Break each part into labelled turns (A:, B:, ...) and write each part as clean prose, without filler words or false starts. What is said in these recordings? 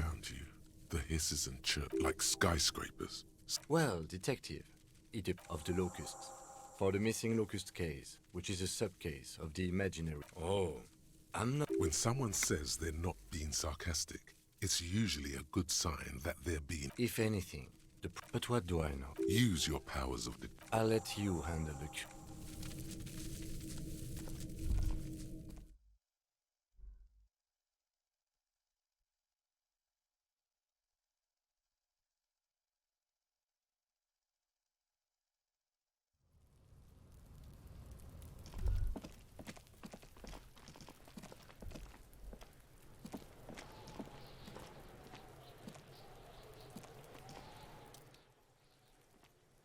A: around you, the hisses and chirp like skyscrapers.
B: Well, detective, it of the locusts. For the missing locust case, which is a sub-case of the imaginary. Oh, I'm not.
A: When someone says they're not being sarcastic, it's usually a good sign that they're being.
B: If anything, but what do I know?
A: Use your powers of the.
B: I'll let you handle the cue.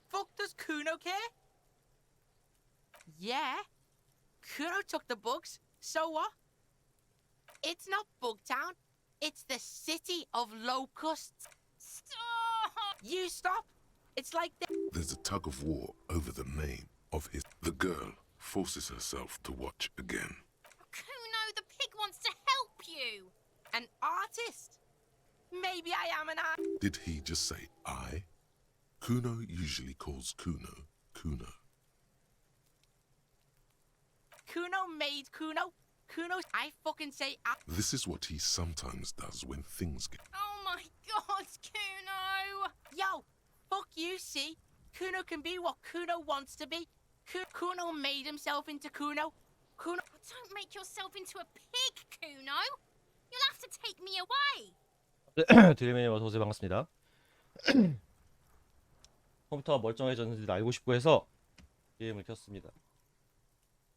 C: Fuck does Kuno care? Yeah. Kuno took the bugs, so what? It's not Bugtown. It's the city of locusts. Stop! You stop. It's like
A: There's a tug of war over the name of his. The girl forces herself to watch again.
D: Kuno, the pig wants to help you.
C: an artist. Maybe I am an artist.
A: Did he just say I? Kuno usually calls Kuno Kuno.
C: Kuno made Kuno. Kuno's. I fucking say.
A: This is what he sometimes does when things get.
D: Oh my God, Kuno!
C: Yo, fuck you, see? Kuno can be what Kuno wants to be. Kuno made himself into Kuno. Kuno.
D: Oh, don't make yourself into a pig, Kuno. You'll have to take me away.
E: 드림에 어서 오세요. 반갑습니다. 컴퓨터가 멀쩡해졌는지를 알고 싶고 해서 게임을 켰습니다.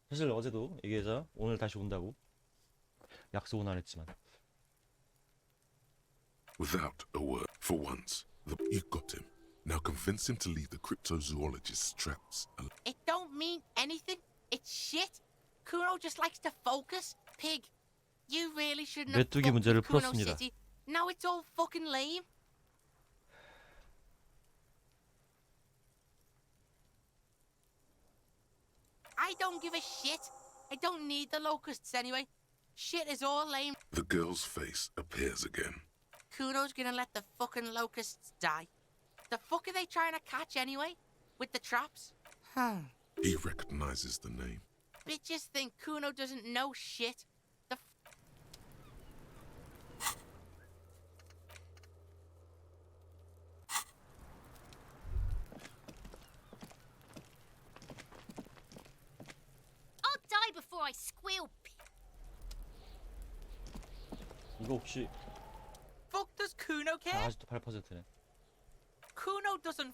E: 사실 어제도 얘기하자 오늘 다시 온다고 약속은 안 했지만.
A: Without a word, for once, you got him. Now convince him to leave the cryptozoologist's traps.
C: It don't mean anything. It's shit. Kuno just likes to focus. Pig, you really shouldn't have
E: 메뚜기
C: fucked
E: 문제를
C: with Kuno
E: 풀었습니다.
C: City. Now it's all fucking lame. I don't give a shit. I don't need the locusts anyway. Shit is all lame.
A: The girl's face appears again.
C: Kuno's gonna let the fucking locusts die. The fuck are they trying to catch anyway? With the traps?
A: He recognizes the name.
C: Bitches think Kuno doesn't know shit.
D: I'll die before I squeal.
E: 이거 혹시
C: Fuck does Kuno care?
E: 아직도 8%네.
C: Kuno doesn't.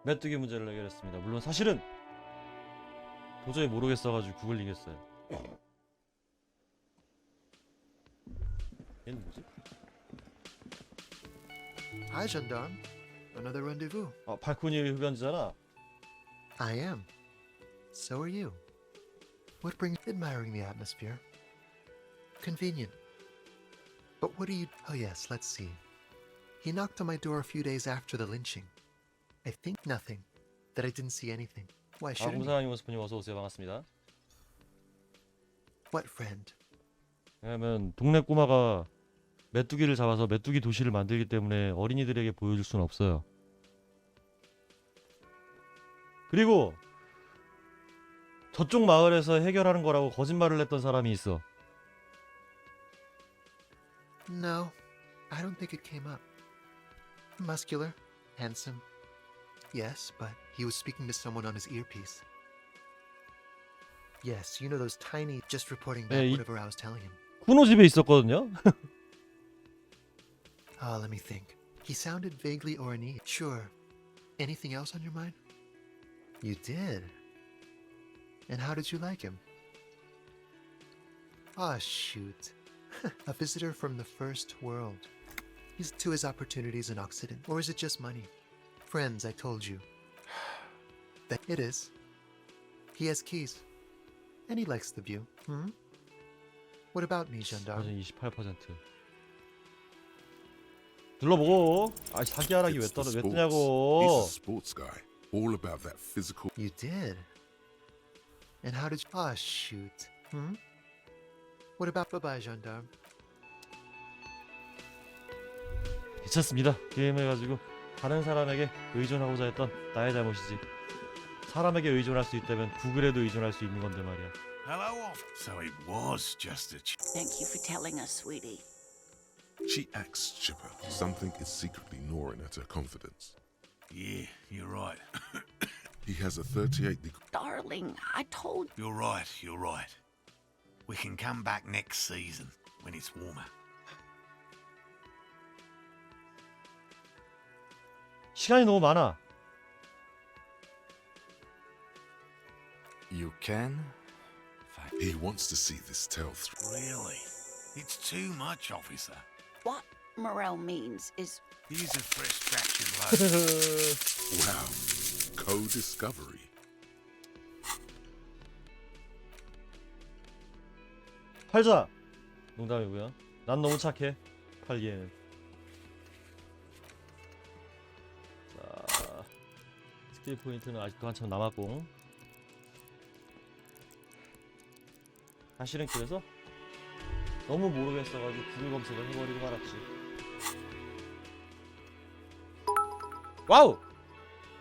E: 메뚜기 문제를 해결했습니다. 물론 사실은 도저히 모르겠어가지고 구글리겠어요. 얘는 뭐지?
F: Hi, gendarme. Another rendezvous.
E: 아 발코니 흡연지잖아.
F: I am. So are you. What brings admiring the atmosphere? Convenient. But what are you... Oh yes, let's see. He knocked on my door a few days after the lynching. I think nothing. That I didn't see anything. Why shouldn't he?
E: 공사장님 모습님 어서 오세요. 반갑습니다.
F: What friend?
E: 왜냐면 동네 꼬마가 메뚜기를 잡아서 메뚜기 도시를 만들기 때문에 어린이들에게 보여줄 수는 없어요. 그리고 저쪽 마을에서 해결하는 거라고 거짓말을 했던 사람이 있어.
F: No, I don't think it came up. Muscular, handsome. Yes, but he was speaking to someone on his earpiece. Yes, you know those tiny, just reporting back whatever I was telling him.
E: 쿠노 집에 있었거든요.
F: Let me think. He sounded vaguely ornate. Sure. Anything else on your mind? You did. And how did you like him? Ah, shoot. A visitor from the first world. He's to his opportunities in Occident. Or is it just money? Friends, I told you. That it is. He has keys. And he likes the view. What about me, gendarme?
E: 28%. 둘러보고. 아 사기하라기 왜
A: It's the
E: 떨어 왜
A: sports. He's
E: 뜨냐고.
A: a sports guy, all about that physical.
F: You did? And how did you... Ah, shoot. What about... Bye-bye, gendarme.
E: 괜찮습니다. 게임을 가지고 다른 사람에게 의존하고자 했던 나의 잘못이지. 사람에게 의존할 수 있다면 구글에도 의존할 수 있는 건데 말이야.
G: Hello, off. So it was just a
H: Thank you for telling us, sweetie.
A: She acts chipper. Something is secretly gnawing at her confidence.
G: Yeah, you're right.
A: He has a 38-degree.
H: Darling, I told
G: You're right, you're right. We can come back next season when it's warmer.
E: 시간이 너무 많아.
B: You can? Fine.
A: He wants to see this tale through.
G: Really? It's too much, officer.
H: what Morel means is
G: Here's a fresh batch of load.
A: Wow. Co-discovery.
E: 팔자. 농담이고요. 난 너무 착해. 팔기에는. 자, 스킬 포인트는 아직도 한참 남았고. 사실은 그래서 너무 모르겠어가지고 구글 검색을 해버리고 말았지. 와우!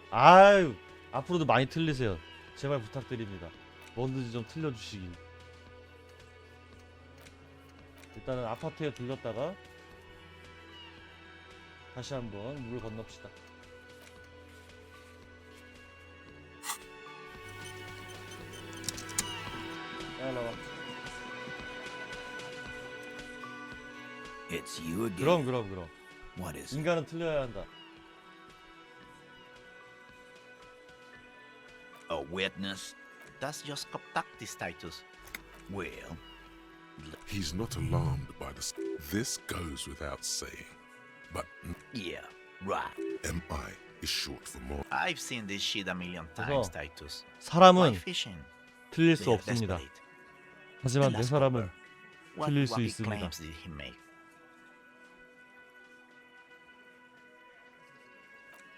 E: 아유, 앞으로도 많이 틀리세요. 제발 부탁드립니다. 뭐든지 좀 틀려주시길. 일단은 아파트에 들렀다가 다시 한번 물을 건넙시다. 야, 나와.
G: It's you again.
E: 그럼.
G: What is it?
E: 인간은 틀려야 한다.
I: A witness? That's just contactis status. Well,
A: He's not alarmed by the. This goes without saying. But
I: yeah, right.
A: MI is short for more.
I: I've seen this shit a million
E: 그래서
I: times, Titus. Why
E: 사람은
I: fishing?
E: 틀릴 수
I: They're
E: 없습니다.
I: desperate.
E: 하지만
I: And
E: 내
I: last
E: 사람은
I: copper. What
E: 틀릴 수
I: wacky
E: 있습니다.
I: claims did he make?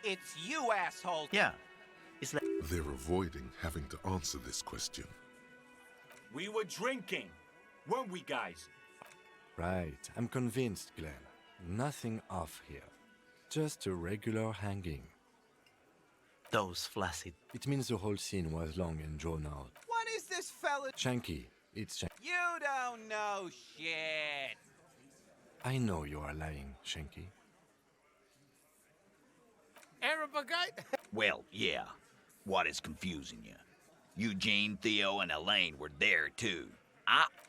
J: It's you, asshole.
I: Yeah, it's like
A: They're avoiding having to answer this question.
J: We were drinking, weren't we, guys?
B: Right, I'm convinced, Glenn. Nothing off here. Just a regular hanging.
I: those flaccid.
B: It means the whole scene was long and drawn out.
J: What is this fella?
B: Shanky, it's Shanky.
J: You don't know shit.
B: I know you are lying, Shanky.
J: Arab guy?
I: Well, yeah. What is confusing you? Eugene, Theo, and Elaine were there too.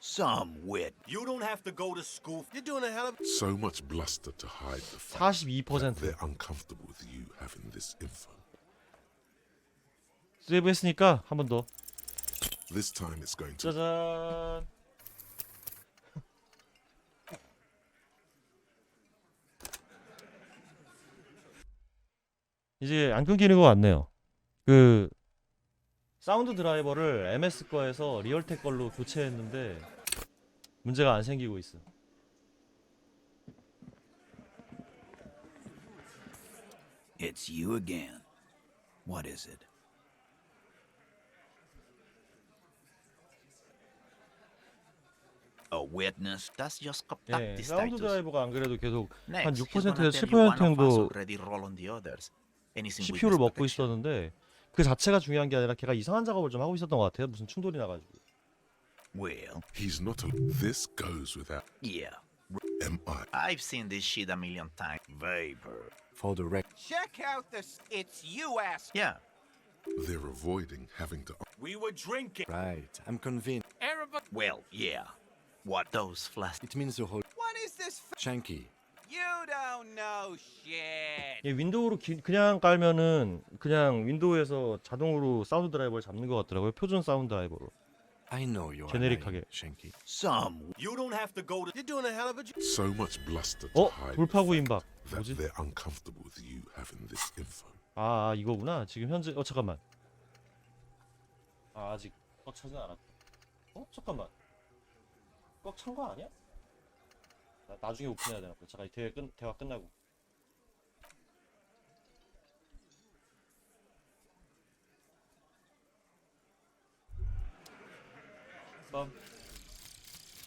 I: Some wit.
J: You don't have to go to school. You're doing a hell of
A: So much bluster to hide the fact that
E: 42%.
A: they're uncomfortable with you having this info.
E: 세이브 했으니까 한 번 더.
A: This time it's going to.
E: 짜잔. 이제 안 끊기는 것 같네요. 그 사운드 드라이버를 MS 거에서 리얼텍 걸로 교체했는데 문제가 안 생기고 있어.
G: It's you again. What is it?
I: A witness. That's just
E: 예,
I: contactis
E: 사운드
I: status.
E: 드라이버가 안 그래도 계속 한
I: Next, he's
E: 6%에서
I: gonna tell you one of us
E: 7% 정도
I: already roll on the others. Innocent
E: CPU를
I: witness
E: 먹고
I: protection.
E: 있었는데 그 자체가 중요한 게 아니라 걔가 이상한 작업을 좀 하고 있었던 것 같아요. 무슨 충돌이 나가지고.
I: Well,
A: He's not. This goes without.
I: yeah.
A: MI.
I: I've seen this shit a million times. Vapor.
B: For the record,
J: Check out this. It's you, ass.
I: Yeah.
A: They're avoiding having to.
J: We were drinking.
B: right, I'm convinced.
J: Arab.
I: Well, yeah. What those flash?
B: It means the whole
J: What is this?
B: Shanky.
J: You don't know shit.
E: 예, 윈도우로 그냥 깔면은 그냥 윈도우에서 자동으로 사운드 드라이버를 잡는 것 같더라고요. 표준 사운드 드라이버로.
B: I know you are
E: 제네릭하게.
B: lying, Shanky.
I: Some.
J: You don't have to go to. You're doing a hell of a.
A: So much bluster to
E: 어?
A: hide
E: 돌파구
A: the
E: 임박.
A: fact that
E: 뭐지?
A: they're uncomfortable with you having this info.
E: 아, 이거구나. 지금 현재 잠깐만. 아, 아직 꽉 차진 않았다. 잠깐만. 꽉 찬 거 아니야? 나중에 오픈해야 되나 보다. 잠깐 대화 끝나고. 잠깐.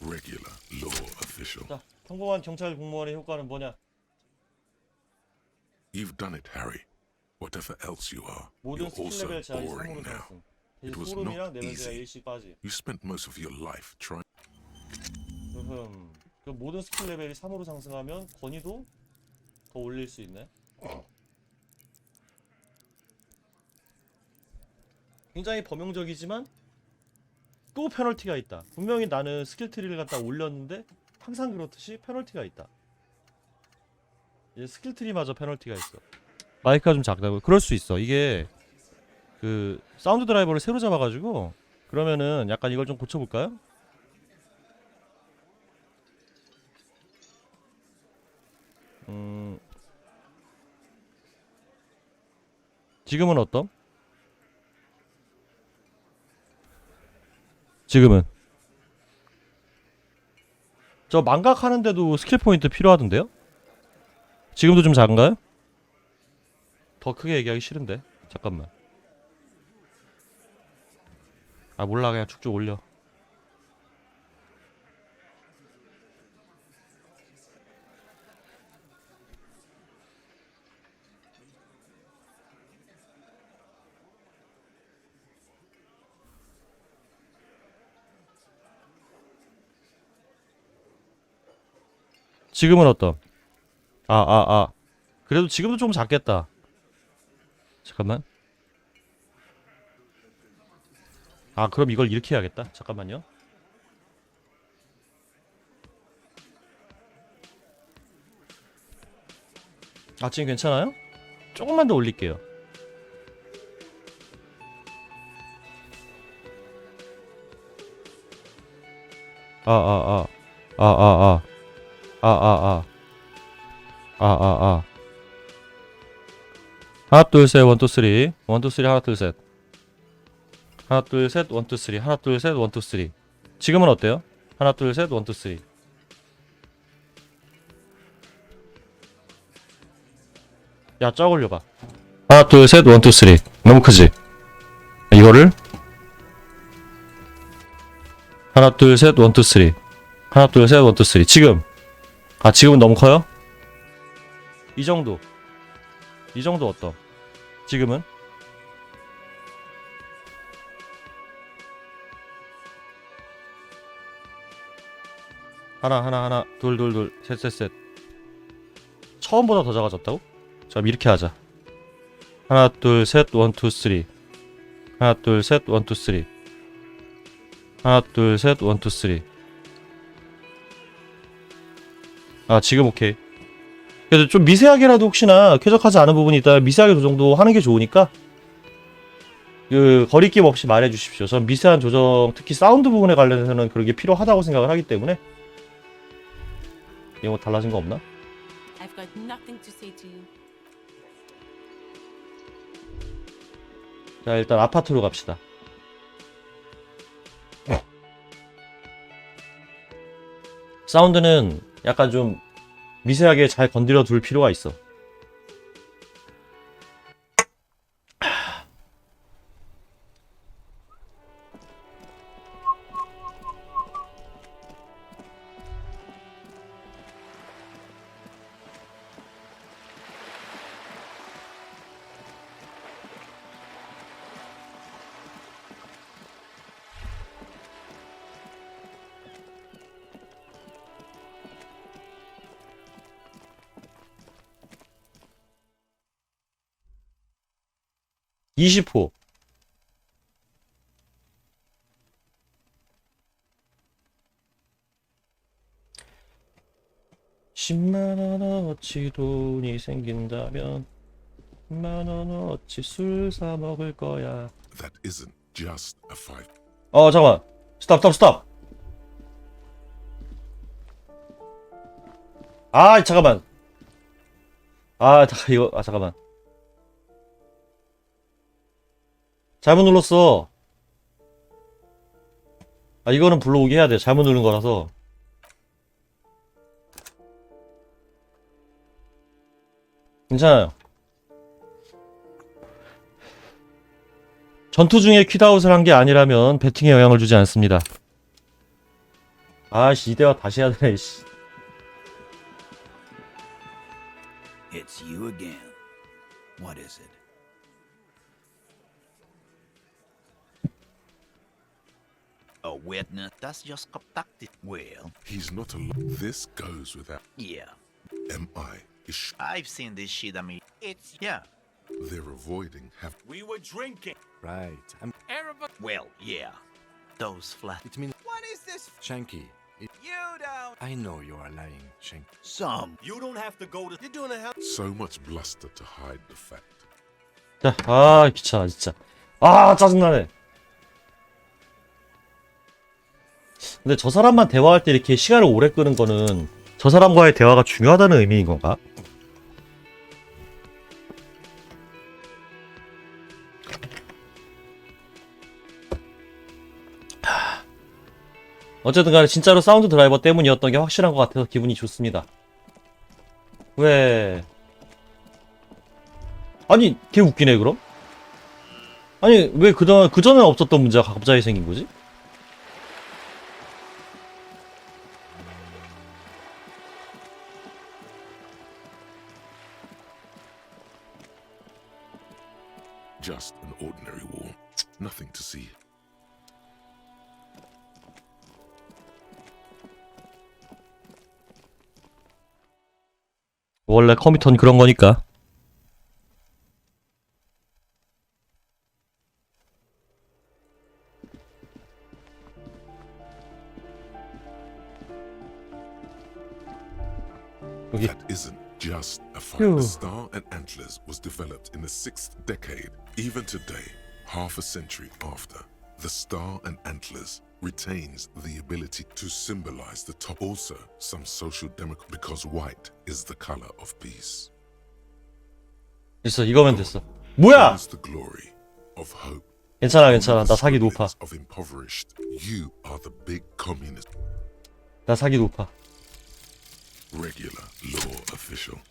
A: Regular law official.
E: 자, 평범한 경찰 공무원의 효과는 뭐냐?
A: You've done it, Harry. Whatever else you are,
E: 모든
A: you're
E: 스킬
A: also
E: 레벨 제한이
A: boring
E: 3으로
A: now.
E: 늘었음.
A: It
E: 대신
A: was
E: 소름이랑
A: not
E: 내면제가
A: easy.
E: 1씩 빠지.
A: You spent most of your life trying.
E: 그 모든 스킬 레벨이 3으로 상승하면 권위도 더 올릴 수 있네. 굉장히 범용적이지만 또 페널티가 있다. 분명히 나는 스킬 트리를 갖다 올렸는데 항상 그렇듯이 페널티가 있다. 이제 스킬 트리마저 페널티가 있어. 마이크가 좀 작다고. 그럴 수 있어. 이게 그 사운드 드라이버를 새로 잡아가지고 그러면은 약간 이걸 좀 고쳐볼까요? 지금은 어떤? 지금은 저 망각하는데도 스킬 포인트 필요하던데요? 지금도 좀 작은가요? 더 크게 얘기하기 싫은데 잠깐만. 아 몰라 그냥 쭉쭉 올려. 지금은 어떤? 그래도 지금도 좀 작겠다. 잠깐만. 아 그럼 이걸 이렇게 해야겠다. 잠깐만요. 아 지금 괜찮아요? 조금만 더 올릴게요. 하나 둘셋 원투 쓰리 원투 쓰리 하나 둘셋 하나 둘셋 원투 쓰리 하나 둘셋 원투 쓰리. 지금은 어때요? 하나 둘셋 원투 쓰리. 야 쫙 올려봐. 하나 둘셋 원투 쓰리. 너무 크지? 이거를 하나 둘셋 원투 쓰리 하나 둘셋 원투 쓰리. 지금 지금은 너무 커요? 이 정도 어떤? 지금은? 하나 둘 셋 처음보다 더 작아졌다고? 자 이렇게 하자. 하나 둘셋 원투 쓰리 하나 둘셋 원투 쓰리 하나 둘셋 원투 쓰리. 지금 오케이. 그래도 좀 미세하게라도 혹시나 쾌적하지 않은 부분이 있다면 미세하게 조정도 하는 게 좋으니까 그 거리낌 없이 말해 주십시오. 전 미세한 조정, 특히 사운드 부분에 관련해서는 그런 게 필요하다고 생각을 하기 때문에. 이거 뭐 달라진 거 없나?
C: I've got nothing to say to you.
E: 자 일단 아파트로 갑시다. 사운드는 약간 좀 미세하게 잘 건드려 둘 필요가 있어. (20호) 10만원어치 돈이 생긴다면 10만원어치 술 사 먹을 거야.
A: That isn't just a fight.
E: 잠깐만. 스탑. 잠깐만. 잠깐만. 잘못 눌렀어. 이거는 불러오게 해야 돼. 잘못 누른 거라서. 괜찮아요. 전투 중에 퀴드아웃을 한 게 아니라면 배팅에 영향을 주지 않습니다. 아씨, 이 대화 다시 해야 되네, 씨.
I: It's you again. What is it? A witness? That's just conducted. Well,
A: He's not alone. This goes without.
I: yeah.
A: MI is.
G: I've seen this shit, I mean, it's, yeah.
A: They're avoiding have.
J: We were drinking.
B: Right.
J: Everybody.
I: Well, yeah.
G: Those flat.
B: It means
J: What is this?
B: Shanky.
J: You don't.
B: I know you are lying, Shanky.
I: Some.
J: You don't have to go to. You're doing a hell.
A: So much bluster to hide the fact.
E: 자, 아, 귀찮아, 진짜. 아, 짜증나네. 근데 저 사람만 대화할 때 이렇게 시간을 오래 끄는 거는 저 사람과의 대화가 중요하다는 의미인 건가? 어쨌든 간에 진짜로 사운드 드라이버 때문이었던 게 확실한 것 같아서 기분이 좋습니다. 왜? 아니, 걔 웃기네, 그럼? 아니, 왜 그전에 없었던 문제가 갑자기 생긴 거지?
A: Just an ordinary war. Nothing to see.
E: 원래 컴퓨터는 그런 거니까. 여기.
A: That isn't just a fight.
E: Phew.
A: The Star and Antlers was developed in the 6th decade. Even today, half a century after, the Star and Antlers retains the ability to symbolize the top. Also, some social democrat because white is the color of peace.
E: 됐어, 이거면 됐어. 뭐야?
A: Is the glory of hope.
E: 괜찮아, 괜찮아. 나 사기 높아.
A: Of impoverished, you are the big communist.
E: 나 사기 높아.
A: Regular law official.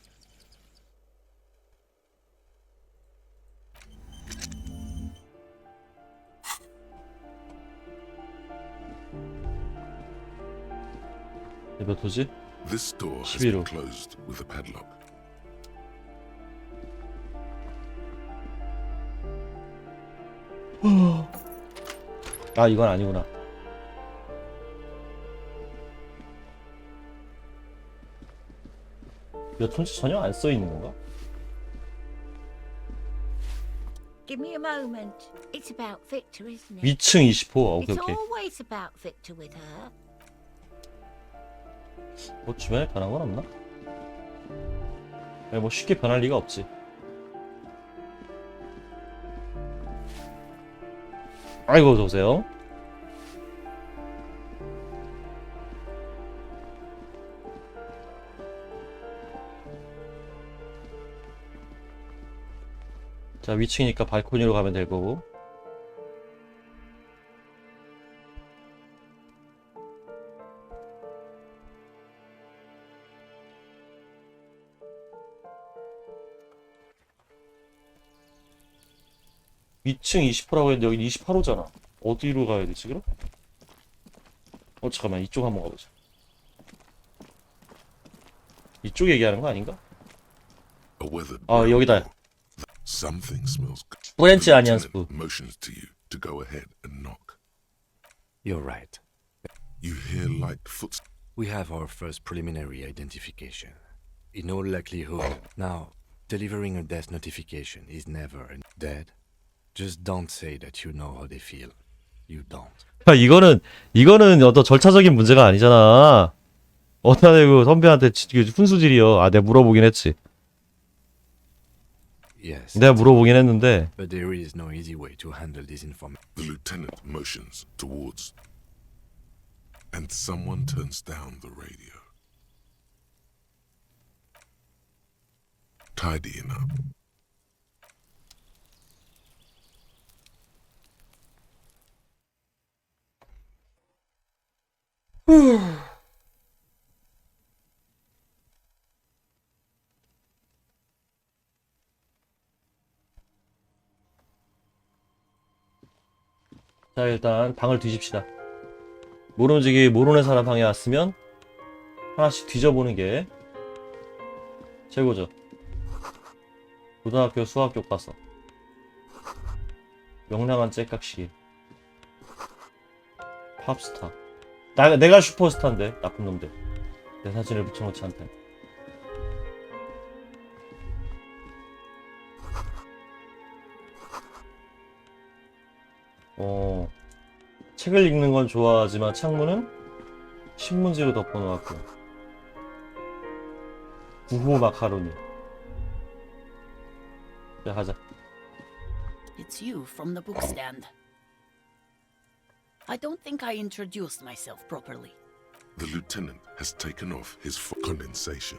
E: 몇 호지?
A: This door has
E: 11호.
A: been closed with a padlock.
E: 아, 이건 아니구나. 몇 톤지 전혀 안 써 있는 건가?
H: Give me a moment. It's about Victor, isn't it?
E: 위층 20호. 오케이,
H: It's
E: 오케이.
H: always about Victor with her.
E: 뭐 주변에 변한 건 없나? 뭐 쉽게 변할 리가 없지. 아이고, 어서오세요. 자, 위층이니까 발코니로 가면 될 거고. 위층 20호라고 했는데 여기 28호잖아. 어디로 가야 되지 그럼? 잠깐만, 이쪽 한번 가보자. 이쪽 얘기하는 거 아닌가?
A: A weathered
E: 아,
A: brown
E: 여기다.
A: door. Something smells good.
E: 프렌치
A: The
E: 아니안
A: lieutenant
E: 스프.
A: motions to you to go ahead and knock.
B: You're right.
A: You hear light footsteps.
B: We have our first preliminary identification. In all likelihood, now, delivering a death notification is never dead. Just don't say that you know how they feel. You don't.
E: 야, 이거는 어떤 절차적인 문제가 아니잖아. 어디다 대고 선배한테 훈수질이요. 아, 내가 물어보긴 했지.
B: Yes.
E: 내가 물어보긴 했는데.
B: But there is no easy way to handle this information.
A: The lieutenant motions towards, and someone turns down the radio. Tidying up.
E: 자, 일단 방을 뒤집시다. 모름지기 모르는 사람 방에 왔으면 하나씩 뒤져보는 게 최고죠. 고등학교 수학 교과서. 명랑한 째깍시기. 팝스타. 내가 슈퍼스타인데 나쁜 놈들. 내 사진을 붙여놓지 않대. 책을 읽는 건 좋아하지만 창문은 신문지로 덮어놓았고. 구호 마카로니. 자, 가자.
K: It's you from the bookstand. I don't think I introduced myself properly.
A: The lieutenant has taken off his condensation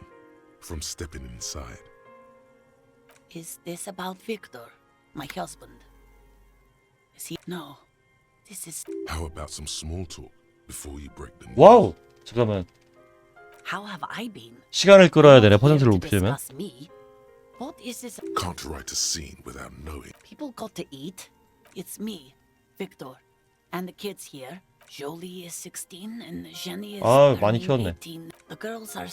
A: from stepping inside.
K: Is this about Victor, my husband? Is he? No. This is.
A: How about some small talk before you break the news?
E: 와우! 잠깐만.
K: How have I been?
E: 시간을 끌어야 되네.
K: Not here
E: 퍼센트를
K: to
E: 높이려면.
K: discuss me. What is this?
A: Can't write a scene without knowing.
K: People got to eat. It's me, Victor, and the kids here. Jolie is 16 and Jenny is
E: 많이
K: turning
E: 키웠네.
K: 18. The girls are.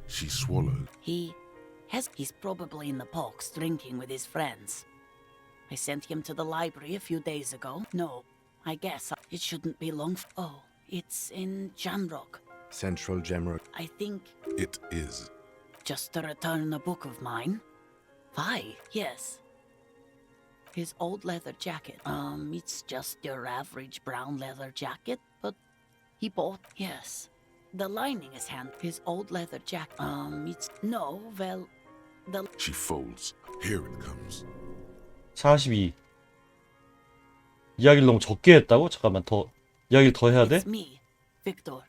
A: She swallowed.
K: He's probably in the box drinking with his friends. I sent him to the library a few days ago. No, I guess it shouldn't be long. Oh, it's in Jamrock.
B: Central Jamrock.
K: I think
A: It is.
K: just to return a book of mine. Why? Yes. His old leather jacket. It's just your average brown leather jacket, but he bought. Yes. The lining is his old leather jacket. It's no, well, the.
A: She folds. Here it comes.
E: 42. 이야기를 너무 적게 했다고? 잠깐만 더 이야기를 더 해야 돼?
K: It's me, Victor.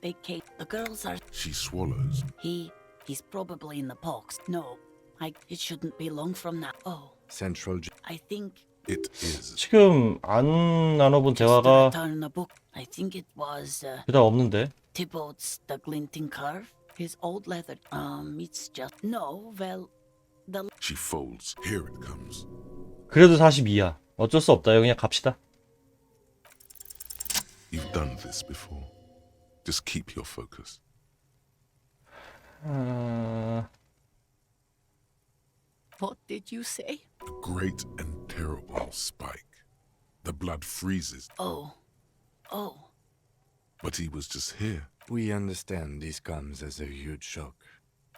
K: They came. The girls are.
A: She swallows.
K: He's probably in the box. No, it shouldn't be long from now. Oh,
B: Central.
K: I think.
A: It is.
E: 지금 안 나눠본
K: Just to
E: 대화가
K: return a book. I think it was
E: 그다음 없는데.
K: Thibaut's The Glinting Curve. His old leather. It's just no. Well, the.
A: She folds. Here it comes.
E: 그래도 42야. 어쩔 수 없다. 그냥 갑시다.
A: You've done this before. Just keep your focus.
K: What did you say?
A: A great and terrible spike. The blood freezes,
K: Oh.
A: but he was just here.
B: We understand this comes as a huge shock.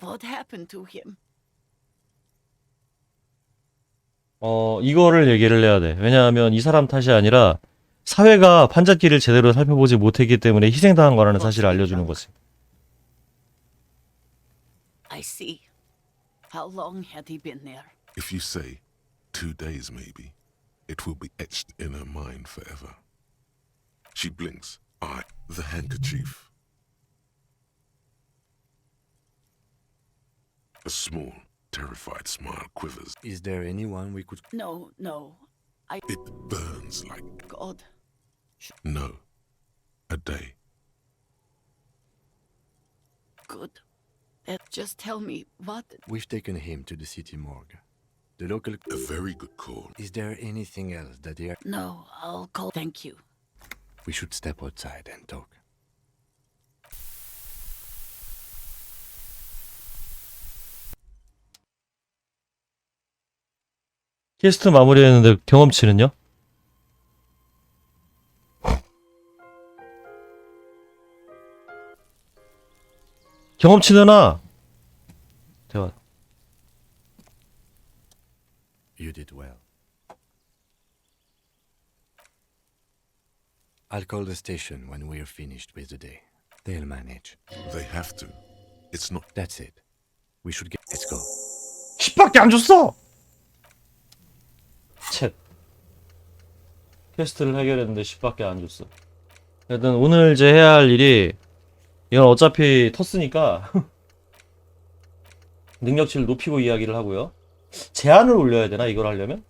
K: What happened to him?
E: 이거를 얘기를 해야 돼. 왜냐하면 이 사람 탓이 아니라 사회가 판잣기를 제대로 살펴보지 못했기 때문에 희생당한 거라는 사실을 알려주는 거지.
K: I see. How long had he been there?
A: If you say 2 days maybe, it will be etched in her mind forever. She blinks. The handkerchief. A small, terrified smile quivers.
B: Is there anyone we could...
K: No.
A: It burns like
K: God.
A: no. A day.
K: Good. Just tell me what.
B: We've taken him to the city morgue. The local...
A: A very good call.
B: Is there anything else that they are...
K: No, I'll call. Thank you.
B: We should step outside and talk.
E: 퀘스트 마무리했는데 경험치는요? 경험치 내놔. 대화.
B: You did well. I'll call the station when we're finished with the day. They'll manage.
A: They have to. It's not.
B: That's it. We should get... Let's go.
E: 10밖에 안 줬어. 챗. 퀘스트를 해결했는데 10밖에 안 줬어. 하여튼 오늘 이제 해야 할 일이 이건 어차피 텄으니까 능력치를 높이고 이야기를 하고요. 제한을 올려야 되나 이걸 하려면?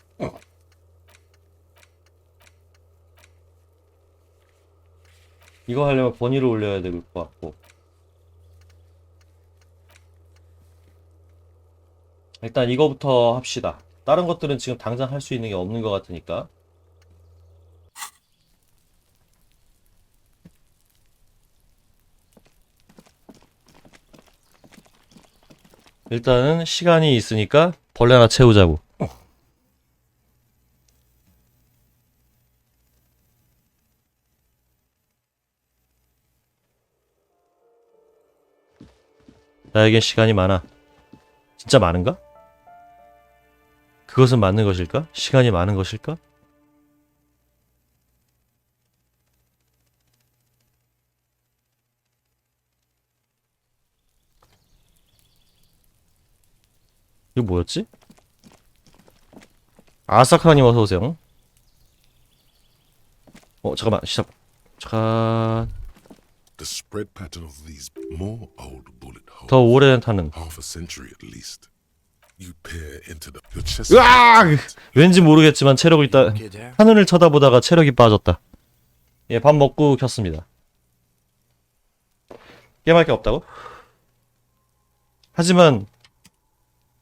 E: 이거 하려면 번위를 올려야 될 것 같고. 일단 이거부터 합시다. 다른 것들은 지금 당장 할 수 있는 게 없는 것 같으니까. 일단은 시간이 있으니까 벌레 하나 채우자고. 나에겐 시간이 많아. 진짜 많은가? 그것은 맞는 것일까? 시간이 많은 것일까? 이거 뭐였지? 아사카님 어서오세요. 잠깐만 시작. 잠깐.
A: The spread pattern of these more old bullet holes.
E: 더 오래된 타는.
A: Half a century at least. You peer into the your chest.
E: 으악! 왠지 모르겠지만 체력이 있다. 하늘을 쳐다보다가 체력이 빠졌다. 예, 밥 먹고 켰습니다. 게임할 게 없다고? 하지만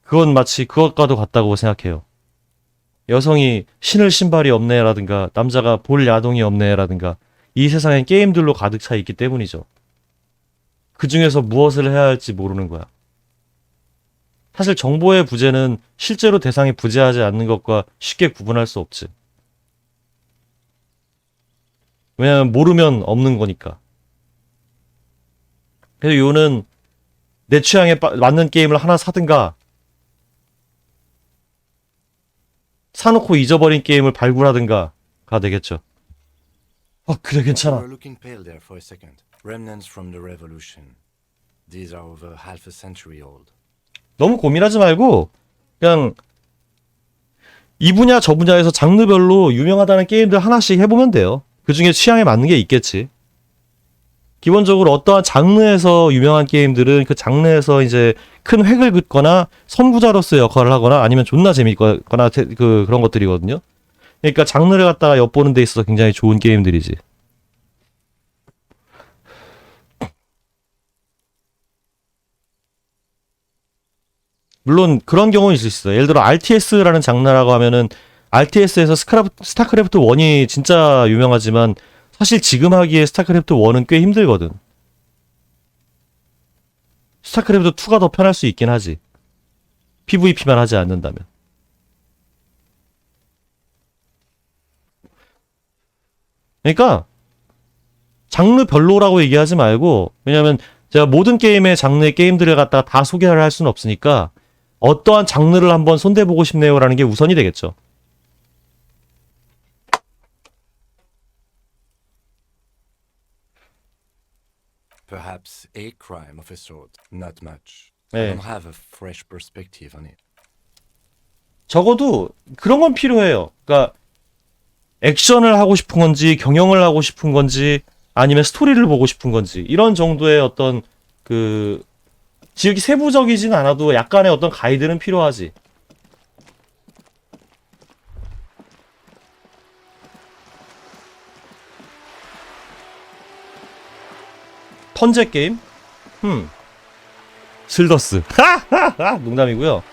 E: 그건 마치 그것과도 같다고 생각해요. 여성이 신을 신발이 없네라든가 남자가 볼 야동이 없네라든가 이 세상엔 게임들로 가득 차 있기 때문이죠. 그 중에서 무엇을 해야 할지 모르는 거야. 사실 정보의 부재는 실제로 대상이 부재하지 않는 것과 쉽게 구분할 수 없지. 왜냐면 모르면 없는 거니까. 그래서 요는 내 취향에 맞는 게임을 하나 사든가 사놓고 잊어버린 게임을 발굴하든가가 되겠죠. 그래 괜찮아.
B: You were looking pale there for a second. Remnants from the revolution. These are over half a century old.
E: 너무 고민하지 말고 그냥 이 분야 저 분야에서 장르별로 유명하다는 게임들 하나씩 해보면 돼요. 그 중에 취향에 맞는 게 있겠지. 기본적으로 어떠한 장르에서 유명한 게임들은 그 장르에서 이제 큰 획을 긋거나 선구자로서의 역할을 하거나 아니면 존나 재밌거나 그런 것들이거든요. 그러니까 장르를 갖다가 엿보는 데 있어서 굉장히 좋은 게임들이지. 물론 그런 경우는 있을 수 있어요. 예를 들어 RTS라는 장르라고 하면은 RTS에서 스타크래프트 1이 진짜 유명하지만 사실 지금 하기에 스타크래프트 1은 꽤 힘들거든. 스타크래프트 2가 더 편할 수 있긴 하지. PVP만 하지 않는다면. 그러니까 장르별로라고 얘기하지 말고, 왜냐면 제가 모든 게임의 장르의 게임들을 갖다가 다 소개를 할 수는 없으니까 어떠한 장르를 한번 손대보고 싶네요라는 게 우선이 되겠죠.
B: Perhaps a crime of a sort. Not much.
E: 네.
B: I don't have a fresh perspective on it.
E: 적어도 그런 건 필요해요. 그러니까 액션을 하고 싶은 건지 경영을 하고 싶은 건지 아니면 스토리를 보고 싶은 건지 이런 정도의 어떤 그 지역이 세부적이진 않아도 약간의 어떤 가이드는 필요하지. 턴제 게임? 슬더스. 농담이고요.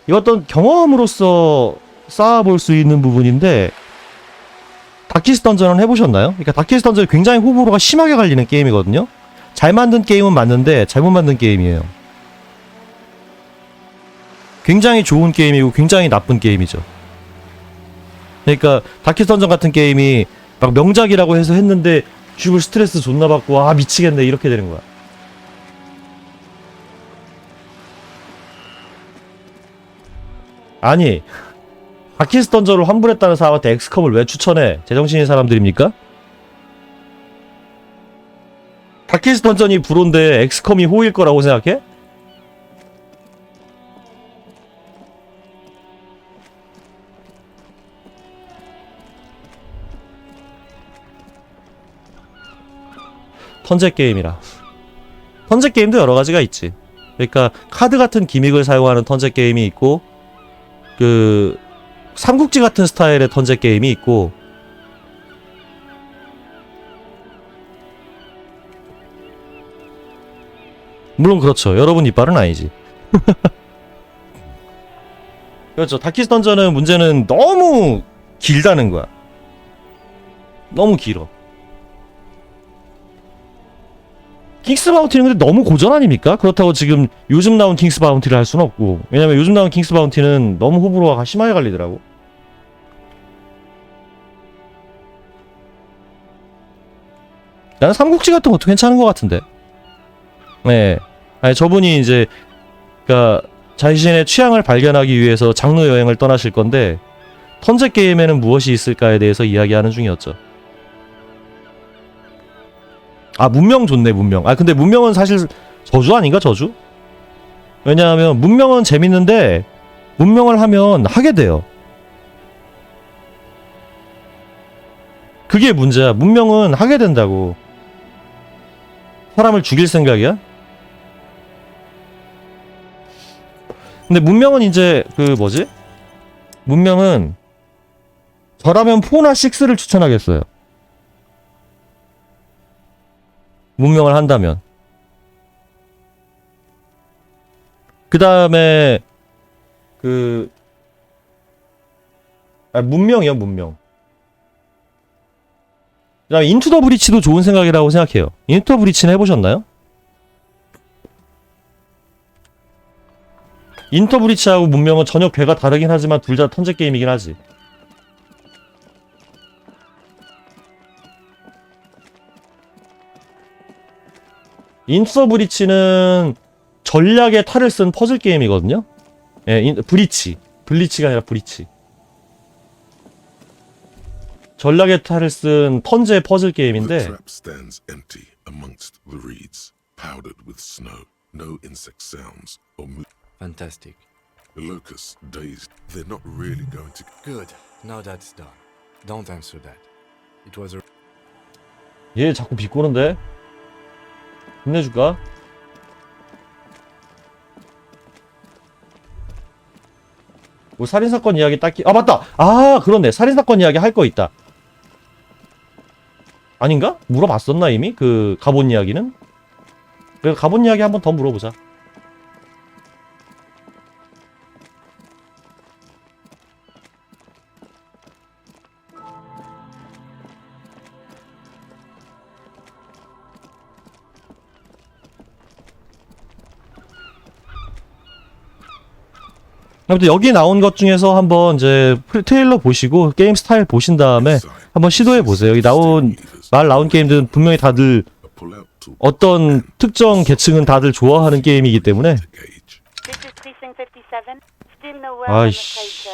E: 이것도 경험으로서 쌓아볼 수 있는 부분인데 다키스 던전은 해보셨나요? 그러니까 다키스 던전이 굉장히 호불호가 심하게 갈리는 게임이거든요. 잘 만든 게임은 맞는데 잘못 만든 게임이에요. 굉장히 좋은 게임이고 굉장히 나쁜 게임이죠. 그러니까 다키스 던전 같은 게임이 막 명작이라고 해서 했는데 죽을 스트레스 존나 받고 미치겠네 이렇게 되는 거야. 아니 다키스 던전을 환불했다는 사람한테 엑스컴을 왜 추천해? 제정신인 사람들입니까? 다키스 던전이 불호인데 엑스컴이 호일 거라고 생각해? 턴제 게임이라. 턴제 게임도 여러 가지가 있지. 그러니까 카드 같은 기믹을 사용하는 턴제 게임이 있고 그 삼국지 같은 스타일의 턴제 게임이 있고 물론 그렇죠. 여러분 이빨은 아니지. 그렇죠. 다키스 던전은 문제는 너무 길다는 거야. 너무 길어. 킹스 바운티는 근데 너무 고전 아닙니까? 그렇다고 지금 요즘 나온 킹스 바운티를 할 수는 없고, 왜냐면 요즘 나온 킹스 바운티는 너무 호불호가 심하게 갈리더라고. 나는 삼국지 같은 것도 괜찮은 것 같은데. 네. 아니, 저분이 이제, 그니까, 자신의 취향을 발견하기 위해서 장르 여행을 떠나실 건데, 턴제 게임에는 무엇이 있을까에 대해서 이야기하는 중이었죠. 아, 문명 좋네, 문명. 아, 근데 문명은 사실 저주 아닌가, 저주? 왜냐하면, 문명은 재밌는데, 문명을 하면 하게 돼요. 그게 문제야. 문명은 하게 된다고. 사람을 죽일 생각이야? 근데 문명은 이제 그 뭐지? 문명은 저라면 4나 6를 추천하겠어요. 문명을 한다면. 그 다음에 문명이요, 문명. 그 다음에 인투 더 브리치도 좋은 생각이라고 생각해요. 인투 더 브리치는 해보셨나요? 인터 브리치하고 문명은 전혀 궤가 다르긴 하지만 둘 다 턴제 게임이긴 하지. 인투 더 브리치는 전략의 탈을 쓴 퍼즐 게임이거든요. 예, 브리치. 블리치가 아니라 브리치. 전략의 탈을 쓴 턴제 퍼즐 게임인데
A: The trap stands empty amongst the reeds, powdered with snow. No insect sounds or
B: Fantastic.
A: the locusts dazed. They're not really going to.
B: Good. Now that's done. Don't answer that. It was a...
E: 얘 자꾸 비꼬는데? 힘내줄까? 뭐 살인사건 이야기 딱히... 아 맞다! 아 그렇네. 살인사건 이야기 할 거 있다. 아닌가? 물어봤었나 이미? 그 갑옷 이야기는? 그래서 갑옷 이야기 한번 더 물어보자. 아무튼 여기 나온 것 중에서 한번 이제 트레일러 보시고 게임 스타일 보신 다음에 한번 시도해 보세요. 여기 나온 게임들은 분명히 다들 어떤 특정 계층은 다들 좋아하는 게임이기 때문에. 아이씨.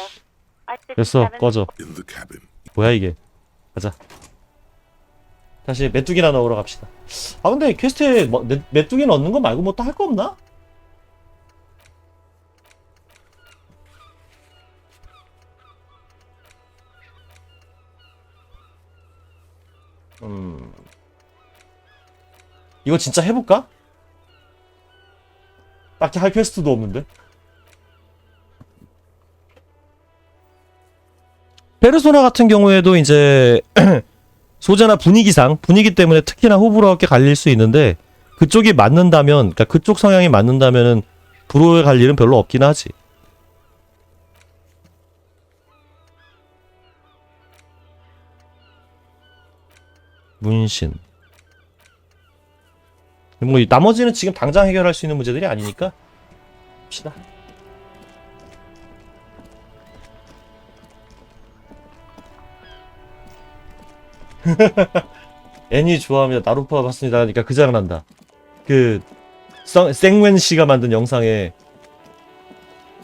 E: 됐어, 꺼져. 뭐야 이게? 가자. 다시 메뚜기나 넣으러 갑시다. 아 근데 퀘스트에 뭐, 메뚜기 넣는 거 말고 뭐 또 할 거 없나? 이거 진짜 해볼까? 딱히 할 퀘스트도 없는데. 페르소나 같은 경우에도 이제 소재나 분위기 때문에 특히나 호불호롭게 갈릴 수 있는데 그쪽이 맞는다면, 그러니까 그쪽 성향이 맞는다면은 불호에 갈 일은 별로 없긴 하지. 문신. 뭐 나머지는 지금 당장 해결할 수 있는 문제들이 아니니까 봅시다. 애니 좋아하며 나루파 봤습니다 하니까 그 장난다. 그 생웬 씨가 만든 영상에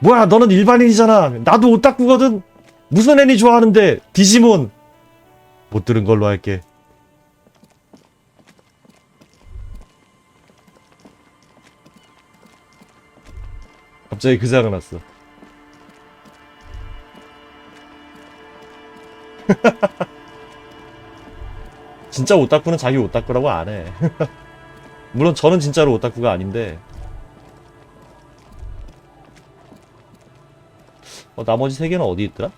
E: 뭐야 너는 일반인이잖아. 나도 오타쿠거든. 무슨 애니 좋아하는데. 디지몬. 못 들은 걸로 할게. 갑자기 그 장은 났어. 진짜 오타쿠는 자기 오타쿠라고 안 해. 물론 저는 진짜로 오타쿠가 아닌데. 나머지 세 개는 어디 있더라?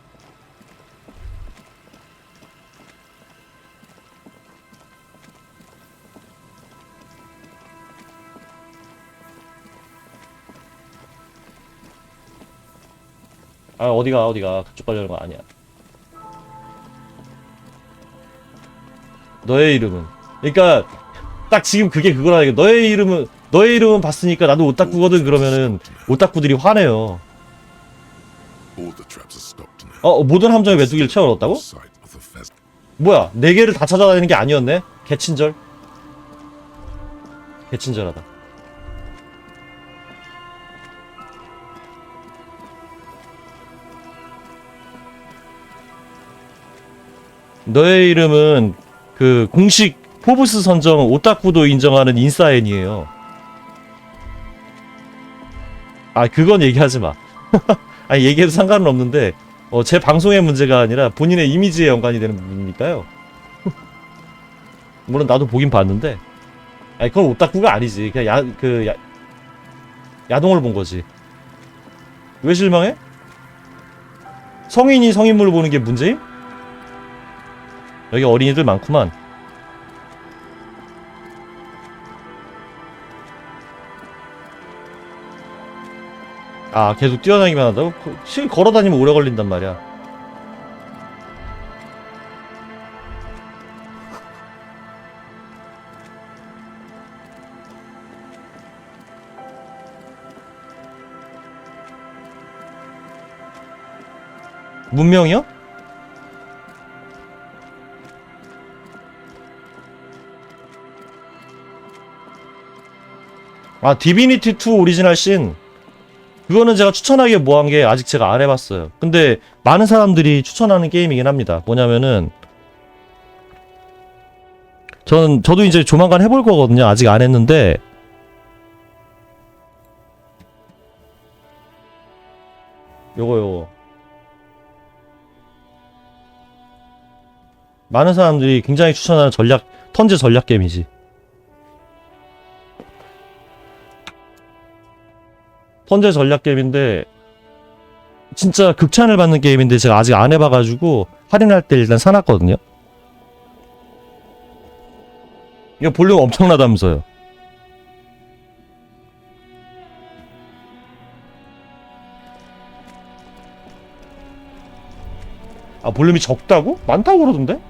E: 아 어디가 그쪽 가려는 거 아니야. 너의 이름은, 그러니까 딱 지금 그게 그거라니까. 너의 이름은 봤으니까 나도 오타쿠거든. 그러면은 오타쿠들이 화내요.
A: All the traps are stopped now.
E: 모든 함정의 메뚜기를 채워 넣었다고?
A: Sight of the pheasant.
E: 뭐야, 4개를 다 찾아다니는 게 아니었네? 개친절. 개친절하다. 너의 이름은 그 공식 포브스 선정 오타쿠도 인정하는 인싸엔이에요. 아, 그건 얘기하지 마. 아니, 얘기해도 상관은 없는데, 제 방송의 문제가 아니라 본인의 이미지에 연관이 되는 부분이니까요. 물론 나도 보긴 봤는데, 아니, 그건 오타쿠가 아니지. 그냥 야동을 본 거지. 왜 실망해? 성인이 성인물을 보는 게 문제임? 여기 어린이들 많구만. 아, 계속 뛰어다니기만 한다고? 실 걸어다니면 오래 걸린단 말이야. 문명이요? 아, 디비니티 2 오리지널 신. 그거는 제가 추천하기에 뭐한 게 아직 제가 안 해봤어요. 근데 많은 사람들이 추천하는 게임이긴 합니다. 뭐냐면은 저도 이제 조만간 해볼 거거든요. 아직 안 했는데 요거 많은 사람들이 굉장히 추천하는 턴제 전략 게임이지. 턴제 전략 게임인데 진짜 극찬을 받는 게임인데 제가 아직 안 해봐가지고 할인할 때 일단 사놨거든요. 이거 볼륨 엄청나다면서요. 아, 볼륨이 적다고? 많다고 그러던데?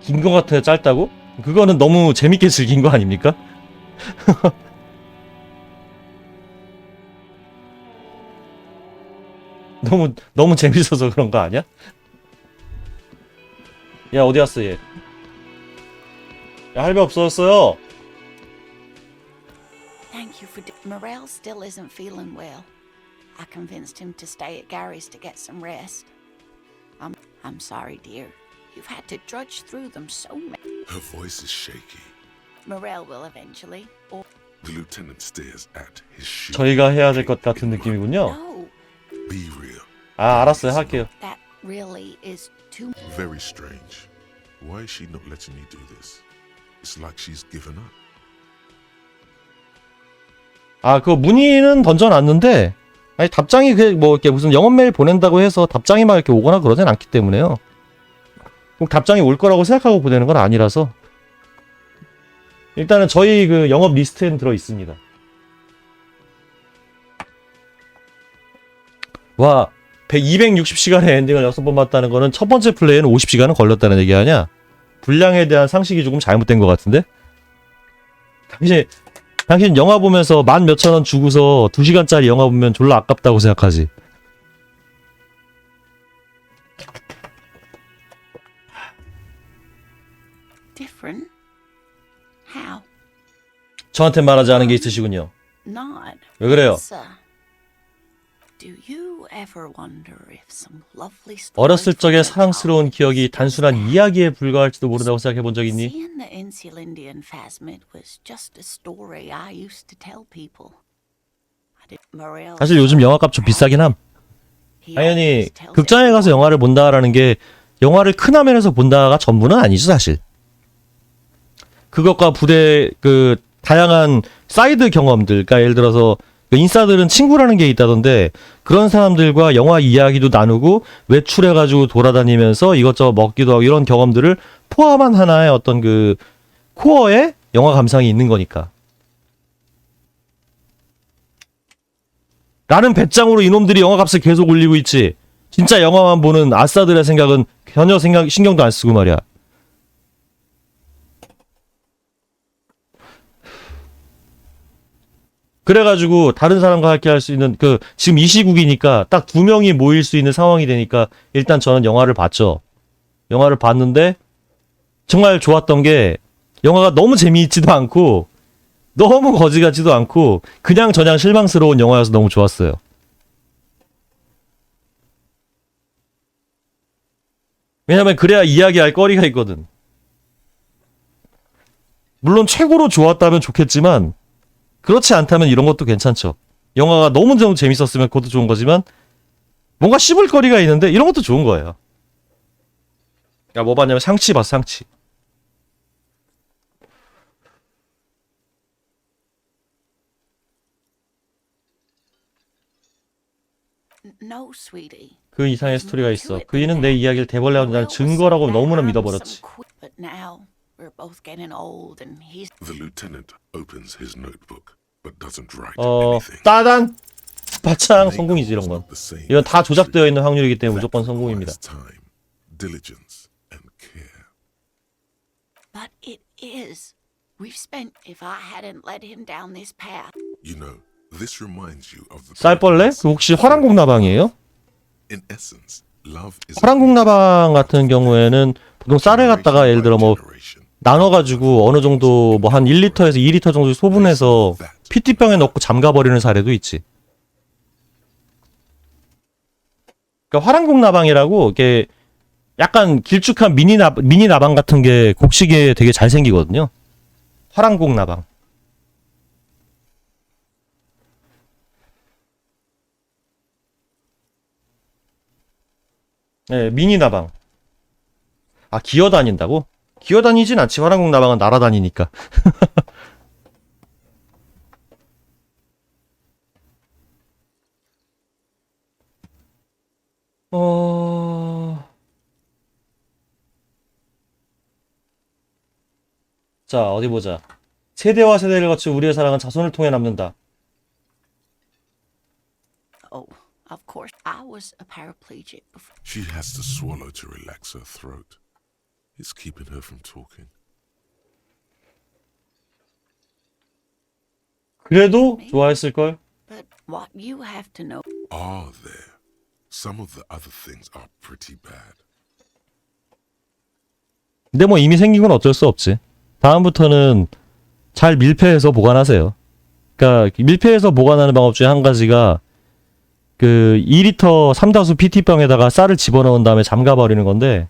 E: 긴 거 같아, 짧다고? 그거는 너무 재밌게 즐긴 거 아닙니까? 너무 재밌어서 그런 거 아니야? 야, 어디 갔어, 얘? 야, 할배 없어졌어요.
K: Thank you for. Morel still isn't feeling well. I convinced him to stay at Gary's to get some rest. I'm sorry, dear. You've had to drudge through them so many.
A: Her voice is shaky.
K: Morel will eventually. Or
A: The lieutenant stares at his shoe.
E: 저희가 해야 될 것 같은 느낌이군요.
K: no,
A: Be real.
E: 아, 알았어요. 할게요.
K: that really is too.
A: Very strange. Why is she not letting me do this? It's like she's given up.
E: 아, 그 문의는 던져놨는데, 아니, 답장이 뭐, 이렇게 무슨 영업 메일 보낸다고 해서 답장이 막 이렇게 오거나 그러진 않기 때문에요. 꼭 답장이 올 거라고 생각하고 보내는 건 아니라서. 일단은 저희 그 영업 리스트에는 들어 있습니다. 와, 260시간의 엔딩을 6번 봤다는 거는 첫 번째 플레이는 50시간은 걸렸다는 얘기 아니야? 분량에 대한 상식이 조금 잘못된 것 같은데? 당신 영화 보면서 10,000원 주고서 2시간짜리 영화 보면 졸라 아깝다고 생각하지.
K: Different? How?
E: 저한테 말하지 않은 게 있으시군요.
K: Not.
E: 왜 그래요?
K: Sir. Do you ever wonder if some lovely story
E: 어렸을 적의
K: from your
E: 사랑스러운 기억이 단순한 이야기에 불과할지도 모른다고 생각해 본 적 있니?
K: Seeing the Insulindian phasmid was just a story I used to tell people.
E: 사실 요즘 영화값 좀 비싸긴 함. 당연히 극장에 가서 영화를 본다라는 게 영화를 큰 화면에서 본다가 전부는 아니죠, 사실. 그것과 부대 그 다양한 사이드 경험들, 그러니까 예를 들어서 인싸들은 친구라는 게 있다던데 그런 사람들과 영화 이야기도 나누고 외출해가지고 돌아다니면서 이것저것 먹기도 하고 이런 경험들을 포함한 하나의 어떤 그 코어에 영화 감상이 있는 거니까. 라는 배짱으로 이놈들이 영화 값을 계속 올리고 있지. 진짜 영화만 보는 아싸들의 생각은 전혀 신경도 안 쓰고 말이야. 그래가지고 다른 사람과 함께 할 수 있는 지금 이 시국이니까 딱 2명이 모일 수 있는 상황이 되니까 일단 저는 영화를 봤죠. 영화를 봤는데 정말 좋았던 게 영화가 너무 재미있지도 않고 너무 거지 같지도 않고 그냥 저냥 실망스러운 영화여서 너무 좋았어요. 왜냐면 그래야 이야기할 거리가 있거든. 물론 최고로 좋았다면 좋겠지만 그렇지 않다면 이런 것도 괜찮죠. 영화가 너무 재밌었으면 그것도 좋은 거지만 뭔가 씹을 거리가 있는데 이런 것도 좋은 거예요. 야, 뭐 봤냐면 상치 봤어, 상치.
K: No, sweetie.
E: 그 이상의 스토리가 있어. 그이는 내 이야기를 대벌레와 난 증거라고 너무나 믿어버렸지.
K: But now we're both getting old and he's
A: The lieutenant opens his notebook, but doesn't write
E: 어,
A: anything.
E: 따단! 바창 성공이지 이런 건.
A: Not the same
E: 이건 다
A: as
E: 조작되어 있는 확률이기 때문에
A: That
E: 무조건 성공입니다.
A: requires time, diligence, and care.
K: But it is. We've spent if I hadn't led him down this path.
A: You know, this reminds you of the
E: 쌀벌레? 그 혹시 화랑국나방이에요?
A: In essence, love is
E: 화랑국나방 같은 경우에는 보통 쌀을 갖다가 예를 들어 뭐 나눠가지고 어느 정도 뭐 한 1리터에서 2리터 정도 소분해서 PT병에 넣고 잠가버리는 사례도 있지. 그러니까 화랑국나방이라고 이게 약간 길쭉한 미니 나방 같은 게 곡식에 되게 잘 생기거든요. 화랑국나방. 네, 미니 나방. 아, 기어다닌다고? 기어다니진 않지. 화랑국나방은 날아다니니까. 자, 어디 보자. 세대와 세대를 거쳐 우리의 사랑은 자손을 통해 남는다.
K: Oh, of course. I was a paraplegic before.
A: She has to swallow to relax her throat. It's keeping her from talking.
E: 그래도 좋아했을걸?
K: But what you have to know.
A: Are there? Some of the other things are pretty bad.
E: 근데 뭐 이미 생긴 건 어쩔 수 없지. 다음부터는 잘 밀폐해서 보관하세요. 그러니까 밀폐해서 보관하는 방법 중에 한 가지가 그 2리터 삼다수 PT병에다가 쌀을 집어넣은 다음에 잠가버리는 건데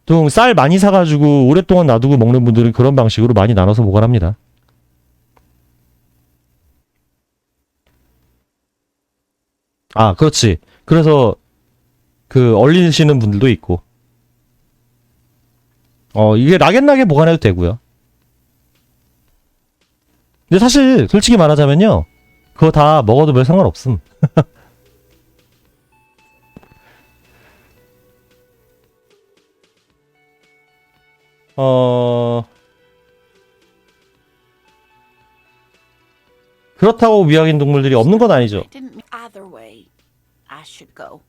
E: 보통 쌀 많이 사가지고 오랫동안 놔두고 먹는 분들은 그런 방식으로 많이 나눠서 보관합니다. 아, 그렇지. 그래서 그 얼리시는 분들도 있고 이게 락앤락에 보관해도 되고요. 근데 사실 솔직히 말하자면요, 그거 다 먹어도 별 상관없음. 그렇다고 미확인 동물들이 없는 건 아니죠.
K: I didn't mean either way. I should go.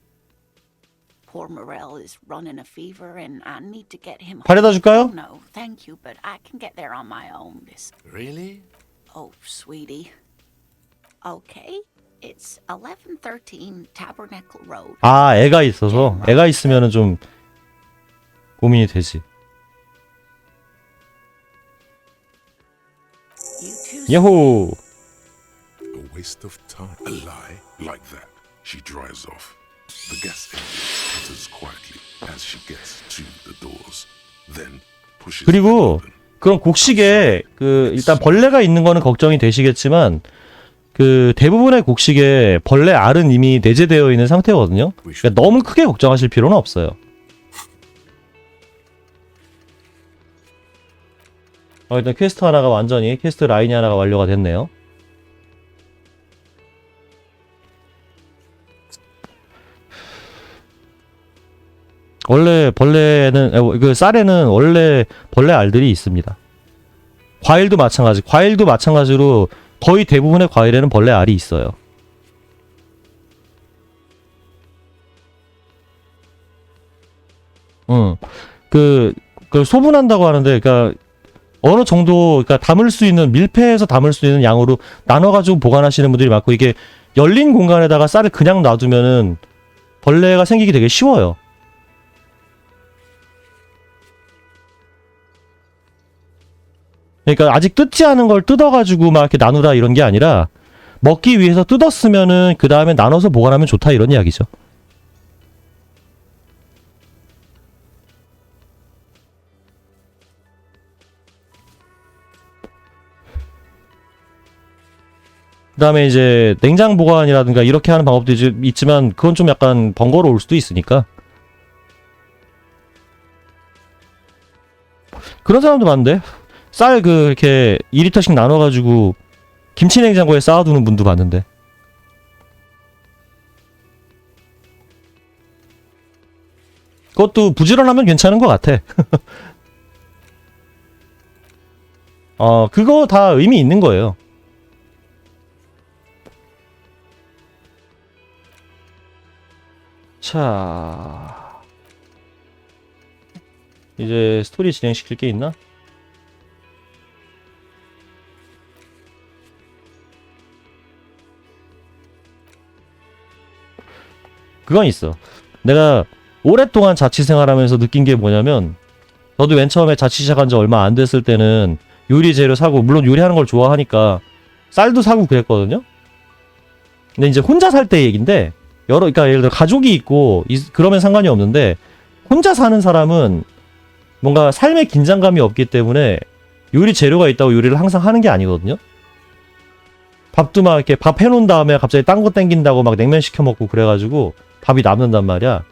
K: Poor Morel is running a fever and I need to get him.
E: 바래다 줄까요?
K: No, thank you, but I can get there on my own.
B: Really?
K: Oh, sweetie. Okay. It's 1113 Tabernacle Road.
E: 아, 애가 있어서 애가 있으면은 좀 고민이 되지.
K: You too.
E: 야호.
A: A waste of time. A lie like that. She drives off. The gas engine sputters quietly as she gets to the doors. Then pushes them
E: 그리고
A: open.
E: 그런 곡식에 그 일단 벌레가 있는 거는 걱정이 되시겠지만 그 대부분의 곡식에 벌레 알은 이미 내재되어 있는 상태거든요. 그러니까 너무 크게 걱정하실 필요는 없어요. 일단 퀘스트 하나가 완전히 퀘스트 라인이 하나가 완료가 됐네요. 원래 벌레는 그 쌀에는 원래 벌레 알들이 있습니다. 과일도 마찬가지로 거의 대부분의 과일에는 벌레 알이 있어요. 그 소분한다고 하는데, 그러니까 어느 정도, 그러니까 담을 수 있는, 밀폐해서 담을 수 있는 양으로 나눠가지고 보관하시는 분들이 많고, 이게 열린 공간에다가 쌀을 그냥 놔두면은 벌레가 생기기 되게 쉬워요. 그러니까 아직 뜯지 않은 걸 뜯어가지고 막 이렇게 나누라 이런 게 아니라, 먹기 위해서 뜯었으면은 그 다음에 나눠서 보관하면 좋다 이런 이야기죠. 그 다음에 이제 냉장 보관이라든가 이렇게 하는 방법도 있지만 그건 좀 약간 번거로울 수도 있으니까 그런 사람도 많은데 쌀 이렇게 2리터씩 나눠가지고 김치 냉장고에 쌓아두는 분도 봤는데 그것도 부지런하면 괜찮은 것 같아. 그거 다 의미 있는 거예요. 자, 이제 스토리 진행시킬 게 있나? 그건 있어. 내가 오랫동안 자취 생활하면서 느낀 게 뭐냐면, 저도 맨 처음에 자취 시작한 지 얼마 안 됐을 때는 요리 재료 사고, 물론 요리하는 걸 좋아하니까 쌀도 사고 그랬거든요. 근데 이제 혼자 살 때 얘긴데, 그러니까 예를 들어 가족이 있고 그러면 상관이 없는데 혼자 사는 사람은 뭔가 삶의 긴장감이 없기 때문에 요리 재료가 있다고 요리를 항상 하는 게 아니거든요. 밥도 막 이렇게 밥 해놓은 다음에 갑자기 딴 거 땡긴다고 막 냉면 시켜 먹고 그래가지고 밥이 남는단 말이야.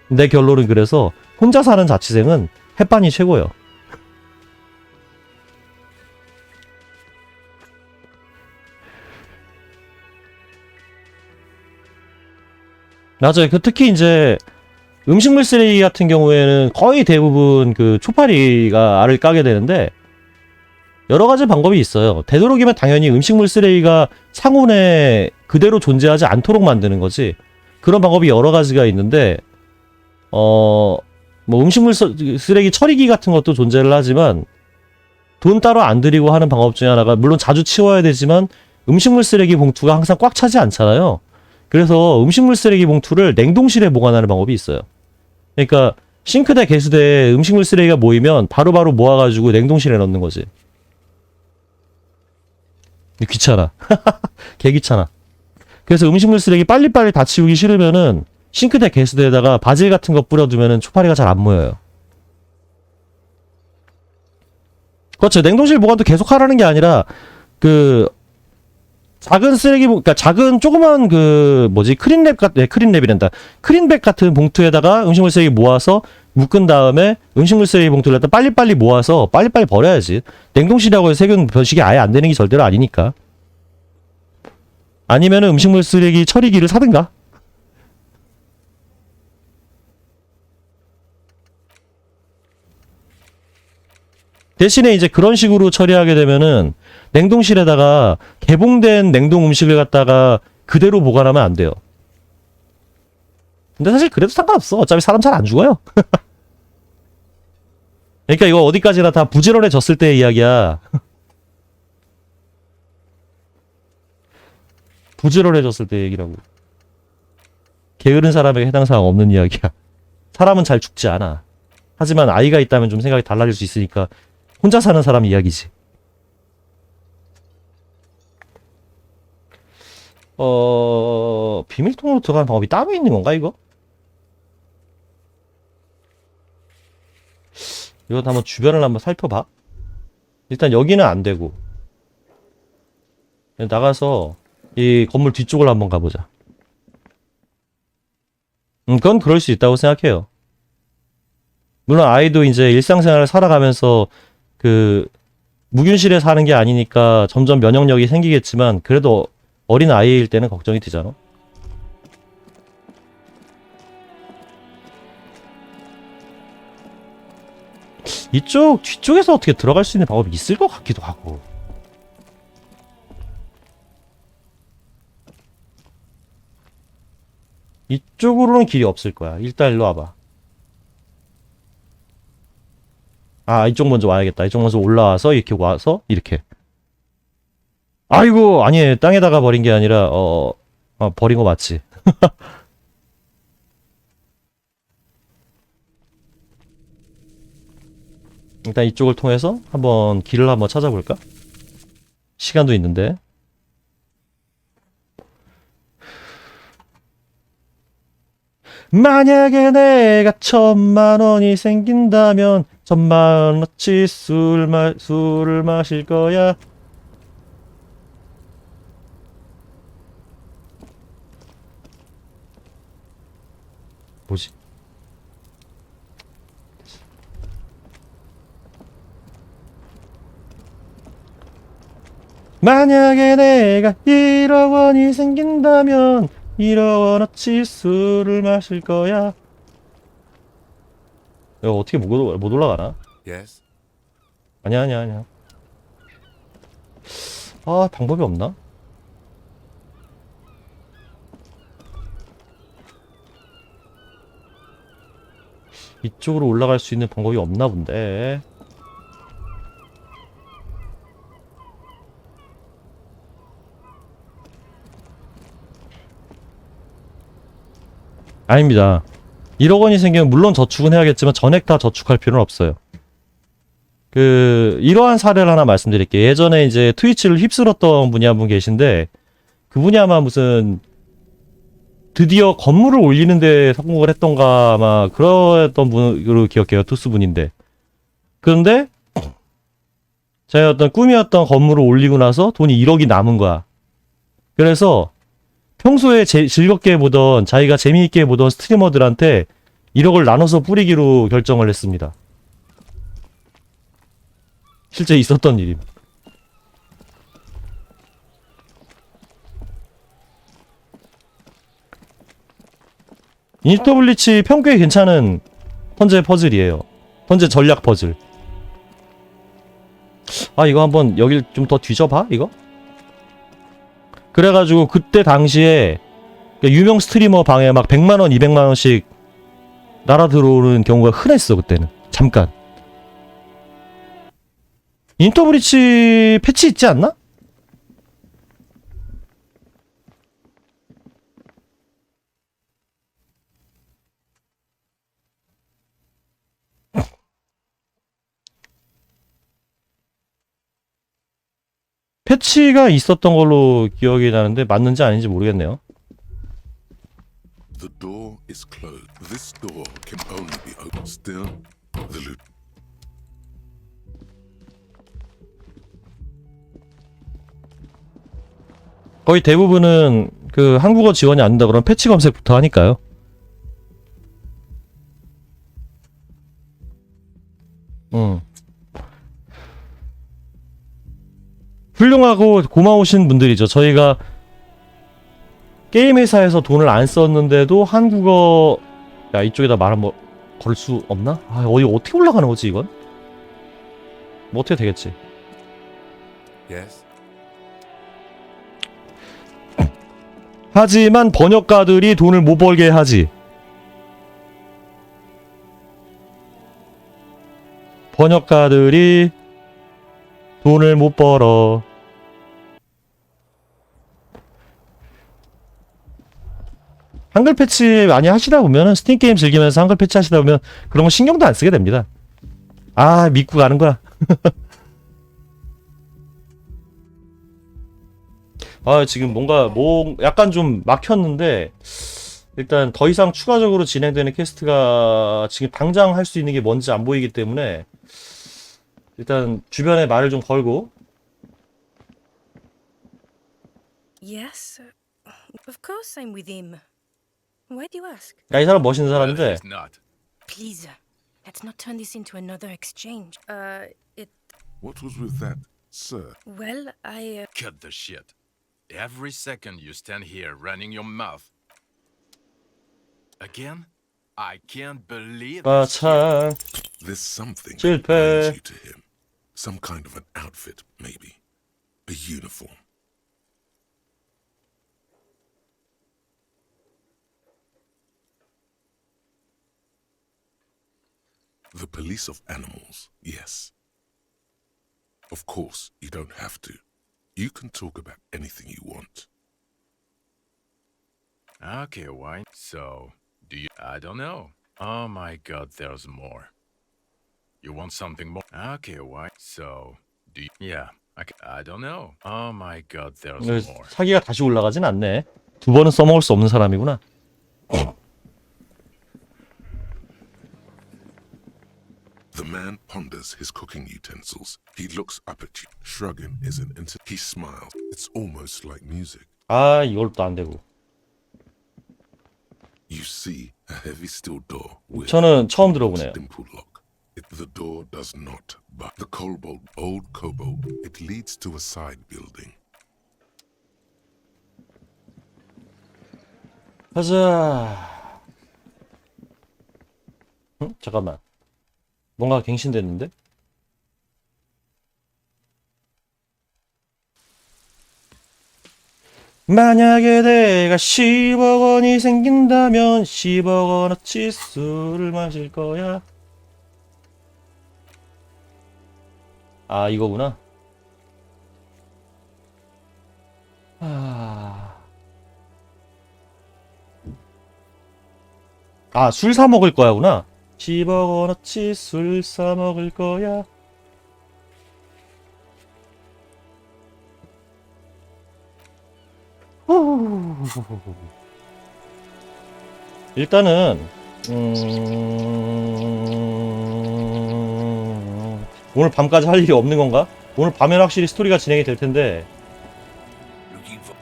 E: 내 결론은 그래서 혼자 사는 자취생은 햇반이 최고예요. 맞아요. 특히 이제 음식물 쓰레기 같은 경우에는 거의 대부분 그 초파리가 알을 까게 되는데 여러 가지 방법이 있어요. 되도록이면 당연히 음식물 쓰레기가 상온에 그대로 존재하지 않도록 만드는 거지. 그런 방법이 여러 가지가 있는데 뭐 음식물 쓰레기 처리기 같은 것도 존재를 하지만 돈 따로 안 들이고 하는 방법 중에 하나가 물론 자주 치워야 되지만 음식물 쓰레기 봉투가 항상 꽉 차지 않잖아요. 그래서 음식물 쓰레기 봉투를 냉동실에 보관하는 방법이 있어요. 그러니까 싱크대 개수대에 음식물 쓰레기가 모이면 바로바로 모아가지고 냉동실에 넣는 거지. 귀찮아. 개 귀찮아. 그래서 음식물 쓰레기 빨리빨리 다 치우기 싫으면은 싱크대 개수대에다가 바질 같은 거 뿌려두면은 초파리가 잘 안 모여요. 그렇죠. 냉동실 보관도 계속 하라는 게 아니라 작은 쓰레기, 그러니까 작은 조그만 크린랩 같은 봉투에다가 음식물 쓰레기 모아서 묶은 다음에 음식물 쓰레기 봉투를 갖다 빨리빨리 모아서 빨리빨리 버려야지. 냉동실이라고 해서 세균 변식이 아예 안 되는 게 절대로 아니니까. 아니면은 음식물 쓰레기 처리기를 사든가. 대신에 이제 그런 식으로 처리하게 되면은 냉동실에다가 개봉된 냉동 음식을 갖다가 그대로 보관하면 안 돼요. 근데 사실 그래도 상관없어. 어차피 사람 잘 안 죽어요. 그러니까 이거 어디까지나 다 부지런해졌을 때의 이야기야. 부지런해졌을 때 얘기라고. 게으른 사람에게 해당 사항 없는 이야기야. 사람은 잘 죽지 않아. 하지만 아이가 있다면 좀 생각이 달라질 수 있으니까 혼자 사는 사람 이야기지. 비밀통으로 들어가는 방법이 따로 있는 건가, 이거? 이거 한번 주변을 한번 살펴봐. 일단 여기는 안 되고. 나가서 이 건물 뒤쪽을 한번 가보자. 그건 그럴 수 있다고 생각해요. 물론 아이도 이제 일상생활을 살아가면서 무균실에 사는 게 아니니까 점점 면역력이 생기겠지만 그래도 어린 아이일 때는 걱정이 되잖아. 이쪽 뒤쪽에서 어떻게 들어갈 수 있는 방법이 있을 것 같기도 하고. 이쪽으로는 길이 없을 거야. 일단 일로 와봐. 아, 이쪽 먼저 와야겠다. 이쪽 먼저 올라와서 이렇게 와서 이렇게. 아이고, 아니, 땅에다가 버린 게 아니라 버린 거 맞지? 일단 이쪽을 통해서 한번 길을 한번 찾아볼까? 시간도 있는데. 만약에 내가 1,000,000원이 생긴다면 1,000,000원어치 술을 마실 거야. 뭐지? 만약에 내가 1억 원이 생긴다면 1억 원어치 술을 마실 거야. 이거 어떻게 못 올라가나?
B: Yes?
E: 아니야. 아, 방법이 없나? 이쪽으로 올라갈 수 있는 방법이 없나 본데. 아닙니다. 1억 원이 생기면 물론 저축은 해야겠지만 전액 다 저축할 필요는 없어요. 이러한 사례를 하나 말씀드릴게요. 예전에 이제 트위치를 휩쓸었던 분이 한 분 계신데, 그분이 아마 무슨 드디어 건물을 올리는데 성공을 했던가 아마 그랬던 분으로 기억해요. 투스 분인데. 그런데 자기 어떤 꿈이었던 건물을 올리고 나서 돈이 1억이 남은 거야. 그래서 평소에 즐겁게 보던, 자기가 재미있게 보던 스트리머들한테 1억을 나눠서 뿌리기로 결정을 했습니다. 실제 있었던 일임. 이니터 블리치 평균 괜찮은 턴제 퍼즐이에요. 턴제 전략 퍼즐. 아, 이거 한번 여길 좀 더 뒤져봐, 이거? 그래가지고 그때 당시에 유명 스트리머 방에 막 100만원, 200만원씩 날아 들어오는 경우가 흔했어, 그때는. 잠깐. 이니터 블리치 패치 있지 않나? 패치가 있었던 걸로 기억이 나는데 맞는지 아닌지 모르겠네요.
A: The door is closed. This door can only be opened. Still, the loop.
E: 거의 대부분은 한국어 지원이 안 된다 그러면 패치 검색부터 하니까요. 훌륭하고 고마우신 분들이죠. 저희가 게임 회사에서 돈을 안 썼는데도 한국어, 야, 이쪽에다 말 한번 걸 수 없나? 아, 어떻게 올라가는 거지, 이건? 뭐 어떻게 되겠지.
B: Yes?
E: 하지만 번역가들이 돈을 못 벌게 하지. 번역가들이 돈을 못 벌어. 한글 패치 많이 하시다 보면은, 스팀 게임 즐기면서 한글 패치 하시다 보면 그런 거 신경도 안 쓰게 됩니다. 아, 믿고 가는 거야. 아, 지금 뭔가 약간 좀 막혔는데, 일단 더 이상 추가적으로 진행되는 퀘스트가 지금 당장 할 수 있는 게 뭔지 안 보이기 때문에 일단 주변에 말을 좀 걸고.
L: Yes, of course I'm with him. Why do you ask?
E: 야, 이 사람 멋있는 사람인데.
B: Well, he's not.
L: Please, let's not turn this into another exchange.
A: What was with that, sir?
L: Well, I...
B: Cut the shit. Every second you stand here running your mouth. Again? I can't believe
E: 아,
B: this
E: 참.
A: There's something that
E: 실패.
A: binds you to him. Some kind of an outfit, maybe. A uniform. The police of animals, yes. Of course, you don't have to. You can talk about anything you want.
J: Okay, why? So, do you? I don't know. Oh my god, there's more. You want something more? Okay, why? So, do you? Yeah, I don't know. Oh my god, there's more.
E: 사기가 다시 올라가진 않네. 두 번은 써먹을 수 없는 사람이구나.
A: The man ponders his cooking utensils. He looks up at you, shrugging is an he smiles. It's almost like music.
E: 아, 이걸 또 안 되고.
A: You see a heavy steel door with
E: 저는 처음 들어보네요.
A: dimple lock. The door does not, but the old kobold, it leads to a side building.
E: 가자. 응? 잠깐만. 뭔가 갱신됐는데? 만약에 내가 10억 원이 생긴다면 10억 원어치 술을 마실 거야. 아, 이거구나. 아, 술 사 먹을 거야구나. 10억 원어치 술 사 먹을 거야. 일단은 오늘 밤까지 할 일이 없는 건가? 오늘 밤엔 확실히 스토리가 진행이 될 텐데.
I: Looking for.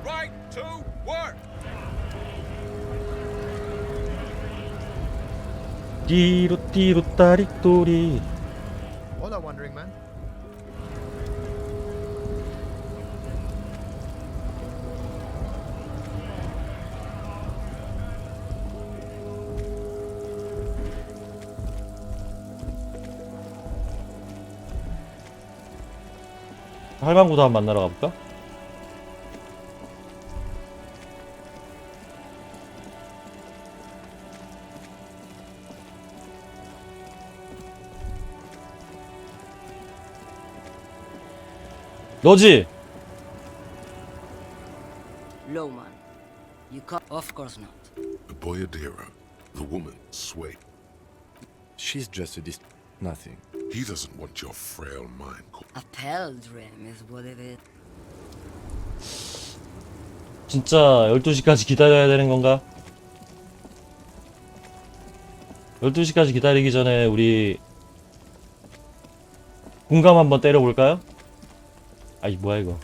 J: Right to work.
E: 띠루띠루 따리또리.
F: Hola, wandering man.
E: 할망구도 한번 만나러 가볼까? 너지?
M: Lowman. You can't. Of course not.
A: The Boyadera, the woman, Sway.
B: She's just a nothing.
A: He doesn't want your frail mind.
M: A pilgrim is what it is.
E: 진짜 12시까지 기다려야 되는 건가? 12시까지 기다리기 전에 우리 공감 한번 때려볼까요? 아이 뭐야 이거.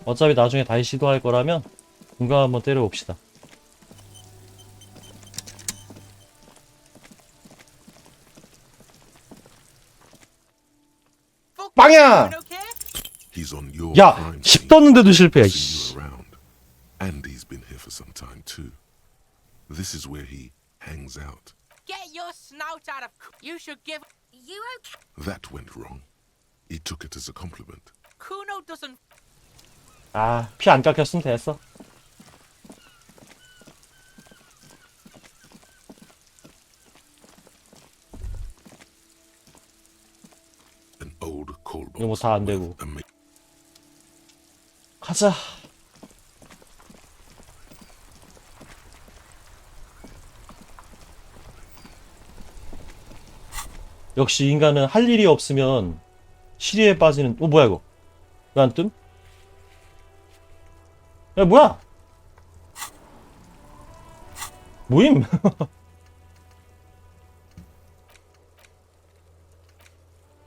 E: 어차피 나중에 다시 시도할 거라면 공감 한번 때려봅시다. 빵야!
A: He's on your
E: 야!
A: crime
E: 10
A: scene,
E: 떴는데도 실패야.
A: chasing you around. Andy's been here for some time too. This is where he hangs out.
C: Get your snout out of. You should give.
D: You okay?
A: That went wrong. He took it as a compliment.
C: Kuno doesn't.
E: 아, 피 안 깎였으면 됐어.
A: An old cold
E: 이거 뭐 다 안 되고.
A: ama-
E: 가자. 역시 인간은 할 일이 없으면 시리에 빠지는. 뭐야 이거? 왜 안 뜸? 야 뭐야? 모임?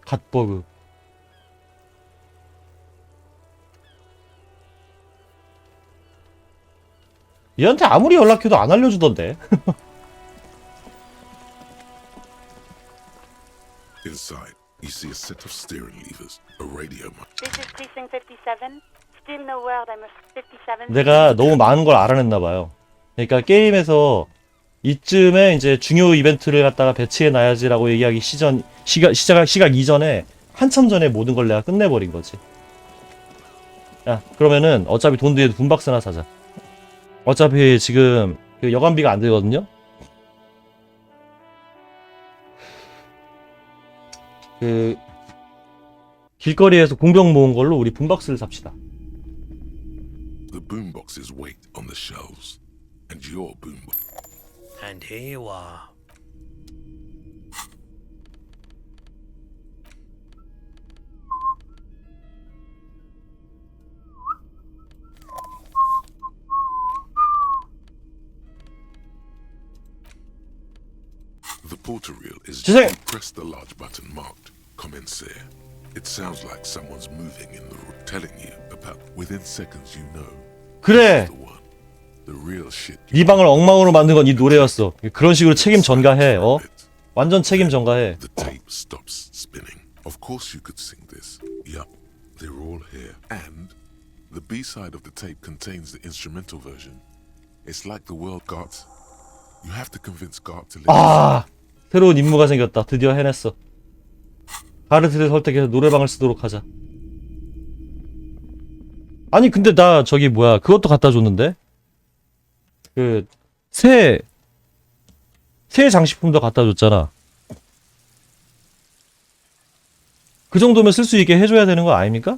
E: 갓버그. 얘한테 아무리 연락해도 안 알려주던데.
A: Inside, you see a set of steering levers, a radio mic.
N: This is precinct 57. Still no word. I'm 57.
E: 내가 너무 많은 걸 알아냈나 봐요. 그러니까 게임에서 이쯤에 이제 중요 이벤트를 갖다가 배치해 놔야지라고 얘기하기 시작 이전에 한참 전에 모든 걸 내가 끝내버린 거지. 야, 그러면은 어차피 돈 뒤에 분박스나 사자. 어차피 지금 그 여관비가 안 들거든요. 그 길거리에서 공병 모은 걸로 우리 분박스를 삽시다.
A: The boomboxes wait on the shelves, and your boombox.
G: And here you are.
A: The porter reel is
E: 지생!
A: you press the large button marked Commencer. It sounds like someone's moving in the room, telling you about. Within seconds, you know.
E: 그래.
A: The one. The real shit.
E: 네 방을 엉망으로 만든 건 이 노래였어. 그런 식으로 책임 전가해. 어? 완전 책임 전가해.
A: The tape stops spinning. Of course, you could sing this. Yup, they're all here. And the B-side of the tape contains the instrumental version. It's like the world got. You have to convince God to.
E: 아, 새로운 임무가 생겼다. 드디어 해냈어. 가르트를 설득해서 노래방을 쓰도록 하자. 아니 근데 나 저기 뭐야 그것도 갖다 줬는데 그 새 장식품도 갖다 줬잖아. 그 정도면 쓸 수 있게 해줘야 되는 거 아닙니까?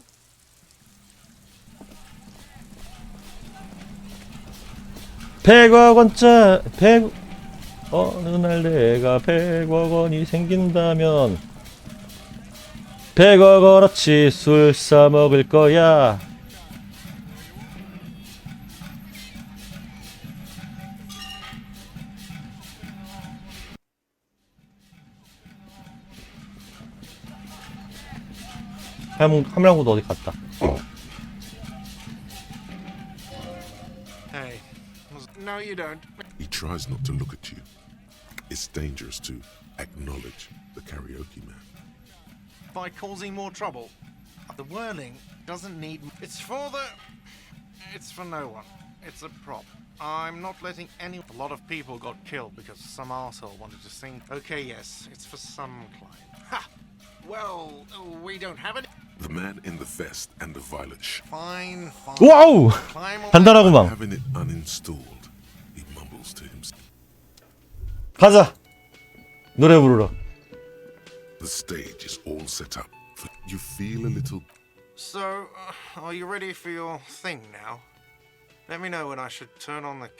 E: 어느 날 내가 100억 원이 생긴다면 100억 원어치 술 사 먹을 거야. 함량구도 어디 갔다.
G: Hey. No, you don't.
A: He tries not to look at you. It's dangerous to acknowledge the karaoke man.
G: By causing more trouble. The whirling doesn't need. It's for no one. It's a prop. I'm not letting any. A lot of people got killed because some arsehole wanted to sing. Okay, yes, it's for some client. Ha! Well, we don't have it.
A: The man in the vest and the violet
G: Fine.
E: 와우! 간단하구만.
A: having it uninstalled. He mumbles to himself.
E: 가자. 노래 부르러.
A: The stage is all set up. You feel a little.
G: So, are you ready for your thing now? Let me know when I should turn on the.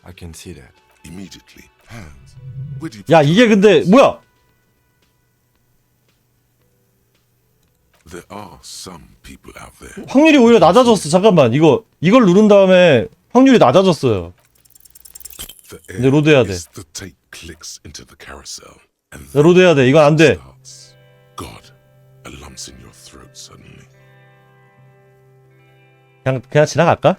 B: I can see that.
A: Immediately, hands. Where do you?
E: 야 이게 근데 뭐야?
A: There are some people out there.
E: 확률이 오히려 낮아졌어. 잠깐만 이걸 누른 다음에 확률이 낮아졌어요. 근데 로드 해야 돼.
A: The tape clicks into the carousel. And
E: 로드 해야 돼. 이건 안 돼.
A: God, a lumps in your throat suddenly.
E: 그냥 지나갈까?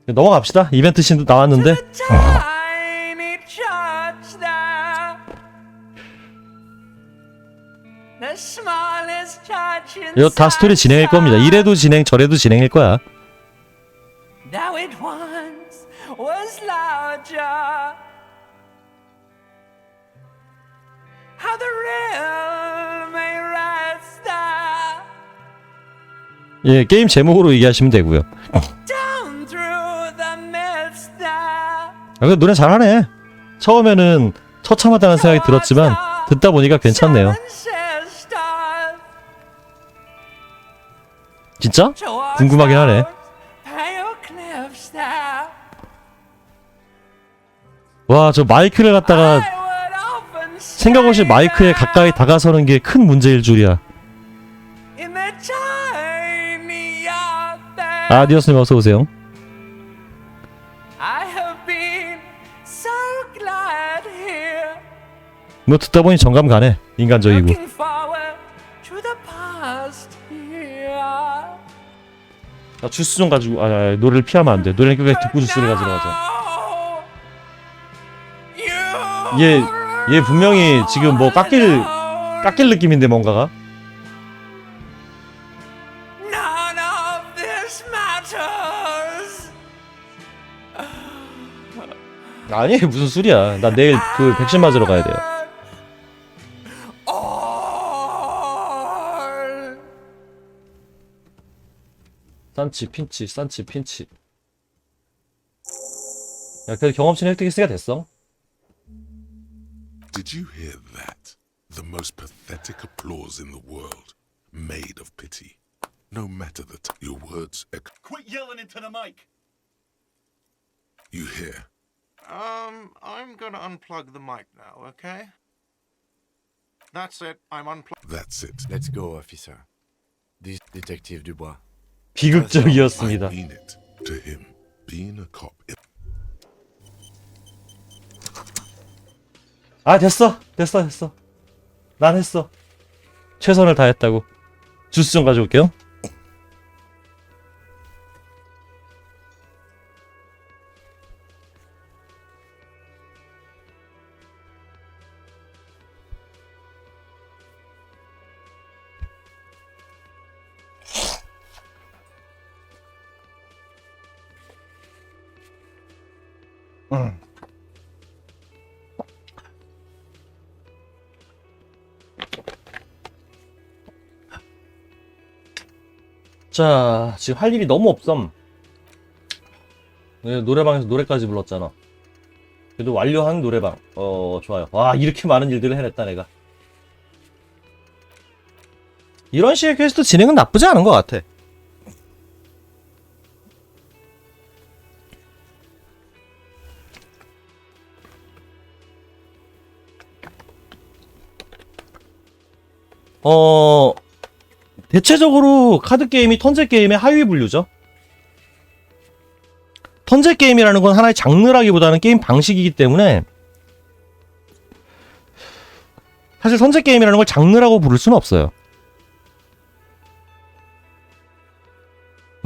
E: 넘어갑시다. 이벤트 씬도 나왔는데. 이거 다 스토리 진행일 겁니다. 이래도 진행, 저래도 진행일 거야.
O: Now it once was larger. How the real may rest there.
E: 예, 게임 제목으로 얘기하시면 되고요.
O: Down through the mist there.
E: 아, 근데 노래 잘하네. 처음에는 처참하다는 생각이 들었지만 듣다 보니까 괜찮네요. 진짜? 궁금하긴 하네. 와, 저 마이크를 갖다가 생각 없이 마이크에 가까이 다가서는 게 큰 문제일 줄이야. 아디오스님 어서 오세요. 뭐 듣다 보니 정감 가네. 인간적이고. 나 주스 좀 가지고 노래를 피하면 안 돼. 노래는 끝까지 듣고 주스를 가지러 가자. 얘 분명히 지금 뭐 깎일 느낌인데 뭔가가. 아니 무슨 술이야. 나 내일 그 백신 맞으러 가야 돼요. 산치 핀치 산치 핀치. 야 그래도 경험치 획득했으니까 됐어.
A: Did you hear that? The most pathetic applause in the world, made of pity. No matter your words echo.
I: Quit yelling into the mic.
A: You hear?
G: I'm gonna unplug the mic now, okay? That's it. I'm unplugged.
A: That's it.
B: Let's go, officer. This Detective Dubois.
E: 비극적이었습니다.
A: I mean it. To him, being a cop.
E: 아 됐어. 난 했어. 최선을 다했다고. 주스 좀 가져올게요. 자, 지금 할 일이 너무 없음. 네, 노래방에서 노래까지 불렀잖아. 그래도 완료한 노래방. 좋아요. 와, 이렇게 많은 일들을 해냈다, 내가. 이런 식의 퀘스트 진행은 나쁘지 않은 것 같아. 대체적으로 카드게임이 턴제게임의 하위 분류죠. 턴제게임이라는 건 하나의 장르라기보다는 게임 방식이기 때문에 사실 턴제게임이라는 걸 장르라고 부를 수는 없어요.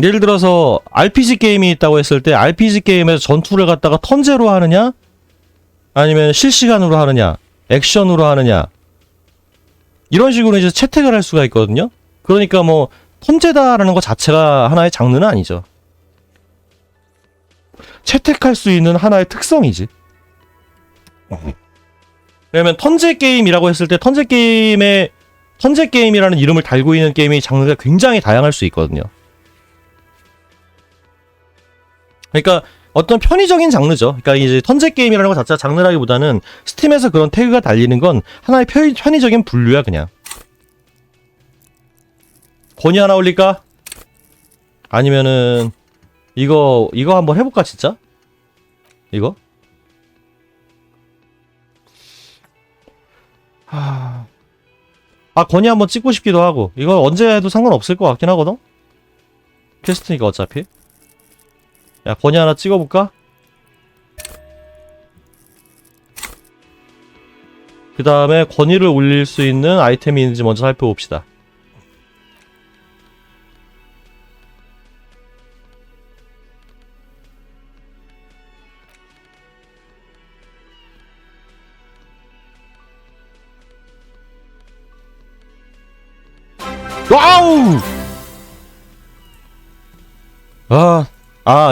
E: 예를 들어서 RPG 게임이 있다고 했을 때 RPG 게임에서 전투를 갖다가 턴제로 하느냐 아니면 실시간으로 하느냐 액션으로 하느냐 이런 식으로 이제 채택을 할 수가 있거든요. 그러니까 뭐 턴제다라는 것 자체가 하나의 장르는 아니죠. 채택할 수 있는 하나의 특성이지. 왜냐면 턴제 게임이라고 했을 때 턴제 게임이라는 이름을 달고 있는 게임의 장르가 굉장히 다양할 수 있거든요. 그러니까 어떤 편의적인 장르죠. 그러니까 이제 턴제 게임이라는 것 자체가 장르라기보다는 스팀에서 그런 태그가 달리는 건 하나의 편의적인 분류야 그냥. 권위 하나 올릴까? 아니면은 이거 한번 해볼까 진짜? 이거? 권위 한번 찍고 싶기도 하고 이거 언제 해도 상관없을 것 같긴 하거든? 퀘스트니까 어차피. 야 권위 하나 찍어볼까? 그 다음에 권위를 올릴 수 있는 아이템이 있는지 먼저 살펴봅시다. 와우!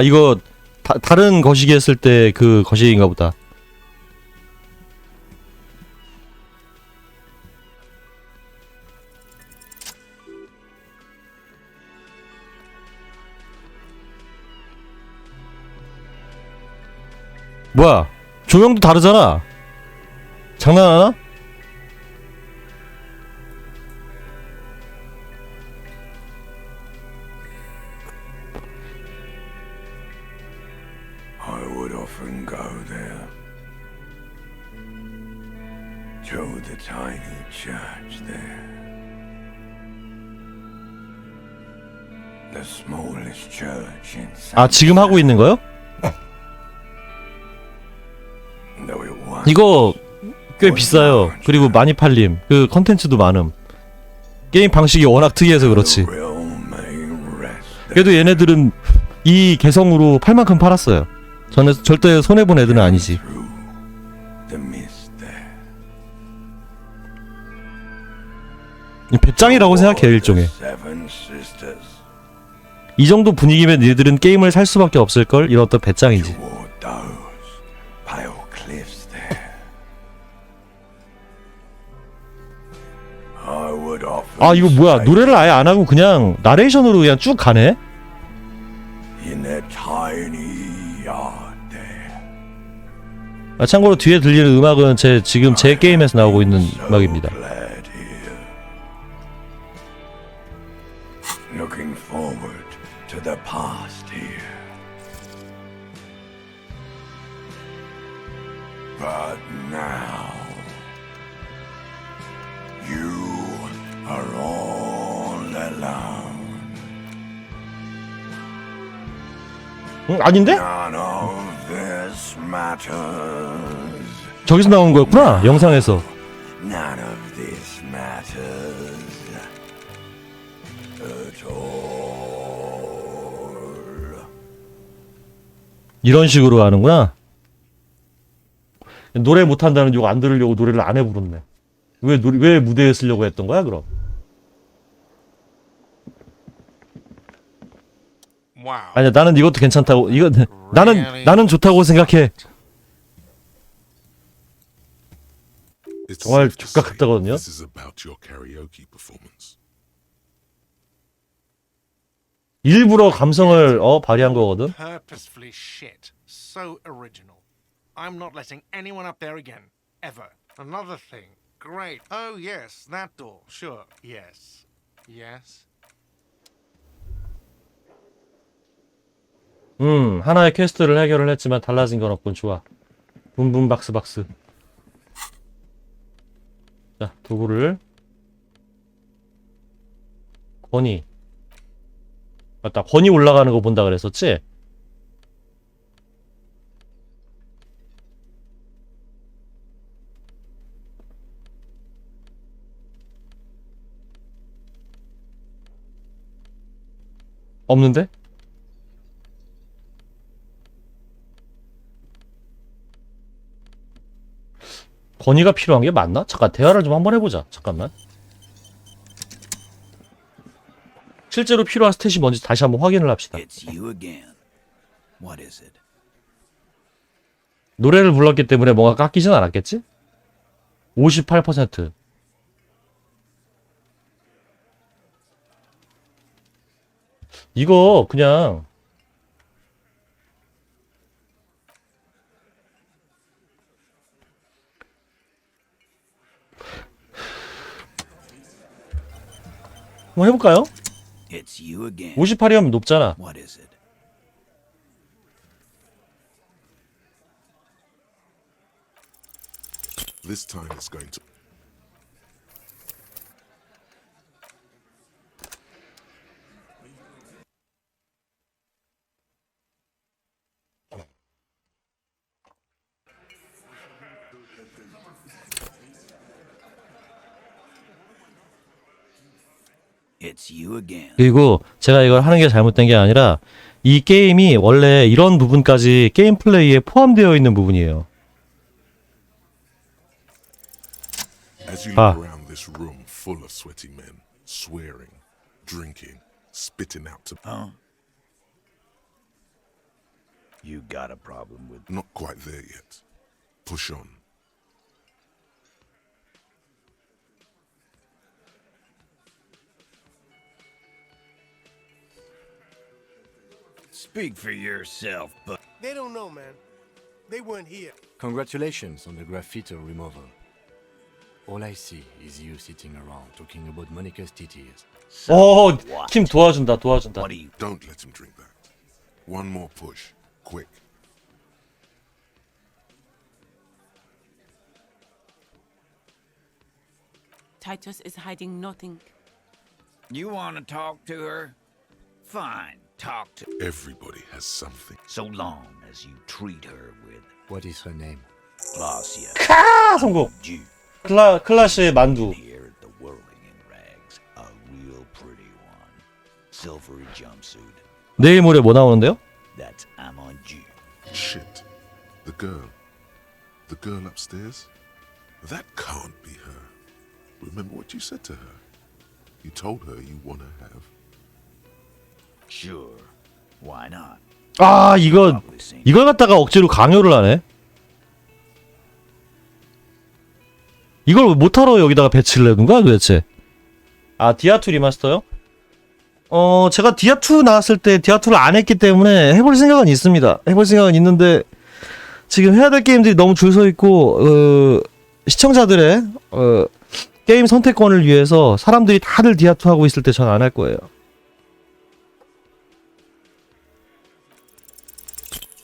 E: 이거 다른 거시기 했을 때 그 거시기인가 보다. 뭐야? 조명도 다르잖아. 장난하나?
P: I would often go there to the tiny church there, the smallest church in
E: 지금 하고 있는 거요? 이거 꽤 비싸요. 그리고 많이 팔림. 그 컨텐츠도 많음. 게임 방식이 워낙 특이해서 그렇지. 그래도 얘네들은 이 개성으로 팔 만큼 팔았어요. 저는 절대 손해본 애들은 아니지. 배짱이라고 생각해 일종의. 이 정도 분위기면 니들은 게임을 살 수밖에 없을걸? 이런 어떤 배짱이지. 아 이거 뭐야, 노래를 아예 안 하고 그냥 나레이션으로 그냥 쭉 가네?
P: In that tiny yard there.
E: 아, 참고로 뒤에 들리는 음악은 지금 제 게임에서 나오고 있는 음악입니다.
P: Glad here. Looking forward to the past here. But now you are all alone.
E: 응? 아닌데?
P: None of this matters.
E: 저기서 나오는 거였구나, 영상에서.
P: None of this matters at all.
E: 이런 식으로 하는구나. 노래 못한다는 욕 안 들으려고 노래를 안 해부르네. 왜 무대에 쓰려고 했던 거야 그럼? 아니야, 나는 이것도 괜찮다고. 이거 나는 좋다고 생각해. 정말 족각 같다거든요.
A: This is about your karaoke performance.
E: 일부러 감성을 발휘한 거거든.
G: Purposefully shit. So original. I'm not letting anyone up there again. Ever. Another thing. Great. Oh, yes. That door. Sure. Yes. Yes.
E: 하나의 퀘스트를 해결을 했지만 달라진 건 없군. 좋아. 붐붐 박스. 자, 도구를. 권위. 맞다. 권위 올라가는 거 본다 그랬었지? 없는데? 권위가 필요한 게 맞나? 잠깐 대화를 좀 한번 해보자. 잠깐만. 실제로 필요한 스탯이 뭔지 다시 한번 확인을 합시다.
I: It's you again. What is it?
E: 노래를 불렀기 때문에 뭔가 깎이진 않았겠지? 58%. 이거 그냥 한번 해볼까요?
I: It's you again.
E: 58이면 높잖아.
I: What is it?
A: This time it's going to.
I: It's you again.
E: 그리고 제가 이걸 하는 게 잘못된 게 아니라 이 게임이 원래 이런 부분까지 게임 플레이에 포함되어 있는 부분이에요.
A: As you look around this room full of sweaty men, swearing, drinking, spitting out to.
I: Huh? You got a problem with.
A: Not quite there yet. Push on.
I: Speak for yourself, but.
Q: They don't know, man. They weren't here.
B: Congratulations on the graffiti removal. All I see is you sitting around talking about Monica's titties.
E: 오, 팀 도와준다.
A: Don't let him drink that. One more push. Quick.
R: Titus is hiding nothing.
I: You want to talk to her? Fine, talk to.
A: Everybody has something.
I: So long as you treat her with.
B: What is her name?
I: Glacia.
E: 카! 성공. 클라시의 만두.
I: Here at the whirling in rags, a real pretty one. Silvery jumpsuit.
E: 내일 모레 뭐 나오는데요?
I: That's I'm on you.
A: Shit. The girl upstairs? That can't be her. Remember what you said to her? You told her you want to have.
I: Sure. Why not?
E: 아, 이걸 갖다가 억지로 강요를 하네. 이걸 못하러 여기다가 배치를 해둔 거야 도대체? 아, 디아2 리마스터요? 제가 디아2 나왔을 때 디아2를 안 했기 때문에 해볼 생각은 있습니다. 해볼 생각은 있는데 지금 해야 될 게임들이 너무 줄 서 있고 시청자들의 게임 선택권을 위해서 사람들이 다들 디아2 하고 있을 때 전 안 할 거예요.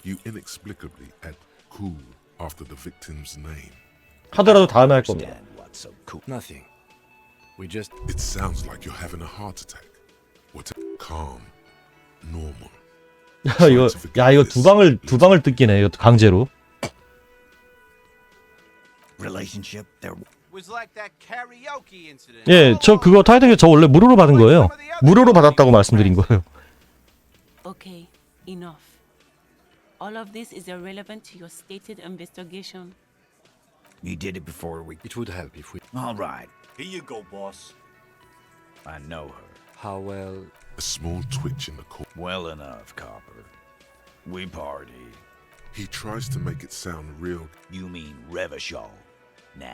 A: You inexplicably add cool after the victim's name.
E: 하더라도 다음에 할 겁니다.
B: What's so cool? Nothing. We just.
A: It sounds like you're having a heart attack. What? Calm, normal.
E: 이거 두 방을 뜯기네. 이거 강제로.
I: Relationship there.
G: Was like that karaoke incident.
E: 예, 저 그거 타이틀 저 원래 무료로 받은 거예요. 무료로 받았다고 말씀드린 거예요.
R: Okay, enough. All of this is irrelevant to your stated investigation.
I: You did it before we.
B: It would help if we.
I: All right.
P: Here you go, boss.
I: I know her.
B: How well?
A: A small twitch in the corner.
I: Well enough, Copper. We party.
A: He tries to make it sound real.
I: You mean Revachol? Nah.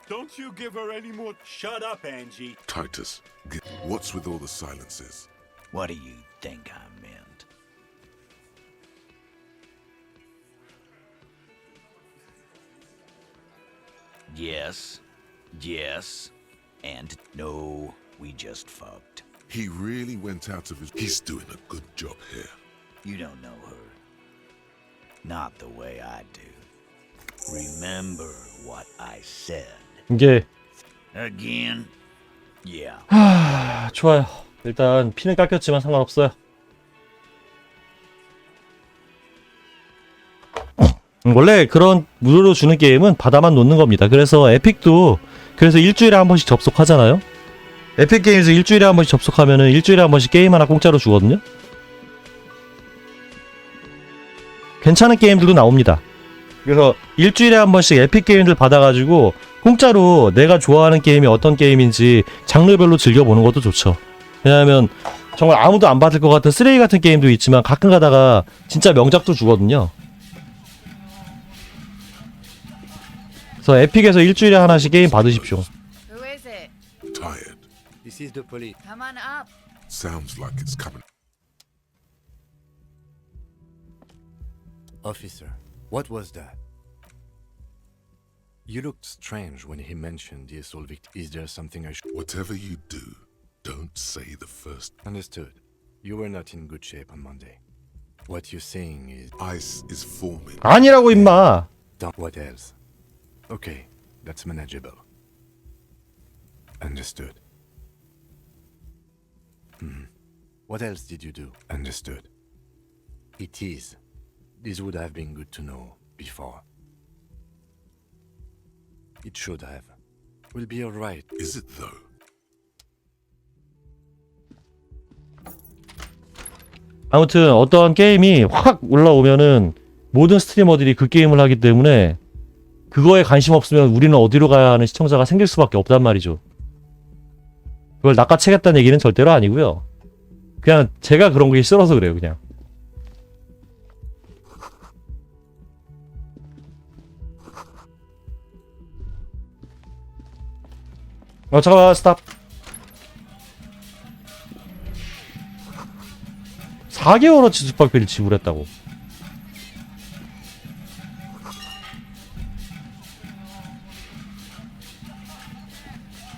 P: Don't you give her any more. Shut up, Angie.
A: Titus, what's with all the silences?
I: What do you think I meant? Yes, and no, we just fucked.
A: He really went out of his... He's doing a good job here.
I: You don't know her. Not the way I do. Remember what I said.
E: 이게
I: Again? Yeah.
E: 좋아요. 일단 피는 깎였지만 상관없어요. 원래 그런 무료로 주는 게임은 받아만 놓는 겁니다. 그래서 에픽도 그래서 일주일에 한 번씩 접속하잖아요. 에픽 게임에서 일주일에 한 번씩 접속하면은 일주일에 한 번씩 게임 하나 공짜로 주거든요. 괜찮은 게임들도 나옵니다. 그래서 일주일에 한 번씩 에픽 게임들 받아가지고 공짜로 내가 좋아하는 게임이 어떤 게임인지 장르별로 즐겨보는 것도 좋죠. 왜냐하면 정말 아무도 안 받을 것 같은 쓰레기 같은 게임도 있지만 가끔 가다가 진짜 명작도 주거든요. 그래서 에픽에서 일주일에 하나씩 게임 받으십시오.
C: Who is it?
A: Tired.
B: This is the police.
C: Come on up.
A: Sounds like it's coming.
B: Officer, what was that? You looked strange when he mentioned the assault victim. Is there something I should...
A: Whatever you do, don't say the first.
B: Understood. You were not in good shape on Monday. What you're saying is...
A: Ice is forming.
E: 아니라고 임마.
B: What else? Okay, that's manageable. Understood. What else did you do? Understood. It is. This would have been good to know before. It should have. We'll be alright.
A: Is it though?
E: 아무튼 어떤 게임이 확 올라오면은 모든 스트리머들이 그 게임을 하기 때문에 그거에 관심 없으면 우리는 어디로 가야 하는 시청자가 생길 수밖에 없단 말이죠. 그걸 낚아채겠다는 얘기는 절대로 아니고요. 그냥 제가 그런 게 싫어서 그래요, 그냥. 잠깐만, 스탑. 4개월어치 숙박비를 지불했다고.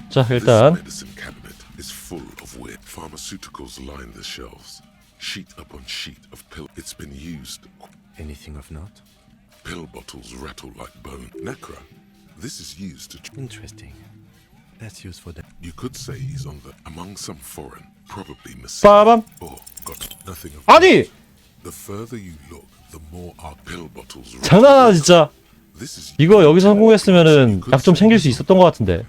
E: 자, 일단
A: This medicine cabinet is full of weird pharmaceuticals line the shelves. Sheet upon sheet of pill. It's been used.
B: Anything of note?
A: Pill bottles rattle like bone. Necra. This is used to...
B: Interesting. That's used for that.
A: You could say he's on the... among some foreign, probably
E: 빠밤.
A: or got nothing of...
E: 아니!
A: The further you look, the more our pill bottles...
E: 장난하나 진짜. 이거 여기서 성공했으면은 약 좀 챙길 수 있었던 것 같은데.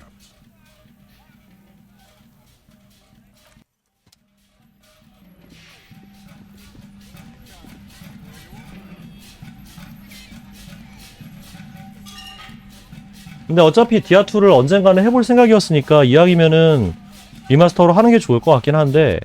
E: 근데 어차피 디아2를 언젠가는 해볼 생각이었으니까 이왕이면은 리마스터로 하는 게 좋을 것 같긴 한데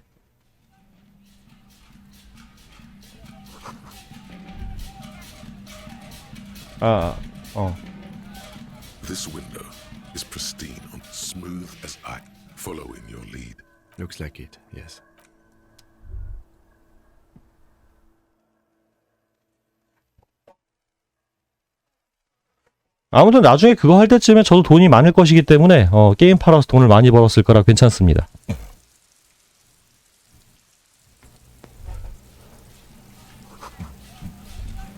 A: This window is pristine and smooth as ice. follow in your lead.
B: Looks like it, yes.
E: 아무튼 나중에 그거 할 때쯤에 저도 돈이 많을 것이기 때문에 게임 팔아서 돈을 많이 벌었을 거라 괜찮습니다.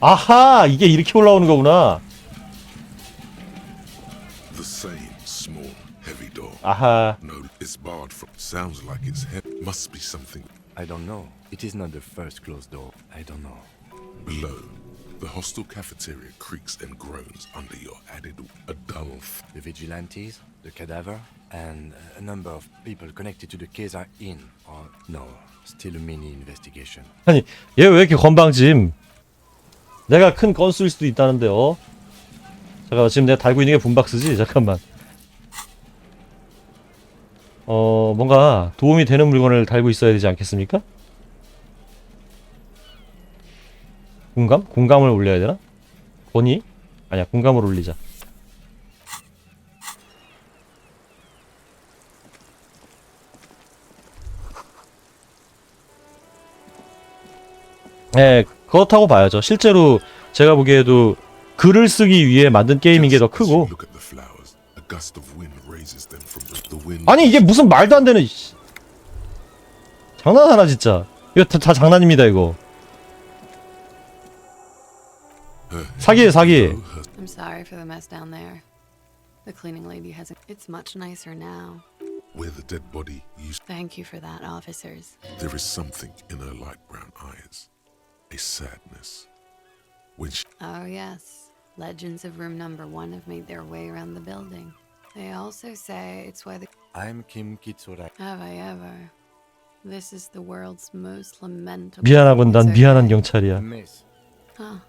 E: 아하, 이게 이렇게 올라오는 거구나.
A: The same small, heavy door.
E: 아하.
A: No, it's barred from. Sounds like it's heavy. Must be something.
B: I don't know. It is not the first closed door. I don't know.
A: Below, the hostel cafeteria creaks and groans under your added a dull.
B: The vigilantes, the cadaver, and a number of people connected to the case are in. Or no, still a mini investigation.
E: 아니, 얘 왜 이렇게 건방짐? 내가 큰 건수일 수도 있다는데요. 잠깐만, 지금 내가 달고 있는 게 붐박스지? 잠깐만. 뭔가 도움이 되는 물건을 달고 있어야 되지 않겠습니까? 공감? 공감을 올려야 되나? 권위? 아니야, 공감을 올리자. 네, 그렇다고 봐야죠. 실제로 제가 보기에도 글을 쓰기 위해 만든 게임인 게 더 크고. 아니 이게 무슨 말도 안 되는 장난하나 진짜. 이거 다 장난입니다 이거. 사기예요 사기.
S: I'm sorry for the mess down there. The cleaning lady hasn't. It's much nicer now.
A: Where the dead body used.
S: Thank you for that, officers.
A: There is something in her light brown eyes. A sadness. When she.
S: Oh yes, legends of room number 1 have made their way around the building. They also say it's why the.
B: I'm Kim Kitsura.
S: Have I ever? This is the world's most lamentable.
E: 미안하군, 난 미안한 경찰이야.
B: Miss.
S: Huh.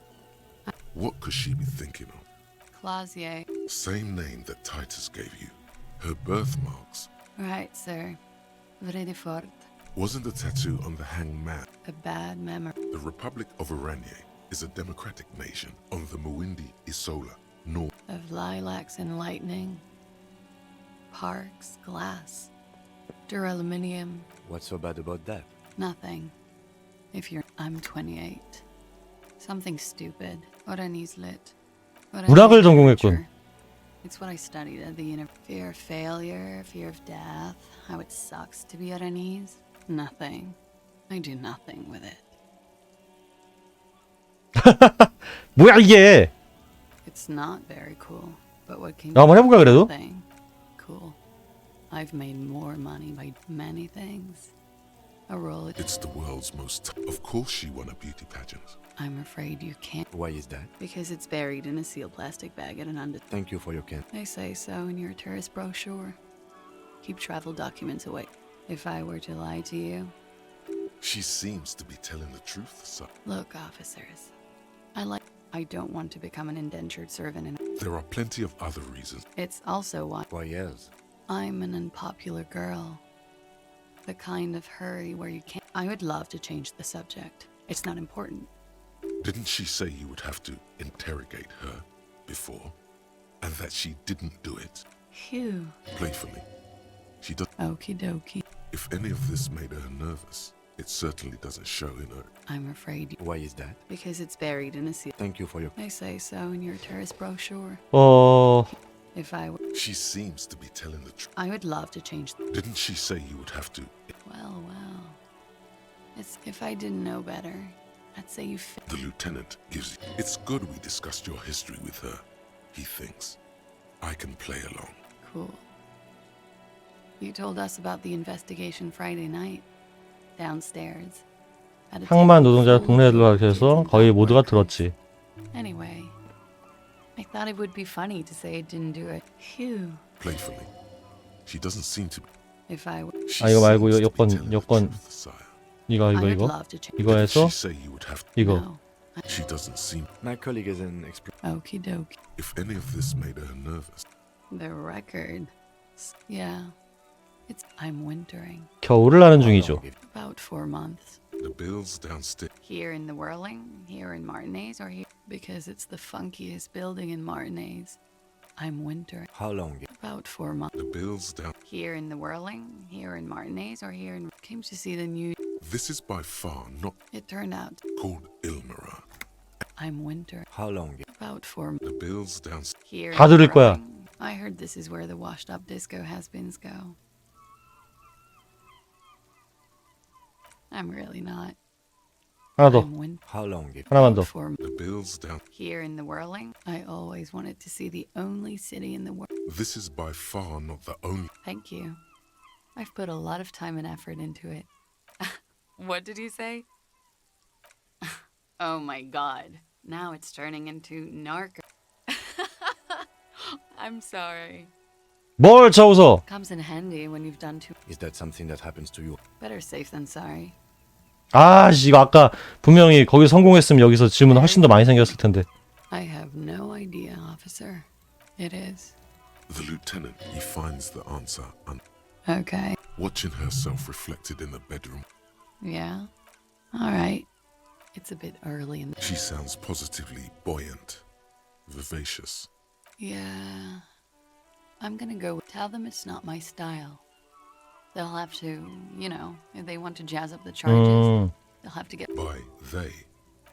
A: What could she be thinking of?
S: Clausier.
A: Same name that Titus gave you. Her birthmarks.
S: Right, sir. Vrai de fort.
A: Wasn't the tattoo on the hanged man?
S: A bad memory.
A: The Republic of Oranje is a democratic nation on the Muindi Isola, north.
S: Of lilacs and lightning. Parks, glass. Duraluminium.
B: What's so bad about that?
S: Nothing. If you're. I'm 28. Something stupid. Oranese lit.
E: 문학을 전공했군.
S: It's what I studied at the university. Fear of failure, fear of death, how it sucks to be Oranese. Nothing. I do nothing with it.
E: 뭐야 이게?
S: It's not very cool, but what can
E: 한번 해볼까 그래도?
S: Nothing. Cool. I've made more money by many things. A roll.
A: It's the world's most. Of course, she won a beauty pageant.
S: I'm afraid you can't.
B: Why is that?
S: Because it's buried in a sealed plastic bag at an under.
B: Thank you for your can.
S: They say so in your tourist brochure. Keep travel documents away. If I were to lie to you.
A: She seems to be telling the truth, sir.
S: Look, officers. I don't want to become an indentured servant and
A: There are plenty of other reasons.
S: it's also why
B: Why else?
S: I'm an unpopular girl. The kind of hurry where you can't. I would love to change the subject. It's not important.
A: Didn't she say you would have to interrogate her before? And that she didn't do it?
S: Phew.
A: Playfully. She does.
S: Okie dokie.
A: If any of this made her nervous, it certainly doesn't show in her.
S: I'm afraid.
B: Why is that?
S: Because it's buried in a seal.
B: Thank you for your.
S: They say so in your tourist brochure. If I were.
A: She seems to be telling the truth.
S: I would love to change.
A: Didn't she say you would have to?
S: Well. It's if I didn't know better, I'd say you.
A: The lieutenant gives. It's good we discussed your history with her. He thinks. I can play along.
S: Cool. You told us about the investigation Friday night. Downstairs. At a
E: 항만
S: table
E: 노동자
S: full
E: 동네
S: of
E: 들어가서 거의 모두가 들었지.
S: Anyway, I thought it would be funny to say I didn't do it. Phew.
A: Playfully. She doesn't seem to.
S: If I were.
E: 아 이거 말고 여권 이거 이거 해서 이거.
A: She doesn't seem.
B: My colleague is an expert.
S: Okie dokie.
A: If any of this made her nervous.
S: The record. Yeah. I'm wintering.
E: 겨울을 나는 중이죠.
S: About 4 months.
A: The bills downstairs.
S: Here in the Whirling, here in Martinez, or here because it's the funkiest building in Martinez. I'm winter.
B: How long?
S: About 4 months.
A: The bills down.
S: Here in the Whirling, here in Martinez, or here in... Came to see the new...
A: This is by far not
S: It turned out
A: called Ilmera.
S: I'm winter.
B: How long?
S: About 4 months.
A: The bills down.
S: Here
E: 다
S: in the
E: 들을 거야.
S: Whirling, I heard this is where the washed-up disco has-beens go. I'm really not.
E: 하나 더.
S: I'm winter.
B: How long?
E: 하나만 더.
A: The bills down.
S: Here in the Whirling, I always wanted to see the only city in the world.
A: This is by far not the only.
S: Thank you. I've put a lot of time and effort into it. What did you say? Oh my god. Now it's turning into narco. I'm sorry.
E: 뭘 쳐 웃어?
S: Comes in handy when you've done too.
B: Is that something that happens to you?
S: Better safe than sorry.
E: 아씨 이거 아까 분명히 거기 성공했으면 여기서 질문 훨씬 더 많이 생겼을 텐데.
S: I have no idea, officer. It is.
A: The lieutenant, he finds the answer and
S: Okay.
A: watching herself reflected in the bedroom.
S: Yeah. All right. It's a bit early in the...
A: She sounds positively buoyant, vivacious.
S: Yeah. I'm gonna go tell them it's not my style. They'll have to, you know, if they want to jazz up the charges, they'll have to get...
A: By they.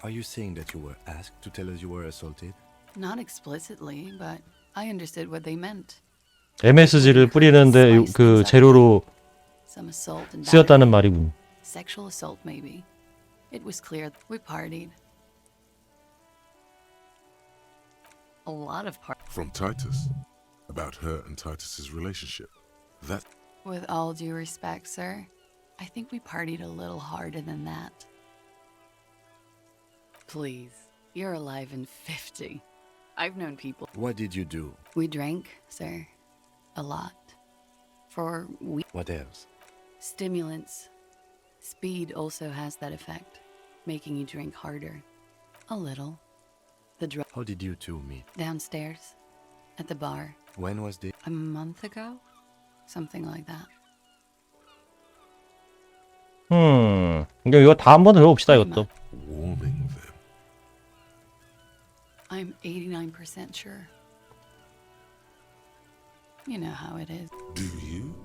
B: Are you saying that you were asked to tell us you were assaulted?
S: Not explicitly, but I understood what they meant.
E: MSG를 뿌리는데 그 재료로
S: Some assault and
E: 쓰였다는 말이군.
S: sexual assault, maybe. It was clear we partied. A lot of part.
A: From Titus. About her and Titus's relationship. That.
S: With all due respect, sir, I think we partied a little harder than that. Please, you're alive in 50. I've known people.
B: What did you do?
S: We drank, sir. A lot. For weeks.
B: What else?
S: Stimulants. Speed also has that effect, making you drink harder. A little. The drug.
B: How did you two meet?
S: Downstairs. At the bar.
B: When was this?
S: A month ago? Something like that.
E: 이거 다 한번 들어봅시다 이것도.
A: Warming them.
S: I'm 89% sure. You know how it is.
A: Do you?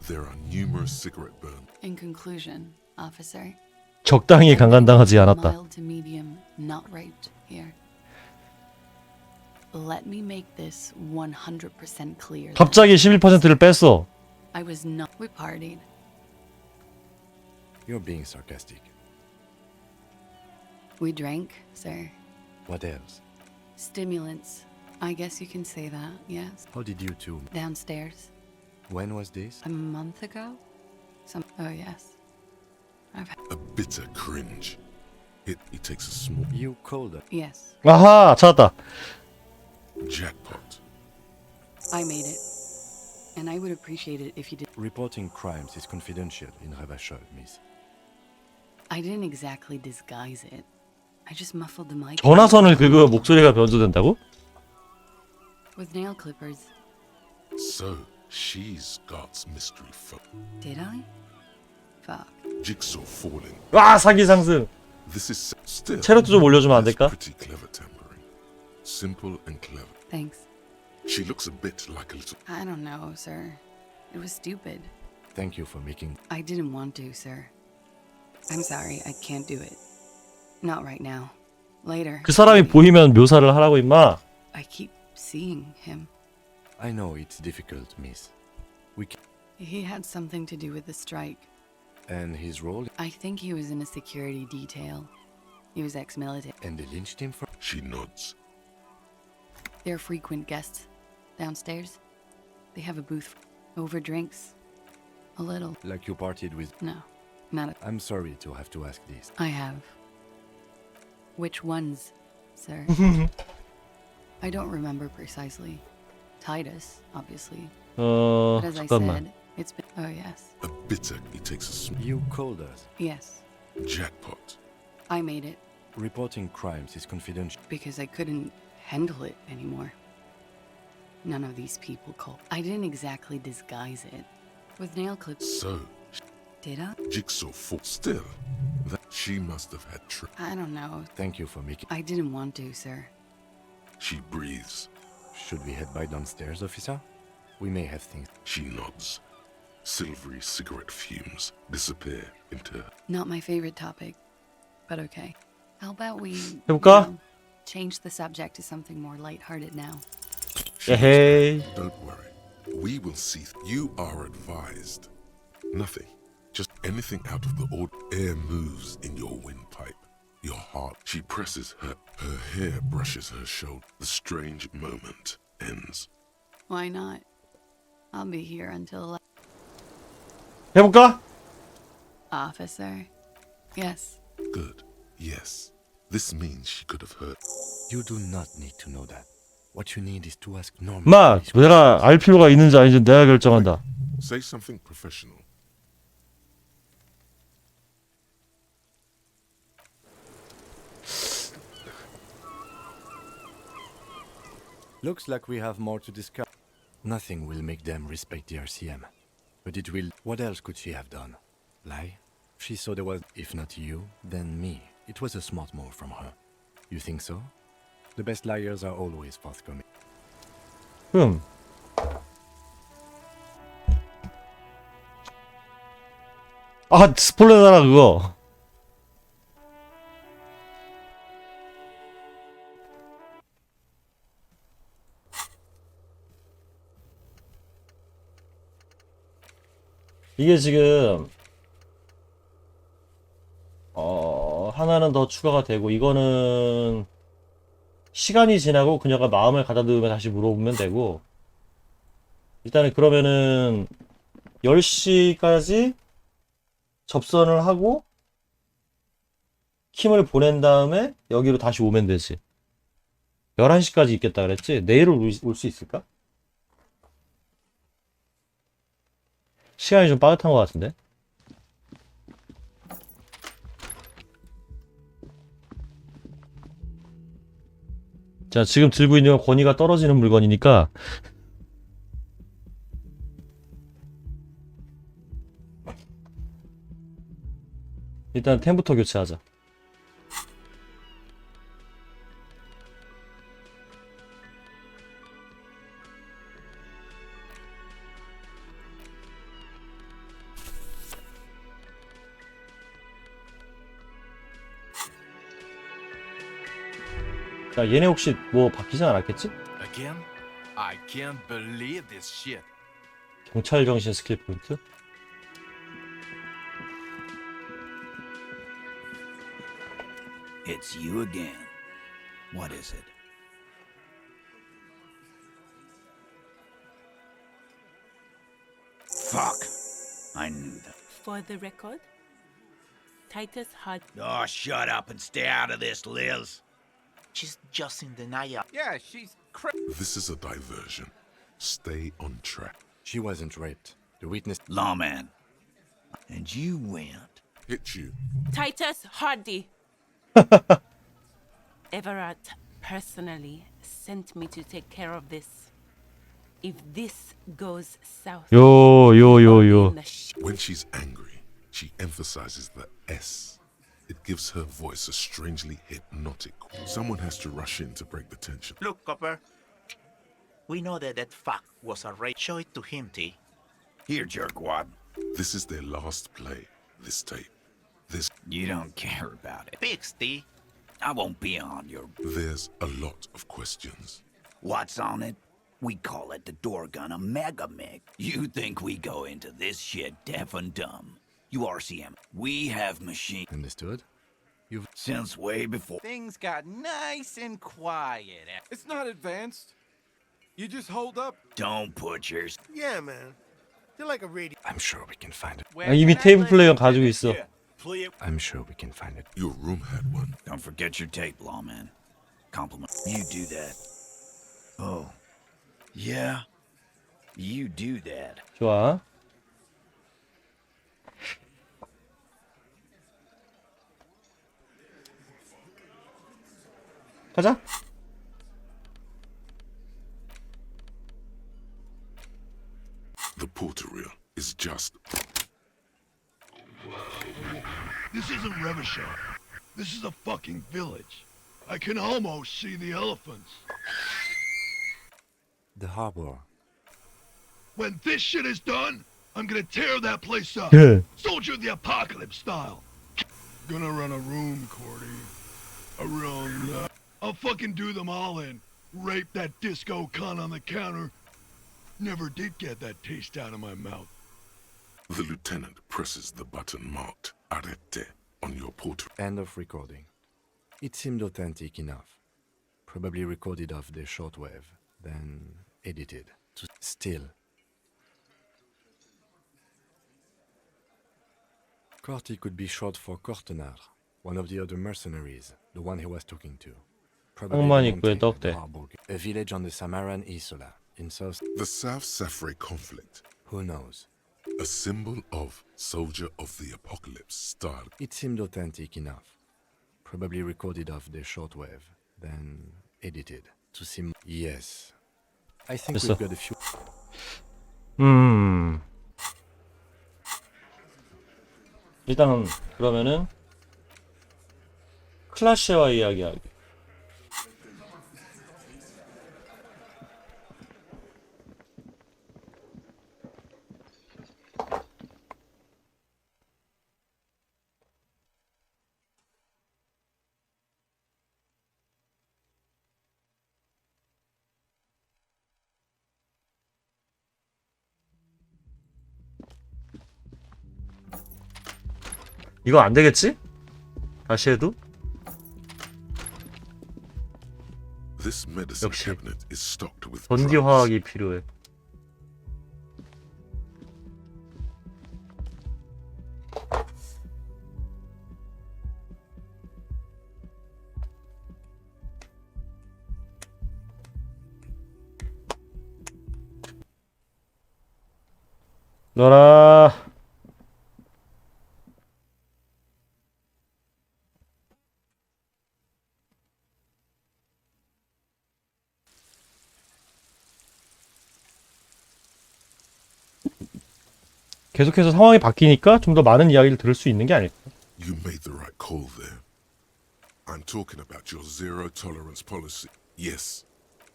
A: There are numerous cigarette burns.
S: In conclusion, officer.
E: 적당히 강간당하지 않았다.
S: Mild to medium, not raped here. Let me make this 100% clear.
E: 갑자기 11%를 뺐어.
S: I was not. We partied.
B: You're being sarcastic.
S: We drank, sir.
B: What else?
S: Stimulants. I guess you can say that, yes.
B: How did you two?
S: Downstairs.
B: When was this?
S: A month ago? Oh, yes.
A: A bitter cringe. He takes a small.
B: You called her.
S: Yes.
E: 아하 찾았다.
A: Jackpot.
S: I made it. And I would appreciate it if you did.
B: Reporting crimes is confidential in Ravachol, miss.
S: I didn't exactly disguise it. I just muffled the mic.
E: 전화선을 긁으면 목소리가 변조된다고?
S: With nail clippers.
A: So she's God's mystery phone.
S: Did I? Fuck.
A: Jigsaw falling.
E: 와 사기 상승.
A: This is still.
E: 체력도 좀 올려주면 안 될까?
A: Pretty clever tampering. Simple and clever.
S: Thanks.
A: She looks a bit like a little.
S: I don't know, sir. It was stupid.
B: Thank you for making.
S: I didn't want to, sir. I'm sorry, I can't do it. Not right now. Later.
E: 그 사람이 보이면 묘사를 하라고 임마.
S: I keep seeing him.
B: I know it's difficult, miss.
S: He had something to do with the strike.
B: And his role?
S: I think he was in a security detail. He was ex-military.
B: And they lynched him for?
A: She nods.
S: They're frequent guests. Downstairs. They have a booth. Over drinks. A little.
B: Like you partied with?
S: No. Not a...
B: I'm sorry to have to ask this.
S: I have. Which ones, sir? I don't remember precisely. Titus, obviously. But as I said, it's been... Oh, yes.
A: A bitter. He takes a small.
B: You called us?
S: Yes.
A: Jackpot.
S: I made it.
B: Reporting crimes is confidential.
S: Because I couldn't handle it anymore. None of these people called. I didn't exactly disguise it. With nail clips.
A: So.
S: Did I?
A: Jigsaw fall. Still. That she must have had
S: I don't know.
B: Thank you for making.
S: I didn't want to, sir.
A: She breathes.
B: Should we head by downstairs, officer? We may have things.
A: She nods. Silvery cigarette fumes disappear into
S: Not my favorite topic, but okay. How about we
E: 해볼까?
S: change the subject to something more lighthearted now?
E: 에헤이.
A: Don't worry. We will see. You are advised. Nothing. Just anything out of the air moves in your windpipe. Your heart. She presses her hair brushes her shoulder. The strange moment ends.
S: Why not? I'll be here until
E: 해볼까?
S: officer. Yes.
A: Good. Yes. This means she could have heard.
B: You do not need to know that. What you need is to ask normal.
E: 마, 내가 알 필요가 있는지 아닌지 내가 결정한다.
A: Say something professional.
B: Looks like we have more to discuss. Nothing will make them respect the RCM. But it will. What else could she have done? Lie? She saw there was, if not you, then me. It was a smart move from her. You think so? The best liars are always forthcoming.
E: 아, 스포일러잖아 그거. 이게 지금 하나는 더 추가가 되고, 이거는 시간이 지나고 그녀가 마음을 가다듬으면 다시 물어보면 되고, 일단은 그러면은 10시까지 접선을 하고 킴을 보낸 다음에 여기로 다시 오면 되지. 11시까지 있겠다 그랬지? 내일은 올 수 있을까? 시간이 좀 빠듯한 것 같은데? 자, 지금 들고 있는 건 권위가 떨어지는 물건이니까 일단 템부터 교체하자. 자, 얘네 혹시 뭐 바뀌진 않았겠지?
J: Again? I can't believe this shit.
E: 경찰 정신 스킬 포인트?
I: It's you again. What is it? Fuck. I knew that.
R: For the record, Titus had.
I: Oh, shut up and stay out of this, Liz.
C: She's just in denial.
G: Yeah, she's
A: This is a diversion. Stay on track.
B: She wasn't raped. The witness.
I: Lawman. And you went.
A: Hit you.
R: Titus Hardy. Everett personally sent me to take care of this. If this goes south.
E: yo.
A: When she's angry, she emphasizes the S. It gives her voice a strangely hypnotic. Someone has to rush in to break the tension.
C: Look, Copper. We know that fuck was a rape. Show it to him, T.
I: Here, jerkwad.
A: This is their last play, this tape.
I: You don't care about it.
C: Fix, T.
I: I won't be on your...
A: There's a lot of questions.
I: What's on it? We call it the door gun a mega mig. You think we go into this shit deaf and dumb? You RCM. We have machine.
B: Understood? You've...
I: Since way before...
G: Things got nice and quiet. It's not advanced. You just hold up.
I: Don't put your...
Q: Yeah, man. They're like a radio.
B: I'm sure we can find it.
E: 아, 이미 테이프 플레이어 가지고 있어.
B: I'm sure we can find it.
A: Your room had one.
I: Don't forget your tape, lawman. Compliment. You do that. Oh. Yeah. You do that.
E: 좋아. 가자.
A: The porter reel is just...
T: This isn't Revachon. This is a fucking village. I can almost see the elephants.
B: The harbor.
T: When this shit is done, I'm gonna tear that place up.
E: Yeah.
T: Soldier of the apocalypse style. Gonna run a room, Cordy. A room. I'll fucking do them all in. Rape that disco cunt on the counter. Never did get that taste out of my mouth.
A: The lieutenant presses the button marked Arrête on your port.
B: End of recording. It seemed authentic enough. Probably recorded off the shortwave, then edited. Still. Corty could be short for Cortenard, one of the other mercenaries, the one he was talking to. Probably
E: 똥만
B: the
E: 입구에
B: Monte, the
E: 떡대.
B: Harburg, a village on the Samaran Isola, in South...
A: The South Safri conflict.
B: Who knows?
A: A symbol of Soldier of the Apocalypse style.
B: It seemed authentic enough. Probably recorded off the shortwave, then edited to seem... Yes. I think
E: 됐어.
B: we've got a few...
E: 일단 그러면은 클라시와 이야기하기. 이거 안 되겠지? 다시 해도?
A: This medicine
E: 역시
A: cabinet is stocked with
E: 전기
A: drugs.
E: 화학이 필요해. 너라. 계속해서 상황이 바뀌니까 좀 더 많은 이야기를 들을 수 있는 게 아닐까?
A: You made the right call there. I'm talking about your zero tolerance policy. Yes,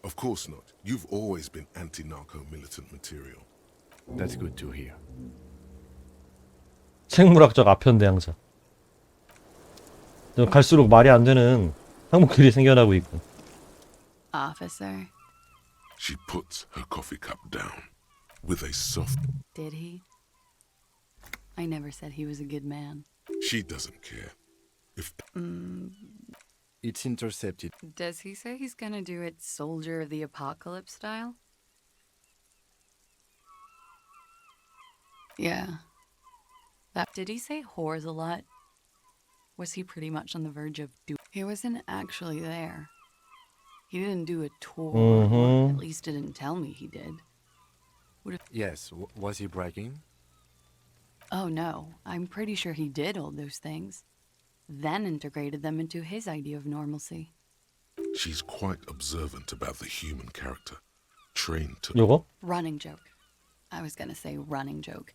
A: of course not. You've always been anti-narco militant material.
B: That's good to hear.
E: 생물학적 아편대항자. 갈수록 말이 안 되는 항목들이 생겨나고 있고.
S: Officer,
A: She puts her coffee cup down with a soft...
S: did he? I never said he was a good man.
A: She doesn't care. If
B: It's intercepted.
S: Does he say he's gonna do it Soldier of the Apocalypse style? Yeah. Did he say whores a lot? Was he pretty much on the verge of He wasn't actually there. He didn't do a tour. Or at least didn't tell me he did.
B: Yes, was he bragging?
S: Oh no, I'm pretty sure he did all those things. Then integrated them into his idea of normalcy.
A: she's quite observant about the human character, trained to...
E: 요거?
S: Running joke. I was gonna say running joke.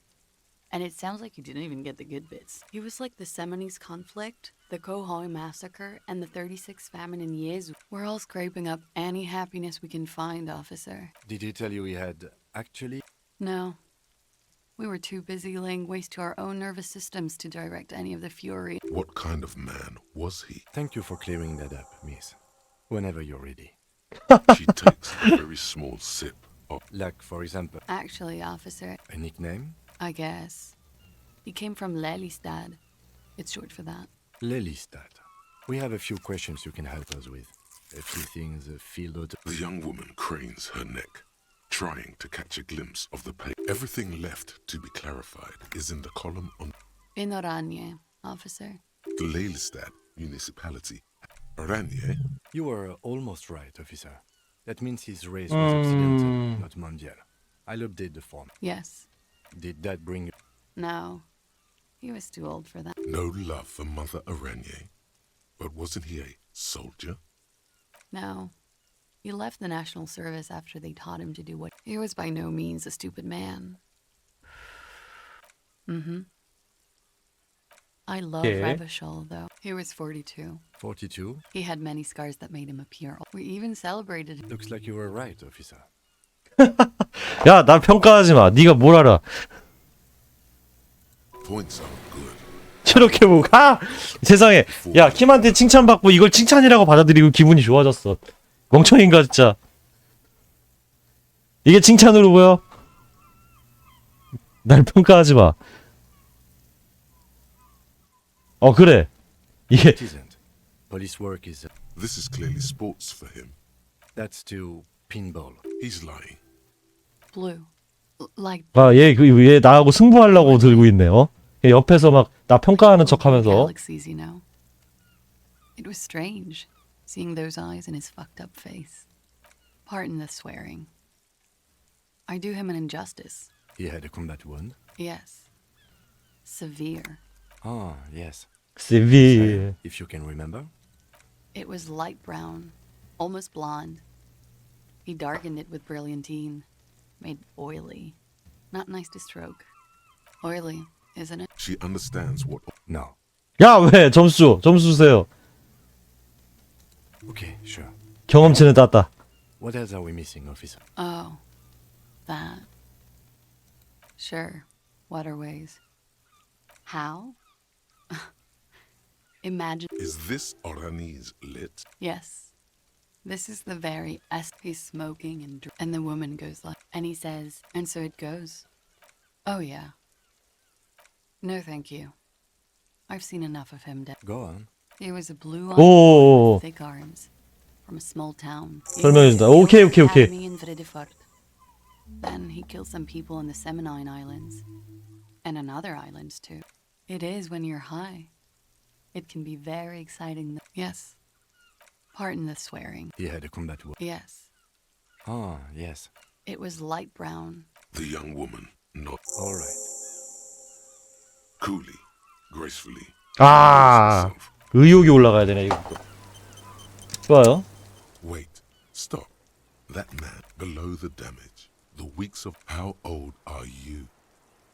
S: And it sounds like you didn't even get the good bits. He was like the Seminoles conflict, the Khohoi massacre, and the 36 famine in Yezu. We're all scraping up any happiness we can find, officer.
B: Did he tell you he had actually...
S: No. We were too busy laying waste to our own nervous systems to direct any of the fury.
A: What kind of man was he?
B: Thank you for clearing that up, miss. Whenever you're ready.
A: She takes a very small sip of...
B: Like, for example...
S: Actually, officer...
B: A nickname?
S: I guess. He came from Lelystad. It's short for that.
B: Lelystad. We have a few questions you can help us with. A few things field out...
A: The young woman cranes her neck, trying to catch a glimpse of the page. Everything left to be clarified is in the column on...
S: In Oranje, officer.
A: The Lelystad municipality. Oranje?
B: You were almost right, officer. That means his race was Occidental, not Mondial. I'll update the form.
S: Yes.
B: Did that bring you...
S: No. He was too old for that.
A: No love for Mother Oranje. But wasn't he a soldier?
S: No. He left the National Service after they taught him to do what... He was by no means a stupid man. I love
E: Okay.
S: Revachol, though. He was 42.
B: 42?
S: He had many scars that made him appear. We even celebrated.
B: Looks like you were right, officer.
E: 야, 나 평가하지 마. 네가 뭘 알아?
A: Points are good.
E: 저렇게 보고 세상에. 야, 킴한테 칭찬받고 이걸 칭찬이라고 받아들이고 기분이 좋아졌어. 멍청인가 진짜. 이게 칭찬으로 보여? 날 평가하지 마. 그래. 이게
B: It isn't. Police work is...
A: This is clearly sports for him.
B: That's to pinball.
A: He's lying.
S: Blue. Like
E: 얘 나하고 승부하려고 들고 있네. 얘 옆에서 막 나 평가하는 척하면서.
S: galaxies, you know. It was strange, seeing those eyes in his fucked up face. Pardon the swearing. I do him an injustice.
B: He had a combat wound?
S: Yes. Severe.
B: Ah, yes.
E: severe.
B: If you can remember?
S: It was light brown, almost blonde. He darkened it with brilliantine, made oily. Not nice to stroke. Oily, isn't it?
A: She understands what.
B: No.
E: 야, 왜? 점수 주세요.
B: Okay, sure.
E: 경험치는 땄다.
B: What else are we missing, officer?
S: Oh, that. Sure, waterways. How? Imagine.
A: Is this Orani's lit?
S: Yes. This is the very he's smoking and the woman goes like, and he says, and so it goes. Oh yeah. No, thank you. I've seen enough of him.
B: Go on.
S: He was a blue-eyed
E: 오.
S: boy with thick arms from a small town.
E: 설명해준다. 오케이.
S: Academy in Vredefort. Then he killed some people in the Seminine Islands. And on other islands too. It is when you're high. It can be very exciting. Yes. Pardon the swearing.
B: He had a combat wound?
S: Yes.
B: Ah, yes.
S: It was light brown.
A: The young woman, not.
B: All right.
A: Coolly, gracefully.
E: 의욕이 올라가야 되네 이거. 좋아요.
A: Wait, stop. That man below the damage. The weeks of how old are you?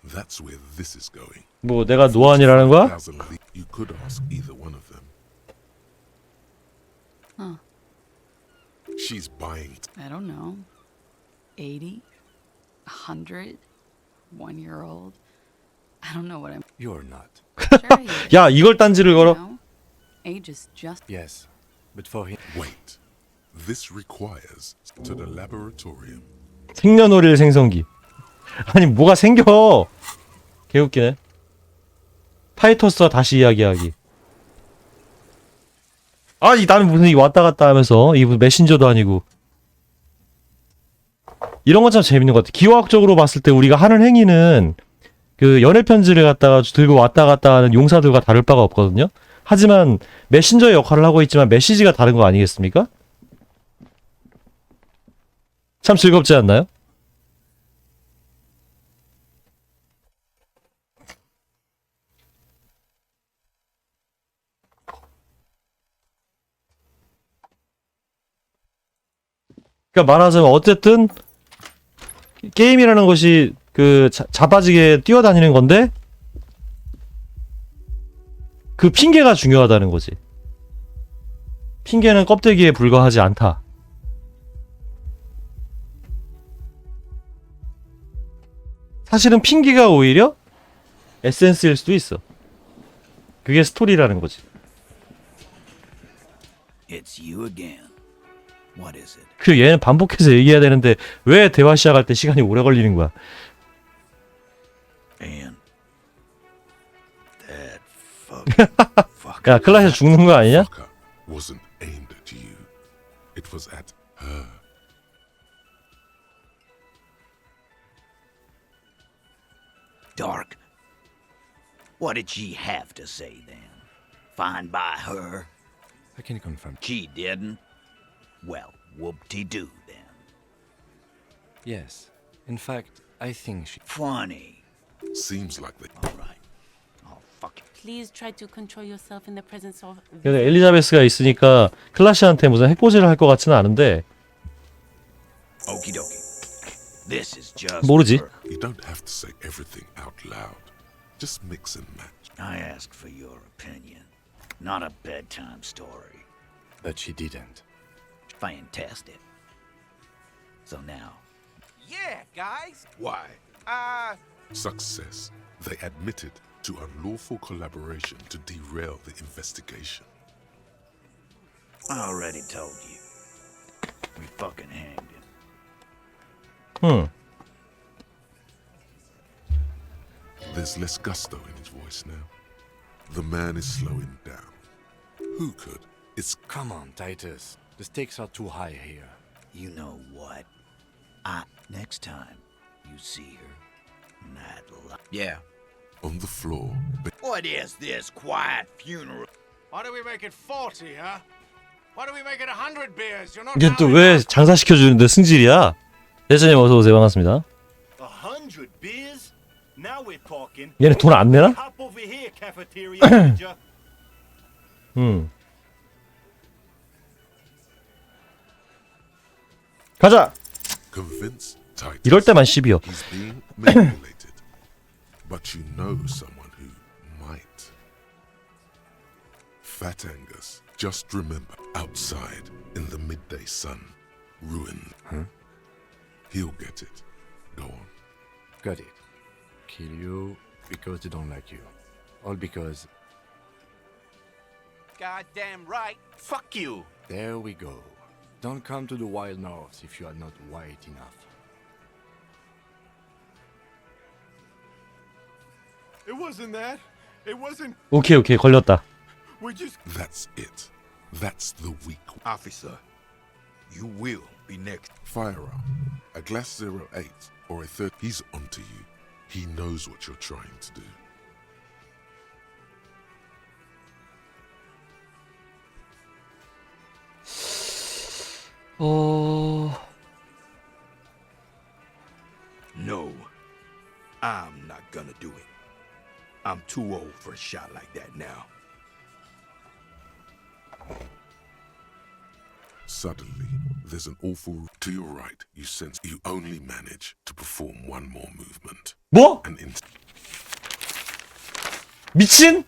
A: That's where this is going.
E: 뭐 내가 노안이라는 거야?
A: You could ask either one of them.
S: Huh.
A: She's buying.
S: I don't know. 80? 100? 1-year-old? I don't know what I'm.
B: You're not.
S: Sure he is.
E: 야, 이걸 딴지를 걸어?
S: No. Age is just.
B: Yes, but for him.
A: Wait. This requires to the laboratorium.
E: 생년월일 생성기. 아니 뭐가 생겨? 개웃기네. 파이터스와 다시 이야기하기. 아니 나는 무슨 이 왔다 갔다 하면서 이 무슨 메신저도 아니고. 이런 건 참 재밌는 것 같아. 기하학적으로 봤을 때 우리가 하는 행위는 그 연애 편지를 갖다가 들고 왔다 갔다 하는 용사들과 다를 바가 없거든요. 하지만 메신저의 역할을 하고 있지만 메시지가 다른 거 아니겠습니까? 참 즐겁지 않나요? 그러니까 말하자면 어쨌든 게임이라는 것이 그 자빠지게 뛰어다니는 건데 그 핑계가 중요하다는 거지. 핑계는 껍데기에 불과하지 않다. 사실은 핑계가 오히려 에센스일 수도 있어. 그게 스토리라는 거지.
I: It's you again. What is it?
E: 그 얘는 반복해서 얘기해야 되는데 왜 대화 시작할 때 시간이 오래 걸리는 거야?
I: And that
E: 야, 클라시아 죽는 거 아니냐?
A: Wasn't aimed at you. It was at her.
I: Dark. What did she have to say then? Fine by her?
B: I can confirm.
I: She didn't? Well, whoop-de-doo then.
B: Yes. In fact, I think she...
I: Funny.
A: Seems like they...
I: All right. Oh, fuck it.
R: Please try to control yourself in the presence of.
E: 근데 엘리자베스가 있으니까 클라시한테 무슨 해코지를 할 것 같지는 않은데
I: Okie dokie. This is just
E: 모르지.
A: You don't have to say everything out loud. Just mix and match.
I: I asked for your opinion, not a bedtime story.
B: But she didn't.
I: Fantastic. So now,
O: Yeah, guys.
A: Why? Success. They admitted to unlawful collaboration to derail the investigation.
I: I already told you. We fucking hanged him.
A: There's less gusto in his voice now. The man is slowing down. Who could? It's
B: Come on, Titus. The stakes are too high here.
I: You know what? Next time you see her,
G: Yeah.
A: on the floor.
I: What is this quiet funeral?
Q: Why do we make it 40, huh? Why do we make it 100 beers? You're not
E: 이게 또 왜 장사시켜주는데 승질이야? 대전님 어서오세요. 반갑습니다.
P: 100 beers? Now we're talking.
E: 얘네 돈 안 내나?
P: Hop over here, cafeteria manager.
E: 가자!
A: Convince Titus.
E: 이럴 때만 시비요.
A: He's being manipulated. But you know someone who might. Fat Angus. Just remember, outside in the midday sun, ruined. He'll get it. Go on.
B: Got it. Kill you because they don't like you. All because...
O: Goddamn right. Fuck you.
B: There we go. Don't come to the wild north if you are not white enough.
P: It wasn't that. It wasn't.
E: 오케이 걸렸다.
P: We just.
A: That's it. That's the weak
T: Officer, you will be next.
A: firearm. A glass 08 or a 30. He's onto you. He knows what you're trying to do.
T: No, I'm not gonna do it. I'm too old for a shot like that now.
A: Suddenly, there's an awful... To your right, you sense you only manage to perform one more movement.
E: 뭐?
A: An
E: 미친?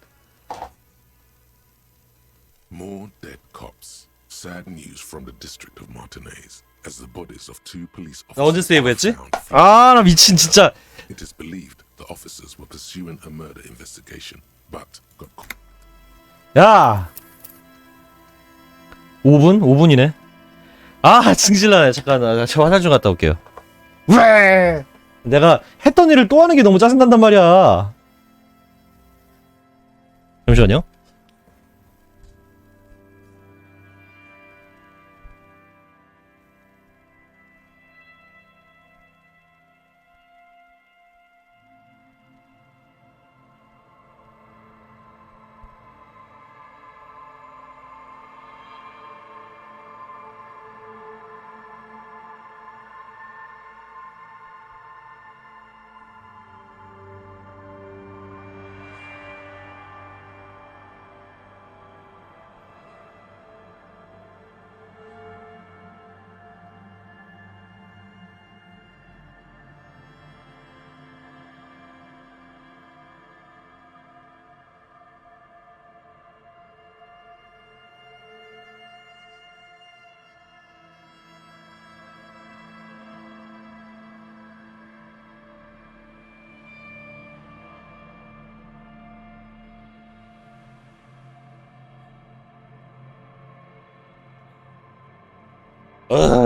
A: More dead cops. Sad news from the district of Martinez as the bodies of two police
E: 나 언제
A: officers
E: 세이브했지?
A: are found.
E: 아, 나 미친 진짜.
A: It is believed the officers were pursuing a murder investigation, but got caught.
E: 야. 5분? 5분이네. 아, 승질나네. 잠깐, 저 화장 좀 갔다 올게요. 왜? 내가 했던 일을 또 하는 게 너무 짜증난단 말이야. 잠시만요.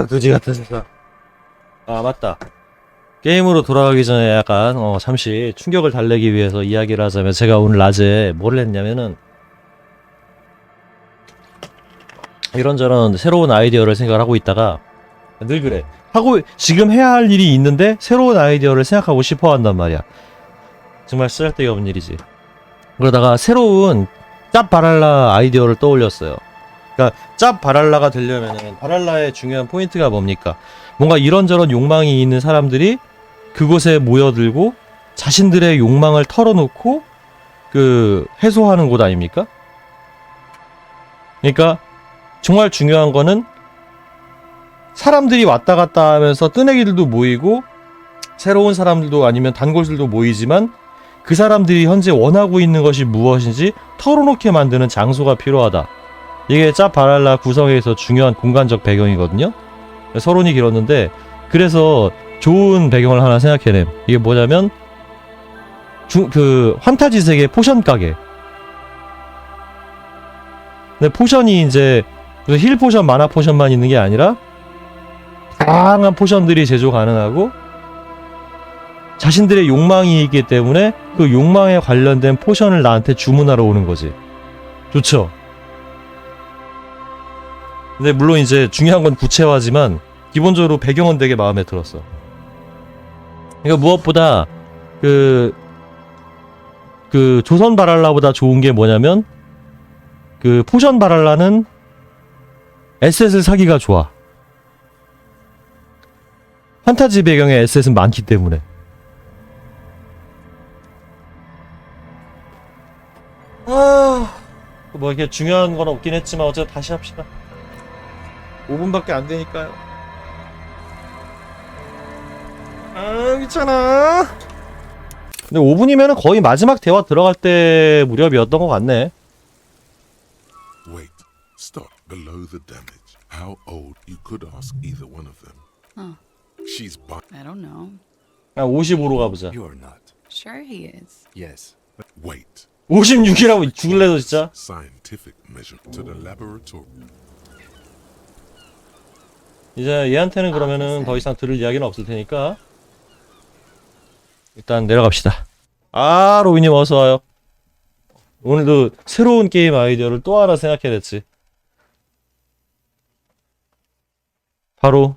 E: 그지 같은 세상. 아, 맞다. 게임으로 돌아가기 전에 약간 잠시 충격을 달래기 위해서 이야기를 하자면, 제가 오늘 낮에 뭘 했냐면은 이런저런 새로운 아이디어를 생각을 하고 있다가, 늘 그래. 지금 해야 할 일이 있는데 새로운 아이디어를 생각하고 싶어 한단 말이야. 정말 쓸데가 없는 일이지. 그러다가 새로운 짭 바랄라 아이디어를 떠올렸어요. 그러니까 짭 바랄라가 되려면은, 바랄라의 중요한 포인트가 뭡니까? 뭔가 이런저런 욕망이 있는 사람들이 그곳에 모여들고 자신들의 욕망을 털어놓고 해소하는 곳 아닙니까? 그러니까 정말 중요한 거는 사람들이 왔다 갔다 하면서 뜨내기들도 모이고 새로운 사람들도 아니면 단골들도 모이지만 그 사람들이 현재 원하고 있는 것이 무엇인지 털어놓게 만드는 장소가 필요하다. 이게 짭 바랄라 구성에서 중요한 공간적 배경이거든요. 서론이 길었는데 그래서 좋은 배경을 하나 생각해냄. 이게 뭐냐면 그 환타지 세계 포션 가게. 근데 포션이 이제 힐 포션, 마나 포션만 있는 게 아니라 다양한 포션들이 제조 가능하고 자신들의 욕망이 있기 때문에 그 욕망에 관련된 포션을 나한테 주문하러 오는 거지. 좋죠? 근데 물론 이제 중요한 건 구체화지만 기본적으로 배경은 되게 마음에 들었어. 그러니까 무엇보다 그 조선 바랄라보다 좋은 게 뭐냐면 그 포션 바랄라는 에셋을 사기가 좋아. 판타지 배경의 에셋은 많기 때문에. 뭐 이렇게 중요한 건 없긴 했지만 어쨌든 다시 합시다. 5분밖에 안 되니까요. 귀찮아. 근데 5분이면은 거의 마지막 대화 들어갈 때 무렵이었던 것 같네.
A: Wait, stop below the damage. How old? You could ask either one of them.
S: Huh.
A: She's by.
S: I don't know.
E: 55로 가보자.
B: You're not.
S: Sure he is.
B: Yes.
A: Wait.
E: 56이라고 죽을래도 진짜.
A: Scientific measure to the laboratory.
E: 이제 얘한테는 그러면은 더 이상 들을 이야기는 없을 테니까 일단 내려갑시다. 아, 로비님 어서와요. 오늘도 새로운 게임 아이디어를 또 하나 생각해냈지. 바로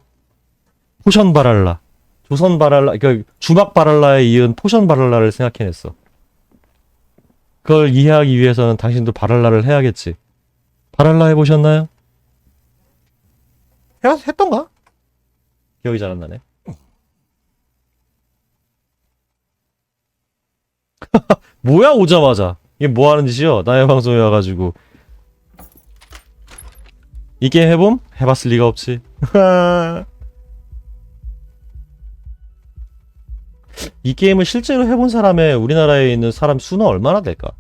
E: 포션 바랄라, 조선 바랄라, 그러니까 주막 바랄라에 이은 포션 바랄라를 생각해냈어. 그걸 이해하기 위해서는 당신도 바랄라를 해야겠지. 바랄라 해보셨나요? 했던가? 기억이 잘 안 나네. 뭐야 오자마자. 이게 뭐 하는 짓이여? 나의 방송에 와가지고. 이 게임 해봄? 해봤을 리가 없지. 이 게임을 실제로 해본 사람의 우리나라에 있는 사람 수는 얼마나 될까?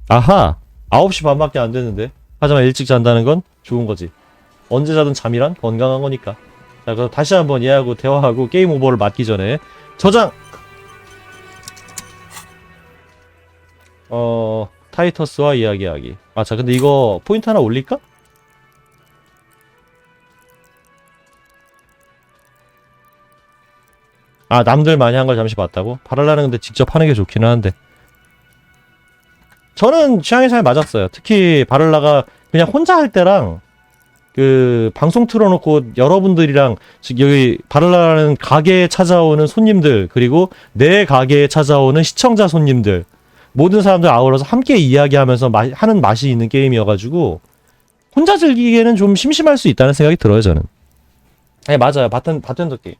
E: 아하! 9시 반밖에 안 됐는데. 하지만 일찍 잔다는 건 좋은 거지. 언제 자든 잠이란 건강한 거니까. 자, 그럼 다시 한번 얘하고 대화하고 게임 오버를 맞기 전에 저장! 타이터스와 이야기하기. 아, 자, 근데 이거 포인트 하나 올릴까? 아, 남들 많이 한 걸 잠시 봤다고? 바랄라는 근데 직접 하는 게 좋기는 한데. 저는 취향이 잘 맞았어요. 특히 바랄라가 그냥 혼자 할 때랑 그 방송 틀어놓고 여러분들이랑 즉 여기 바랄라라는 가게에 찾아오는 손님들 그리고 내 가게에 찾아오는 시청자 손님들 모든 사람들 아우러서 함께 이야기하면서 하는 맛이 있는 게임이어가지고 혼자 즐기기에는 좀 심심할 수 있다는 생각이 들어요 저는. 네 맞아요. 바텐더 게임.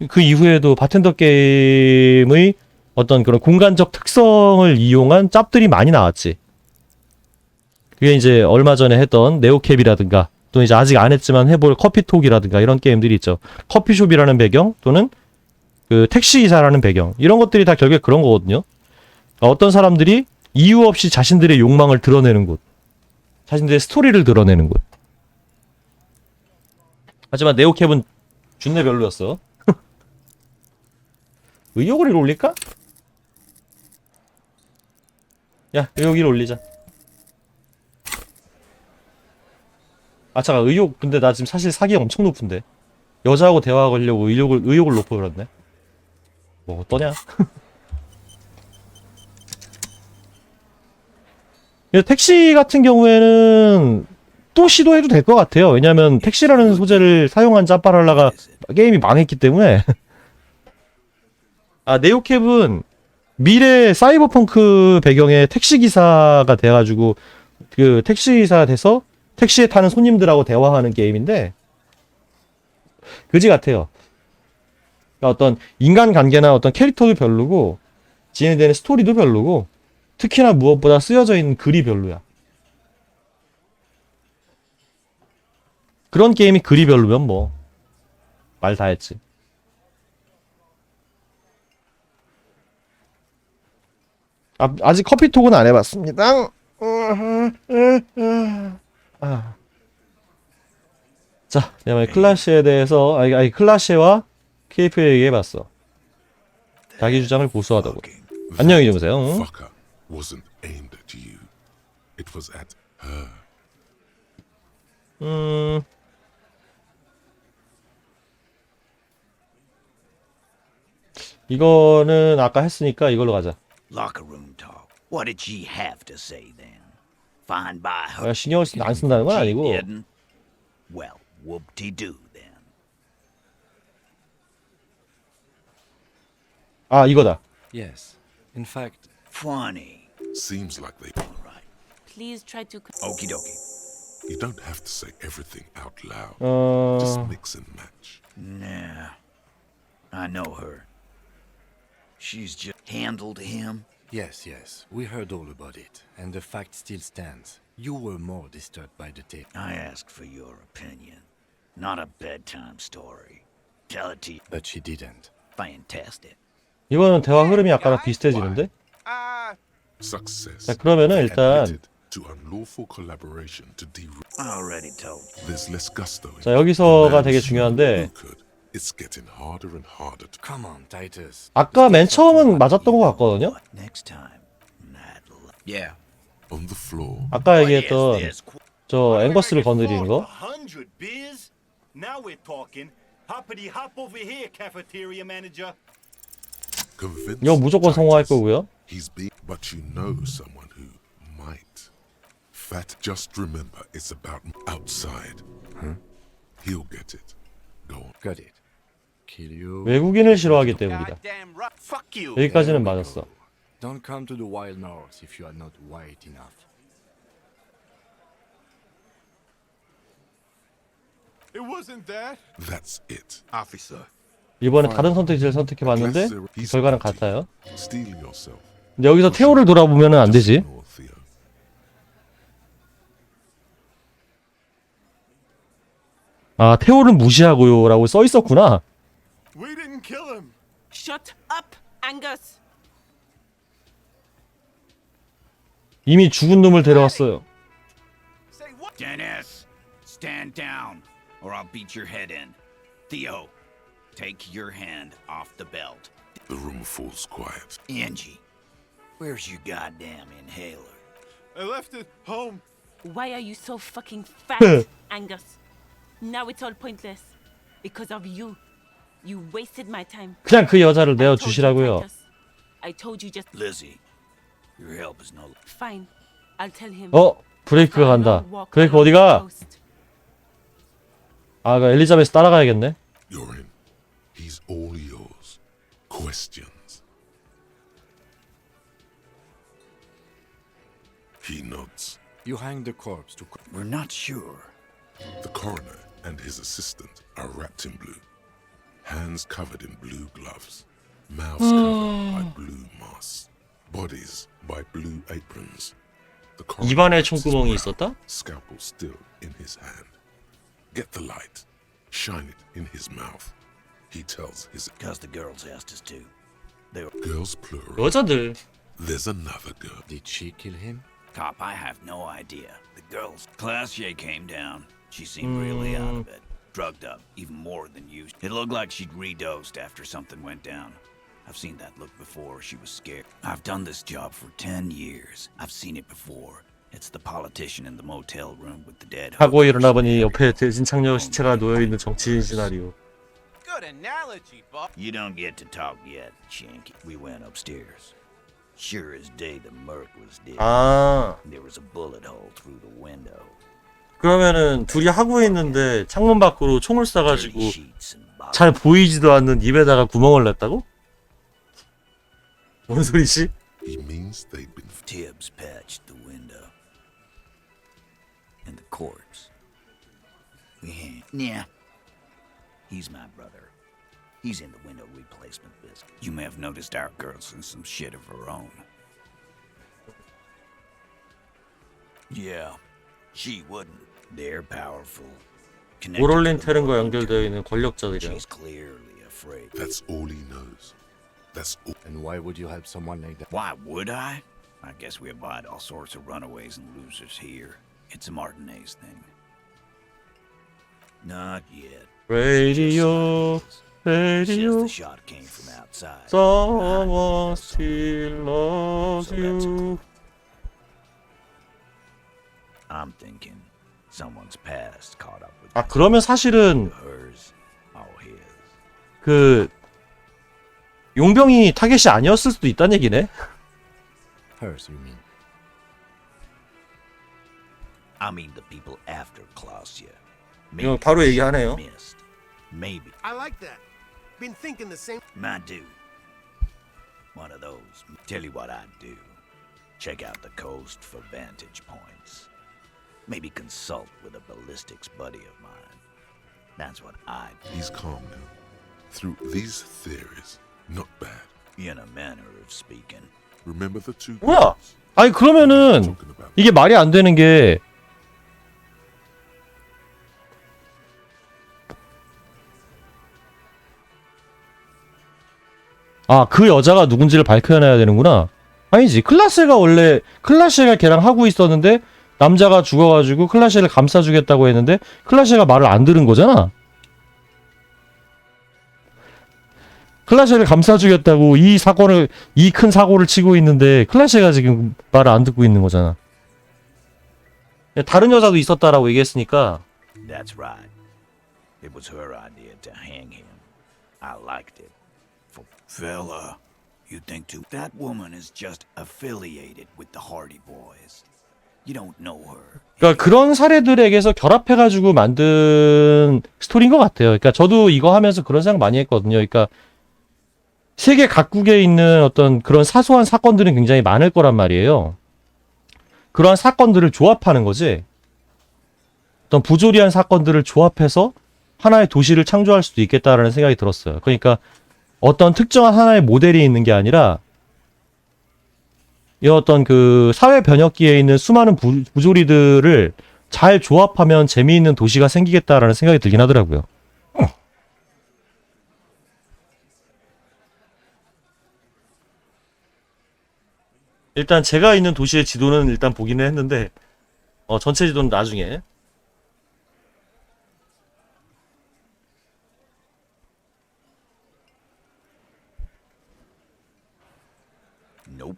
E: 그 이후에도 바텐더 게임의 어떤 그런 공간적 특성을 이용한 짭들이 많이 나왔지. 그게 이제 얼마 전에 했던 네오캡이라든가 또 이제 아직 안 했지만 해볼 커피톡이라든가 이런 게임들이 있죠. 커피숍이라는 배경 또는 그 택시기사라는 배경 이런 것들이 다 결국에 그런 거거든요. 어떤 사람들이 이유 없이 자신들의 욕망을 드러내는 곳, 자신들의 스토리를 드러내는 곳. 하지만 네오캡은 준내 별로였어. 의욕을 위로 올릴까? 야, 의욕 위로 올리자. 아, 잠깐, 의욕, 근데 나 지금 사실 사기 엄청 높은데. 여자하고 대화하려고 의욕을 높여버렸네. 뭐, 어떠냐? 택시 같은 경우에는 또 시도해도 될 것 같아요. 왜냐면 택시라는 소재를 사용한 짜파랄라가 게임이 망했기 때문에. 아, 네오캡은 미래 사이버펑크 배경의 택시기사가 돼가지고 그 택시기사 돼서 택시에 타는 손님들하고 대화하는 게임인데 그지 같아요. 그러니까 어떤 인간관계나 어떤 캐릭터도 별로고 진행되는 스토리도 별로고 특히나 무엇보다 쓰여져 있는 글이 별로야. 그런 게임이 글이 별로면 뭐 말 다 했지. 아직 커피톡은 안 해봤습니다. 자, 그다음에 클라시에 대해서 클라시와 케이프에 얘기해봤어. 자기 주장을 고수하다고. 안녕히 주무세요.
A: Fucker wasn't aimed at you. It was at her.
E: 이거는 아까 했으니까 이걸로 가자.
I: Locker room talk. What did she have to say then? Fine by her.
E: 내가 신경을 안 쓴다는 건 아니고.
I: She didn't? Well, whoop-de-doo then.
E: 아, 이거다.
B: Yes. In fact,
I: Funny.
A: Seems like they.
R: Please try to.
I: Okie dokie.
A: You don't have to say everything out loud.
E: 어...
A: Just mix and match.
I: Nah. I know her. She's just handled him.
B: yes, yes. We heard all about it, and the fact still stands. You were more disturbed by the tape.
I: I asked for your opinion. Not a bedtime story. Tell it to you.
B: But she didn't.
I: Fantastic.
E: 이거는 대화 흐름이 아까랑 비슷해지는데?
A: Success.
E: 자, 그러면은 일단
A: To unlawful collaboration to derail.
I: Already told.
A: There's less gusto.
E: 자, 여기서가 되게 중요한데
A: It's getting harder and harder to.
B: Come on, Titus.
E: 아까 맨 처음은 맞았던 것 같거든요?
I: Next time. Yeah.
A: On the floor.
E: 아까 얘기했던 저 앵거스를 건드리는 거.
P: 100 beers? Now we're talking. Hoppity hop over here, cafeteria manager.
E: 이거 무조건 성공할 거고요.
A: He's big, but you know someone who might. Fat, just remember it's about outside.
B: Huh?
A: He'll get it. Go on.
B: Got it. Kill you.
E: 외국인을 싫어하기 때문이다.
P: Fuck you.
E: 여기까지는 맞았어.
B: Don't come to the wild north if you are not white enough.
P: It wasn't that.
A: That's it, officer.
E: 이번에 다른 선택지를 선택해봤는데 결과는 같아요.
A: Steel yourself.
E: 근데 여기서 테오를 돌아보면 안 되지. 아, 테오는 무시하고요 라고 써 있었구나.
P: We didn't kill him.
R: Shut up, Angus.
E: 이미 죽은 놈을 데려왔어요.
I: Dennis, stand down, or I'll beat your head in. Theo, take your hand off the belt.
A: The room falls quiet.
I: Angie, where's your goddamn inhaler?
P: I left it home.
R: Why are you so fucking fat, Angus? Now it's all pointless. Because of you. You wasted my time.
E: 그냥 그 여자를 내어 주시라고요.
R: I told you just.
I: Lizzie, your help is no.
R: Fine. I'll tell him.
E: 브레이크가 간다. 브레이크 어디가? 아, 그 엘리자베스 따라가야겠네.
A: You're in. He's all yours. Questions. He nods.
B: You hang the corpse to.
I: We're not sure.
A: The coroner and his assistant are wrapped in blue. Hands covered in blue gloves. Mouths covered by blue masks. Bodies by blue aprons. The coroner
E: 입안에
A: wipes his
E: 총구멍이
A: brow,
E: 있었다?
A: Scalpel still in his hand. Get the light. Shine it in his mouth. He tells his.
I: Because the girls asked us to. They were.
A: Girls plural.
E: 여자들.
A: There's another girl.
B: Did she kill him?
I: Cop, I have no idea. The girls. Classier came down. She seemed really out of it. Drugged up, even more than usual. It looked like she'd redosed after something went down. I've seen that look before. She was scared. I've done this job for 10 years. I've seen it before. It's the politician in the motel room with the dead.
E: 하고 일어나 보니 옆에 대신 창녀 시체가 놓여 있는 정치인 시나리오.
Q: Good analogy, Bob.
I: You don't get to talk yet, Shanky. We went upstairs. Sure as day, the Merc was dead.
E: 아.
I: There was a bullet hole through the window.
E: 그러면은 둘이 하고 있는데 창문 밖으로 총을 쏴가지고 잘 보이지도 않는 입에다가 구멍을 냈다고? 뭔 소리지?
A: He means they'd been.
I: Tibbs patched the window. And the corpse. Yeah. He's my brother. He's in the window replacement business. You may have noticed our girl's in some shit of her own. Yeah. She wouldn't. They're powerful.
E: 오롤린 테른과 연결되어 있는 권력자들이야.
I: She's clearly afraid.
A: That's all he knows. That's all.
B: And why would you help someone like that?
I: Why would I? I guess we abide all sorts of runaways and losers here. It's a Martinez thing. Not yet.
E: Radio,
I: Just
E: radio.
I: the shot came from outside.
E: Someone still loves you.
I: I'm thinking someone's past caught up with
E: 아, 그러면 사실은
I: hers, all his.
E: 그 용병이 타겟이 아니었을 수도 있다는 얘기네.
B: Hers, you mean?
I: I mean the people after Klausya.
E: 이거 바로 얘기하네요.
I: Missed. Maybe.
Q: I like that. Been thinking the same.
I: My dude. One of those. Tell you what I'd do. Check out the coast for vantage points. Maybe consult with a ballistics buddy of mine. That's what I'd do.
A: He's calm now. Through these theories, not bad.
I: In a manner of speaking.
A: Remember the two
E: 뭐야? 아니 그러면은 이게 말이 안 되는 게 아, 그 여자가 누군지를 밝혀내야 되는구나. 아니지. 클라시가 걔랑 하고 있었는데 남자가 죽어가지고 클라시를 감싸주겠다고 했는데 클라시가 말을 안 들은 거잖아. 클라시를 감싸주겠다고 이 큰 사고를 치고 있는데 클라시가 지금 말을 안 듣고 있는 거잖아. 다른 여자도 있었다라고 얘기했으니까.
I: That's right. It was her idea to hang him. I liked it. Fella, you think too. That woman is just affiliated with the Hardy Boys. You don't know her.
E: 그러니까 그런 사례들에게서 결합해가지고 만든 스토리인 것 같아요. 그러니까 저도 이거 하면서 그런 생각 많이 했거든요. 그러니까 세계 각국에 있는 어떤 그런 사소한 사건들은 굉장히 많을 거란 말이에요. 그러한 사건들을 조합하는 거지. 어떤 부조리한 사건들을 조합해서 하나의 도시를 창조할 수도 있겠다라는 생각이 들었어요. 그러니까 어떤 특정한 하나의 모델이 있는 게 아니라 이 어떤 그 사회 변혁기에 있는 수많은 부조리들을 잘 조합하면 재미있는 도시가 생기겠다라는 생각이 들긴 하더라고요. 일단 제가 있는 도시의 지도는 일단 보기는 했는데 전체 지도는 나중에.
I: Nope.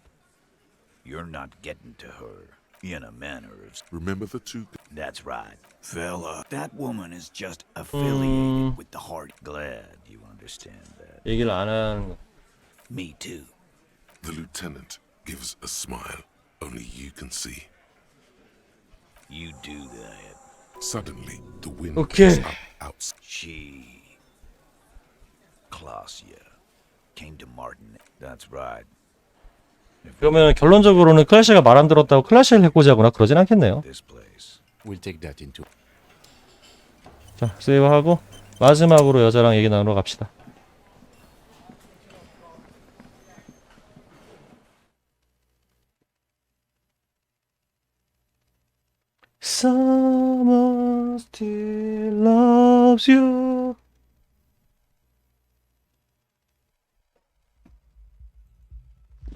I: You're not getting to her in a manner of.
A: Remember the two.
I: That's right, fella. That woman is just affiliated with the Hardy. Glad you understand that.
E: 얘기를 안 하는 거.
I: Me too.
A: The lieutenant gives a smile only you can see.
I: You do that.
A: Suddenly, the wind
E: Okay.
A: picks up outside.
I: She. Klausya came to Martin. That's right.
E: 그러면 결론적으로는 클래시가 말 안 들었다고 클래시를 해코지하거나 그러진 않겠네요.
B: We'll take that into.
E: 자, 세이브하고 마지막으로 여자랑 얘기 나누러 갑시다. Someone still loves you.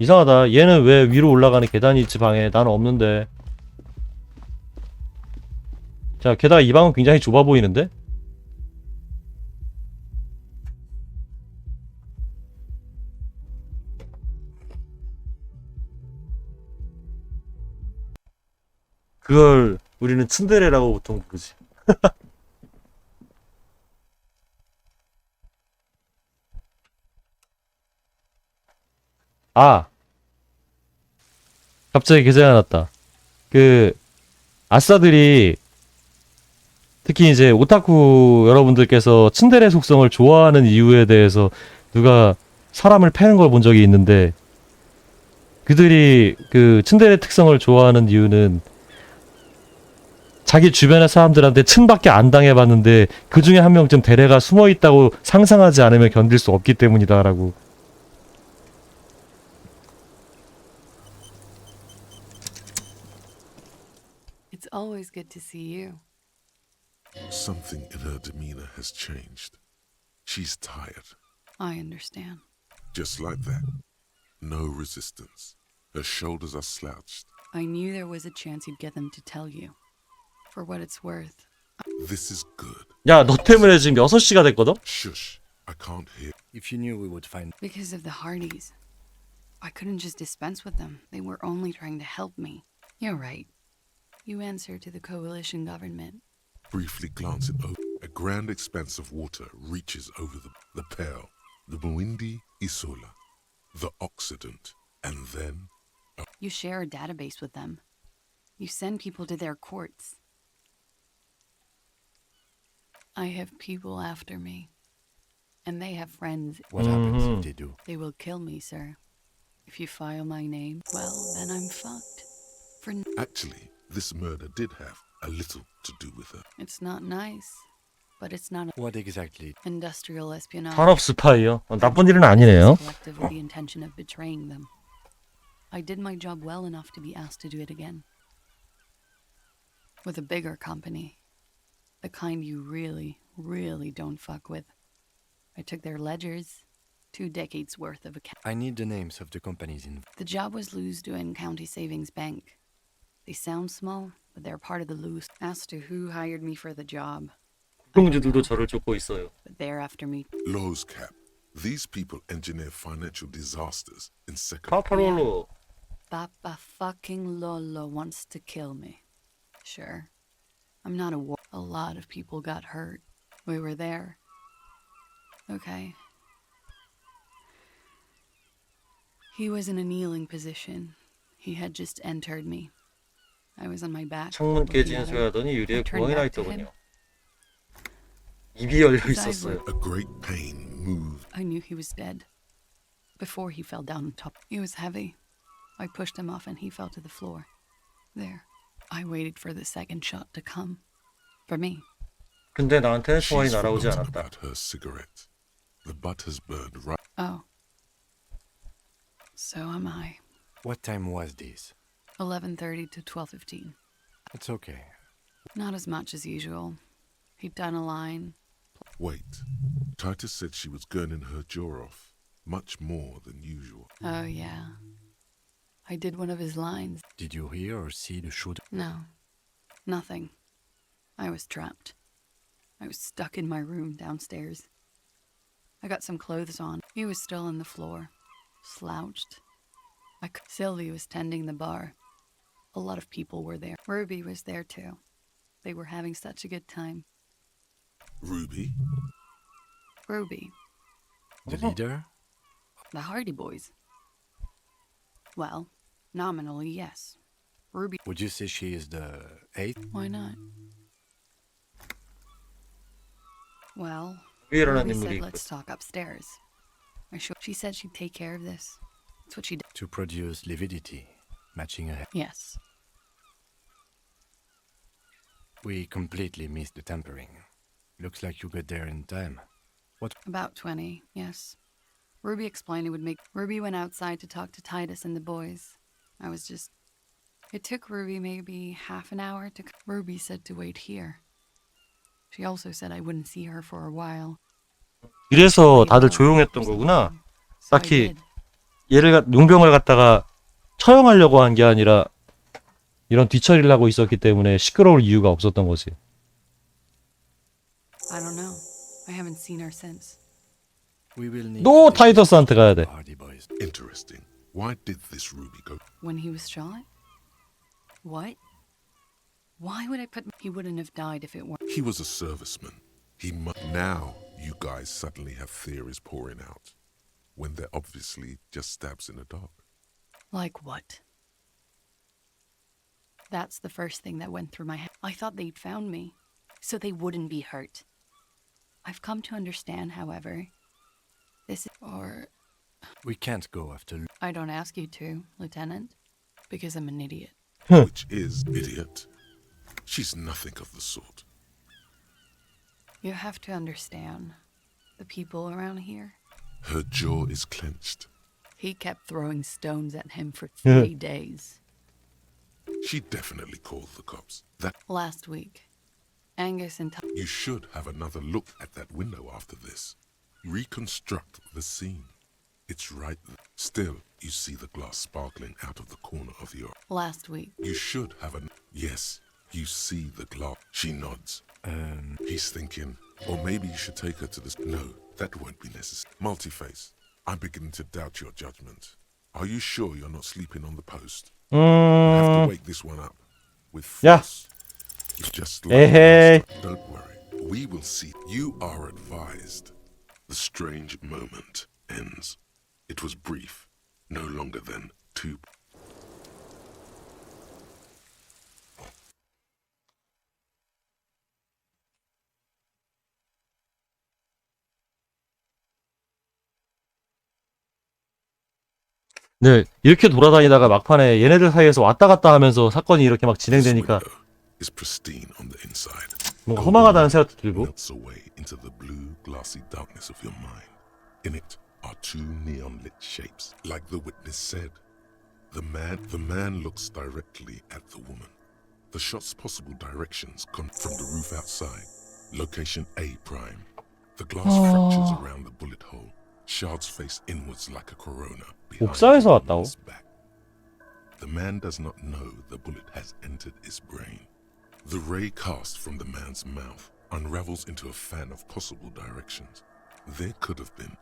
E: 이상하다. 얘는 왜 위로 올라가는 계단이 있지 방에? 나는 없는데. 자, 게다가 이 방은 굉장히 좁아 보이는데? 그걸 우리는 츤데레라고 보통 부르지. 아, 갑자기 그 생각 났다. 그 아싸들이 특히 이제 오타쿠 여러분들께서 츤데레 속성을 좋아하는 이유에 대해서 누가 사람을 패는 걸 본 적이 있는데, 그들이 그 츤데레 특성을 좋아하는 이유는 자기 주변의 사람들한테 츤밖에 안 당해봤는데 그 중에 한 명쯤 데레가 숨어있다고 상상하지 않으면 견딜 수 없기 때문이다라고.
S: It's always good to see you.
A: Something in her demeanor has changed. She's tired.
S: I understand.
A: Just like that. No resistance. Her shoulders are slouched.
S: I knew there was a chance you'd get them to tell you. For what it's worth.
A: This is good.
E: 야, 너 때문에 지금 6시가 됐거든?
A: Shush. I can't hear.
B: If you knew we would find...
S: Because of the Hardys. I couldn't just dispense with them. They were only trying to help me. You're right. You answer to the coalition government.
A: Briefly glance it over. A grand expanse of water reaches over the Pearl, the Muindi Isola, the Occident, and then...
S: You share a database with them. You send people to their courts. I have people after me. And they have friends.
B: What happens if they do?
S: They will kill me, sir. If you file my name, well, then I'm fucked.
A: Actually, this murder did have a little to do with her.
S: It's not nice, but it's not
B: What exactly?
S: industrial espionage.
E: 산업 스파이요. 나쁜 일은 아니네요.
S: Collective with the intention of betraying them. I did my job well enough to be asked to do it again. With a bigger company. The kind you really, really don't fuck with. I took their ledgers, 2 decades worth of accounts.
B: I need the names of the companies involved.
S: The job was Lewsdown County Savings Bank. They sound small, but they're part of the Lewis. As to who hired me for the job,
E: 공주들도 저를 쫓고 있어요.
S: but they're after me.
A: Lowe's Cap. These people engineer financial disasters in second.
E: 파파롤로.
S: Papa fucking Lolo wants to kill me. Sure. I'm not a war. A lot of people got hurt. We were there. Okay. He was in a kneeling position. He had just entered me. I was on my back.
E: 창문 깨지는 소리 하더니 유리에 구멍이 나 있더군요. 입이 열려 있었어요.
A: A great pain moved.
S: I knew he was dead. Before he fell down on top. He was heavy. I pushed him off and he fell to the floor. There. I waited for the second shot to come. For me.
E: 근데 나한테 소원이
A: She's
E: 날아오지
A: forgotten
E: 않았다.
A: about her cigarette. The butt has burned right.
S: Oh. So am I.
B: What time was this?
S: 11:30 to 12:15.
B: It's okay.
S: Not as much as usual. He'd done a line.
A: Wait. Titus said she was gurning her jaw off. Much more than usual.
S: Oh, yeah. I did one of his lines.
B: Did you hear or see the shooter?
S: No. Nothing. I was trapped. I was stuck in my room downstairs. I got some clothes on. He was still on the floor, slouched. Sylvie was tending the bar. A lot of people were there. Ruby was there too. They were having such a good time.
A: Ruby?
S: Ruby.
B: The leader?
S: The Hardy Boys. Well, nominally, yes. Ruby.
B: Would you say she is the 8th?
S: Why not? Well,
E: 위에 일어난
S: Ruby
E: 인물이
S: said
E: 있고.
S: let's talk upstairs. She said she'd take care of this. That's what she did.
B: To produce lividity, matching a head.
S: Yes.
B: We completely missed the tampering. Looks like you got there in time. What?
S: About 20, yes. Ruby explained it would make... Ruby went outside to talk to Titus and the boys. I was just... It took Ruby maybe half an hour to... Ruby said to wait here. She also said I wouldn't see her for a while.
E: 이래서 다들 조용했던 거구나. 딱히 용병을 갖다가 처형하려고 한 게 아니라 이런 뒤처리를 하고 있었기 때문에 시끄러울 이유가 없었던 거지.
S: I don't know. I haven't seen her since.
B: We will need
E: 또 타이터스한테 가야 돼.
A: Interesting. Why did this Ruby go?
S: When he was shot? What? Why would I put... He wouldn't have died if it weren't...
A: He was a serviceman. Now you guys suddenly have theories pouring out. When they're obviously just stabs in the dark.
S: Like what? That's the first thing that went through my head. I thought they'd found me, so they wouldn't be hurt. I've come to understand, however, this is... Or...
B: We can't go after...
S: I don't ask you to, Lieutenant, because I'm an idiot.
A: Which is idiot. She's nothing of the sort.
S: You have to understand, the people around here...
A: Her jaw is clenched.
S: He kept throwing stones at him for 3 days.
A: She definitely called the cops. That
S: Last week, Angus and...
A: You should have another look at that window after this. Reconstruct the scene. It's right there. Still, you see the glass sparkling out of the corner of your...
S: Last week.
A: You should have a... Yes, you see the glass. She nods. He's thinking, or maybe you should take her to this... No, that won't be necessary. Multi-face, I'm beginning to doubt your judgment. Are you sure you're not sleeping on the post? I have to wake this one up. With force. It's just like last time. Don't worry. We will see. You are advised. The strange moment ends. It was brief, no longer than 2.
E: 네, 이렇게 돌아다니다가 막판에 얘네들 사이에서 왔다 갔다 하면서 사건이 이렇게 막 진행되니까
A: Is pristine on the inside.
E: 뭔가 허망하다는 생각도 들고.
A: Melts away into the blue, glassy darkness of your mind. In it are 2 neon-lit shapes, like the witness said. The man looks directly at the woman. The shot's possible directions come from the roof outside. Location A prime. The glass fractures around the bullet hole. Shards face inwards like a corona.
E: 옥상에서 왔다고?
A: The man does not know the bullet has entered his brain. The ray cast from the man's mouth unravels into a fan of possible directions. There could have been.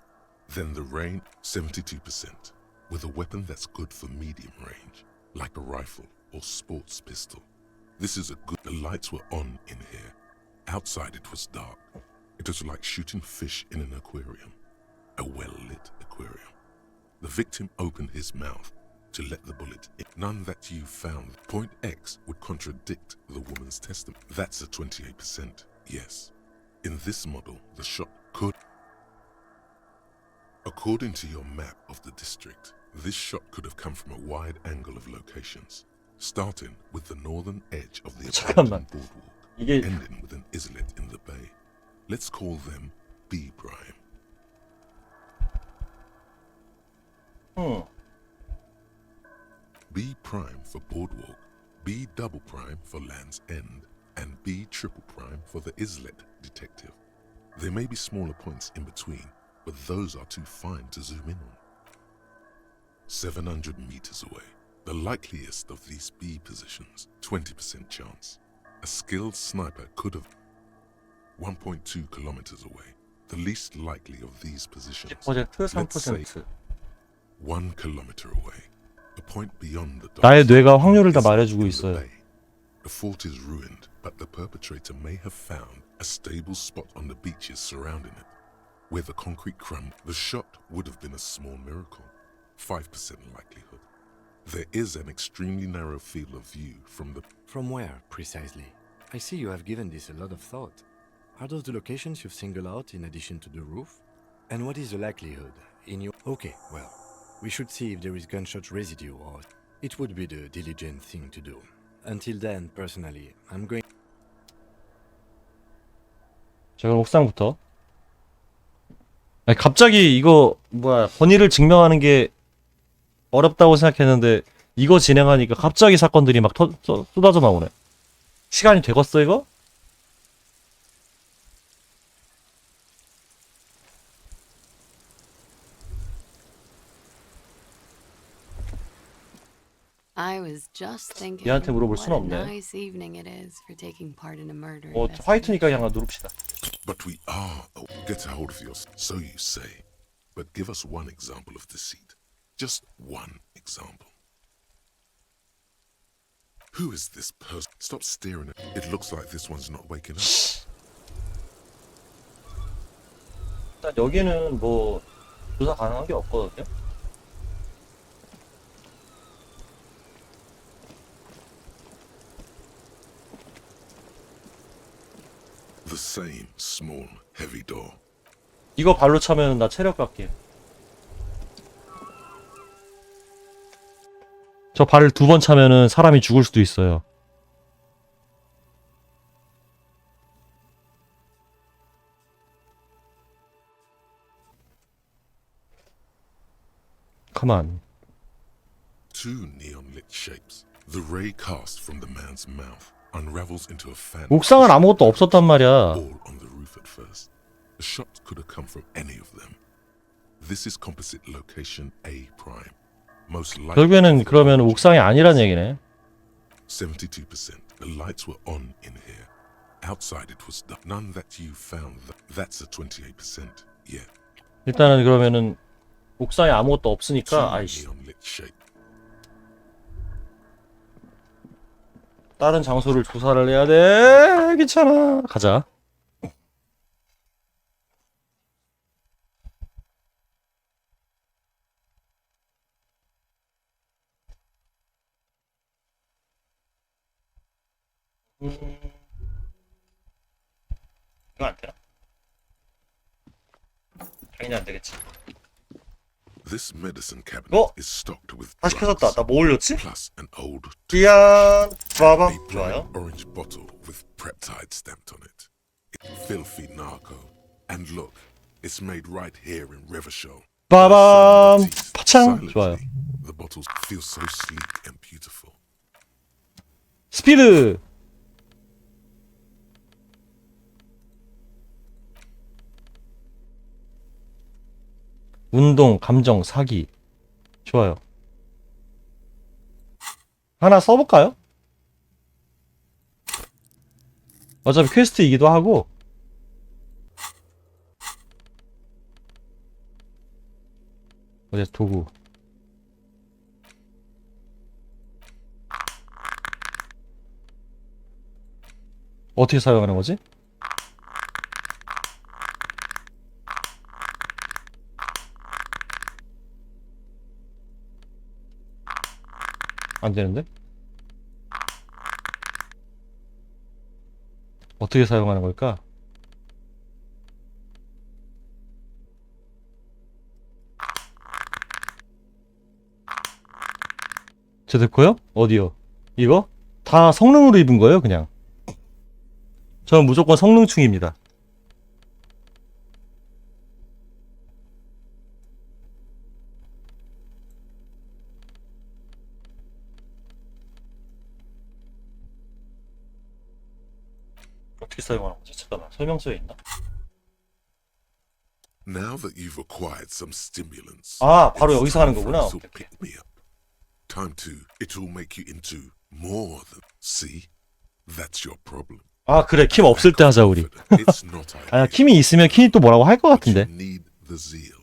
A: Then the rain, 72%, with a weapon that's good for medium range, like a rifle or sports pistol. This is a good... The lights were on in here. Outside it was dark. It was like shooting fish in an aquarium. A well-lit aquarium. The victim opened his mouth to let the bullet in. None that you found. Point X would contradict the woman's testimony. That's a 28%, yes. In this model, the shot could... According to your map of the district, this shot could have come from a wide angle of locations, starting with the northern edge of the abandoned boardwalk, ending with an islet in the bay. Let's call them B prime. B prime for boardwalk, B double prime for Land's End, and B triple prime for the islet detective. There may be smaller points in between, but those are too fine to zoom in on. 700 meters away, the likeliest of these B positions, 20% chance. A skilled sniper could have 1.2 kilometers away, the least likely of these positions.
E: 10%,
A: Let's say
E: 3%.
A: 1 kilometer away, a point beyond the
E: 나의 뇌가 확률을 다 말해주고 있어요.
A: The fort is ruined, but the perpetrator may have found a stable spot on the beaches surrounding it, where the concrete crumbled. The shot would have been a small miracle, 5% likelihood. There is an extremely narrow field of view from the...
B: From where, precisely? I see you have given this a lot of thought. Are those the locations you've singled out in addition to the roof? And what is the likelihood in your... Okay, well, we should see if there is gunshot residue or... It would be the diligent thing to do. Until then, personally, I'm going...
E: 자, 그럼 옥상부터. 아니, 갑자기 이거 뭐야 권위를 증명하는 게 어렵다고 생각했는데 이거 진행하니까 갑자기 사건들이 막 쏟아져 나오네. 시간이 되겠어 이거?
S: I was just thinking
E: 얘한테 물어볼
S: what
E: 순
S: a
E: 없네.
S: nice evening it is for taking part in a murder.
E: 화이트니까 그냥 누릅시다.
A: But we are... Get a hold of yours, so you say. But give us one example of deceit. Just one example. Who is this person? Stop staring at it. It looks like this one's not waking up.
E: 일단 여기는 뭐 조사 가능한 게 없거든요.
A: The same small, heavy door.
E: 이거 발로 차면 나 체력 깎게. 저 발을 2번 차면은 사람이 죽을 수도 있어요. 가만.
A: Two neon-lit shapes. The ray cast from the man's mouth unravels into a fan.
E: 옥상은 아무것도 없었단 말이야.
A: All on the roof at first. The shot could have come from any of them. This is composite location A prime. Most likely
E: 결국에는 그러면 옥상이 아니란 얘기네.
A: 72%. The lights were on in here. Outside it was dark. None that you found. That's a 28%. Yeah.
E: 일단은 그러면은 옥상에 아무것도 없으니까 아이씨.
A: Neon-lit shape.
E: 다른 장소를 조사를 해야 돼. 귀찮아. 가자. 이거 안 되나? 당연히 안 되겠지.
A: This medicine cabinet is stocked with
E: 다시 켜졌다. 나 뭐 올렸지?
A: plus an old
E: 미안. 봐봐.
A: a
E: 좋아요.
A: bright orange bottle with peptide stamped on it. Filthy narco. And look, it's made right here in Revershow.
E: 빠밤. 파창. 좋아요.
A: The bottles feel so sleek and beautiful.
E: 스피드. 운동, 감정, 사기. 좋아요. 하나 써볼까요? 어차피 퀘스트이기도 하고. 어디 도구. 어떻게 사용하는 거지? 안 되는데? 어떻게 사용하는 걸까? 저 됐고요? 어디요? 이거? 다 성능으로 입은 거예요, 그냥. 저는 무조건 성능충입니다. 어떻게 사용하는 거지? 잠깐만, 설명서에 있나?
A: Now that you've acquired some stimulants,
E: 아, 바로
A: it's
E: 여기서 하는
A: time for
E: 거구나.
A: a little pick-me-up. Time to, it will make you into more than. See, that's your problem.
E: 아, 그래, 킴 없을 때 하자 우리.
A: It's not
E: 아, 킴이 있으면 킴이 또 뭐라고 할 것 같은데.
A: need the zeal.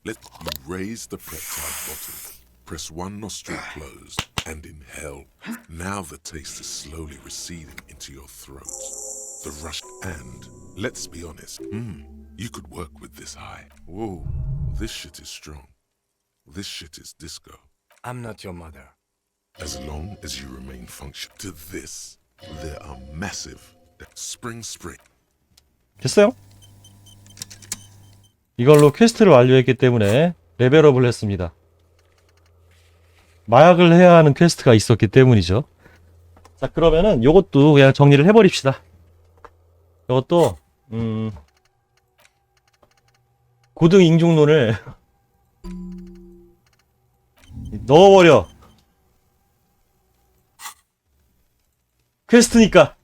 A: Let you raise the peptide bottle. Press one nostril closed and inhale. Now the taste is slowly receding into your throat. The rush and let's be honest. You could work with this high. Whoa, this shit is strong. This shit is disco.
B: I'm not your mother.
A: As long as you remain functional to this, there are massive spring.
E: 됐어요? 이걸로 퀘스트를 완료했기 때문에 레벨업을 했습니다. 마약을 해야 하는 퀘스트가 있었기 때문이죠. 자, 그러면은 요것도 그냥 정리를 해버립시다. 요것도 고등 인중론을 넣어버려. 퀘스트니까.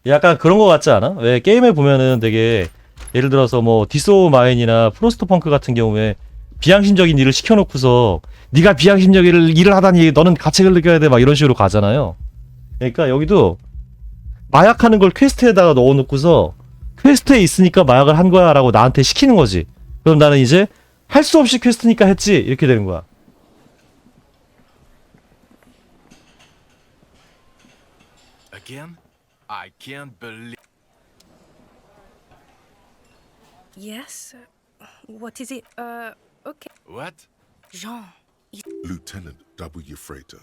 E: 약간 그런 거 같지 않아? 왜 게임에 보면은 되게 예를 들어서 뭐 디소 마인이나 프로스트 펑크 같은 경우에 비양심적인 일을 시켜놓고서 네가 비양심적인 일을 하다니 너는 가책을 느껴야 돼 막 이런 식으로 가잖아요. 그러니까 여기도 마약하는 걸 퀘스트에다가 넣어놓고서 퀘스트에 있으니까 마약을 한 거야 라고 나한테 시키는 거지. 그럼 나는 이제 할 수 없이 퀘스트니까 했지 이렇게 되는 거야.
J: Again? I can't believe.
L: Yes? What is it? Okay.
J: What?
L: Jean.
A: Lieutenant W. Freighter.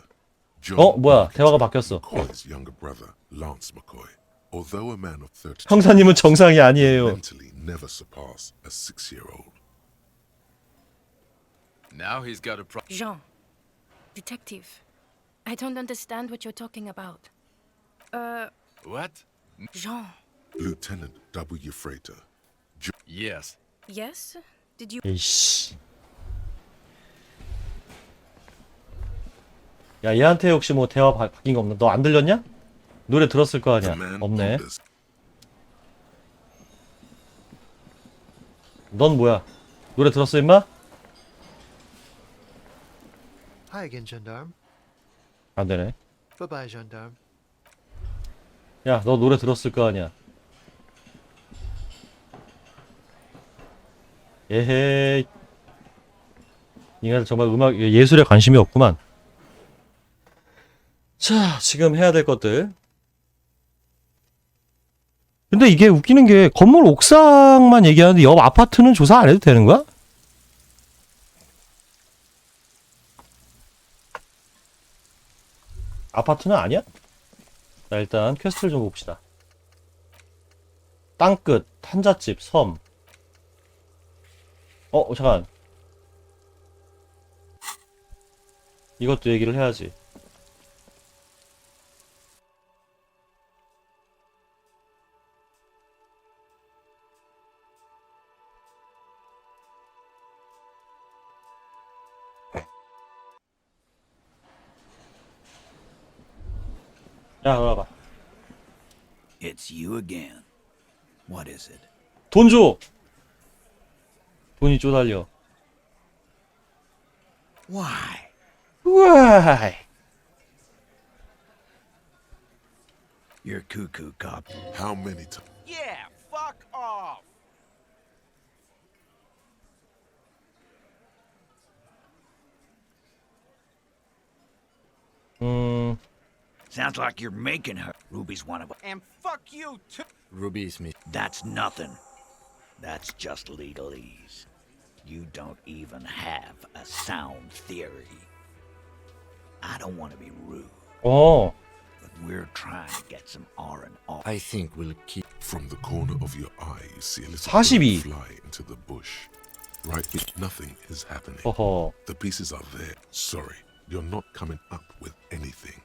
E: 뭐야, 대화가 바뀌었어.
A: McCoy's younger brother, Lance McCoy. Although a man of 32,
E: 형사님은 정상이 아니에요.
A: mentally never surpass a 6-year-old.
J: Now he's got a problem.
L: Jean. Detective. I don't understand what you're talking about.
J: What?
L: Jean.
A: Lieutenant W. Freighter.
J: Yes.
L: Yes? Did you...
E: 에이씨. 야, 얘한테 혹시 뭐 대화 바뀐 거 없나? 너 안 들렸냐? 노래 들었을 거 아니야. 없네. 넌 뭐야? 노래 들었어 임마?
F: Hi again, gendarme.
E: 안 되네.
F: Bye bye, gendarme.
E: 야, 너 노래 들었을 거 아니야. 에헤이. 인간 정말 음악 예술에 관심이 없구만. 자, 지금 해야 될 것들. 근데 이게 웃기는 게 건물 옥상만 얘기하는데 옆 아파트는 조사 안 해도 되는 거야? 아파트는 아니야? 자, 일단 퀘스트를 좀 봅시다. 땅끝, 탄자집, 섬. 잠깐. 이것도 얘기를 해야지. 야, 와봐.
I: It's you again. What is it?
E: 돈 줘! 돈이 쪼달려.
I: Why?
E: Why?
I: You're cuckoo, cop.
A: How many times?
Q: Yeah, fuck off.
I: Sounds like you're making her. Ruby's one of them.
Q: And fuck you too.
B: Ruby is me.
I: That's nothing. That's just legalese. You don't even have a sound theory. I don't want to be rude,
E: 어.
I: but we're trying to get some R&R.
B: I think we'll keep.
A: From the corner of your eye, you see a little
E: 42.
A: bird fly into the bush. Right, nothing is happening.
E: 어허.
A: The pieces are there. Sorry, you're not coming up with anything.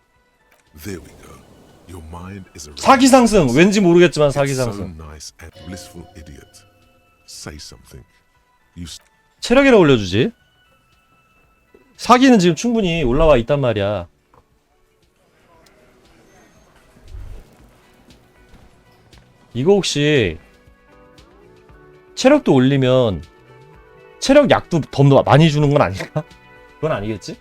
A: There we go. Your mind is a
E: 사기 상승. 왠지 모르겠지만 사기
A: It's so
E: 상승.
A: nice and blissful idiot. Say something. You
E: 체력이라 올려주지. 사기는 지금 충분히 올라와 있단 말이야. 이거 혹시 체력도 올리면 체력 약도 더 많이 주는 건 아닐까? 그건 아니겠지?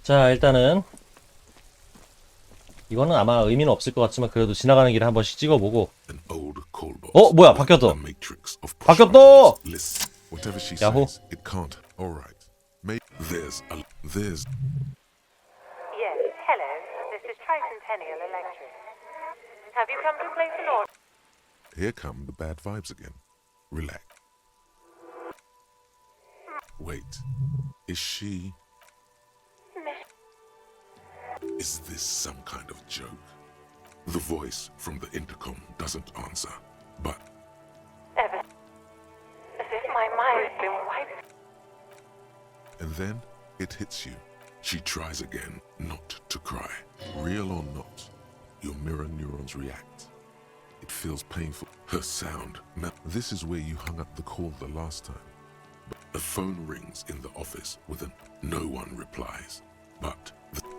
E: 자, 일단은 이거는 아마 의미는 없을 것 같지만 그래도 지나가는 길에 한 번씩 찍어보고. 뭐야, 바뀌었어. 바뀌었어.
A: Whatever she
E: 야호.
A: says, it can't. All right. Maybe there's.
N: Yes, hello. This is Tricentennial Electric. Have you come to place an order?
A: Here come the bad vibes again. Relax. Wait. Is she? Is this some kind of joke? The voice from the intercom doesn't answer, but
N: Ever. As if my mind's been wiped.
A: and then it hits you. She tries again not to cry. Real or not, your mirror neurons react. It feels painful. Her sound. This is where you hung up the call the last time. But the phone rings in the office with a no one replies. But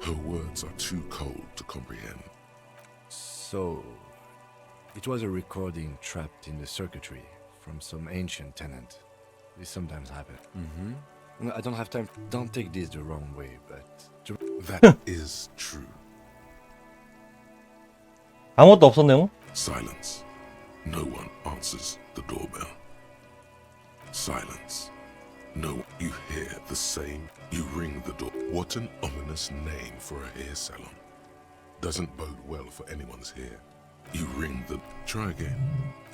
A: her words are too cold to comprehend.
B: So, it was a recording trapped in the circuitry from some ancient tenant. This sometimes happens. No, I don't have time. Don't take this the wrong way, but
A: That is true.
E: 아무것도 없었네요.
A: Silence. No one answers the doorbell. Silence. No, you hear the same. You ring the door. What an ominous name for a hair salon. Doesn't bode well for anyone's hair. You ring the. Try again.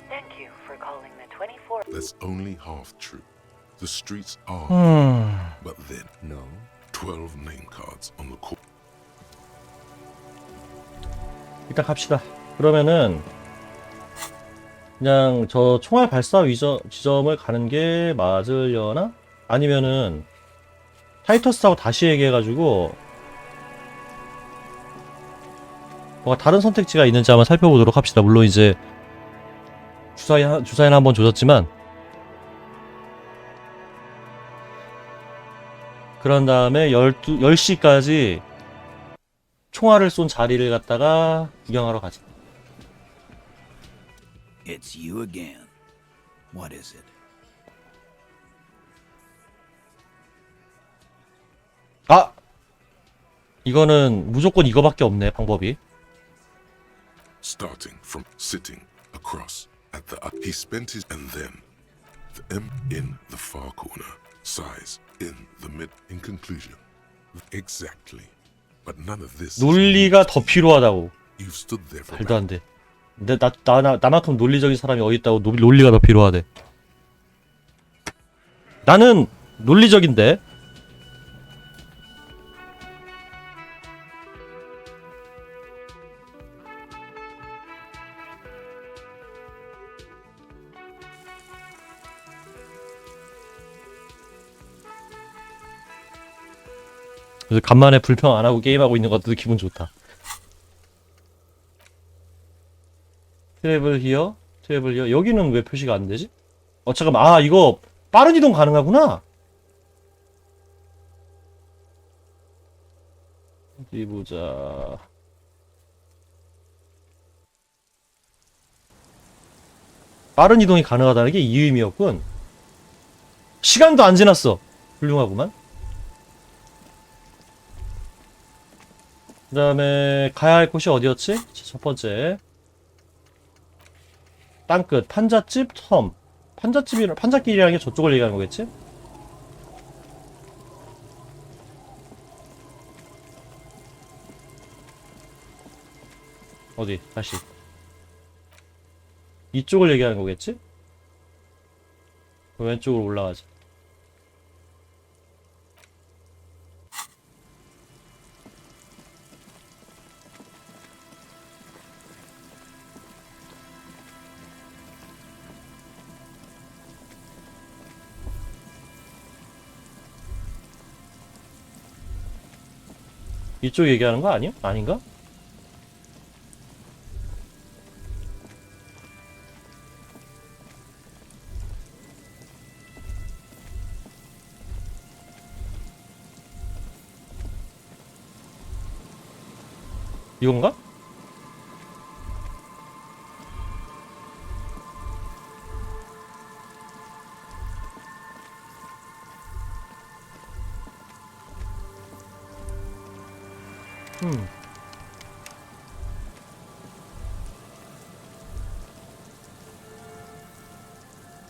N: Thank you for calling the 24.
A: That's only half true. The streets are. But then.
B: No.
A: 12 name cards on the court.
E: 일단 갑시다. 그러면은 그냥 저 총알 발사 지점을 가는 게 맞으려나? 아니면은 타이터스하고 다시 얘기해가지고 뭔가 다른 선택지가 있는지 한번 살펴보도록 합시다. 물론 이제 주사위는 한번 조졌지만 그런 다음에 10시까지 총알을 쏜 자리를 갖다가 구경하러 가자.
I: It's you again. What is it?
E: 아! 이거는 무조건 이거밖에 없네, 방법이.
A: Starting from sitting across at the he spent his and then the M in the far corner, size in the mid. In conclusion, exactly. But none of this.
E: 논리가 더 필요하다고.
A: You've stood there for.
E: 말도 안 돼. 근데 나만큼 논리적인 사람이 어디 있다고 논리가 더 필요하대. 나는 논리적인데. 그래서 간만에 불평 안 하고 게임하고 있는 것도 기분 좋다. 트래블 히어? 트래블 히어? 여기는 왜 표시가 안 되지? 잠깐만. 아, 이거 빠른 이동 가능하구나. 어디 보자. 빠른 이동이 가능하다는 게 이 의미였군. 시간도 안 지났어. 훌륭하구만. 그 다음에 가야 할 곳이 어디였지? 첫 번째 땅끝 판잣집 섬. 판잣길이라는 게 저쪽을 얘기하는 거겠지? 어디? 다시 이쪽을 얘기하는 거겠지? 왼쪽으로 올라가자. 이쪽 얘기하는 거 아니야? 아닌가? 이건가?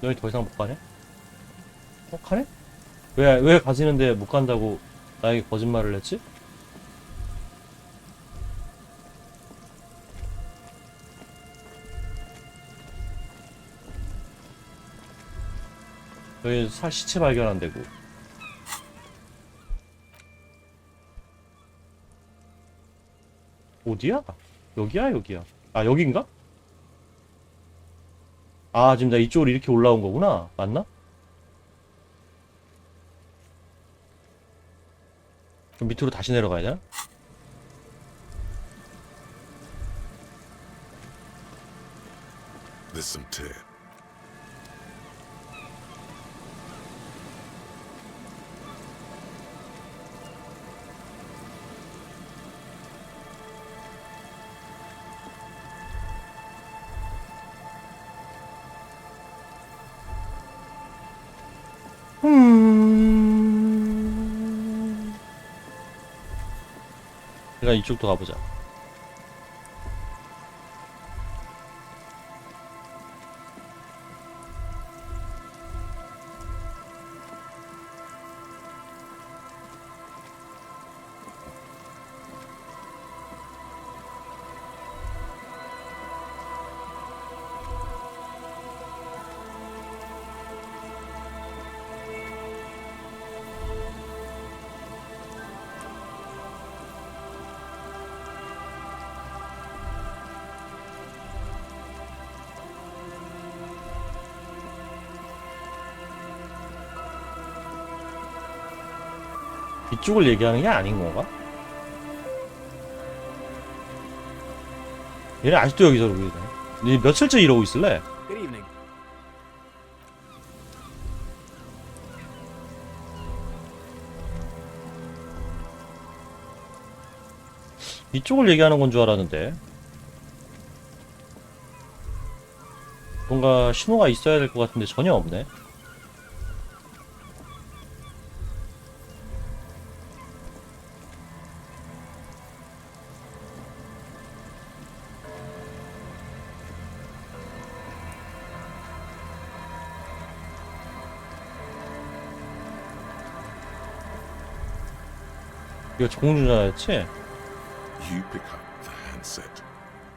E: 여기 더 이상 못 가네? 가네? 왜 가지는데 못 간다고 나에게 거짓말을 했지? 여기 시체 발견한대고. 어디야? 여기야? 여기야? 아, 여긴가? 아, 지금 나 이쪽으로 이렇게 올라온 거구나. 맞나? 그럼 밑으로 다시 내려가야 되나?
A: There's some tear.
E: 그러니까 이쪽도 가보자. 이쪽을 얘기하는 게 아닌 건가? 얘네 아직도 여기 저러고 있네. 니 며칠째 이러고 있을래?
U: Good evening.
E: 이쪽을 얘기하는 건 줄 알았는데. 뭔가 신호가 있어야 될 것 같은데 전혀 없네. 이거 공주자였지?
A: You pick up the handset.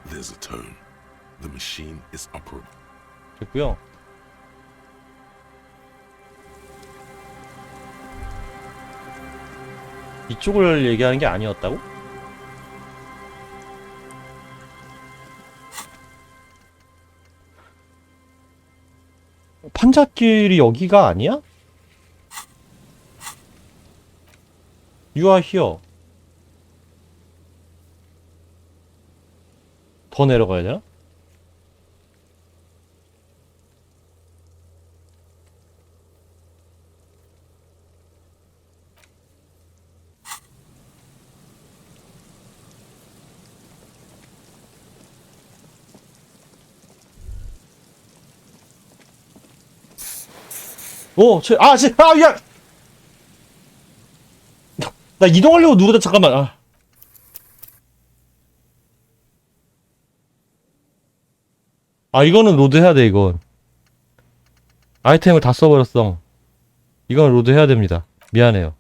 A: There's a tone. The machine is operable.
E: 됐고요. 이쪽을 얘기하는 게 아니었다고? 판잣길이 여기가 아니야? You are here. 더 내려가야 되나? 야! 나 이동하려고 누르다 잠깐만. 이거는 로드 해야 돼, 이건. 아이템을 다 써버렸어. 이건 로드 해야 됩니다. 미안해요.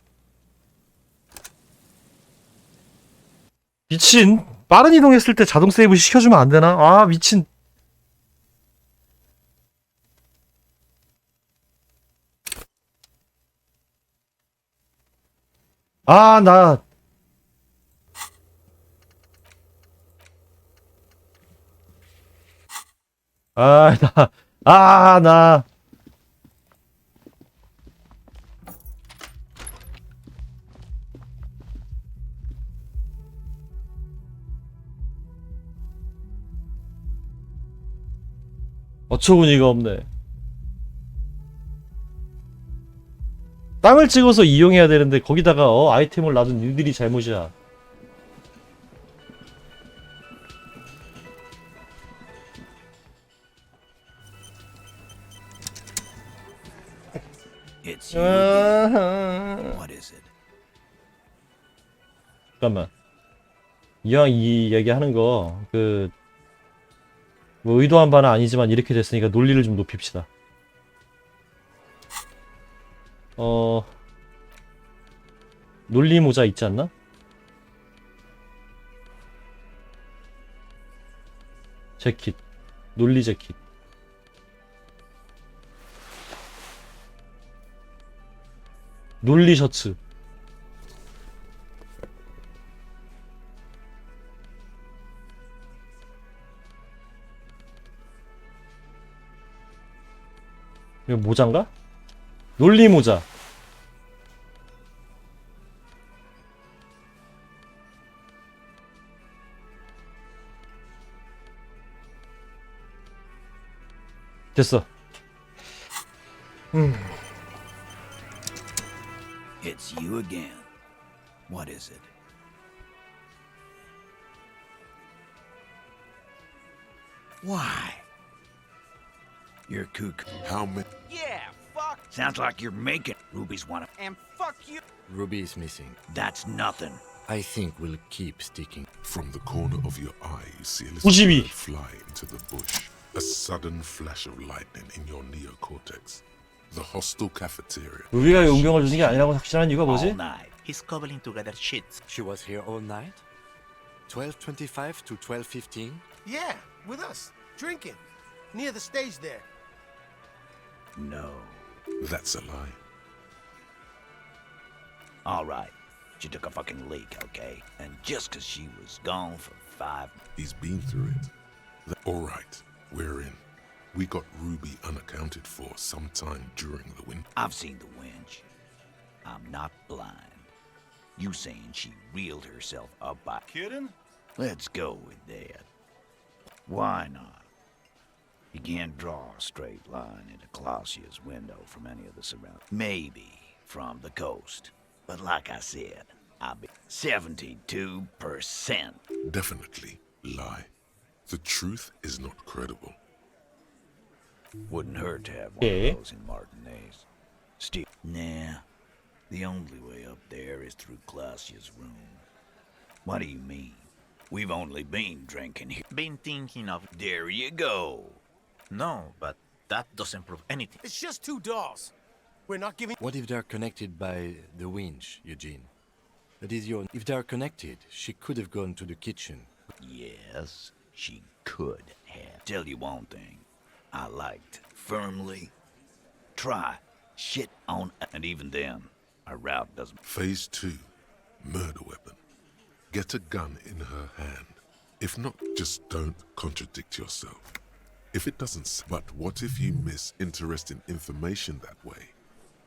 E: 미친. 빠른 이동했을 때 자동 세이브 시켜주면 안 되나? 미친. 나 어처구니가 없네. 땅을 찍어서 이용해야 되는데 거기다가 아이템을 놔둔 니들이 잘못이야.
I: It's you again. What is it?
E: 잠깐만. 이왕 이 얘기하는 거 뭐 의도한 바는 아니지만 이렇게 됐으니까 논리를 좀 높입시다. 논리 모자 있지 않나? 재킷. 논리 재킷. 논리 셔츠. 이거 모자인가? 논리 모자. 됐어.
I: It's you again. What is it? Why? You're kook.
A: How many?
P: Yeah, fuck.
I: Sounds like you're making Ruby's one of.
P: And fuck you.
B: Ruby is missing.
I: That's nothing.
B: I think we'll keep sticking.
A: From the corner of your eye, you see a little
E: 우집이.
A: bird fly into the bush. A sudden flash of lightning in your neocortex. The hostel cafeteria.
E: 루비가 용병을 주는 게 아니라고 확신한 이유가 뭐지?
I: All night.
Q: He's cobbling together shits.
B: She was here all night? 12:25 to 12:15?
Q: Yeah, with us, drinking, near the stage there.
I: No.
A: That's a lie.
I: All right. She took a fucking leak, okay? And just 'cause she was gone for 5...
A: He's been through it. All right, we're in. We got Ruby unaccounted for sometime during the winter.
I: I've seen the winch. I'm not blind. You saying she reeled herself up by...
P: Kidding?
I: Let's go with that. Why not? You can't draw a straight line into Clausia's window from any of the surroundings. Maybe from the coast. But like I said, I'll be 72%.
A: Definitely lie. The truth is not credible.
I: Wouldn't hurt to have one
E: Okay.
I: of those in Martinez. Steve, nah. The only way up there is through Clausia's room. What do you mean? We've only been drinking here.
U: Been thinking of.
I: There you go.
U: No, but that doesn't prove anything.
Q: It's just two dolls. We're not giving.
B: What if they're connected by the winch, Eugene? That is your. If they're connected, she could have gone to the kitchen.
I: Yes, she could have. Tell you one thing. I liked firmly. Try shit on. And even then, our route doesn't.
A: Phase 2. Murder weapon. Get a gun in her hand. If not, just don't contradict yourself. If it doesn't, but what if you miss interesting information that way?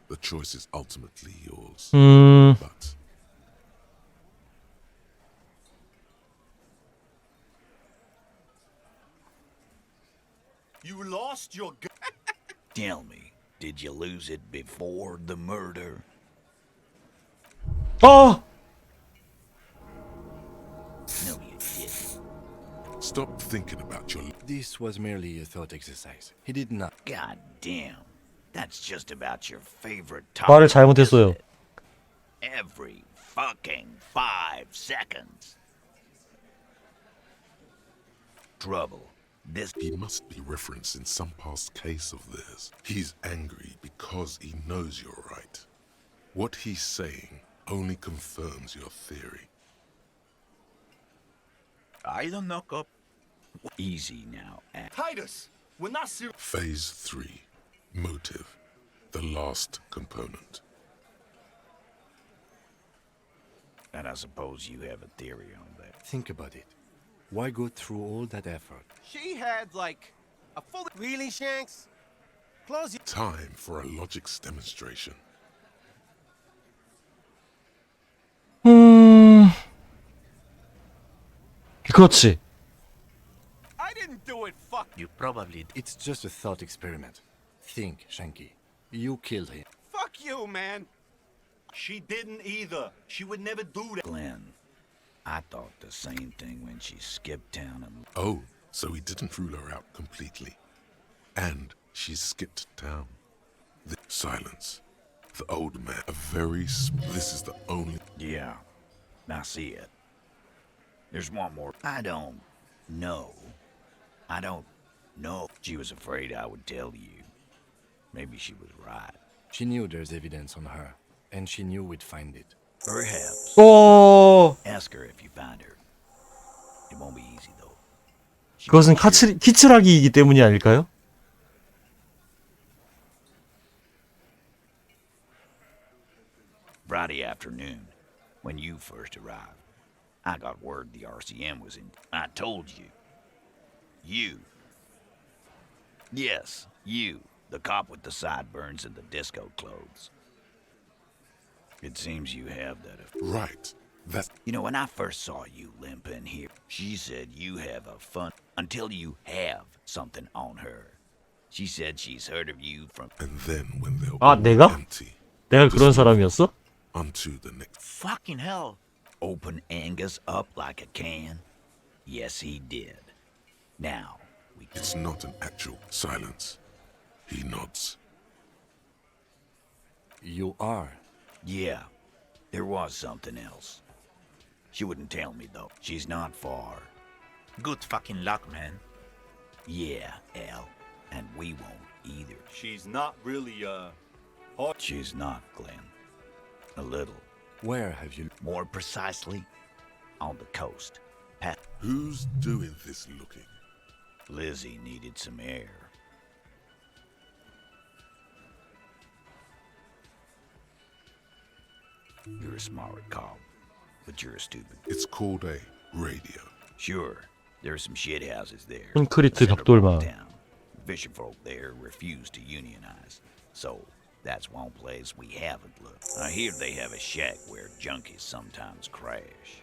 A: The choice is ultimately yours. But
P: You lost your gun.
I: Tell me, did you lose it before the murder?
E: 어!
I: No, you didn't.
A: stop thinking about your.
B: This was merely a thought exercise. He did not.
I: God damn. That's just about your favorite
E: 말을
I: topic.
E: 잘못했어요.
I: Every fucking 5 seconds. Trouble. This.
A: He must be referencing some past case of theirs. He's angry because he knows you're right. What he's saying only confirms your theory.
U: I don't knock up.
I: Easy now.
P: Titus, we're not serious.
A: Phase 3. Motive. The last component.
I: And I suppose you have a theory on that.
B: Think about it. Why go through all that effort?
Q: She had like a full. Really, Shanks? Close your.
A: Time for a logics demonstration.
E: 그렇지.
Q: I didn't do it. Fuck.
U: You probably.
B: It's just a thought experiment. Think, Shanky. You killed him.
Q: Fuck you, man.
P: She didn't either. She would never do that.
I: Glenn, I thought the same thing when she skipped town and.
A: Oh, so he didn't rule her out completely. And she skipped town. The silence. The old man. This is the only.
I: Yeah, I see it. There's one more. I don't know. She was afraid I would tell you. Maybe she was right.
B: She knew there's evidence on her, and she knew we'd find it.
I: Perhaps.
E: 오.
I: Ask her if you find her. It won't be easy though.
E: 그것은 키츠라기이기 때문이 아닐까요?
I: Friday afternoon, when you first arrived, I got word the RCM was in. I told you. You. Yes, you. The cop with the sideburns and the disco clothes. It seems you have that.
A: Right. That's.
I: You know, when I first saw you limping here, she said you have a fun until you have something on her. She said she's heard of you from.
A: And then when they're
E: 아,
A: all
E: 내가?
A: empty.
E: 내가 그런 사람이었어?
A: Onto the next.
I: Fucking hell. Open Angus up like a can? Yes, he did. Now, we.
A: It's not an actual silence. He nods.
B: You are.
I: Yeah, there was something else. She wouldn't tell me, though. She's not far.
U: Good fucking luck, man.
I: Yeah, Al. And we won't either.
P: She's not really,
I: She's not, Glenn. A little.
B: Where have you...
I: More precisely, on the coast.
A: Who's doing this looking?
I: Lizzie needed some air. You're a smart cop, but you're a stupid.
A: It's called a radio.
I: Sure, there are some shit houses there.
E: 콘크리트 벽돌망.
I: Fisherfolk there refuse to unionize, so that's one place we haven't looked. I hear they have a shack where junkies sometimes crash.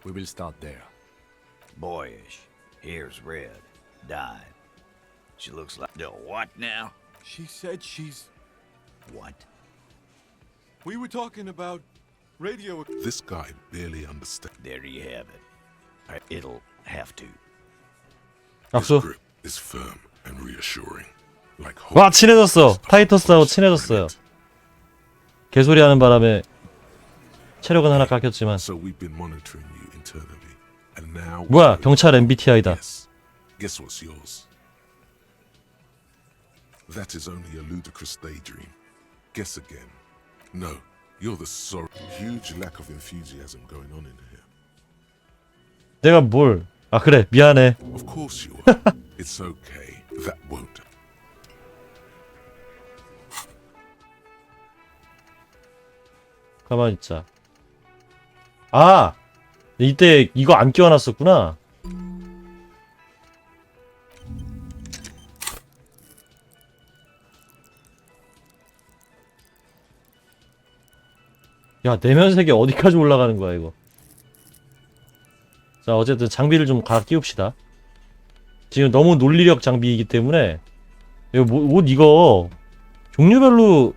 B: We will start there.
I: Boyish. Hair's red. Dyed. She looks like... The what now?
V: She said she's...
I: What?
V: We were talking about
A: Radio. This guy barely understands.
I: There you have it. It'll have to.
E: 악수.
A: grip is firm and reassuring. Like
E: 와, 친해졌어. 타이터스하고 친해졌어요. 개소리 하는 바람에 체력은 하나 깎였지만.
A: So we've been monitoring you internally, and now.
E: 뭐야, 경찰 MBTI다.
A: Guess what's yours? That is only a ludicrous daydream. Guess again. No, you're the sorry. Huge lack of enthusiasm going on in here.
E: 내가 뭘? 아 그래, 미안해.
A: Of course you are. It's okay. That won't.
E: 가만히 있자. 아! 이때 이거 안 끼워놨었구나. 야, 내면색이 어디까지 올라가는 거야 이거. 자, 어쨌든 장비를 좀 갈아 끼웁시다. 지금 너무 논리력 장비이기 때문에 이거 옷 이거 종류별로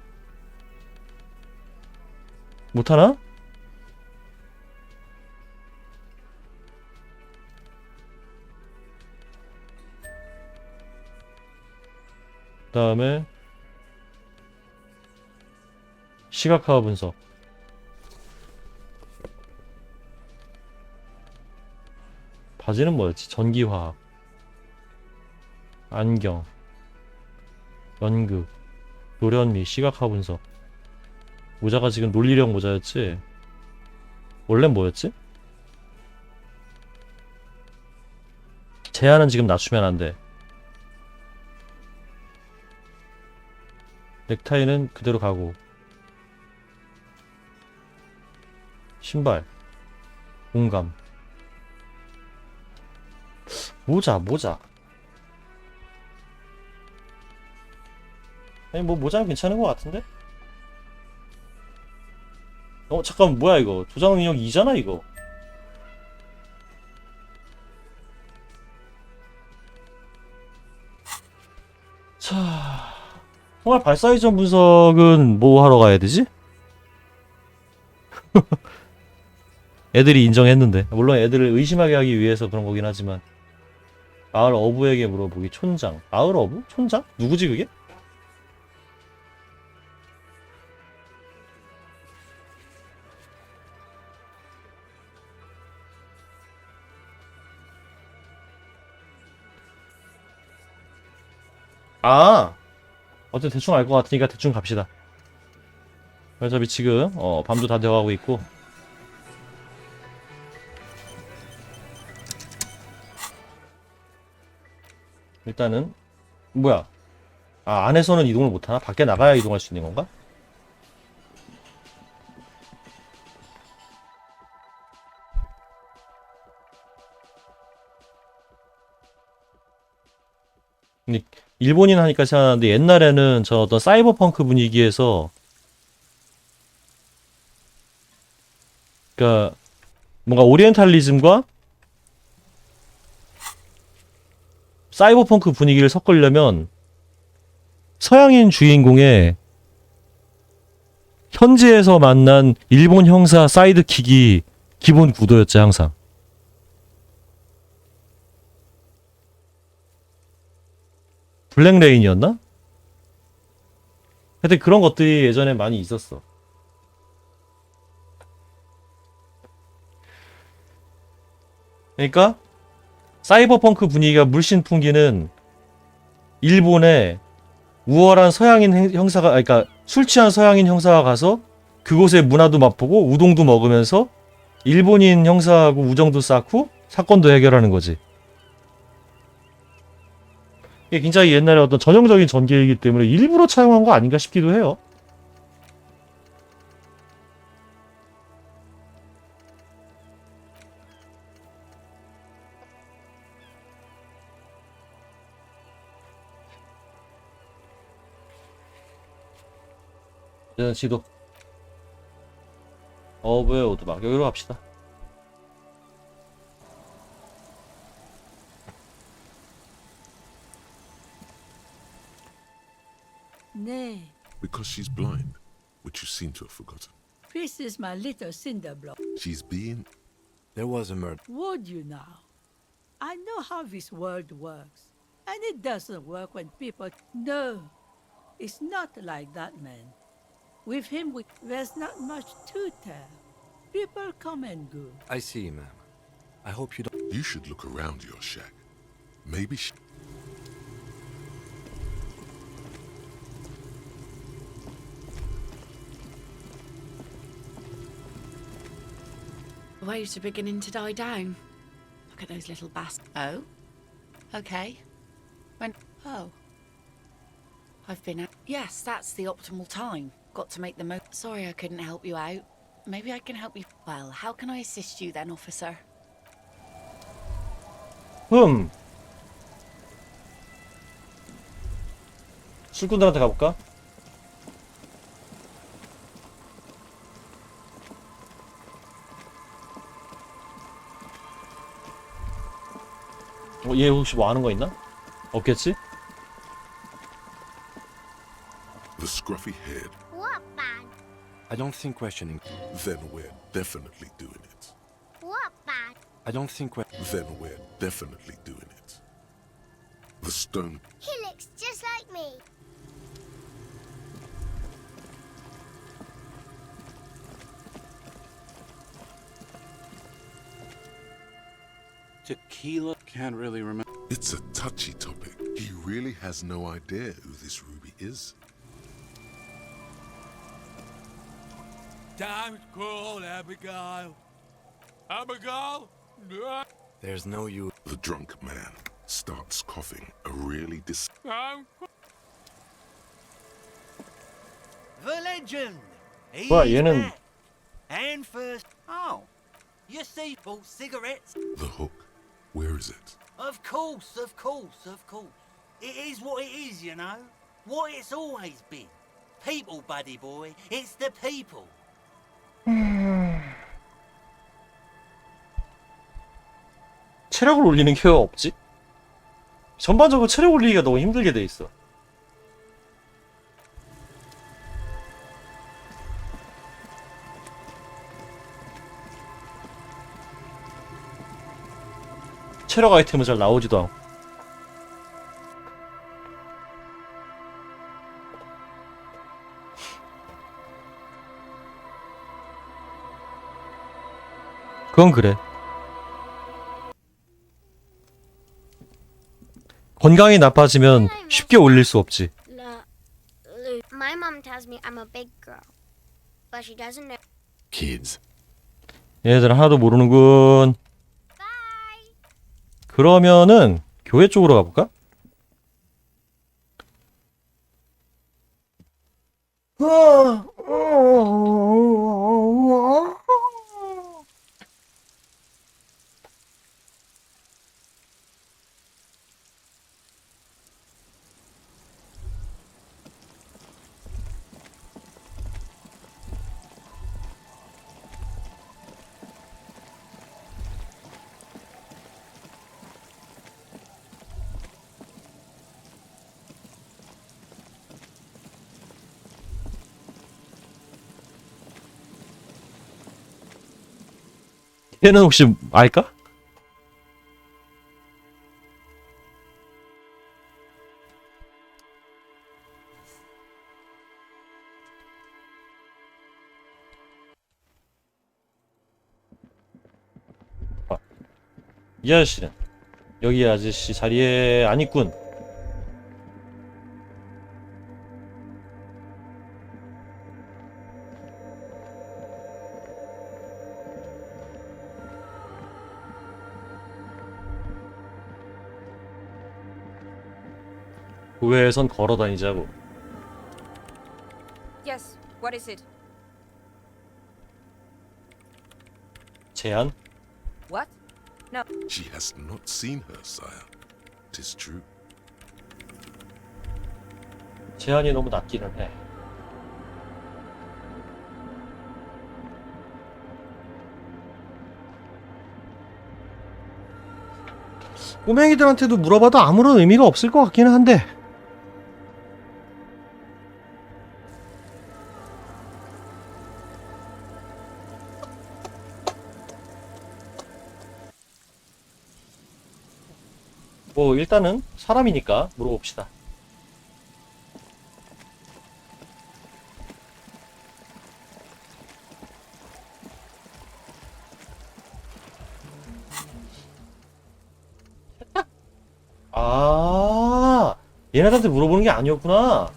E: 못하나? 그 다음에 시각화 분석. 바지는 뭐였지? 전기화학, 안경, 연극, 노련미, 시각화 분석. 모자가 지금 논리력 모자였지? 원래 뭐였지? 제한은 지금 낮추면 안 돼. 넥타이는 그대로 가고. 신발, 공감. 모자. 아니 뭐 모자는 괜찮은 것 같은데? 잠깐 뭐야 이거. 조작 능력 2잖아 이거. 자, 총알 발사 이전 분석은 뭐 하러 가야 되지? 애들이 인정했는데. 물론 애들을 의심하게 하기 위해서 그런 거긴 하지만. 마을 어부에게 물어보기. 촌장. 마을 어부? 촌장? 누구지 그게? 아! 어쨌든 대충 알 것 같으니까 대충 갑시다. 어차피 지금 밤도 다 되어가고 있고. 일단은 뭐야? 아, 안에서는 이동을 못하나? 밖에 나가야 이동할 수 있는 건가? 근데 일본인 하니까 생각나는데 옛날에는 저 어떤 사이버펑크 분위기에서 그러니까 뭔가 오리엔탈리즘과 사이버펑크 분위기를 섞으려면 서양인 주인공의 현지에서 만난 일본 형사 사이드킥이 기본 구도였지 항상. 블랙레인이었나? 하여튼 그런 것들이 예전에 많이 있었어. 그러니까 사이버펑크 분위기가 물씬 풍기는 일본의 우월한 서양인 형사가, 그러니까 술 취한 서양인 형사가 가서 그곳의 문화도 맛보고 우동도 먹으면서 일본인 형사하고 우정도 쌓고 사건도 해결하는 거지. 이게 굉장히 옛날에 어떤 전형적인 전개이기 때문에 일부러 차용한 거 아닌가 싶기도 해요. 지도 어부의 오두막 여기로 갑시다.
A: Because she's blind, which you seem to have forgotten.
H: This is my little cinder block.
A: She's being...
B: There was a murder.
H: Would you now? I know how this world works. And it doesn't work when people... No, it's not like that, man. With him, there's not much to tell. People come and go.
B: I see, ma'am. I hope you don't...
A: You should look around your shack. Maybe she...
K: The waves are beginning to die down. Look at those little bastards. Oh? Okay. Oh. I've been out. Yes, that's the optimal time. Got to make the most. Sorry I couldn't help you out. Maybe I can help you. Well, how can I assist you then, officer?
E: 술꾼들한테 가볼까? 얘 혹시 뭐 하는 거 있나? 없겠지?
A: The scruffy head.
D: What bad?
B: I don't think questioning...
A: Then we're definitely doing it.
D: What bad?
B: I don't think we're...
A: Then we're definitely doing it. The stone...
D: He looks just like me.
V: Tequila? Can't really remember.
A: It's a touchy topic. He really has no idea who this Ruby is.
V: Time's cold, Abigail. Abigail?
B: There's no use.
A: The drunk man starts coughing a really
W: The legend. He's
E: 뭐야, 얘는...
W: back. And first... Oh. You see, bought cigarettes?
A: The hook. Where is it?
W: Of course, of course, of course. It is what it is, you know. What it's always been. People, buddy boy. It's the people.
E: 체력을 올리는 게 없지? 전반적으로 체력 올리기가 너무 힘들게 돼 있어. 체력 아이템은 잘 나오지도 않고. 그건 그래. 건강이 나빠지면 쉽게 올릴 수 없지.
D: My mom tells me I'm a big girl, but she doesn't know.
B: Kids.
E: 얘들 하나도 모르는군. 그러면은 교회 쪽으로 가볼까? 얘는 혹시 알까? 아, 이 아저씨는 여기 아저씨 자리에 안 있군. 교회에선 걸어 다니자고.
X: Yes, what is it?
E: 제안?
X: What? No.
A: She has not seen her, sire. 'Tis true.
E: 제한이 너무 낮기는 해. 꼬맹이들한테도 물어봐도 아무런 의미가 없을 것 같기는 한데. 뭐 일단은 사람이니까 물어봅시다. 아, 얘네들한테 물어보는 게 아니었구나.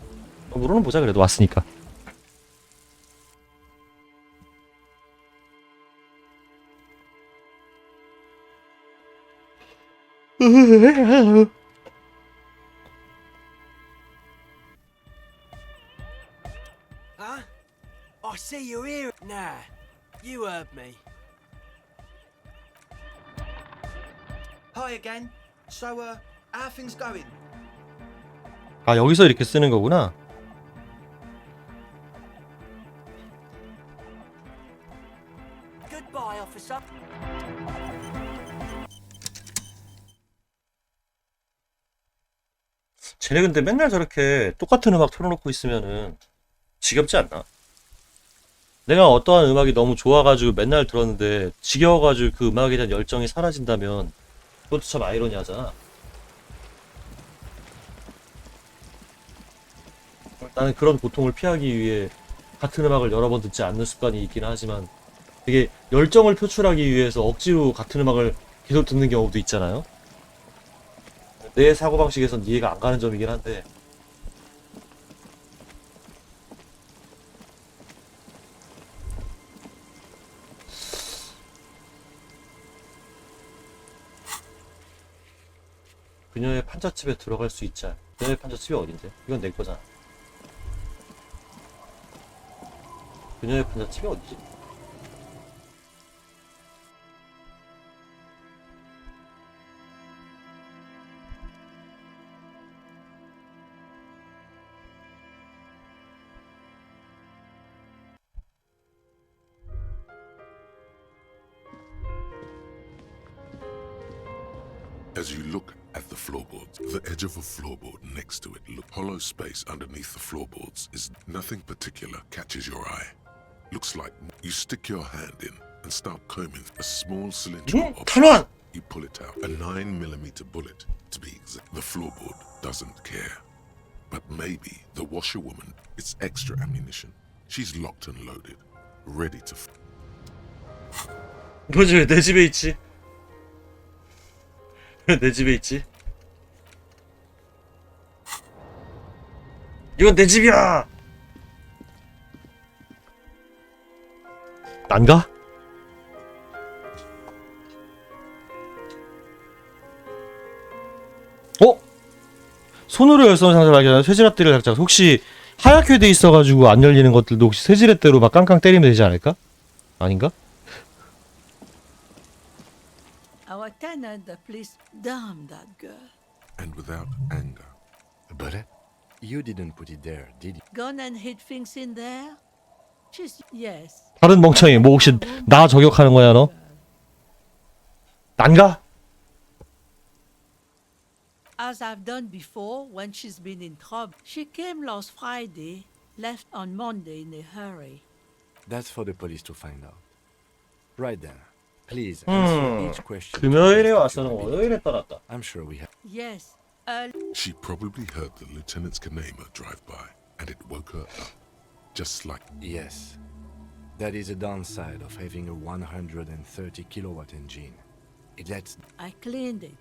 E: 물어는 보자 그래도 왔으니까.
C: Huh? I see you're here. Nah, you heard me. Hi again. So, how things going?
E: 아, 여기서 이렇게 쓰는 거구나.
C: Goodbye, officer.
E: 쟤네 근데 맨날 저렇게 똑같은 음악 틀어놓고 있으면은 지겹지 않나? 내가 어떠한 음악이 너무 좋아가지고 맨날 들었는데 지겨워가지고 그 음악에 대한 열정이 사라진다면 그것도 참 아이러니하잖아. 나는 그런 고통을 피하기 위해 같은 음악을 여러 번 듣지 않는 습관이 있긴 하지만 되게 열정을 표출하기 위해서 억지로 같은 음악을 계속 듣는 경우도 있잖아요. 내 사고방식에선 이해가 안 가는 점이긴 한데 그녀의 판잣집에 들어갈 수 있자. 그녀의 판잣집이 어딘데? 이건 내 거잖아. 그녀의 판잣집이 어디지?
A: As you look at the floorboards, the edge of a floorboard next to it, look hollow space underneath the floorboards is nothing particular catches your eye. Looks like you stick your hand in and start combing a small cylindrical object. You pull it out, a 9mm bullet to be exact. The floorboard doesn't care. But maybe the washerwoman, it's extra ammunition. She's locked and loaded, ready to.
E: 뭐지 왜 내 집에 있지? 왜 내 집에 있지? 이건 내 집이야! 난가? 어? 손으로 열선 상자를 발견한 쇠지렛대를 작작. 혹시 하얗게 돼 있어가지고 안 열리는 것들도 혹시 쇠지렛대로 막 깡깡 때리면 되지 않을까? 아닌가?
H: Our tenant, the police, damn that girl.
A: And without anger.
B: But you didn't put it there, did you?
H: Gone and hid things in there? She's, yes.
E: 다른 멍청이 뭐 혹시 나 저격하는 거야 너? 난가?
H: As I've done before when she's been in trouble. She came last Friday, left on Monday in a hurry.
B: That's for the police to find out. Right then. Please answer each question.
E: 금요일에 와서는 월요일에 떠났다.
B: I'm sure we have.
H: Yes.
A: She probably heard the lieutenant's Kanema drive by, and it woke her up, just like.
B: Yes. That is a downside of having a 130 kilowatt engine. It lets.
H: I cleaned it.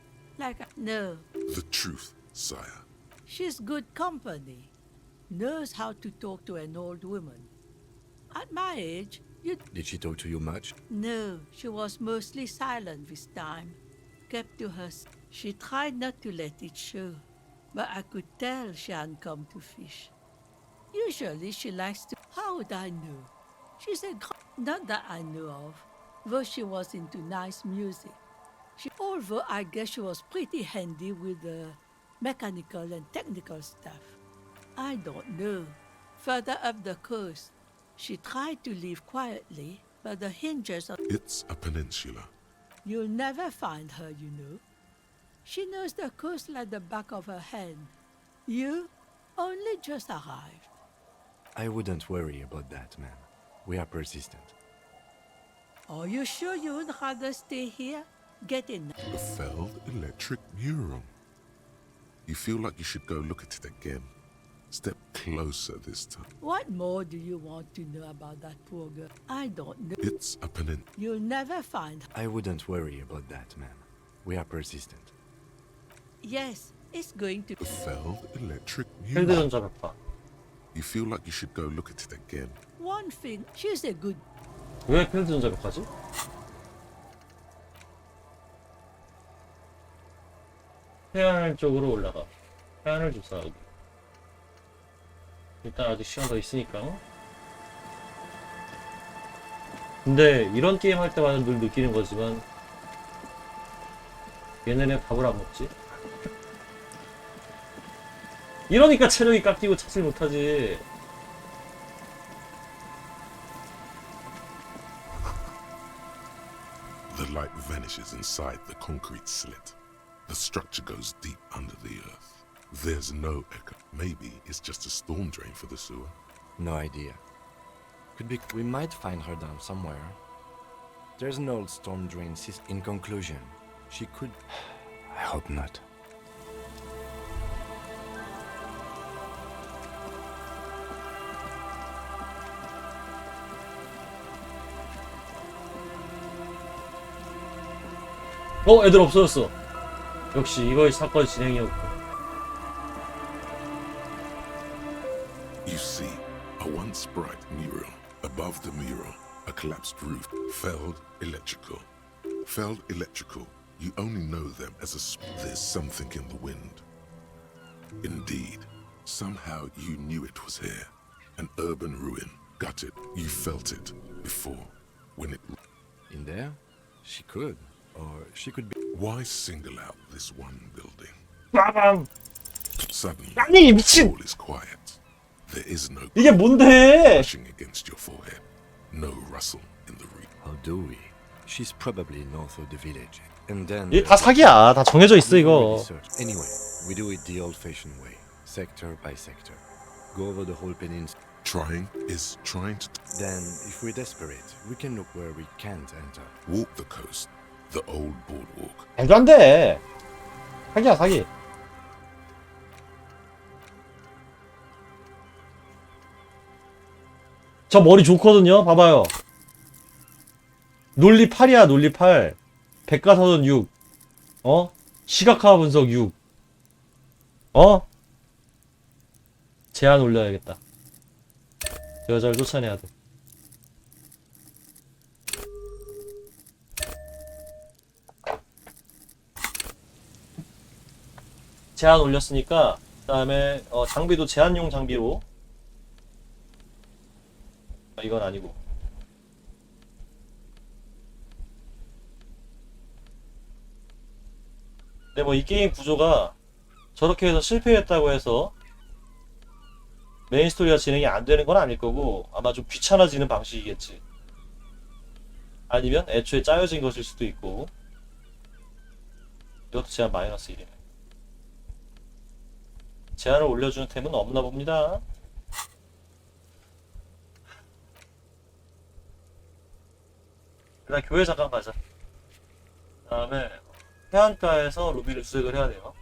H: No.
A: The truth, sire.
H: She's good company. Knows how to talk to an old woman. At my age,
B: Did she talk to you much?
H: No, she was mostly silent this time. Kept to her. She tried not to let it show, but I could tell she hadn't come to fish. Usually she likes to. How would I know? She's a. Not that I know of, though she was into nice music. Although I guess she was pretty handy with the mechanical and technical stuff. I don't know. Further up the coast, she tried to leave quietly, but the hinges are.
A: It's a peninsula.
H: You'll never find her, you know. She knows the coast like the back of her hand. You only just arrived.
B: I wouldn't worry about that, man. We are persistent.
H: Are you sure you would rather stay here? Get in.
A: The felled electric neuron. You feel like you should go look at it again. Step closer this time.
H: What more do you want to know about that poor girl? I don't know.
A: It's a peninsula.
H: You'll never find her.
B: I wouldn't worry about that, ma'am. We are persistent.
H: Yes, it's going to.
A: The felled electric
E: 필드
A: mule.
E: 전자 벽화.
A: You feel like you should go look at it again.
H: One thing, she's a good.
E: 왜 필드 전자 벽화지? 해안 쪽으로 올라가. 해안을 줍사하고. 일단 아직 시간 더 있으니까. 근데 이런 게임 할 때마다 늘 느끼는 거지만 얘네는 밥을 안 먹지. 이러니까 체력이 깎이고 찾지 못하지.
A: The light vanishes inside the concrete slit. The structure goes deep under the earth. There's no echo. Maybe it's just a storm drain for the sewer.
B: No idea. Could be. We might find her down somewhere. There's an old storm drain system. In conclusion, she could. I hope not.
E: 애들 없어졌어. 역시 이거의 사건 진행이었고.
A: You see, a once bright mural. Above the mural, a collapsed roof. Felled electrical. Felled electrical. You only know them as there's something in the wind. Indeed, somehow you knew it was here. An urban ruin. Got it. You felt it before. When it...
B: In there? She could. Or she could be.
A: Why single out this one building?
E: 빠밤.
A: Suddenly,
E: 아니 미친.
A: all is quiet. There is no
E: 이게 뭔데?
A: brushing against your forehead. No rustle in the reed.
B: How do we? She's probably north of the village. And then.
E: 이게 다 사기야. 다 정해져 있어 이거.
B: Anyway, we do it the old-fashioned way, sector by sector. Go over the whole peninsula.
A: Trying is trying to
B: Then, if we're desperate, we can look where we can't enter.
A: walk the coast, the old boardwalk.
E: 말도 안 돼. 사기야 사기. 저 머리 좋거든요. 봐봐요. 논리 8이야 논리 8. 백과사전 6. 시각화 분석 6. 제한 올려야겠다. 저 여자를 쫓아내야 돼. 제한 올렸으니까 그 다음에 장비도 제한용 장비로. 이건 아니고. 근데 뭐 이 게임 구조가 저렇게 해서 실패했다고 해서 메인 스토리가 진행이 안 되는 건 아닐 거고 아마 좀 귀찮아지는 방식이겠지. 아니면 애초에 짜여진 것일 수도 있고. 이것도 제한 마이너스 1이네. 제한을 올려주는 템은 없나 봅니다. 일단 교회 잠깐 가자. 그 다음에 해안가에서 루비를 수색을 해야 돼요.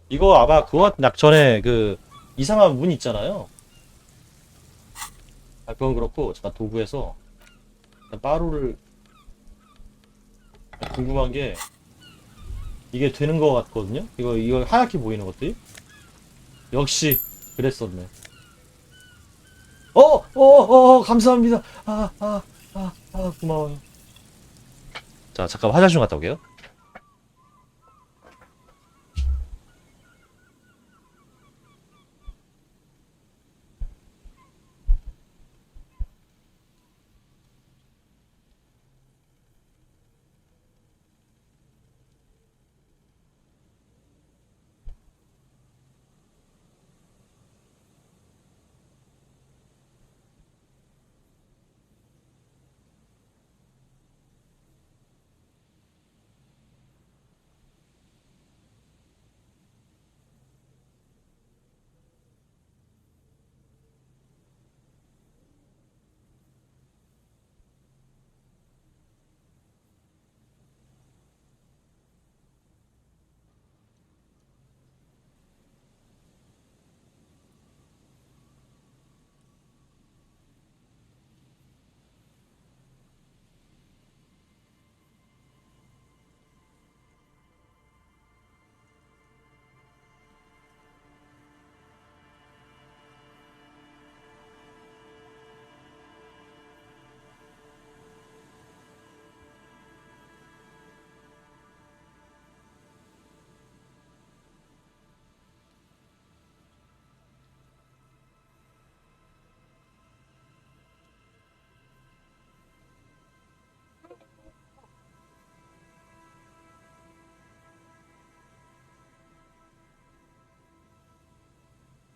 E: 이거 아마 그거 전에 그 이상한 문 있잖아요. 그건 그렇고 잠깐 도구에서 빠루를 궁금한 게 이게 되는 거 같거든요. 이거 하얗게 보이는 것들이 역시 그랬었네. 감사합니다. 고마워요. 자 잠깐 화장실 좀 갔다 오게요.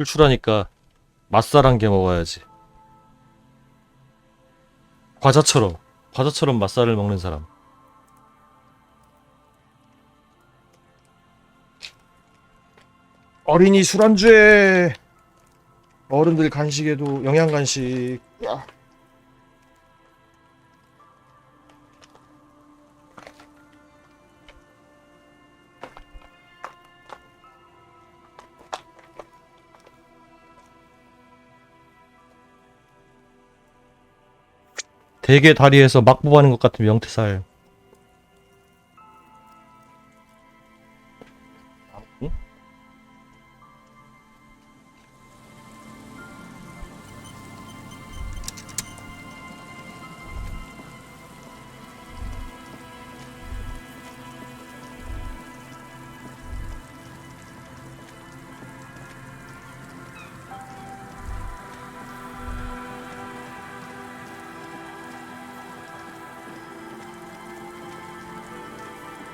E: 출출하니까 맛살 한 개 먹어야지. 과자처럼 맛살을 먹는 사람. 어린이 술안주에 어른들 간식에도 영양 간식. 야. 대게 다리에서 막 뽑아낸 것 같은 명태살. 응?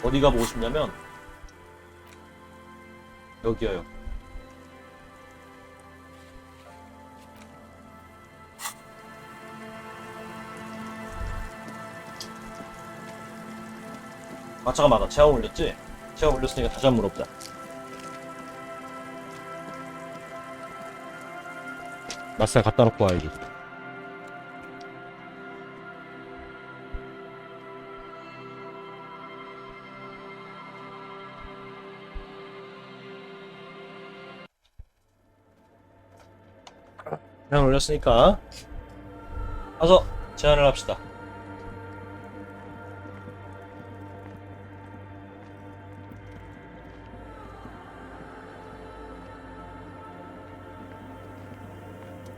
E: 어디 가보고 싶냐면 여기요. 아 잠깐만, 나 체험 올렸지? 체험 올렸으니까 다시 한 번 물어보자. 맛살 갖다 놓고 와야지. 제안 올렸으니까 가서 제안을 합시다.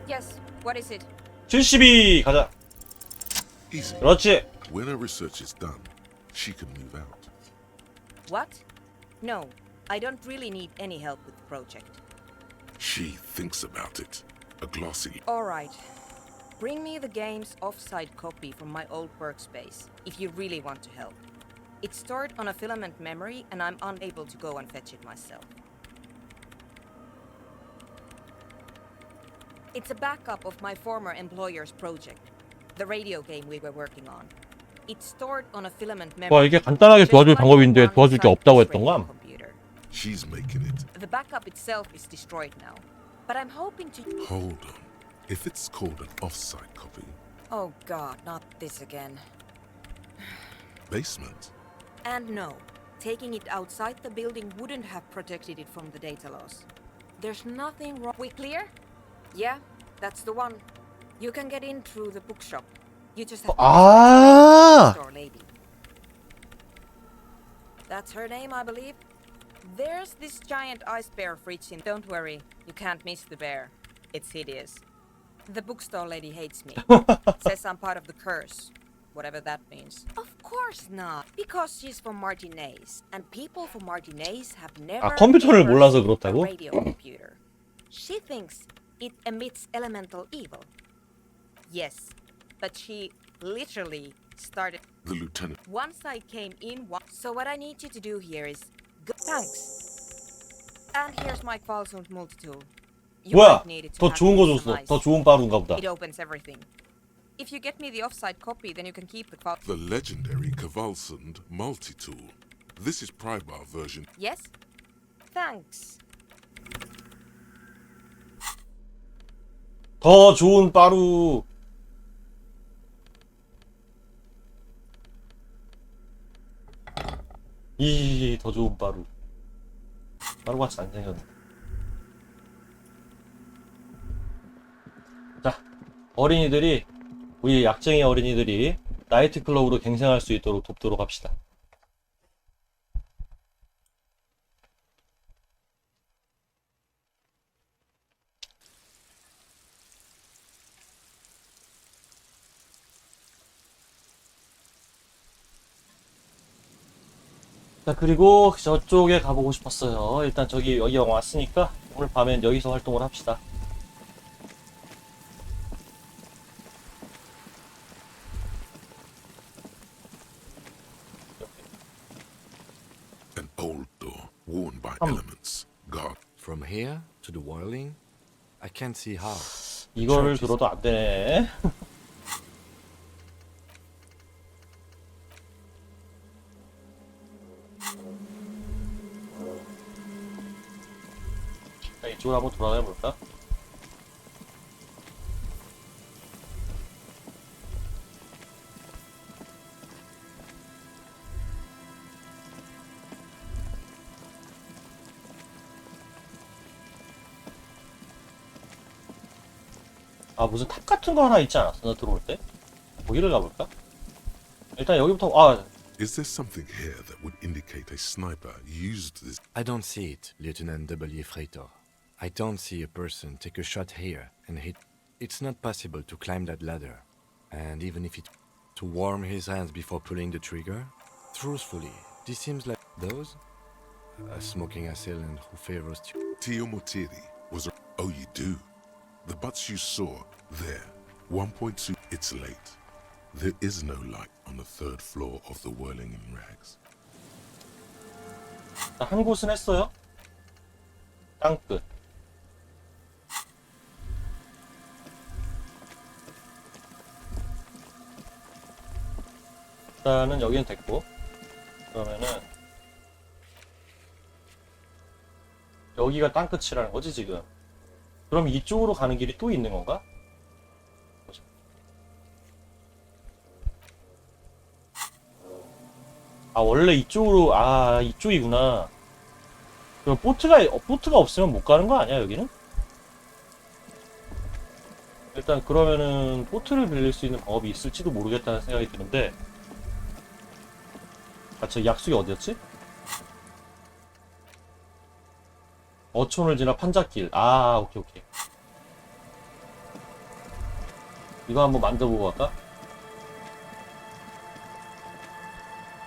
X: Yes, what is it?
E: 72 가자.
A: Easy.
E: 그렇지.
A: When her research is done, she can move out.
X: What? No, I don't really need any help with the project.
A: She thinks about it. A glossy.
X: All right. Bring me the game's offsite copy from my old workspace, if you really want to help. It's stored on a filament memory, and I'm unable to go and fetch it myself. It's a backup of my former employer's project, the radio game we were working on. It's stored on a filament memory.
E: 와, 이게 간단하게 도와줄 방법인데 도와줄 게 없다고 했던가?
A: She's making it.
X: The backup itself is destroyed now, but I'm hoping to.
A: Hold on. If it's called an offsite copy,
X: Oh God, not this again.
A: basement.
X: And no, taking it outside the building wouldn't have protected it from the data loss. There's nothing wrong. We clear? Yeah, that's the one. You can get in through the bookshop. You just have to
E: 아!
X: store lady. That's her name, I believe. There's this giant ice bear fridge in. Don't worry, you can't miss the bear. It's hideous. The bookstore lady hates me. Says I'm part of the curse. Whatever that means. Of course not. Because she's from Martinez. And people from Martinez have never
E: 컴퓨터를
X: ever
E: 몰라서
X: seen a
E: 그렇다고?
X: radio computer. She thinks it emits elemental evil. Yes, but she literally started.
A: The lieutenant.
X: Once I came in, so what I need you to do here is thanks. And here's my Qualsund multi-tool. You
E: 뭐야?
X: might need it to
E: 더
X: hack
E: 좋은 거
X: some
E: 줬어.
X: ice.
E: 더 좋은 빠루인가 보다.
X: It opens everything. If you get me the offsite copy, then you can keep the qual.
A: The legendary Kvalsund multi-tool. This is Prybar version.
X: Yes? Thanks.
E: 더 좋은 빠루. 이 더 좋은 빠루. 빠루같이 안 생겼네. 자, 어린이들이, 우리 약쟁이 어린이들이 나이트클럽으로 갱생할 수 있도록 돕도록 합시다. 자, 그리고 저쪽에 가보고 싶었어요. 일단 여기 왔으니까 오늘 밤엔 여기서 활동을 합시다.
A: An old door worn by elements. God.
B: From here to the whirling, I can't see how.
E: 이거를
B: Church is-
E: 들어도 안 되네. 자, 이쪽으로 한번 돌아가 볼까? 아, 무슨 탑 같은 거 하나 있지 않았어? 나 들어올 때? 거기를 가볼까? 일단 여기부터, 아,
A: Is there something here that would indicate a sniper used this?
B: I don't see it, Lieutenant W. Freitor. I don't see a person take a shot here and hit. It's not possible to climb that ladder. And even if it to warm his hands before pulling the trigger, truthfully, this seems like those a smoking assailant who favors
A: Tio Motiri was a... Oh, you do? The butts you saw there, 1.2, it's late. There is no light on the third floor of the Whirling in Rags.
E: 한 곳은 했어요. 땅끝. 일단은 여기는 됐고, 그러면은 여기가 땅끝이라는 거지 지금. 그럼 이쪽으로 가는 길이 또 있는 건가? 보자. 아, 원래 이쪽으로, 아, 이쪽이구나. 그럼 보트가 없으면 못 가는 거 아니야, 여기는? 일단 그러면은 보트를 빌릴 수 있는 방법이 있을지도 모르겠다는 생각이 드는데, 아, 저 약속이 어디였지? 어촌을 지나 판잣길. 아, 오케이, 오케이. 이거 한번 만들어보고 갈까?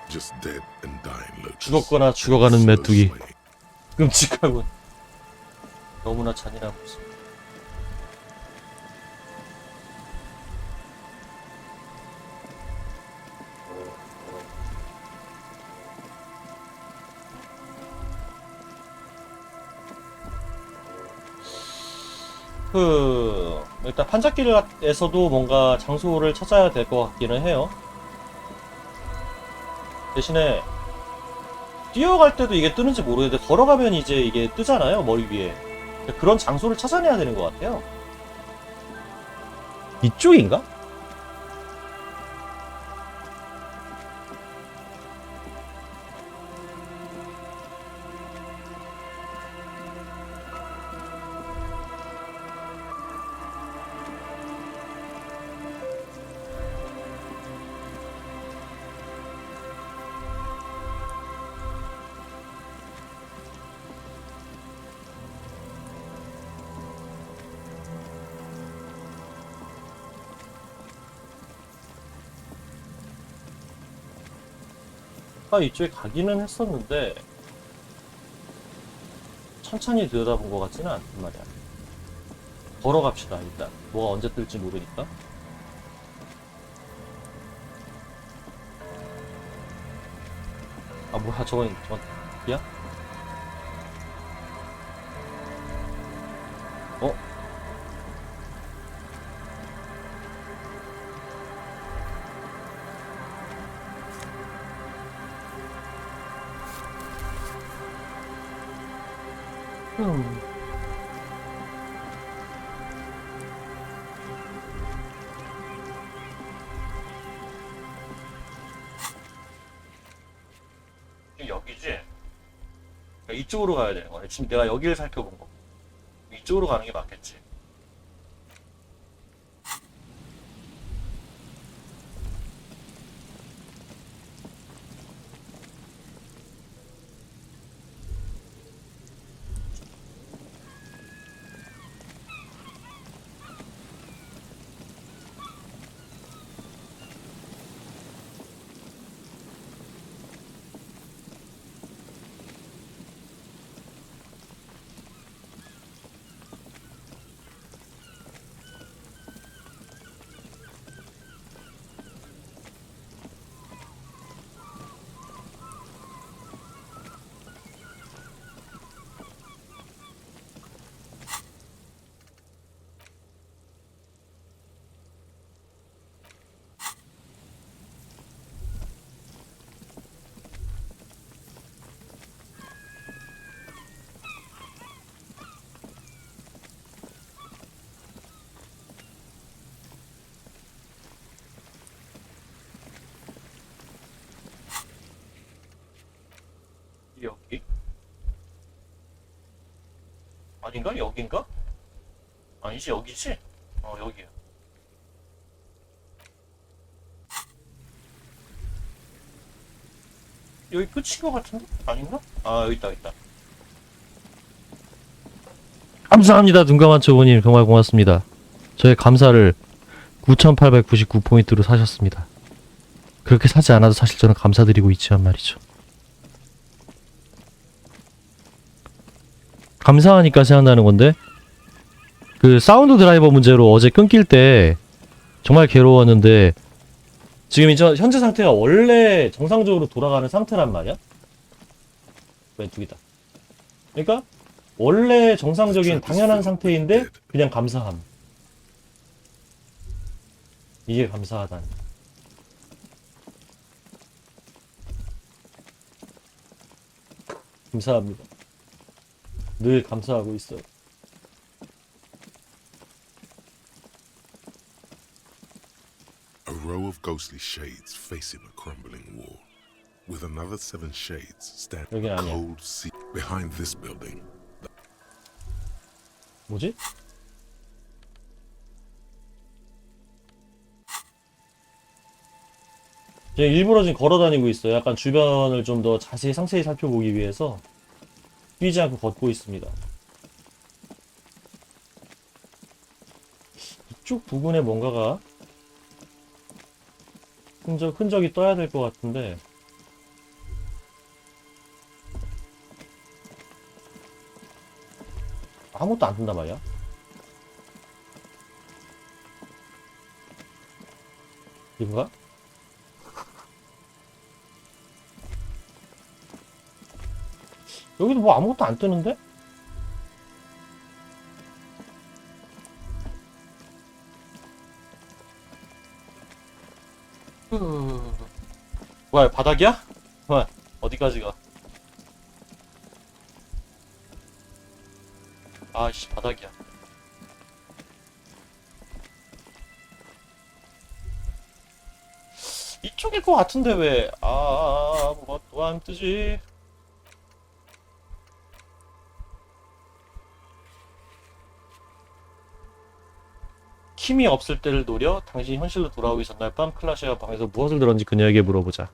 A: Just dead and dying loaches.
E: 죽었거나 죽어가는 메뚜기. 끔찍하군. 너무나 잔인한 모습. 일단 판잣길에서도 뭔가 장소를 찾아야 될 것 같기는 해요. 대신에 뛰어갈 때도 이게 뜨는지 모르겠는데 걸어가면 이제 이게 뜨잖아요, 머리 위에. 그런 장소를 찾아내야 되는 것 같아요. 이쪽인가? 이쪽에 가기는 했었는데 천천히 들여다본 것 같지는 않단 말이야. 걸어갑시다. 일단 뭐가 언제 뜰지 모르니까. 아, 뭐야, 저건 야? 어? 여기지? 이쪽으로 가야 되는 거네. 지금 내가 여기를 살펴본 거. 이쪽으로 가는 게 맞겠지. 여기? 아닌가? 여긴가? 아니지, 여기지? 여기야. 여기 끝인 것 같은데? 아닌가? 아, 여기 있다, 여기 있다. 감사합니다, 눈감한초보님. 정말 고맙습니다. 저의 감사를 9,899포인트로 사셨습니다. 그렇게 사지 않아도 사실 저는 감사드리고 있지만 말이죠. 감사하니까 생각나는 건데, 그 사운드 드라이버 문제로 어제 끊길 때 정말 괴로웠는데, 지금 이제 현재 상태가 원래 정상적으로 돌아가는 상태란 말이야? 왼쪽이다. 그러니까 원래 정상적인 당연한 상태인데 그냥 감사함. 이게 감사하다니. 감사합니다. 늘 감사하고 있어요.
A: A row of ghostly shades facing a crumbling wall, with another 7 shades standing
E: 여긴 아니야.
A: cold sea behind this building.
E: 뭐지? 제가 일부러 지금 걸어다니고 있어요. 약간 주변을 좀 더 자세히 상세히 살펴보기 위해서 뛰지 않고 걷고 있습니다. 이쪽 부분에 뭔가가 흔적이 떠야 될 것 같은데, 아무것도 안 뜬단 말이야. 이건가? 여기도 뭐 아무것도 안 뜨는데? 뭐야, 바닥이야? 뭐야, 어디까지 가? 아씨, 바닥이야. 이쪽일 것 같은데 왜 아무것도 안 뜨지? 힘이 없을 때를 노려 당신이 현실로 돌아오기 전날 밤 클라시아 방에서 무엇을 들었는지 그녀에게 물어보자.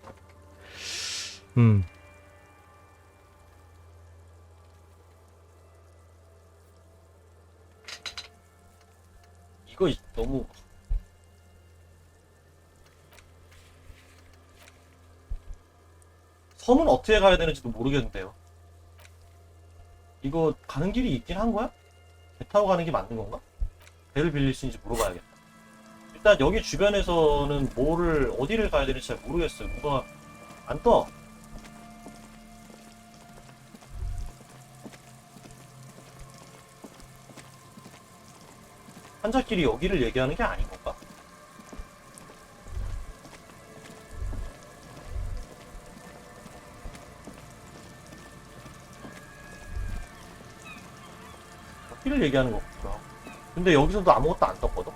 E: 이거 너무 섬은 어떻게 가야 되는지도 모르겠는데요. 이거 가는 길이 있긴 한 거야? 배 타고 가는 게 맞는 건가? 배를 빌릴 수 있는지 물어봐야겠다. 일단 여기 주변에서는 어디를 가야 되는지 잘 모르겠어요. 뭐가 안 떠. 한자길이 여기를 얘기하는 게 아닌 건가? 여기를 얘기하는 거구나. 근데 여기서도 아무것도 안 떴거든?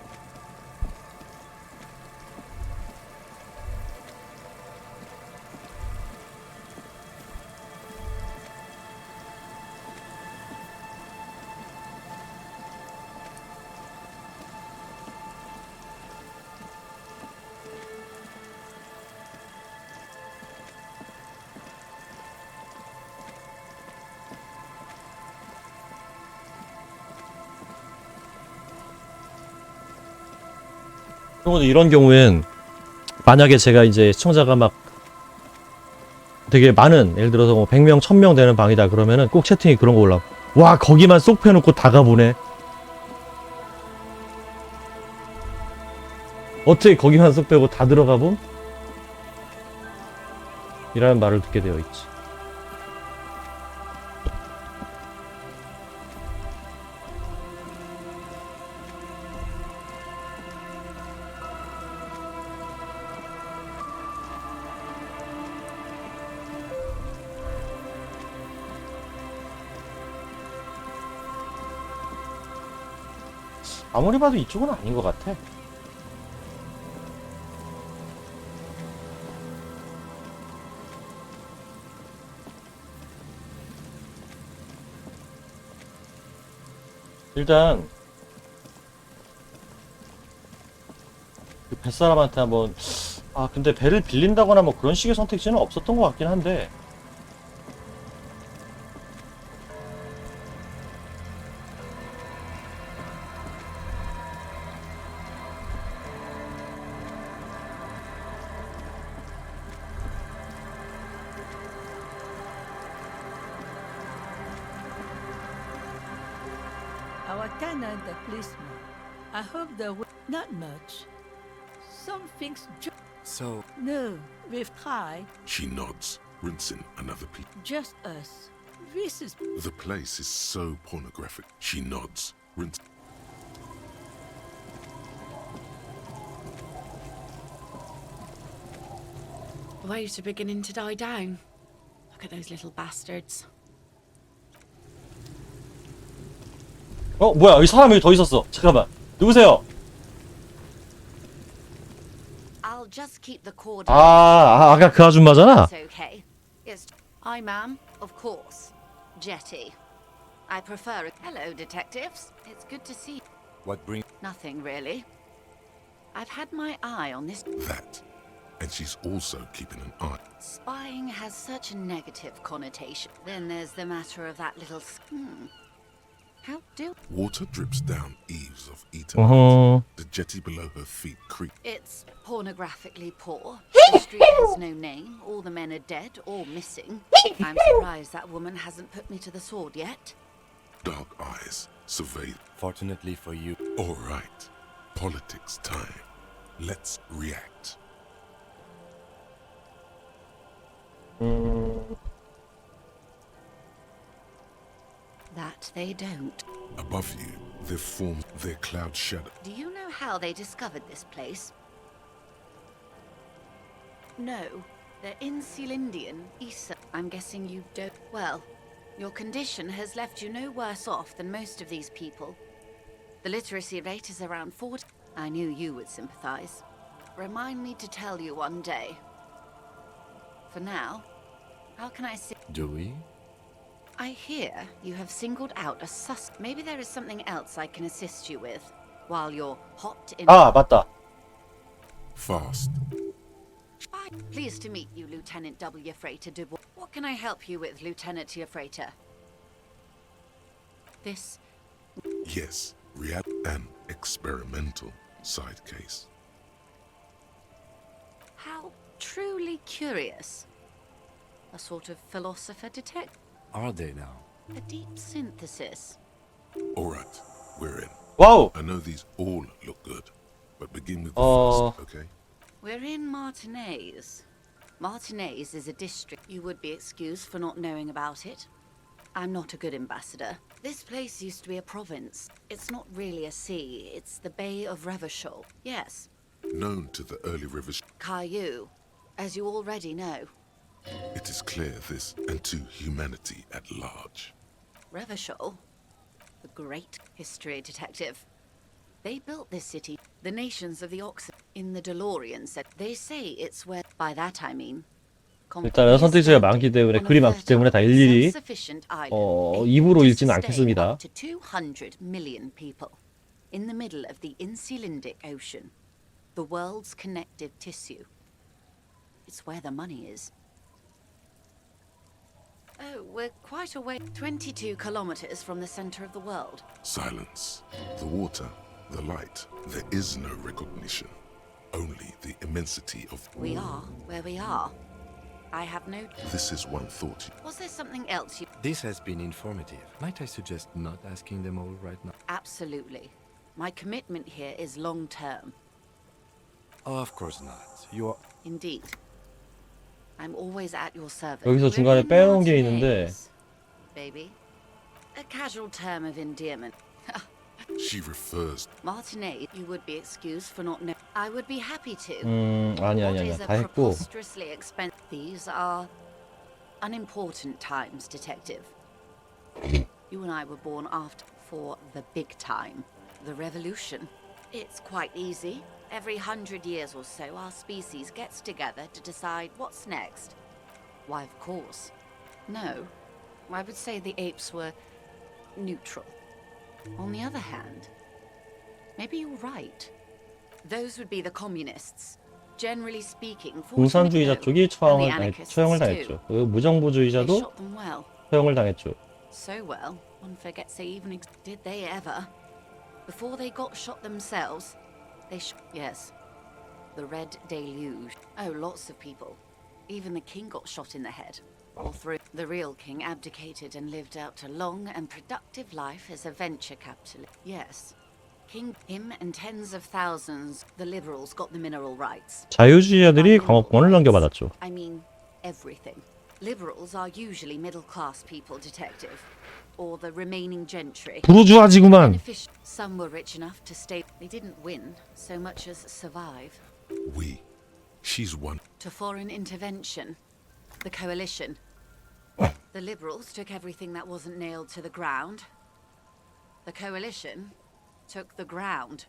E: 그리고 이런 경우엔 만약에 제가 이제 시청자가 막 되게 많은, 예를 들어서 뭐 100명, 1000명 되는 방이다 그러면은 꼭 채팅에 그런 거 올라와. 와, 거기만 쏙 패놓고 다 가보네. 어떻게 거기만 쏙 빼고 다 들어가봄? 이라는 말을 듣게 되어 있지. 아무리 봐도 이쪽은 아닌 것 같아. 일단 그 뱃사람한테 한번 근데 배를 빌린다거나 뭐 그런 식의 선택지는 없었던 것 같긴 한데
H: Our tenant, the policeman. I hope there will not much. Some things.
B: So,
H: No, we've tried.
A: She nods, rinsing another piece.
H: Just us. This is.
A: The place is so pornographic. She nods, rinse.
K: Waves are beginning to die down. Look at those little bastards.
E: 뭐야 여기 사람이 여기 더 있었어. 잠깐만 누구세요?
K: I'll just keep the cord.
E: 아까 그 아줌마잖아.
K: It's okay. Hi, ma'am. Of course. Jetty. I prefer it. Hello, detectives. It's good to see you.
B: what brings...
K: Nothing really. I've had my eye on this.
A: That. And she's also keeping an eye.
K: Spying has such a negative connotation. Then there's the matter of that little. How do?
A: Water drips down eaves of Eton. The jetty below her feet creaks.
K: It's pornographically poor. The street has no name. All the men are dead or missing. I'm surprised that woman hasn't put me to the sword yet.
A: Dark eyes survey.
B: Fortunately for you.
A: All right. Politics time. Let's react.
K: That they don't.
A: Above you, they've formed their cloud shadow.
K: Do you know how they discovered this place? No, they're in Celindian, Issa. I'm guessing you don't. Well, your condition has left you no worse off than most of these people. The literacy rate is around 40. I knew you would sympathize. Remind me to tell you one day. For now, how can I say?
B: Do we?
K: I hear you have singled out a Maybe there is something else I can assist you with while you're hot in.
E: 맞다.
A: Fast.
K: Pleased to meet you, Lieutenant W. Freighter Dubois. What can I help you with, Lieutenant Freighter? This.
A: Yes, real and experimental side case.
K: How truly curious. A sort of philosopher detect.
B: Are they now?
K: A deep synthesis.
A: All right, we're in.
E: Wow.
A: I know these all look good, but begin with the first, okay?
K: We're in Martinez. Martinez is a district. You would be excused for not knowing about it. I'm not a good ambassador. This place used to be a province. It's not really a sea. It's the Bay of Revachol. Yes.
A: Known to the early rivers.
K: Caillou, as you already know.
A: It is clear this, and to humanity at large.
K: Revachol, the great history detective. They built this city. The nations of the Oxen in the DeLorean said they say it's where. By that I mean.
E: 일단은 선택지가 많기 때문에 글이 많기 때문에 다 일일이 입으로 읽지는 않겠습니다.
K: To 200 million people in the middle of the Insulindic Ocean, the world's connective tissue. It's where the money is. Oh, we're quite a way. 22 kilometers from the center of the world.
A: Silence. The water, the light. There is no recognition. Only the immensity of.
K: We are where we are. I have no.
A: This is one thought.
K: Was there something else you.
B: This has been informative. Might I suggest not asking them all right now?
K: Absolutely. My commitment here is long term.
B: Oh, of course not. You are.
K: Indeed. I'm always at your service.
E: 여기서 중간에 빼놓은 게 있는데.
K: Baby. A casual term of endearment.
A: She refers.
K: Martinez, you would be excused for not knowing. I would be happy to.
E: 아니야. 다 했고.
K: Preposterously expensive. These are unimportant times, detective. You and I were born after for the big time, the revolution. It's quite easy. Every 100 years or so, our species gets together to decide what's next. Why, of course. No. I would say the apes were neutral. On the other hand, maybe you're right. Those would be the communists. Generally speaking,
E: 공산주의자 쪽이
K: and the
E: 처형을
K: anarchists
E: 당했죠.
K: too.
E: 그
K: They
E: 무정부주의자도
K: shot them well.
E: 처형을 당했죠.
K: So well, one forgets they even did they ever? Before they got shot themselves, they yes. The Red Deluge. Oh, lots of people. Even the king got shot in the head. All through. The real king abdicated and lived out a long and productive life as a venture capitalist. Yes. Him and tens of thousands, the liberals got the mineral rights.
E: 자유주의자들이 광업권을 넘겨받았죠.
K: I mean, everything. Liberals are usually middle-class people, detective. Or the remaining gentry.
E: 부르주아지구만.
K: Some were rich enough to stay. They didn't win so much as survive.
A: She's one.
K: To foreign intervention. The coalition. The liberals took everything that wasn't nailed to the ground. The coalition took the ground.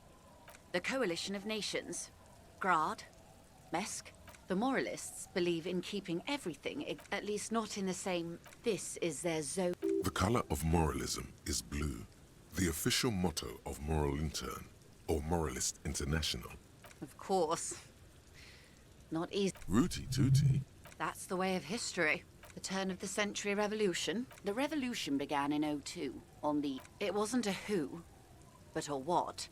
K: The coalition of nations. Grad, Mesk. The moralists believe in keeping everything, at least not in the same. This is their zone.
A: The color of moralism is blue, the official motto of Moral Intern, or Moralist International.
K: Of course. Not easy.
A: Rooty tooty.
K: That's the way of history. The turn of the century revolution. The revolution began in '02 on the... It wasn't a who, but a what.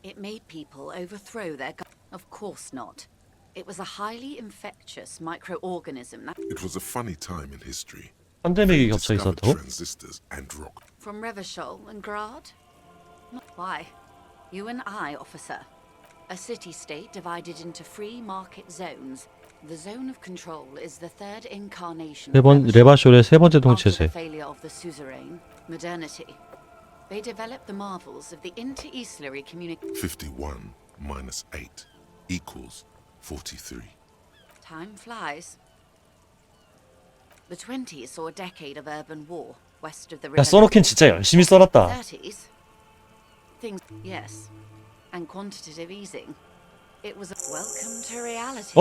K: It made people overthrow their... Of course not. It was a highly infectious microorganism that...
A: It was a funny time in history.
E: 팬데믹이 겹쳐 있었다고?
A: Transistors and rock.
K: From Revachol and Grad? Why? You and I, officer. A city-state divided into free market zones. The zone of control is the third incarnation.
E: 레바숄의 세 번째
K: After the
E: 통치세.
K: failure of the suzerain, modernity. They developed the marvels of the inter-eastlery community.
A: 51 minus 8 equals 43.
K: Time flies. The 20s saw a decade of urban war west of the river.
E: 야, 써놓긴 진짜 열심히 써놨다.
K: 30s. Things, yes. And quantitative easing. It was a welcome to reality.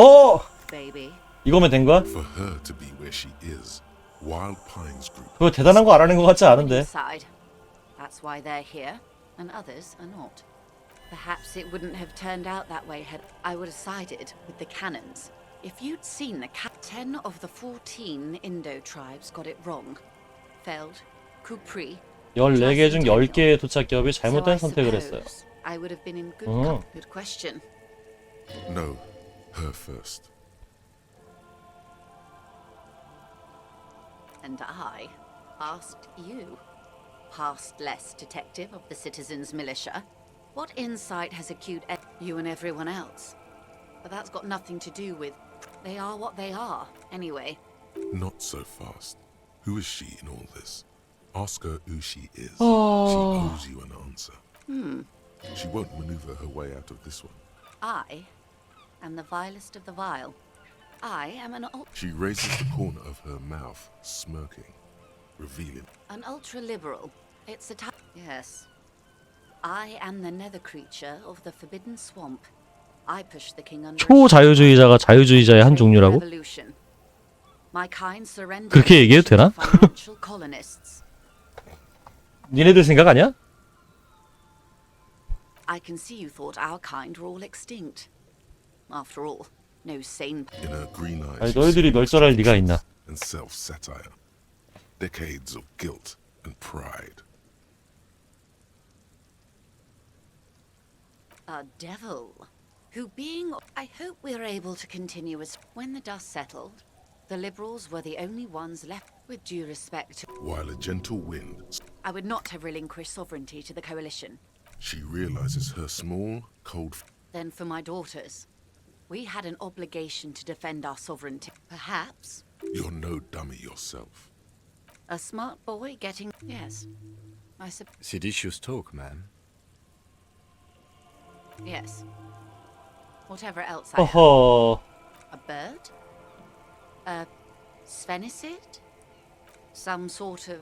K: Baby.
E: 이거면 된 거야?
A: For her to be where she is, Wild Pines Group.
E: 그거 대단한 거 안 하는 거 같지 않은데.
K: Inside. That's why they're here, and others are not. Perhaps it wouldn't have turned out that way had I would have sided with the cannons. If you'd seen the 10 of the 14 Indo tribes got it wrong. Feld, Kupri.
E: 14개 중 10개의 도착 기업이 잘못된
K: So I
E: 선택을 했어요.
K: suppose I would have been in good question.
A: No, her first.
K: And I asked you, past less detective of the citizens' militia, what insight has acute you and everyone else? But that's got nothing to do with... They are what they are, anyway.
A: Not so fast. Who is she in all this? Ask her who she is.
E: Oh.
A: She owes you an answer. She won't maneuver her way out of this one.
K: I am the vilest of the vile. I am an
A: She raises the corner of her mouth, smirking, revealing.
K: An ultra-liberal. It's a yes. I am the nether creature of the forbidden swamp. I push the king under
E: 초자유주의자가 자유주의자의 한 종류라고?
K: revolution. My kind surrendered
E: 그렇게 얘기해도 되나?
K: to financial colonists.
E: 니네들 생각 아니야?
K: I can see you thought our kind were all extinct. After all, no sane.
A: In her green eyes,
E: 아니, 너희들이 멸절할 리가 있나?
A: and self-satire. Decades of guilt and pride.
K: A devil. Who being... I hope we're able to continue as... When the dust settled, the liberals were the only ones left with due respect to...
A: While a gentle wind,
K: I would not have relinquished sovereignty to the coalition.
A: she realizes her small, cold...
K: Then for my daughters, we had an obligation to defend our sovereignty. Perhaps
A: You're no dummy yourself.
K: a smart boy getting... Yes. I suppose...
B: Seditious talk, ma'am.
K: Yes. Whatever else I am.
E: 어허.
K: A bird? A sphenicid? Some sort of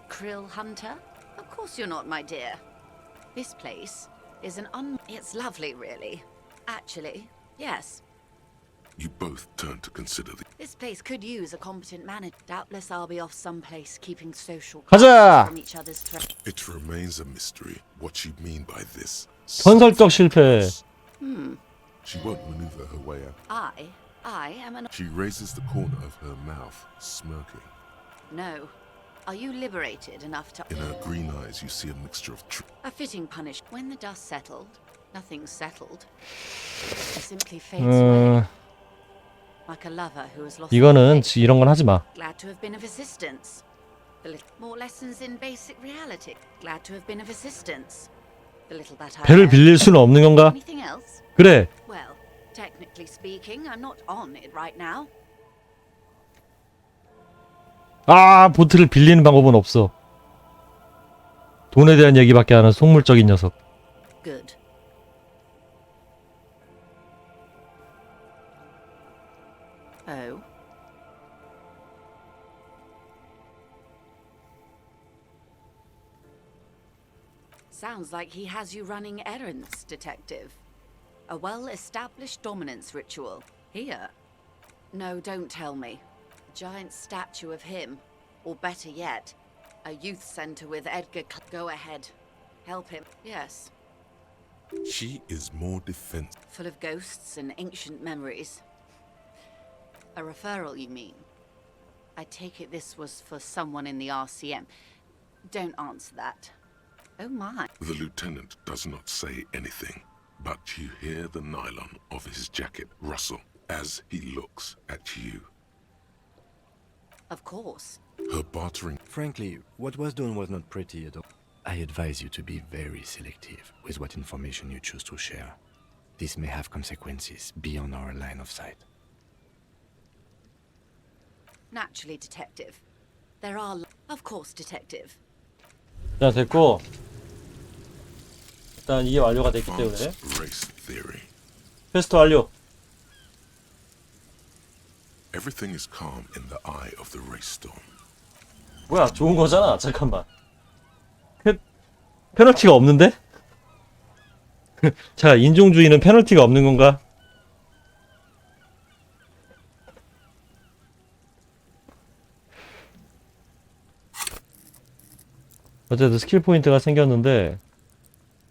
K: krill hunter? Of course you're not, my dear. This place is an It's lovely, really. Actually, yes.
A: You both turn to consider the.
G: This place could use a competent manager. Doubtless I'll be off someplace keeping social
E: 가자!
G: from each other's threat.
A: It remains a mystery what you mean by this.
E: 건설적 실패.
A: She won't maneuver her way out.
G: I am an...
A: She raises the corner of her mouth, smirking.
G: No. Are you liberated enough to...
A: In her green eyes, you see a mixture of
G: A fitting punish. When the dust settled, nothing's settled. It simply fades away. Like a lover who has lost...
E: 이거는 이런 건 하지 마.
G: Glad to have been of assistance. More lessons in basic reality. Glad to have been of assistance. The little that I
E: 배를 빌릴 수는 없는 건가?
G: Anything else?
E: 그래.
G: Well, technically speaking, I'm not on it right now.
E: 아, 보트를 빌리는 방법은 없어. 돈에 대한 얘기밖에 안 하는 속물적인 녀석.
G: Good. Oh. Sounds like he has you running errands, Detective. A well-established dominance ritual. Here. No, don't tell me. A giant statue of him. Or better yet, a youth center with Edgar Go ahead. Help him. Yes.
A: She is more defensive.
G: Full of ghosts and ancient memories. A referral, you mean? I take it this was for someone in the RCM. Don't answer that. Oh my.
A: The lieutenant does not say anything, but you hear the nylon of his jacket rustle as he looks at you.
G: Of course.
A: Her bartering.
B: Frankly, what was done was not pretty at all. I advise you to be very selective with what information you choose to share. This may have consequences beyond our line of sight.
G: Naturally, Detective. There are... Of course, Detective.
E: 자, 됐고. 일단 이게 완료가 됐기 때문에.
A: Race theory.
E: 퀘스트 완료.
A: Everything is calm in the eye of the race storm.
E: 뭐야, 좋은 거잖아. 잠깐만. 페널티가 없는데? 자, 인종주의는 페널티가 없는 건가? 어쨌든 스킬 포인트가 생겼는데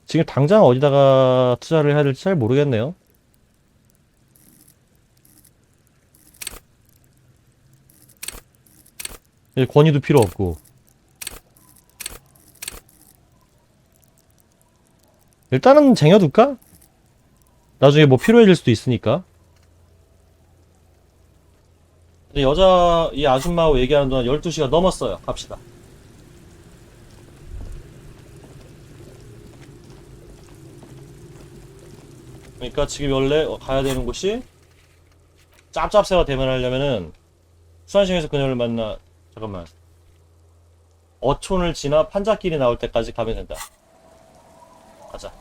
E: 지금 당장 어디다가 투자를 해야 될지 잘 모르겠네요. 권위도 필요 없고 일단은 쟁여둘까? 나중에 뭐 필요해질 수도 있으니까. 여자 이 아줌마하고 얘기하는 동안 12시가 넘었어요. 갑시다. 그러니까 지금 원래 가야 되는 곳이 짭짭새와 대면하려면은 수완시에서 그녀를 만나. 잠깐만. 어촌을 지나 판잣길이 나올 때까지 가면 된다. 가자.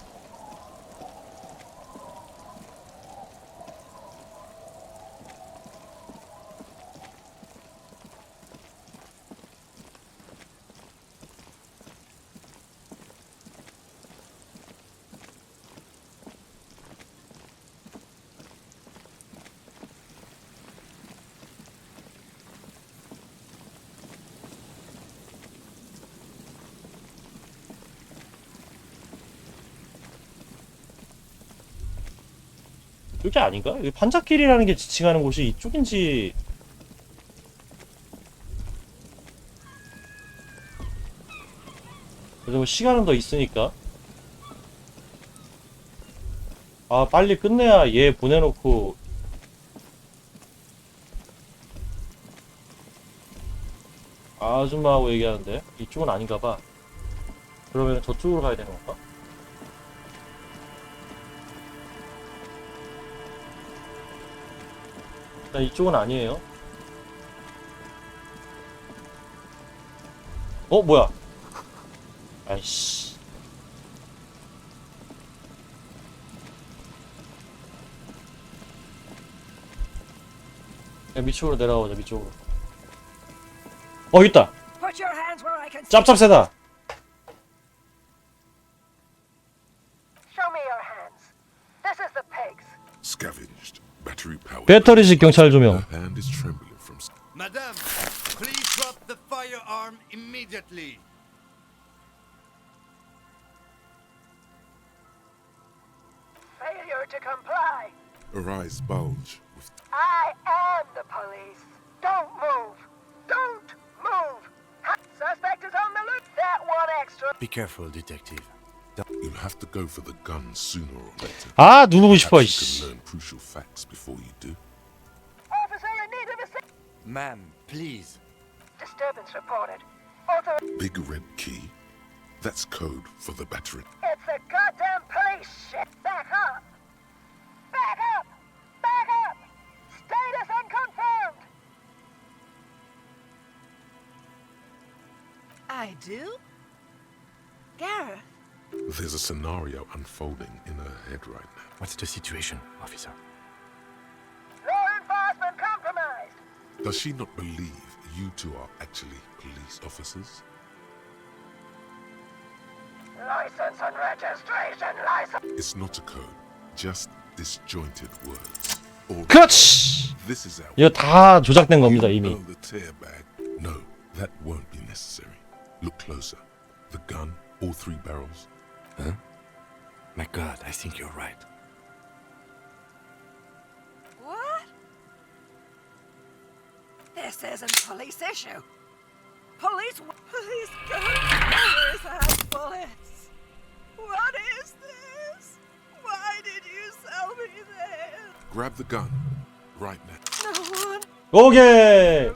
E: 이게 아닌가? 이 판잣길이라는 게 지칭하는 곳이 이쪽인지. 그래도 뭐 시간은 더 있으니까. 아, 빨리 끝내야 얘 보내놓고. 아줌마하고 얘기하는데 이쪽은 아닌가봐. 그러면 저쪽으로 가야 되는 건가? 이쪽은 아니에요. 뭐야? 아이씨. 야, 밑쪽으로 내려가보자. 밑쪽으로. 있다. 짭짭새다.
N: Show me your hands. This is the pigs.
A: Scavenged, battery-powered
E: 배터리식 경찰 조명.
A: Her hand is trembling from.
W: Madame, please drop the firearm immediately.
M: Failure to comply.
A: Her eyes bulge with.
M: I am the police. Don't move. Don't move. Suspect is on the loose. That one extra.
B: Be careful, detective.
A: You'll have to go for the gun sooner or later.
E: 아, 누르고 싶어,
A: Perhaps
E: 이씨.
A: you can learn crucial facts before you do.
M: Officer in need of assistance.
B: Ma'am, please.
M: Disturbance reported. Author.
A: Big red key. That's code for the battery.
M: It's a goddamn police shit. Back up. Back up. Back up. Status unconfirmed.
H: I do? Gareth.
A: There's a scenario unfolding in her head right now.
B: What's the situation, officer?
M: Law enforcement compromised.
A: Does she not believe you two are actually police officers?
M: License and registration license.
A: It's not a code, just disjointed words. All
E: 그렇지.
A: This is our.
E: 이거 다 조작된 겁니다, 이미.
A: Oh, the tear bag. No, that won't be necessary. Look closer. The gun, all 3 barrels.
B: Huh? My God, I think you're right.
H: What? This isn't police issue. Police guns have bullets. What is this? Why did you sell me this?
A: Grab the gun right now.
H: No one.
E: 오케이.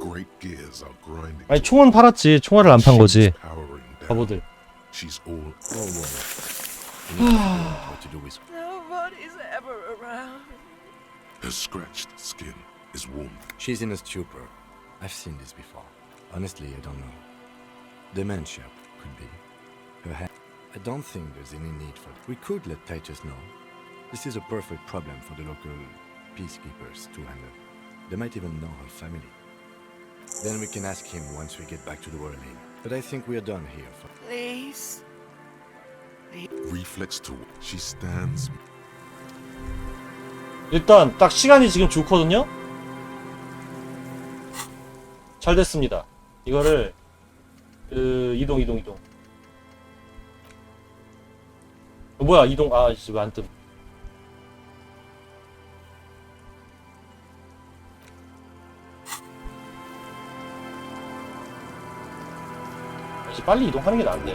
A: Great gears are grinding.
E: 아니 총은 팔았지. 총알을 안 판 거지.
A: Powering down.
E: 바보들.
A: She's all.
B: What to do with?
H: Nobody's ever around.
A: Her scratched skin is warm.
B: She's in a stupor. I've seen this before. Honestly, I don't know. Dementia could be. Her hand. I don't think there's any need for it. We could let Titus know. This is a perfect problem for the local peacekeepers to handle. They might even know her family. Then we can ask him once we get back to the Whirling. But I think we are done here.
H: Please.
A: Reflex tool. She stands.
E: 일단 딱 시간이 지금 좋거든요. 잘 됐습니다. 이거를 이동. 뭐야 이동? 아 이제 왜 안 뜸? 이제 빨리 이동하는 게 나은데.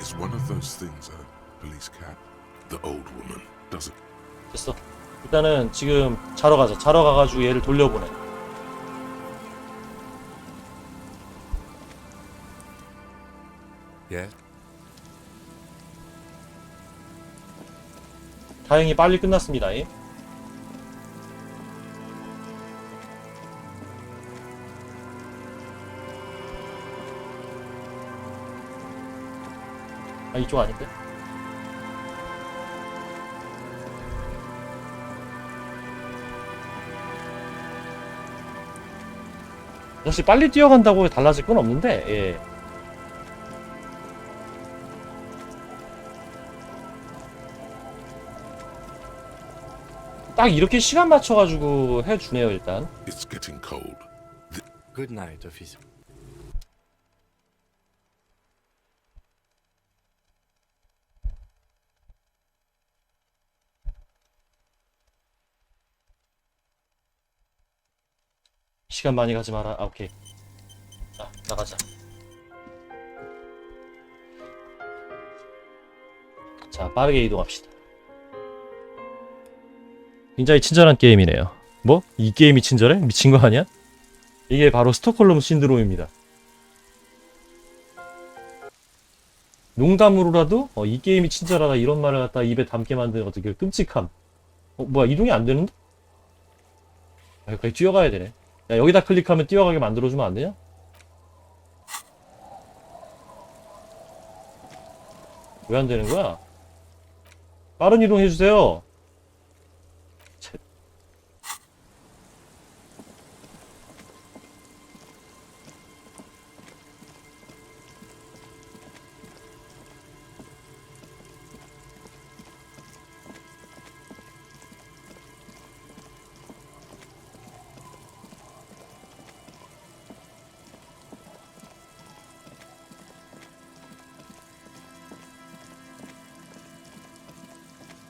A: Is one of those things a police cap? The old woman doesn't.
E: 됐어. 일단은 지금 자러 가자. 자러 가가지고 얘를 돌려보내.
B: 예.
E: 다행히 빨리 끝났습니다. 아 이쪽 아닌데? 역시 빨리 뛰어간다고 달라질 건 없는데 예. 딱 이렇게 시간 맞춰가지고 해주네요 일단.
A: It's getting cold.
B: Good night, officer.
E: 시간 많이 가지 마라. 아 오케이. 자 나가자. 자 빠르게 이동합시다. 굉장히 친절한 게임이네요. 뭐? 이 게임이 친절해? 미친 거 아니야? 이게 바로 스톡홀름 신드롬입니다. 농담으로라도 이 게임이 친절하다 이런 말을 갖다 입에 담게 만드는 어떻게 끔찍함. 뭐야 이동이 안 되는데? 아, 여기까지 뛰어가야 되네. 야 여기다 클릭하면 뛰어가게 만들어주면 안 되냐? 왜 안 되는 거야? 빠른 이동 해주세요.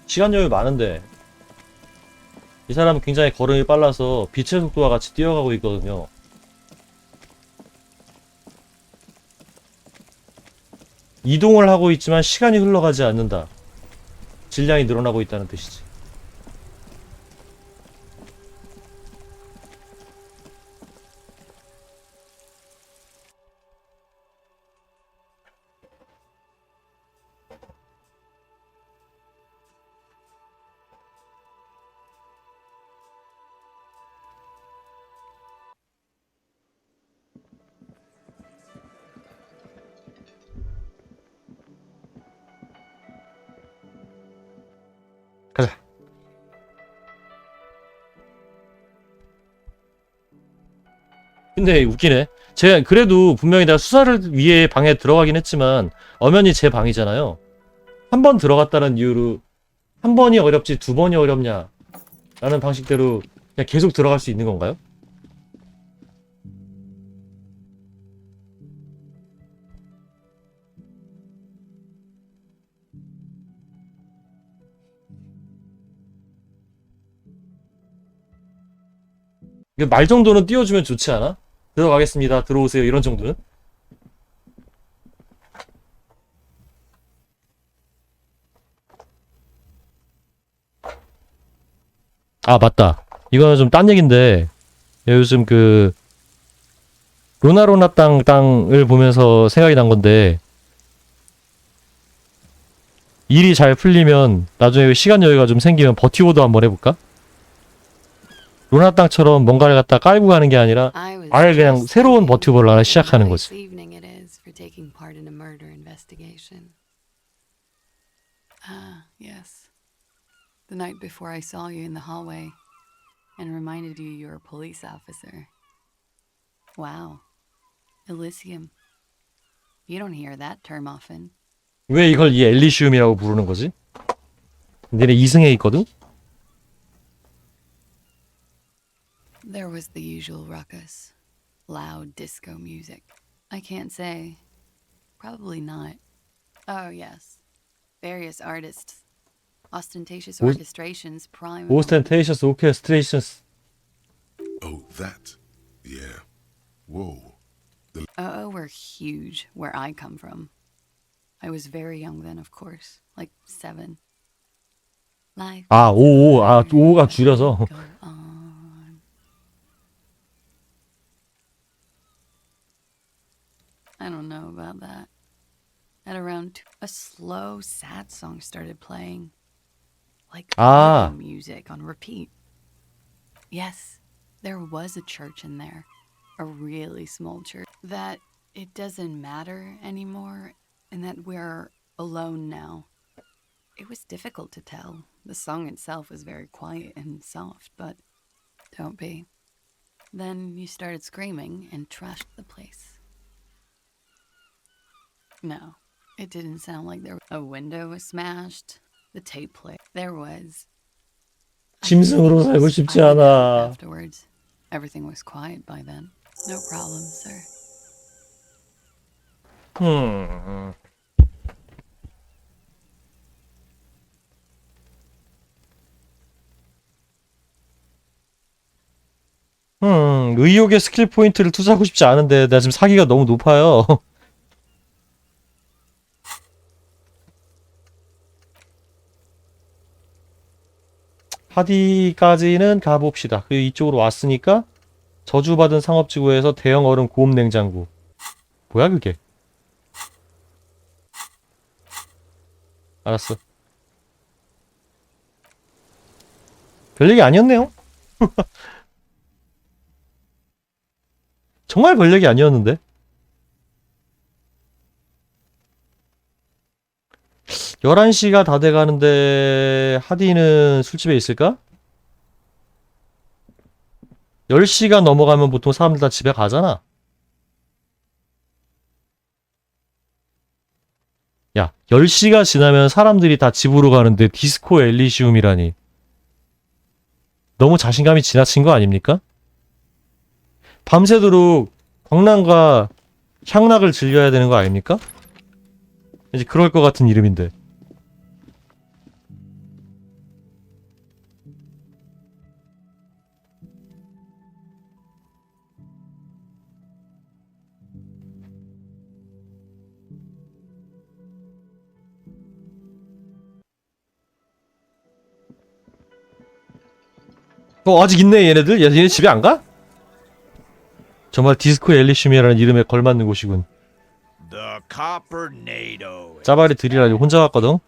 E: 시간 여유 많은데 이 사람은 굉장히 걸음이 빨라서 빛의 속도와 같이 뛰어가고 있거든요. 이동을 하고 있지만 시간이 흘러가지 않는다. 질량이 늘어나고 있다는 뜻이지. 가자. 근데 웃기네. 제가 그래도 분명히 내가 수사를 위해 방에 들어가긴 했지만 엄연히 제 방이잖아요. 한 번 들어갔다는 이유로 한 번이 어렵지 두 번이 어렵냐 라는 방식대로 그냥 계속 들어갈 수 있는 건가요? 말 정도는 띄워주면 좋지 않아? 들어가겠습니다. 들어오세요. 이런 정도는? 아, 맞다. 이거는 좀 딴 얘긴데 요즘 그 로나로나 땅을 보면서 생각이 난 건데 일이 잘 풀리면 나중에 시간 여유가 좀 생기면 버티고도 한번 해볼까? 로나 땅처럼 뭔가를 갖다 깔고 가는 게 아니라 아예 그냥 새로운 버튜버를 하나 시작하는 거지.
O: Ah, yes. The night before I saw you in the hallway and reminded you you're a police officer. Wow. Elysium. You don't hear that term often.
E: 왜 이걸 이 엘리시움이라고 부르는 거지? 니네 2승에 있거든?
O: There was the usual ruckus. Loud disco music. I can't say. Probably not. Oh, yes. Various artists. Ostentatious orchestrations prime.
E: Ostentatious orchestrations.
A: Oh, that. Yeah. Whoa.
O: Oh, we're huge where I come from. I was very young then, of course. Like 7. Life.
E: 아, 5가 줄여서.
O: I don't know about that. At around 2, a slow, sad song started playing. Like music on repeat. Yes, there was a church in there. A really small church. That it doesn't matter anymore and that we're alone now. It was difficult to tell. The song itself was very quiet and soft, but don't be. Then you started screaming and trashed the place. No, it didn't sound like a window was smashed. The tape player. There was.
E: 짐승으로 살고 싶지 않아.
O: Afterwards, everything was quiet by then. No problem, sir.
E: 의욕의 스킬 포인트를 투자하고 싶지 않은데 나 지금 사기가 너무 높아요. 하디까지는 가봅시다. 그리고 이쪽으로 왔으니까 저주받은 상업지구에서 대형 얼음 고온 냉장고. 뭐야 그게? 알았어. 별얘기 아니었네요. 정말 별얘기 아니었는데. 11시가 다 돼가는데 하디는 술집에 있을까? 10시가 넘어가면 보통 사람들 다 집에 가잖아. 야, 10시가 지나면 사람들이 다 집으로 가는데 디스코 엘리시움이라니. 너무 자신감이 지나친 거 아닙니까? 밤새도록 광란과 향락을 즐겨야 되는 거 아닙니까? 이제 그럴 것 같은 이름인데. 아직 있네 얘네들? 얘네 집에 안 가? 정말 디스코 엘리시움이라는 이름에 걸맞는 곳이군.
I: The Coppernadoes.
E: 짜발이 들이라니 혼자 왔거든?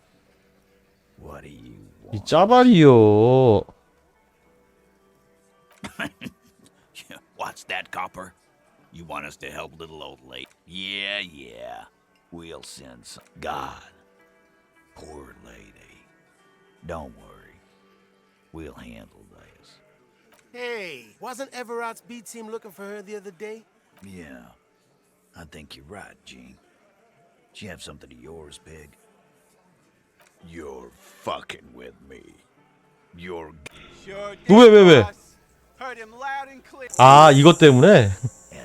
I: What do you
E: 이 짜발이요.
I: What's that, Copper? You want us to help little old lady? Yeah. We'll send some. God. Poor lady. Don't worry. We'll handle this.
V: Hey, wasn't Everott's B team looking for her the other day?
I: Yeah. I think you're right, Gene. She have something of yours, Pig. You're fucking with me. You're.
V: Sure
E: 왜?
V: Heard him loud and clear.
E: 아 이것 때문에?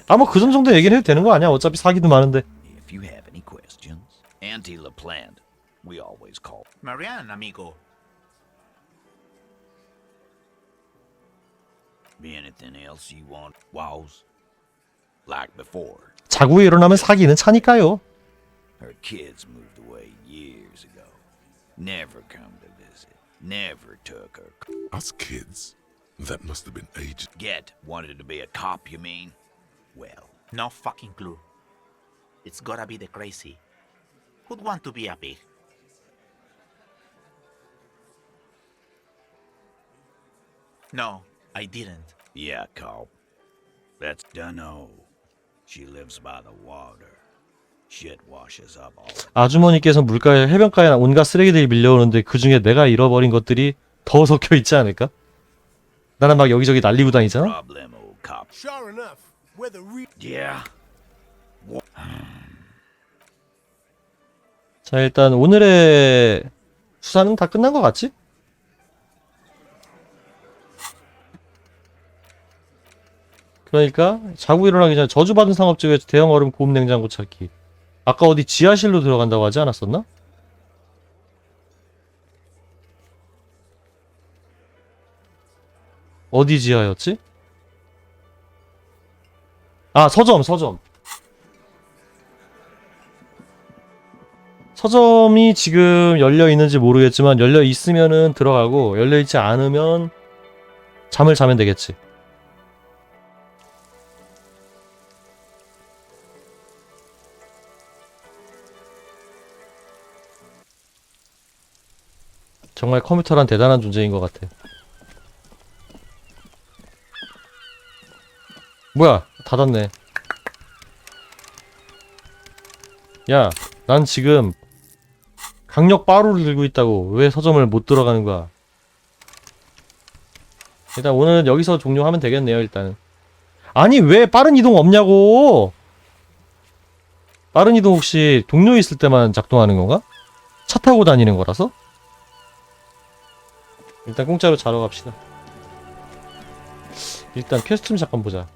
E: 아 뭐 그 정도 얘기는 해도 되는 거 아니야? 어차피 사기도 많은데.
I: If you have any questions, Auntie LaPlante, we always call.
U: Marianne, amigo.
I: Be anything else you want, Wows? Like before.
E: 자고 일어나면 사기는 차니까요.
I: Her kids moved away years ago. Never come to visit. Never took her.
A: Us kids? That must have been ages.
I: Get wanted to be a cop, you mean? Well,
U: No fucking clue. It's gotta be the crazy. Who'd want to be a pig? No, I didn't.
I: yeah, cop. That's Dunno. She lives by the water. Shit washes up all the
E: 아주머니께서 물가에 해변가에 온갖 쓰레기들이 밀려오는데 그 중에 내가 잃어버린 것들이 더 섞여 있지 않을까? 나는 막 여기저기 날리고 다니잖아.
I: problem, old cop.
V: Sure enough, we're the real.
I: Yeah.
E: 자 일단 오늘의 수사는 다 끝난 것 같지? 그러니까 자고 일어나기 전에 저주받은 상업지구에서 대형 얼음 고급 냉장고 찾기. 아까 어디 지하실로 들어간다고 하지 않았었나? 어디 지하였지? 아 서점. 서점이 지금 열려 있는지 모르겠지만 열려 있으면은 들어가고 열려 있지 않으면 잠을 자면 되겠지. 정말 컴퓨터란 대단한 존재인 것 같아. 뭐야, 닫았네. 야, 난 지금 강력 빠루를 들고 있다고. 왜 서점을 못 들어가는 거야? 일단 오늘은 여기서 종료하면 되겠네요, 일단은. 아니, 왜 빠른 이동 없냐고! 빠른 이동 혹시 동료 있을 때만 작동하는 건가? 차 타고 다니는 거라서? 일단 공짜로 자러 갑시다. 일단 퀘스트 좀 잠깐 보자.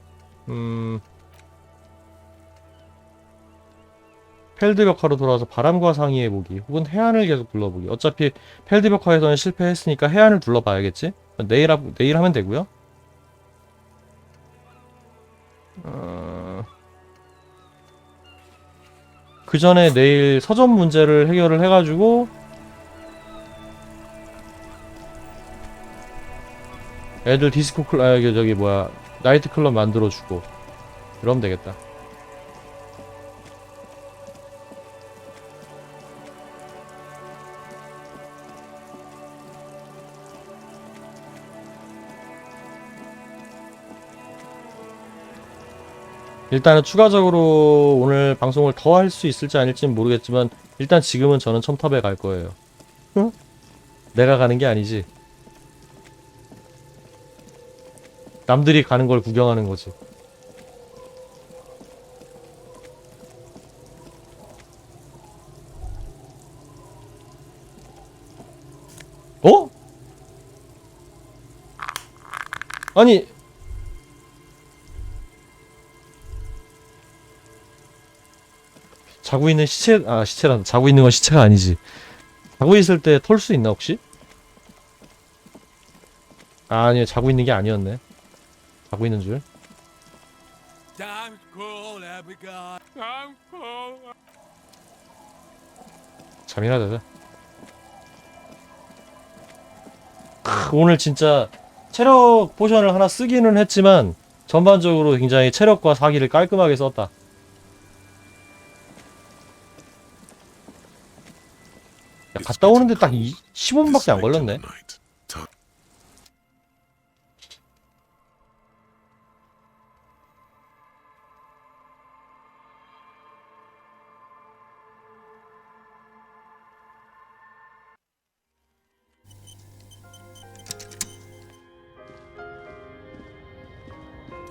E: 펠드벽화로 돌아와서 바람과 상의해보기 혹은 해안을 계속 둘러보기. 어차피 펠드벽화에서는 실패했으니까 해안을 둘러봐야겠지? 내일 하면 되고요. 그 전에 내일 서점 문제를 해결을 해가지고 애들 디스코 저기 뭐야 나이트클럽 만들어주고 그러면 되겠다. 일단은 추가적으로 오늘 방송을 더 할 수 있을지 아닐지는 모르겠지만 일단 지금은 저는 첨탑에 갈 거예요. 응? 내가 가는 게 아니지. 남들이 가는 걸 구경하는 거지. 어? 아니 자고 있는 시체란 자고 있는 건 시체가 아니지. 자고 있을 때 털 수 있나 혹시? 아니 자고 있는 게 아니었네. 자고 있는 줄.
V: Time's cold, Abigail. Time's cold.
E: 잠이나 자자. 오늘 진짜 체력 포션을 하나 쓰기는 했지만 전반적으로 굉장히 체력과 사기를 깔끔하게 썼다. 야, 갔다 오는데 딱 15분밖에 안 걸렸네.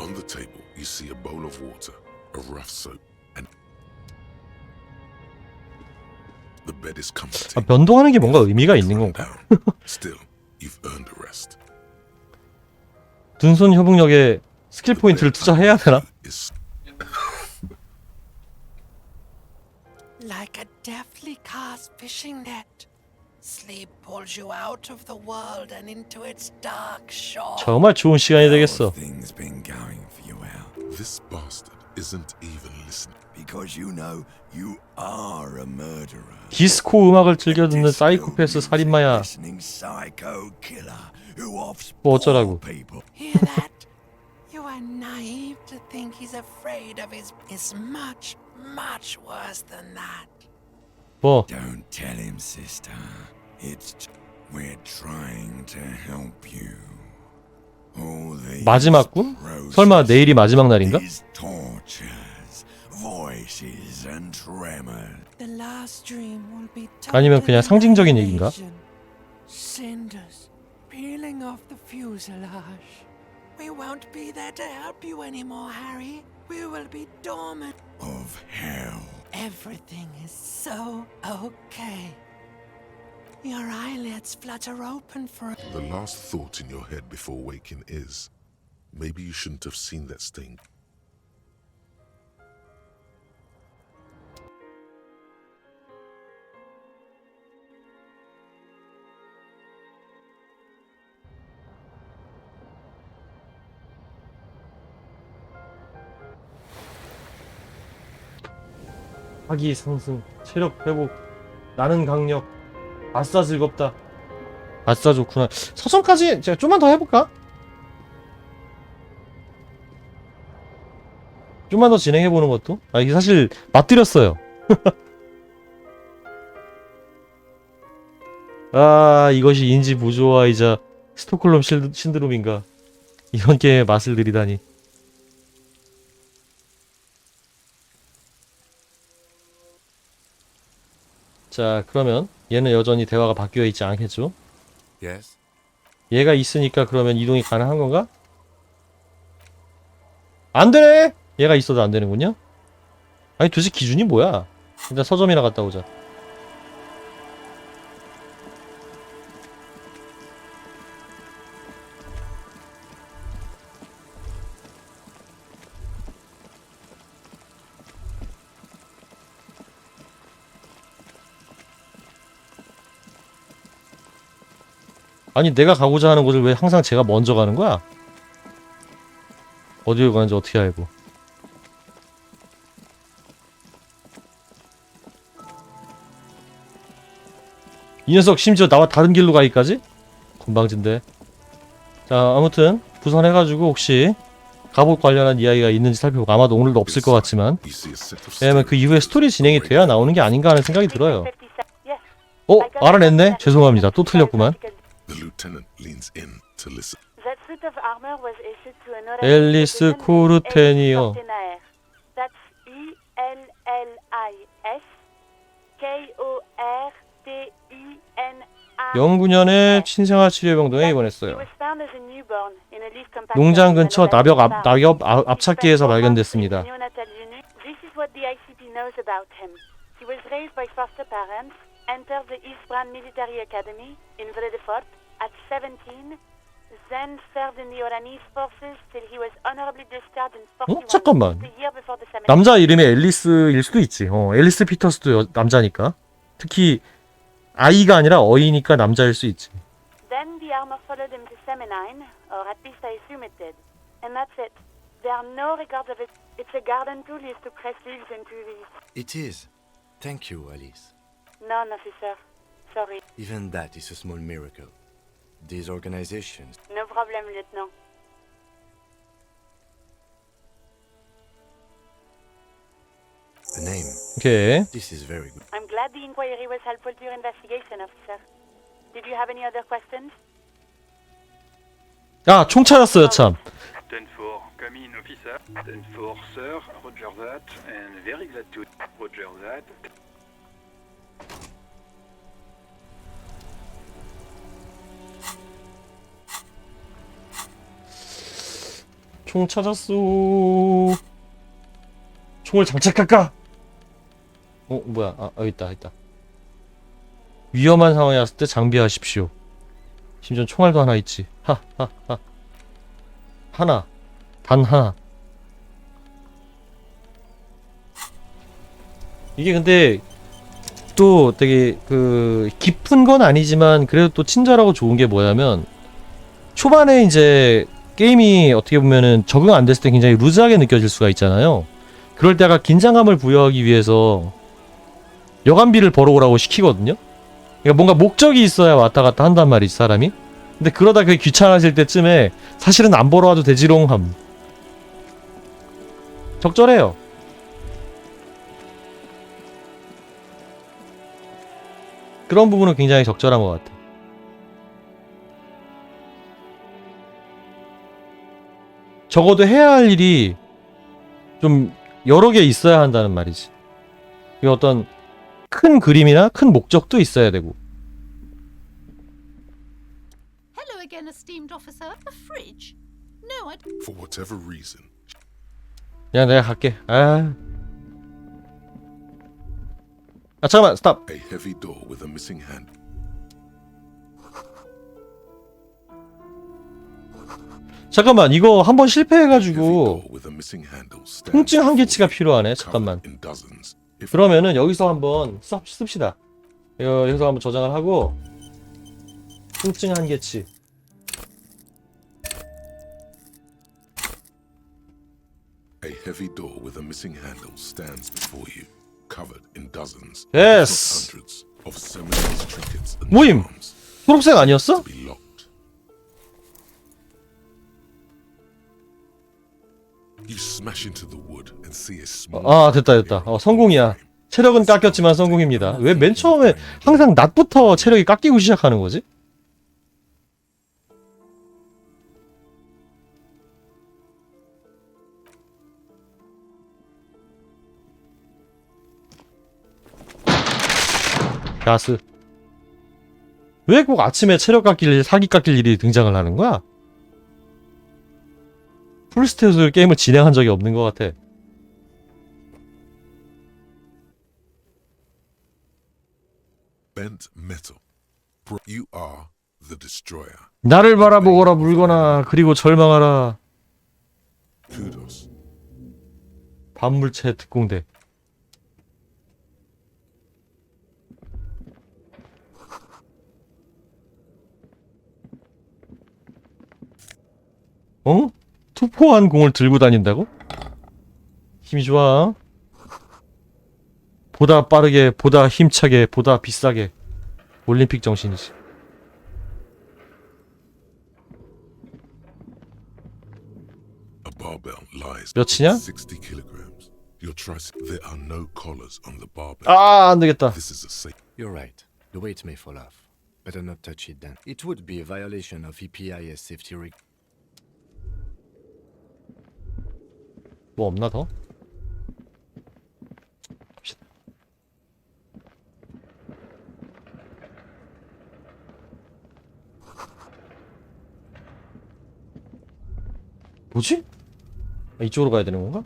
A: On the table, you see a bowl of water, a rough soap, and the bed is comforting.
E: 변동하는 게 뭔가 의미가 있는 건가?
A: Still, you've earned a rest.
E: 둔손 협응력에 스킬 포인트를 투자해야 되나?
K: Like a deftly cast fishing net. Sleep pulls you out of the world and into its dark shore.
E: 정말 좋은 시간이 되겠어.
J: Things been going for you out.
A: This bastard isn't even listening.
J: Because you know you are a murderer.
E: 디스코 음악을 즐겨 듣는 사이코패스 살인마야.
J: Listening psycho killer who
E: 뭐 어쩌라고.
K: Hear that? You are naive to think he's afraid of his. It's much, much worse than that.
E: 뭐?
J: Don't tell him, sister. It's we're trying to help you.
E: 마지막 꿈? 설마 내일이 마지막 날인가?
J: Tortures, voices and tremors.
K: The last dream will be
E: 아니면 그냥 상징적인 얘기인가?
K: Cinders peeling off the fuselage. We won't be there to help you anymore, Harry. We will be dormant.
J: Of hell.
K: Everything is so okay. Your eyelids flutter open for
A: The last thought in your head before waking is, maybe you shouldn't have seen that stain.
E: 사기 상승, 체력 회복, 나는 강력, 아싸 즐겁다. 아싸 좋구나. 서점까지 제가 좀만 더 해볼까? 좀만 더 진행해보는 것도? 아, 이게 사실 맛들였어요. 아, 이것이 인지 부조화이자 스톡홀름 신드롬인가. 이런 게임의 맛을 들이다니. 자, 그러면 얘는 여전히 대화가 바뀌어 있지 않겠죠?
B: Yes.
E: 얘가 있으니까 그러면 이동이 가능한 건가? 안 되네! 얘가 있어도 안 되는군요? 아니, 도대체 기준이 뭐야? 일단 서점이나 갔다 오자. 아니, 내가 가고자 하는 곳을 왜 항상 제가 먼저 가는 거야? 어디로 가는지 어떻게 알고. 이 녀석 심지어 나와 다른 길로 가기까지? 건방진데. 자, 아무튼 부선해가지고 혹시 갑옷 관련한 이야기가 있는지 살펴보고, 아마도 오늘도 없을 것 같지만, 왜냐면 그 이후에 스토리 진행이 돼야 나오는 게 아닌가 하는 생각이 들어요. 알아냈네? 죄송합니다. 또 틀렸구만.
A: The lieutenant leans in to listen.
N: That suit of armor was issued to an
E: 앨리스 코르테니어.
N: That's ELLISKORTENIR.
E: 09년에 친생아 치료병동에 입원했어요. 농장 근처 낙엽 압착기에서 발견됐습니다.
N: This is what the ICP knows about him. He was raised by foster parents, entered the Eastbrand Military Academy in Vredefort at 17, then served in the Oranese forces till he was honorably discharged in 41.
E: 잠깐만.
N: The year before the seminary.
E: 남자 이름이 앨리스일 수도 있지. 앨리스 피터스도 남자니까. 특히 아이가 아니라 어이니까 남자일 수 있지.
N: Then the armor followed him to Seminine, or at least I assume it did. And that's it. There are no records of it. It's a garden tool used to press leaves into these.
B: It is. Thank you, Alice.
N: None, officer. Sorry.
B: Even that is a small miracle. These organizations.
N: No problem, Lieutenant.
B: A name.
E: 오케이.
B: This is very good.
N: I'm glad the inquiry was helpful to your investigation, officer. Did you have any other questions?
E: 아, 총 찾았어요, 참.
L: 10-4, come in, officer. 10-4, sir, roger that, and very glad to roger that.
E: 총 찾았어. 총을 장착할까? 뭐야? 아, 여기 있다, 있다. 위험한 상황이 왔을 때 장비하십시오. 심지어 총알도 하나 있지. 하나. 단 하나. 이게 근데 또 되게 그 깊은 건 아니지만 그래도 또 친절하고 좋은 게 뭐냐면 초반에 이제 게임이 어떻게 보면은 적응 안 됐을 때 굉장히 루즈하게 느껴질 수가 있잖아요. 그럴 때가 긴장감을 부여하기 위해서 여간비를 벌어오라고 시키거든요. 그러니까 뭔가 목적이 있어야 왔다 갔다 한단 말이지, 사람이. 근데 그러다 그게 귀찮아질 때쯤에 사실은 안 벌어와도 되지롱함. 적절해요. 그런 부분은 굉장히 적절한 것 같아. 적어도 해야 할 일이 좀 여러 개 있어야 한다는 말이지. 이 어떤 큰 그림이나 큰 목적도 있어야 되고.
D: Hello again, esteemed officer. A fridge? No, I.
A: For whatever reason,
E: 야, 내가 갈게. 아, 잠깐만, 스탑.
A: a heavy door with a missing hand.
E: 잠깐만, 이거 한번 실패해가지고 통증 한계치가 필요하네. 잠깐만. 그러면은 여기서 한번 씁시다. 여기서 한번 저장을 하고 통증 한계치.
A: A heavy door with a missing handle stands before you, covered in dozens,
E: Yes.
A: if not hundreds, of seminars, trinkets, and
E: 모임.
A: charms.
E: 초록색 아니었어?
A: To be locked. You smash into the wood and see a small.
E: 아, 됐다. 성공이야. 체력은 깎였지만 성공입니다. 왜 맨 처음에 항상 낮부터 체력이 깎이고 시작하는 거지? 가스. 왜 꼭 아침에 체력 깎일 일, 사기 깎일 일이 등장을 하는 거야? 풀스탯으로 게임을 진행한 적이 없는 것 같아.
A: Bent metal. You are the destroyer.
E: 나를 바라보거라 물거나 그리고 절망하라.
A: Kudos.
E: 반물체 특공대. 어? 투포한 공을 들고 다닌다고? 힘이 좋아. 보다 빠르게, 보다 힘차게, 보다 비싸게. 올림픽 정신이지.
A: A barbell lies
E: 몇이냐?
A: 60 kilograms. Your tricep. There are no collars on the barbell.
E: 아, 안 되겠다.
A: This is a safe.
B: You're right. The weight may fall off. Better not touch it then. It would be a violation of EPIS safety reg.
E: 뭐 없나 더? 봅시다. 뭐지? 아, 이쪽으로 가야 되는 건가?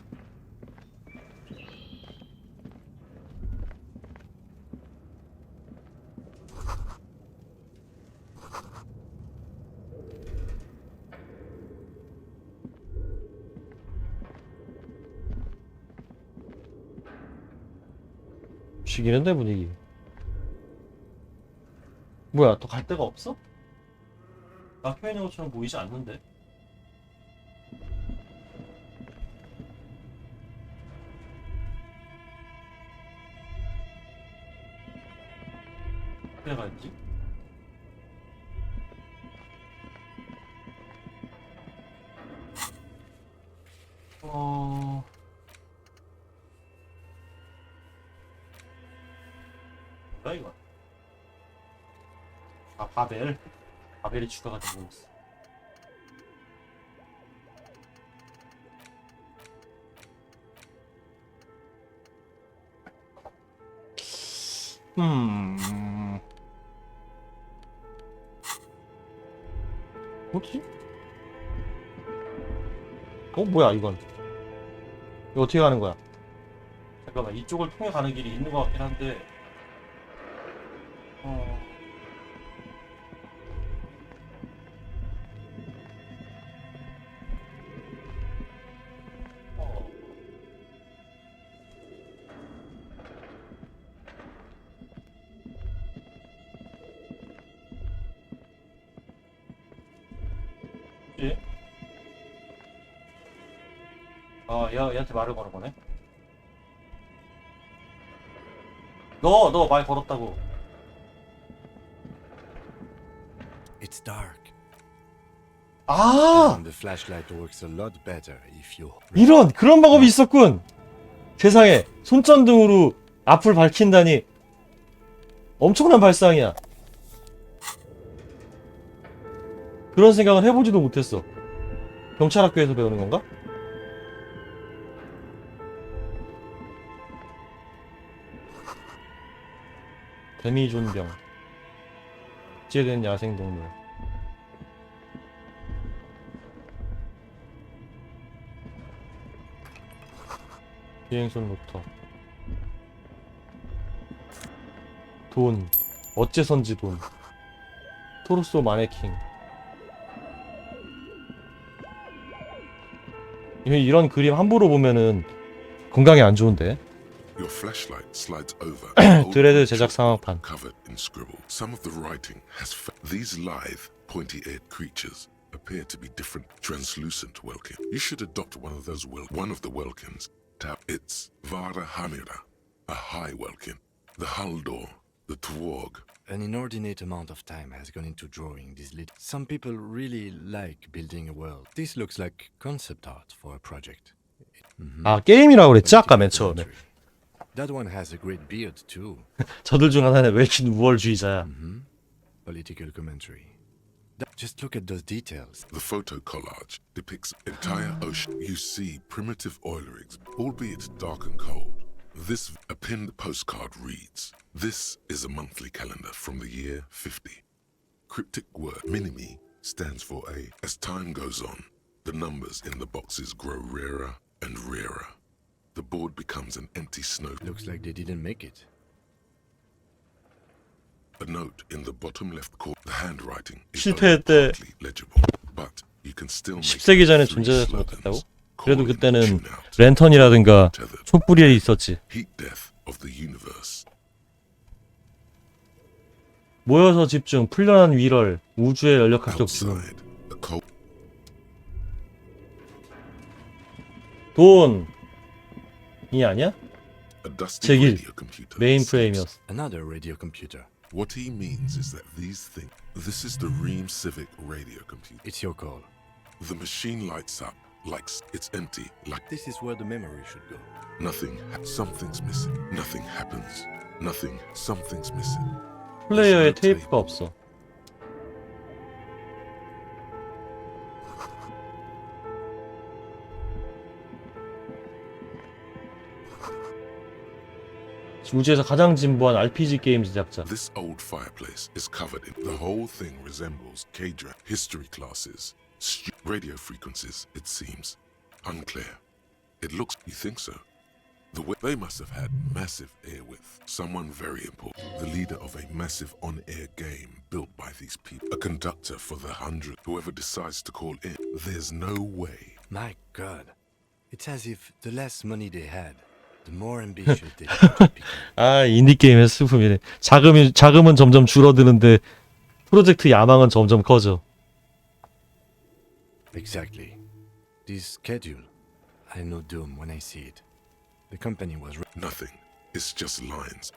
E: 죽이는데 분위기. 뭐야, 또 갈 데가 없어? 막혀있는 것처럼 보이지 않는데? 어떻게 가야지? 뭐야 이거? 아 바벨이 추가가 된 거였어. 뭐지? 뭐야 이건? 이거 어떻게 가는 거야? 잠깐만, 이쪽을 통해 가는 길이 있는 것 같긴 한데. 뭐지? 얘한테 말을 거는 거네. 너 말 걸었다고.
B: It's dark.
E: 아!
B: And the flashlight works a lot better if you.
E: 이런 그런 방법이 있었군. 세상에, 손전등으로 앞을 밝힌다니. 엄청난 발상이야. 그런 생각은 해보지도 못했어. 경찰학교에서 배우는 건가? 데미존병, 억제된 야생동물. 비행선 로터. 돈, 어째선지 돈. 토르소 마네킹. 이런 그림 함부로 보면은 건강에 안 좋은데.
A: Your flashlight slides over.
E: 드레드 제작 상황판.
A: Covered in scribble. Some of the writing has these lithe, pointy-eared creatures appear to be different, translucent Welkin. You should adopt one of those one of the Welkins. It's Vara Hamira, a high Welkin. The Haldor, the Twarg.
B: An inordinate amount of time has gone into drawing these little. Some people really like building a world. This looks like concept art for a project.
E: 아, 게임이라고 그랬지 아까 맨 처음에.
B: That one has a great beard too.
E: 저들 중 하나는 웰킨 우월주의자야.
B: Political commentary. Just look at those details.
A: The photo collage depicts entire ocean. You see primitive oil rigs, albeit dark and cold. A pinned postcard reads, "This is a monthly calendar from the year 50. Cryptic word Minimi stands for A. As time goes on, the numbers in the boxes grow rarer and rarer. The board becomes an empty snow.
B: Looks like they didn't make it.
A: A note in the bottom left corner. The handwriting is
E: 실패했대.
A: partly legible, but you can still make
E: 10세기 전에
A: three
E: 존재하지
A: slogans.
E: 못했다고? 그래도 그때는 랜턴이라든가 촛불이 있었지.
A: Heat death of the universe.
E: 모여서 집중, 풀려난 위럴, 우주의 연력학적 죽음. 돈이 아니야? 제1 메인프레임이었어.
B: Another radio computer.
A: What he means is that this is the Ream Civic radio computer.
B: It's your call.
A: The machine lights up like it's empty, like
B: This is where the memory should go.
A: nothing. Something's missing. Nothing happens. Nothing. Something's missing.
E: 플레이어에 테이프가 없어. 우주에서 가장 진보한 RPG 게임 제작자.
A: This old fireplace is covered in. The whole thing resembles K-drama history classes, radio frequencies. It seems unclear. It looks. You think so? They must have had massive airwidth. Someone very important. The leader of a massive on-air game built by these people. A conductor for the 100. Whoever decides to call in. There's no way.
B: My God. It's as if the less money they had, the more ambitious they became.
E: 아, 인디게임의 슬픔이네. 자금은 점점 줄어드는데 프로젝트 야망은 점점 커져.
B: Exactly. This schedule, I know doom when I see it. The company was
A: nothing. It's just lines.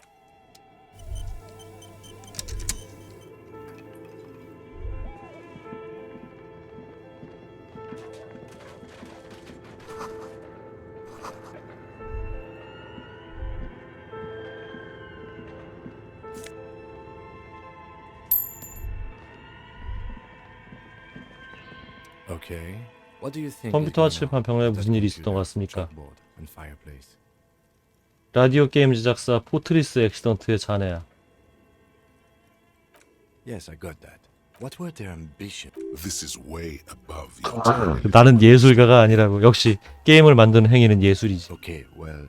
B: Okay. What do you think?
E: 컴퓨터와 칠판 병원에 무슨 일이 있었던 것 같습니까? 라디오 게임 제작사 포트리스 액시던트의 자네야.
B: Yes, I got that. What were their ambition?
A: This is way above your
E: 나는 예술가가 아니라고. 역시 게임을 만드는 행위는 예술이지.
B: Okay, well,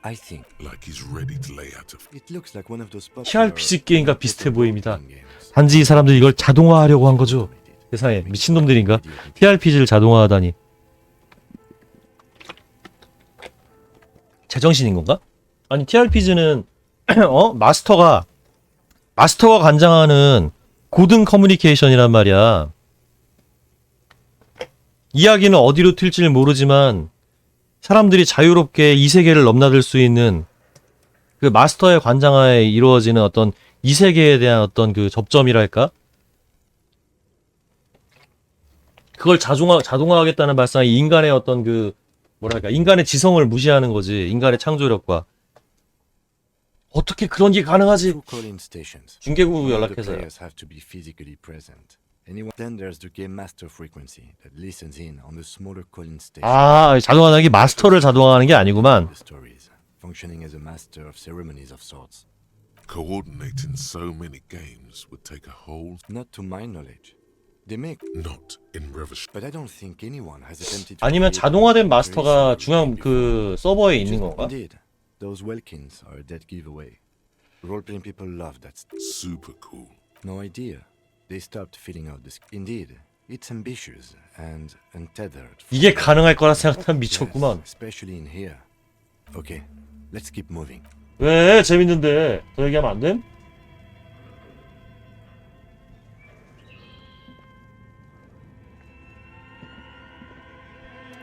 B: I think
A: like he's ready to lay out a
B: it looks like one of those
E: TRPG 게임과 비슷해 보입니다. 단지 이 사람들이 이걸 자동화하려고 한 거죠. 세상에 미친놈들인가? TRPG를 자동화하다니. 제정신인 건가? 아니 TRPG는 마스터가 관장하는 고등 커뮤니케이션이란 말이야. 이야기는 어디로 튈지를 모르지만 사람들이 자유롭게 이 세계를 넘나들 수 있는 그 마스터의 관장하에 이루어지는 어떤 이 세계에 대한 어떤 그 접점이랄까? 그걸 자동화하겠다는 발상이 인간의 어떤 그 뭐랄까 인간의 지성을 무시하는 거지. 인간의 창조력과. 어떻게 그런 게 가능하지? 중계국 연락해서요. 아, 자동화하는 게 마스터를 자동화하는 게 아니구만.
A: Coordinating so many games would take a whole.
B: Not to my knowledge. They make
A: not in reverse.
B: But I don't think anyone has attempted.
E: 아니면 자동화된 마스터가 중앙 그 서버에 있는 건가?
B: Indeed, those Welkins are a dead giveaway. Role-playing people love that.
A: Super cool.
B: No idea. They stopped filling out this. Indeed, it's ambitious and untethered.
E: 이게 가능할 거라 생각하면 미쳤구만.
B: Especially in here. Okay, let's keep moving.
E: 왜 재밌는데 더 얘기하면 안 됨?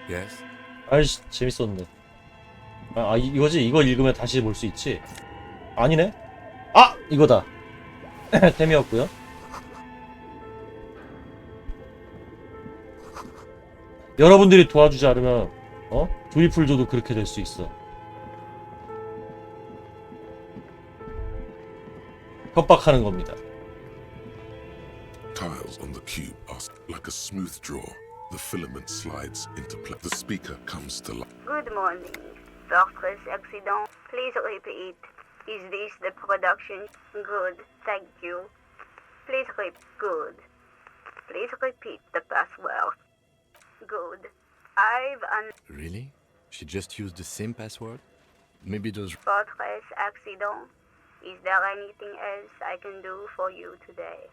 B: Yes.
E: 아이씨 재밌었는데. 이거지? 이거 읽으면 다시 볼 수 있지? 아니네? 아! 이거다. 템이었고요. 여러분들이 도와주지 않으면 조이풀조도 그렇게 될 수 있어. 협박하는 겁니다.
A: Tiles on the cube are like a smooth draw. The filament slides into place. The speaker comes to life.
F: Good morning. Fortress accident. Please repeat. Is this the production? Good. Thank you. Please repeat. Good. Please repeat the password. Good.
B: Really? She just used the same password? Maybe those.
F: Fortress accident. Is there anything else I can do for you today?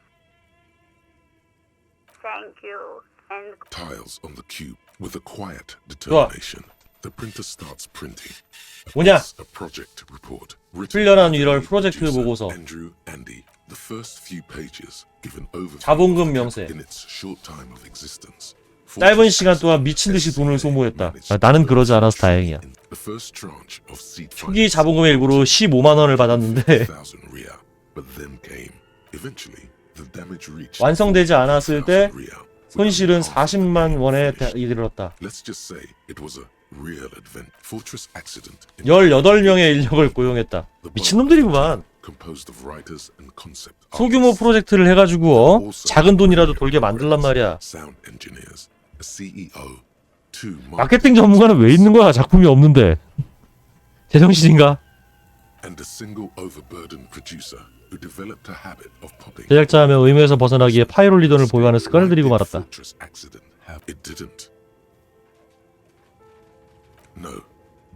F: Thank you. And
A: tiles on the cube with a quiet determination. The printer starts printing.
E: 뭐냐?
A: A project report.
E: 훈련한 1월 프로젝트 보고서.
A: Andrew, Andy. The first few pages give an overview
E: 자본금 명세.
A: in its short time of existence.
E: 짧은 시간 동안 미친듯이 돈을 소모했다. 나는 그러지 않아서 다행이야. 초기 자본금의 일부로 15만 원을 받았는데 완성되지 않았을 때 손실은 40만 원에 이르렀다. 18명의 인력을 고용했다. 미친놈들이구만. 소규모 프로젝트를 해가지고 작은 돈이라도 돌게 만들란 말이야. 마케팅 전문가는 왜 있는 거야? 작품이 없는데. 제정신인가? 제작자하며 의무에서 벗어나기에 파이롤 리돈을 보유하는 습관을 들이고 말았다.
A: No,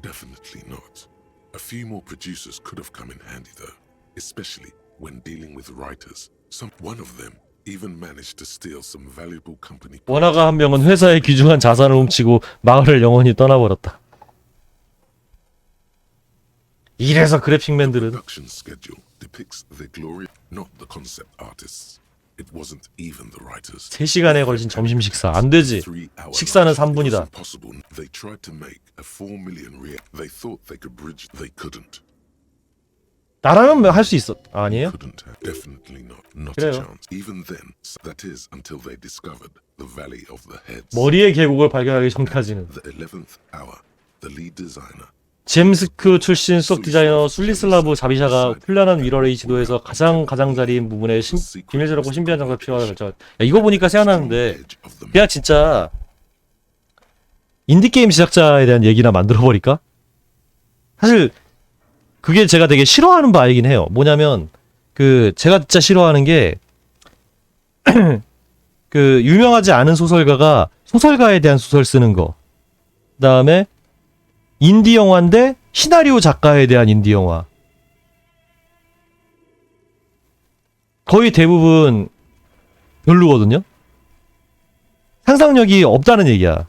A: definitely not. A few more producers could have come in handy though, especially when dealing with writers. One of them even managed to steal some valuable company.
E: 원화가 한 명은 회사의 귀중한 자산을 훔치고 마을을 영원히 떠나버렸다. 이래서 그래픽맨들은
A: Production schedule depicts the glory, not the concept artists. It wasn't even the writers.
E: 3시간에 걸친 점심 식사 안 되지. 식사는 3분이다.
A: They tried to make a 4 million real. They thought they could bridge. They couldn't.
E: 나라면 할 수 있어. 아니에요?
A: Definitely not. Not
E: 그래요.
A: a chance. Even then, that is until they discovered the valley of the heads.
E: 머리의 계곡을 발견하기 전까지는.
A: The 11th hour, the lead designer.
E: 잼스크 출신 수석 디자이너 술리슬라브 자비샤가 훈련한 위럴의 지도에서 가장자리인 부분에 비밀스럽고 신비한 장소가 필요하다 결정. 야, 이거 보니까 생각나는데 그냥 진짜 인디게임 제작자에 대한 얘기나 만들어버릴까? 사실 그게 제가 되게 싫어하는 바이긴 해요. 뭐냐면 그 제가 진짜 싫어하는 게 그 유명하지 않은 소설가가 소설가에 대한 소설 쓰는 거. 그다음에 인디 영화인데 시나리오 작가에 대한 인디 영화. 거의 대부분 별로거든요. 상상력이 없다는 얘기야.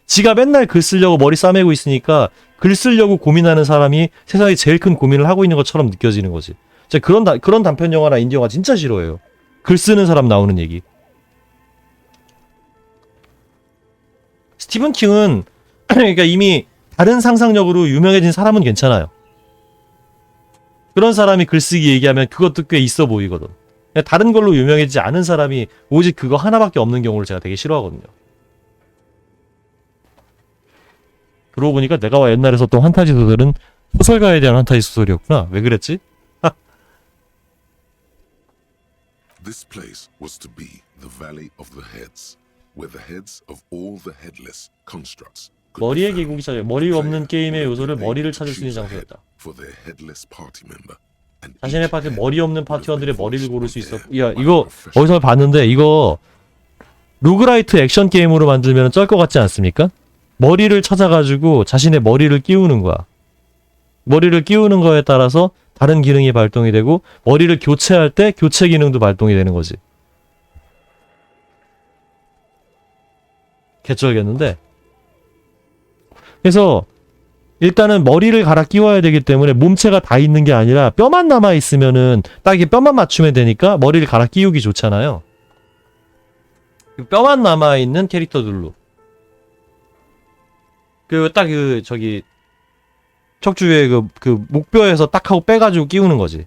E: 지가 맨날 글 쓰려고 머리 싸매고 있으니까 글 쓰려고 고민하는 사람이 세상에 제일 큰 고민을 하고 있는 것처럼 느껴지는 거지. 제가 그런 단편 영화나 인디 영화 진짜 싫어해요. 글 쓰는 사람 나오는 얘기. 스티븐 킹은 그러니까 이미 다른 상상력으로 유명해진 사람은 괜찮아요. 그런 사람이 글쓰기 얘기하면 그것도 꽤 있어 보이거든. 다른 걸로 유명해지지 않은 사람이 오직 그거 하나밖에 없는 경우를 제가 되게 싫어하거든요. 그러고 보니까 내가 옛날에 썼던 환타지 소설은 소설가에 대한 환타지 소설이었구나. 왜 그랬지?
A: This place was to be the Valley of the Heads, where the heads of all the headless constructs
E: 머리의 계곡이 찾아 머리 없는 게임의 요소를 머리를 찾을 수 있는 장소였다.
A: for their headless party member.
E: 자신의 파티 머리 없는 파티원들의 머리를 고를 수 있어. 야 이거 어디서 봤는데 이거 로그라이트 액션 게임으로 만들면 쩔 것 같지 않습니까? 머리를 찾아가지고 자신의 머리를 끼우는 거야. 머리를 끼우는 거에 따라서 다른 기능이 발동이 되고 머리를 교체할 때 교체 기능도 발동이 되는 거지. 개쩔겠는데? 그래서 일단은 머리를 갈아 끼워야 되기 때문에 몸체가 다 있는 게 아니라 뼈만 남아 있으면은 딱 이게 뼈만 맞추면 되니까 머리를 갈아 끼우기 좋잖아요. 뼈만 남아 있는 캐릭터들로. 저기 척추에 그 목뼈에서 딱 하고 빼가지고 끼우는 거지.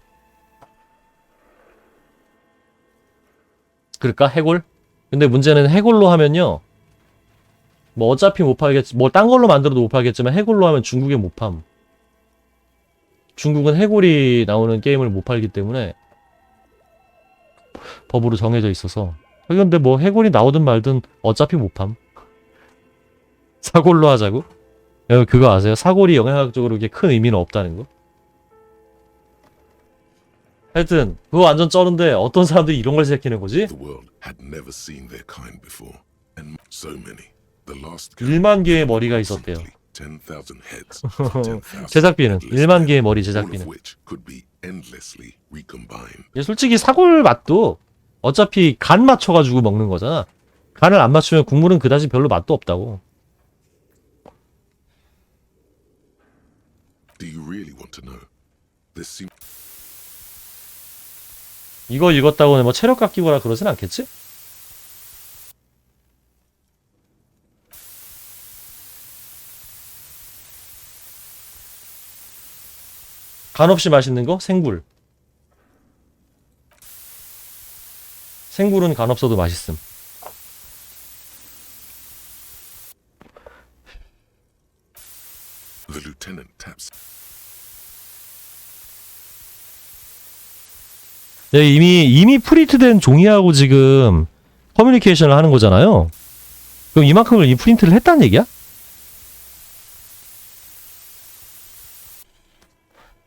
E: 그럴까? 해골? 근데 문제는 해골로 하면요. 뭐 어차피 못 팔겠지. 뭐 딴 걸로 만들어도 못 팔겠지만 해골로 하면 중국에 못 팜. 중국은 해골이 나오는 게임을 못 팔기 때문에 법으로 정해져 있어서. 근데 뭐 해골이 나오든 말든 어차피 못 팜. 사골로 하자고? 여러분 그거 아세요? 사골이 영향학적으로 그렇게 큰 의미는 없다는 거? 하여튼 그거 완전 쩔은데 어떤 사람들이 이런 걸 생각하는 거지? 1만 개의 머리가 있었대요. 제작비는 1만 개의 머리 제작비는. 솔직히 사골 맛도 어차피 간 맞춰가지고 먹는 거잖아. 간을 안 맞추면 국물은 그다지 별로 맛도 없다고. 이거 읽었다고 뭐 체력 깎이거나 그러진 않겠지? 간 없이 맛있는 거? 생굴. 생굴은 간 없어도 맛있음.
A: The lieutenant taps.
E: 네, 이미 프린트된 종이하고 지금 커뮤니케이션을 하는 거잖아요. 그럼 이만큼을 이 프린트를 했다는 얘기야?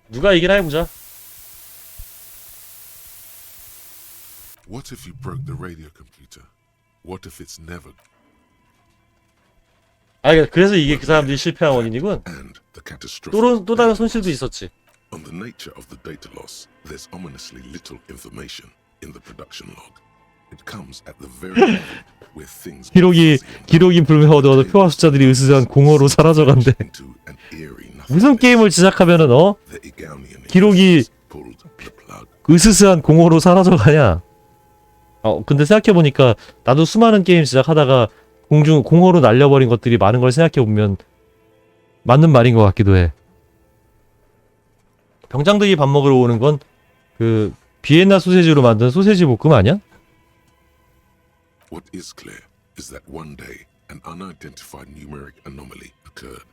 E: 누가 이기나 해보자.
A: What if you broke the radio computer? What if it's never?
E: 그래서 이게 그 사람들이 실패한 원인이군. 또 다른 손실도 있었지.
A: On the nature of the data loss, there's ominously little information in the production log. It comes at the very end where things
E: 기록이 불명하더라도 표와 숫자들이 으스스한 공허로 사라져간대. 무슨 게임을 제작하면은 기록이 으스스한 공허로 사라져가냐? 근데 생각해보니까 나도 수많은 게임 제작하다가 공허로 날려버린 것들이 많은 걸 생각해보면 맞는 말인 것 같기도 해. 병장들이 밥 먹으러 오는 건 그 비엔나 소세지로 만든 소세지 볶음 아니야?
A: What is clear is that one day an unidentified numeric anomaly occurred.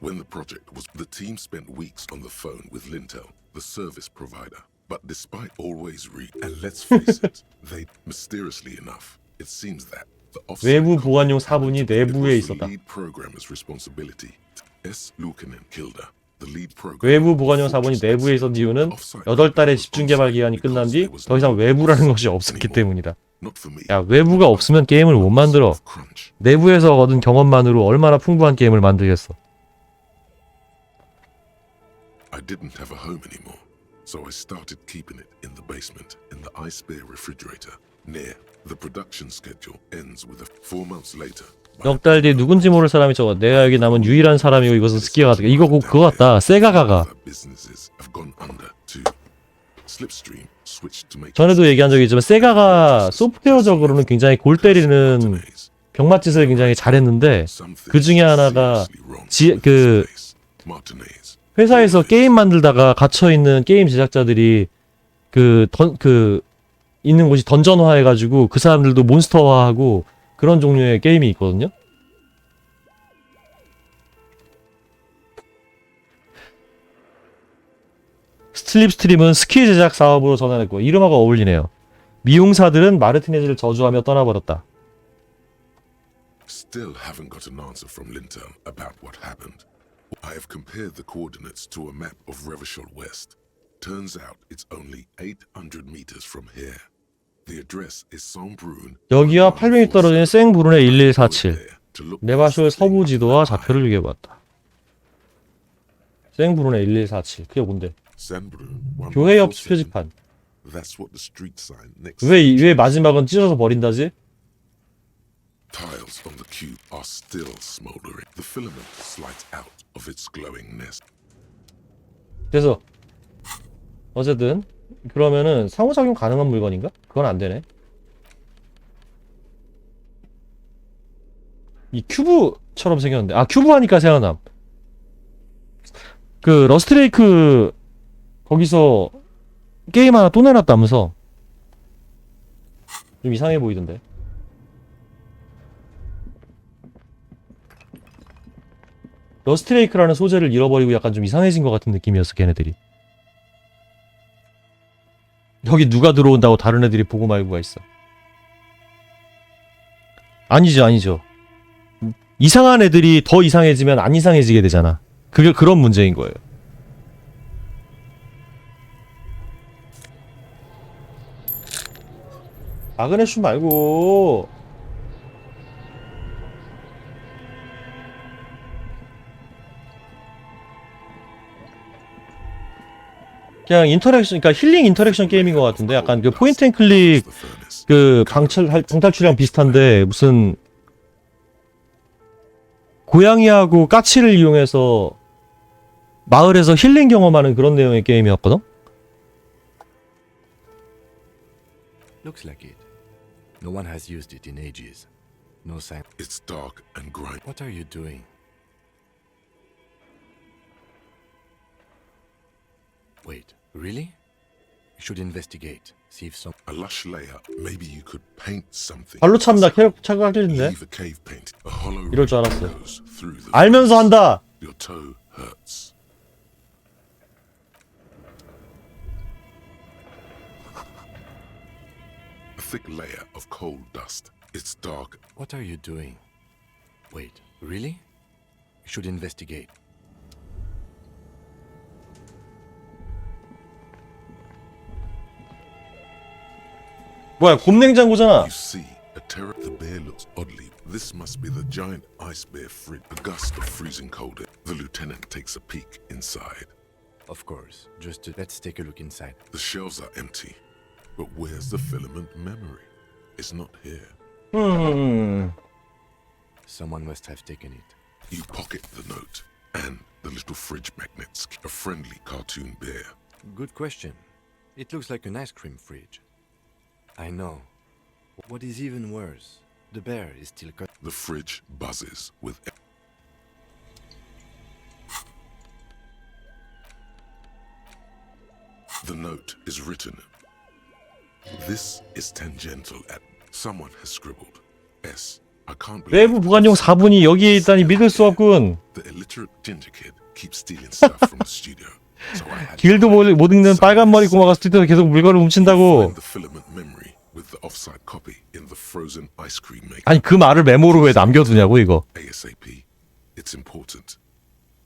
A: When the project was, the team spent weeks on the phone with Lintel, the service provider. But despite always and let's face it, they mysteriously enough, it seems that the
E: 외부 보관용 사본이 내부에
A: the
E: 있었다.
A: lead programmer's responsibility. S. Lukanen Kilda, the lead programmer.
E: 외부 보관용 사본이 내부에 있었던 이유는 8달의 집중 개발 기간이 끝난 뒤 더 이상 외부라는 것이 없었기 때문이다. 야, 외부가 없으면 게임을 못 만들어. 내부에서 얻은 경험만으로 얼마나 풍부한 게임을 만들겠어.
A: I didn't have a home anymore, so I started keeping it in the basement in the ice bear refrigerator near. The production schedule ends with 4 months later.
E: 넉 달 뒤 누군지 모를 사람이 저거 내가 여기 남은 유일한 사람이고 이것은 스키가 같다. 이거 그거 같다. 세가가가. 전에도 얘기한 적이 있지만 세가가 소프트웨어적으로는 굉장히 골 때리는 병맛짓을 굉장히 잘했는데 그 중에 하나가 그 회사에서 게임 만들다가 갇혀있는 게임 제작자들이 있는 곳이 던전화 해가지고 그 사람들도 몬스터화하고 그런 종류의 게임이 있거든요. 슬립스트림은 스키 제작 사업으로 전환했고 이름하고 어울리네요. 미용사들은 마르티네즈를 저주하며 떠나버렸다.
A: Still haven't got an answer from Lintel about what happened. I have compared the coordinates to a map of Revachol West. Turns out it's only 800 meters from here. The address is Saint-Brun.
E: 여기와 800m 떨어진 생브룬의 1147. 레바쇼의 서부 지도와 좌표를 비교해보았다. 생브룬의 1147. 그게 뭔데? 교회 옆 표지판. 왜 마지막은 찢어서 버린다지?
A: Tiles on the cube are still smoldering. The filament slides out of its glowing nest.
E: 그래서 어쨌든 그러면은 상호작용 가능한 물건인가? 그건 안 되네. 이 큐브처럼 생겼는데, 아 큐브 하니까 생각남. 그 러스트레이크 거기서 게임 하나 또 내놨다면서 좀 이상해 보이던데. 러스트레이크라는 소재를 잃어버리고 약간 좀 이상해진 것 같은 느낌이었어 걔네들이. 여기 누가 들어온다고 다른 애들이 보고 말고가 있어. 아니죠. 이상한 애들이 더 이상해지면 안 이상해지게 되잖아. 그게 그런 문제인 거예요. 아그네슈 말고 그냥 인터랙션, 그러니까 힐링 인터랙션 게임인 것 같은데 약간 그 포인트 앤 클릭 그 방탈출이랑 비슷한데 무슨 고양이하고 까치를 이용해서 마을에서 힐링 경험하는 그런 내용의 게임이었거든?
B: Looks like it. No one has used it in ages. No sign.
A: It's dark and grimy.
B: What are you doing? Wait, really? You should investigate. See if some.
A: A lush layer. Maybe you could paint something.
E: 발로 참다 착각했는데.
A: Leave a cave paint. A hollow
E: 이럴 줄 알았어.
A: goes through the
E: 알면서 한다.
A: Your toe hurts. A thick layer of coal dust. It's dark.
B: What are you doing? Wait, really? You should investigate.
E: 뭐야, 곰냉장고잖아.
A: You see, the bear looks oddly. This must be the giant ice bear fridge. A gust of freezing cold. The lieutenant takes a peek inside.
B: Of course. Let's take a look inside.
A: The shelves are empty. But where's the filament memory? It's not here.
B: Someone must have taken it.
A: You pocket the note and the little fridge magnets. A friendly cartoon bear.
B: Good question. It looks like an ice cream fridge. I know. What is even worse, the bear is still cut.
A: The fridge buzzes with. The note is written. This is tangential at. Someone has scribbled S I can't believe
E: 외부 보관용 4분이 여기에 있다니 믿을 수 없군.
A: the illiterate ginger kid keeps stealing stuff from the studio. So I had
E: 길도 못 읽는 빨간 머리 꼬마가 스튜디오에 계속 물건을 훔친다고.
A: the filament memory with the offside copy in the frozen ice cream maker.
E: 아니 그 말을 메모로 왜 남겨두냐고 이거.
A: ASAP. It's important.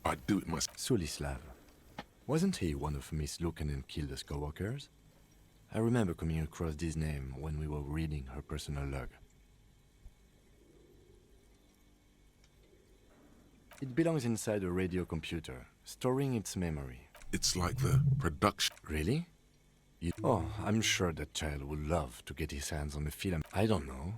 A: I'd do it myself.
B: Sulislav. Wasn't he one of Miss Lukanen's killed co-workers? I remember coming across this name when we were reading her personal log. It belongs inside a radio computer, storing its memory.
A: It's like the production.
B: Really? Oh, I'm sure that child would love to get his hands on the film. I don't know.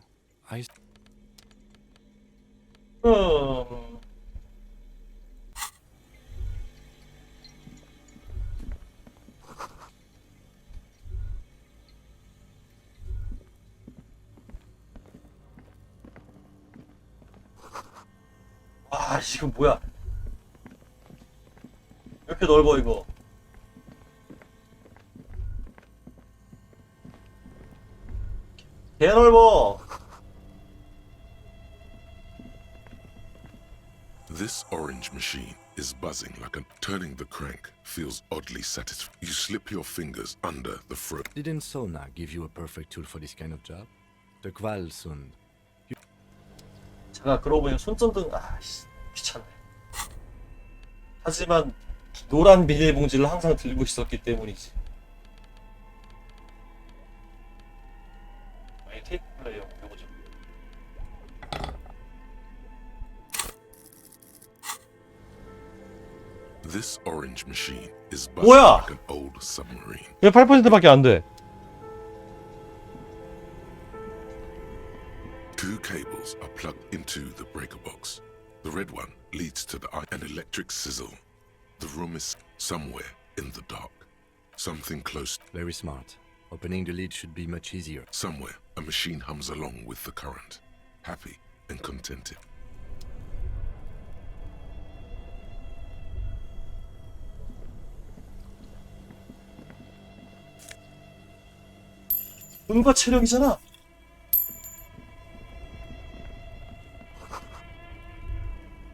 E: 와 지금 뭐야? 이렇게 넓어 이거. 개 넓어.
A: This orange machine is buzzing like a turning the crank feels oddly satisfying. You slip your fingers under the throat.
B: Didn't Sona give you a perfect tool for this kind of job? The Kvalsund.
E: 제가 그러고 보니 손전등 아씨 귀찮네. 하지만 노란 비닐봉지를 항상 들고 있었기 때문이지. 아니 테이프 플레이어 요거 좀.
A: This orange machine is buzzing
E: 뭐야?
A: like an old submarine.
E: 왜 8%밖에 안 돼?
A: Two cables are plugged into the breaker box. The red one leads to an electric sizzle. The room is somewhere in the dark. Something close.
B: Very smart. Opening the lid should be much easier.
A: Somewhere, a machine hums along with the current, happy and contented.
E: 눈과 체력이잖아.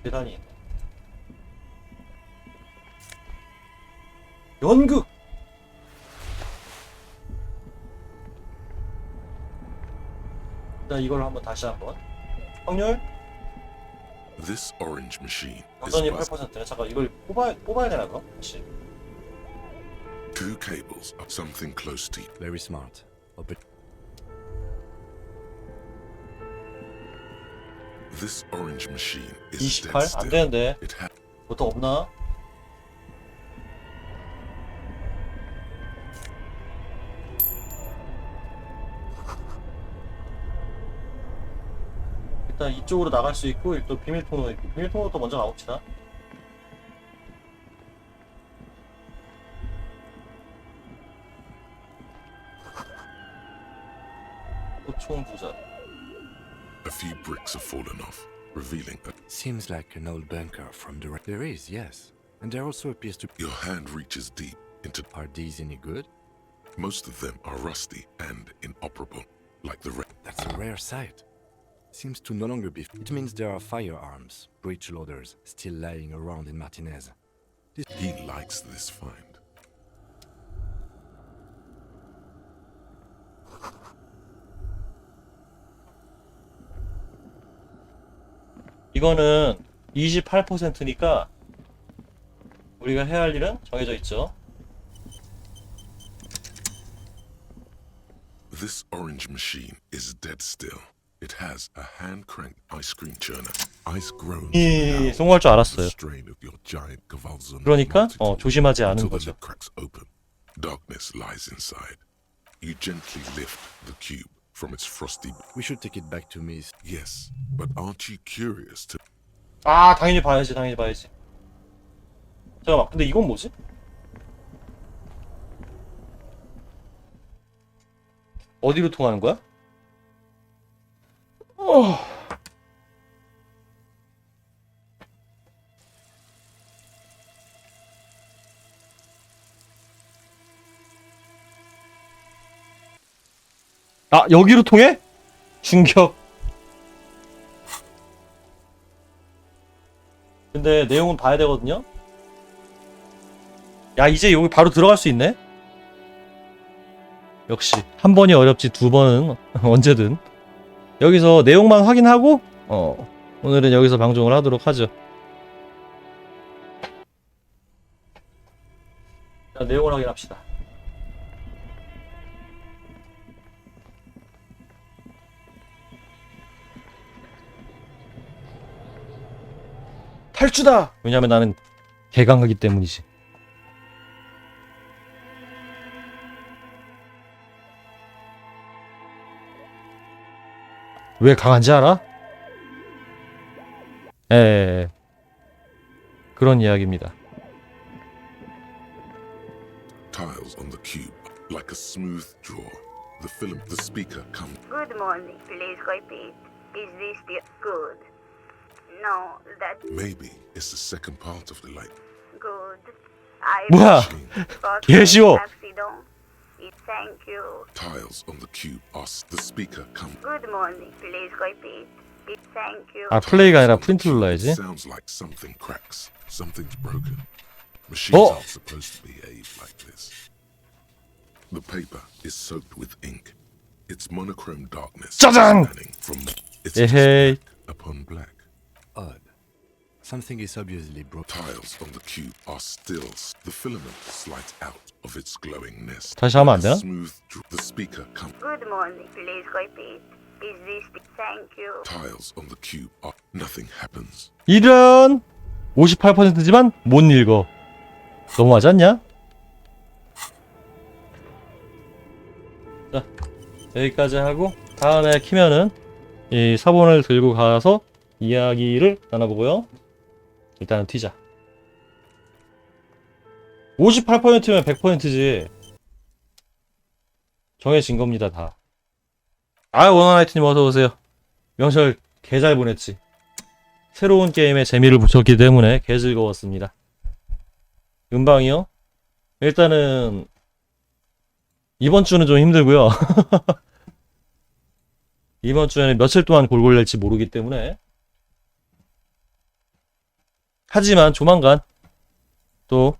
E: 대단히. 연극. 일단 이걸 한번 다시 한번. 확률.
A: This orange machine is
E: 여전히
A: buzzing.
E: 8%네. 잠깐 이걸 뽑아야 되나 그럼? 다시.
A: Two cables are something close to you.
B: Very smart. Open.
A: This orange machine is
E: 28?
A: dead
E: 안
A: still.
E: 되는데.
A: It ha-
E: 보통 없나? 일단 이쪽으로 나갈 수 있고 또 비밀 통로 있고 비밀 통로부터 먼저 가봅시다. 총 부자.
A: A few bricks have fallen off, revealing a...
B: Seems like an old bunker from the... There is, yes. And there also appears to...
A: Your hand reaches deep into...
B: Are these any good?
A: Most of them are rusty and inoperable, like the red...
B: That's a rare sight. Seems to no longer be... It means there are firearms, breech loaders, still lying around in Martinez.
A: He likes this find.
E: 이거는 28%니까 우리가 해야 할 일은 정해져 있죠.
A: This orange machine is dead still. It has a hand-cranked ice cream churner. Ice groans.
E: 예, 성공할 줄 알았어요.
A: Strain of your giant Kvalsund
E: 그러니까 조심하지 않은
A: until the
E: 거죠.
A: lid cracks open. Darkness lies inside. You gently lift the cube from its frosty...
B: We should take it back to Miss...
A: Yes, but aren't you curious to...
E: 아 당연히 봐야지 당연히 봐야지. 잠깐만 근데 이건 뭐지? 어디로 통하는 거야? 아 여기로 통해? 충격. 근데 내용은 봐야 되거든요. 야, 이제 여기 바로 들어갈 수 있네? 역시 한 번이 어렵지 두 번은 언제든. 여기서 내용만 확인하고 오늘은 여기서 방송을 하도록 하죠. 자, 내용을 확인합시다. 탈주다! 왜냐면 나는 개강하기 때문이지. 왜 강한지 알아? 그런 이야기입니다.
A: Tiles on the cube, like a smooth draw. The film, the speaker comes.
F: Good morning. Please repeat. Is this the good? No, that
A: Maybe it's the second part of the light.
F: good. I
E: 뭐야? 개 쉬워.
F: accident. Thank you.
A: Tiles on the cube are the speaker comes.
F: Good morning. Please repeat. Thank you.
E: 아, 플레이가 아니라 프린트 눌러야지.
A: Sounds like something cracks. Something's broken. Machines aren't supposed to behave like this. The paper is soaked with ink. It's monochrome darkness.
E: 짜잔!
A: From it's just
E: 에헤이.
A: black upon black.
B: Odd. Something is obviously broken.
A: Tiles on the cube are still. The filament slides out of its glowing nest.
E: 다시 하면 안 되나?
A: Smooth. The speaker comes.
F: Good morning. Please repeat. Is this the thank you?
A: Tiles on the cube are. Nothing happens.
E: 이런 58%지만 못 읽어. 너무하지 않냐? 자, 여기까지 하고 다음에 키면은 이 사본을 들고 가서 이야기를 나눠보고요. 일단은 튀자. 58%면 100%지. 정해진 겁니다, 다. 아, 원어나이트님 어서오세요. 명절 개 잘 보냈지. 새로운 게임에 재미를 붙였기 때문에 개 즐거웠습니다. 음방이요? 일단은 이번 주는 좀 힘들고요. 이번 주에는 며칠 동안 골골낼지 모르기 때문에. 하지만 조만간 또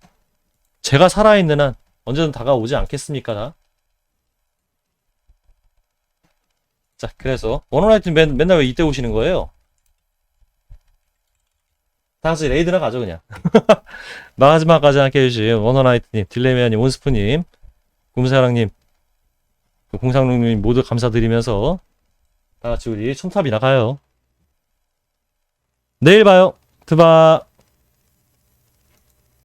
E: 제가 살아있는 한 언제든 다가오지 않겠습니까, 다? 자, 그래서 원어나이트 맨날 왜 이때 오시는 거예요? 다같이 레이드나 가죠, 그냥. 마지막까지 함께 해주신 원어나이트님, 딜레미아님, 온스프님, 곰사랑님, 공상룡님 모두 감사드리면서 다같이 우리 첨탑이나 가요. 내일 봐요. 트바.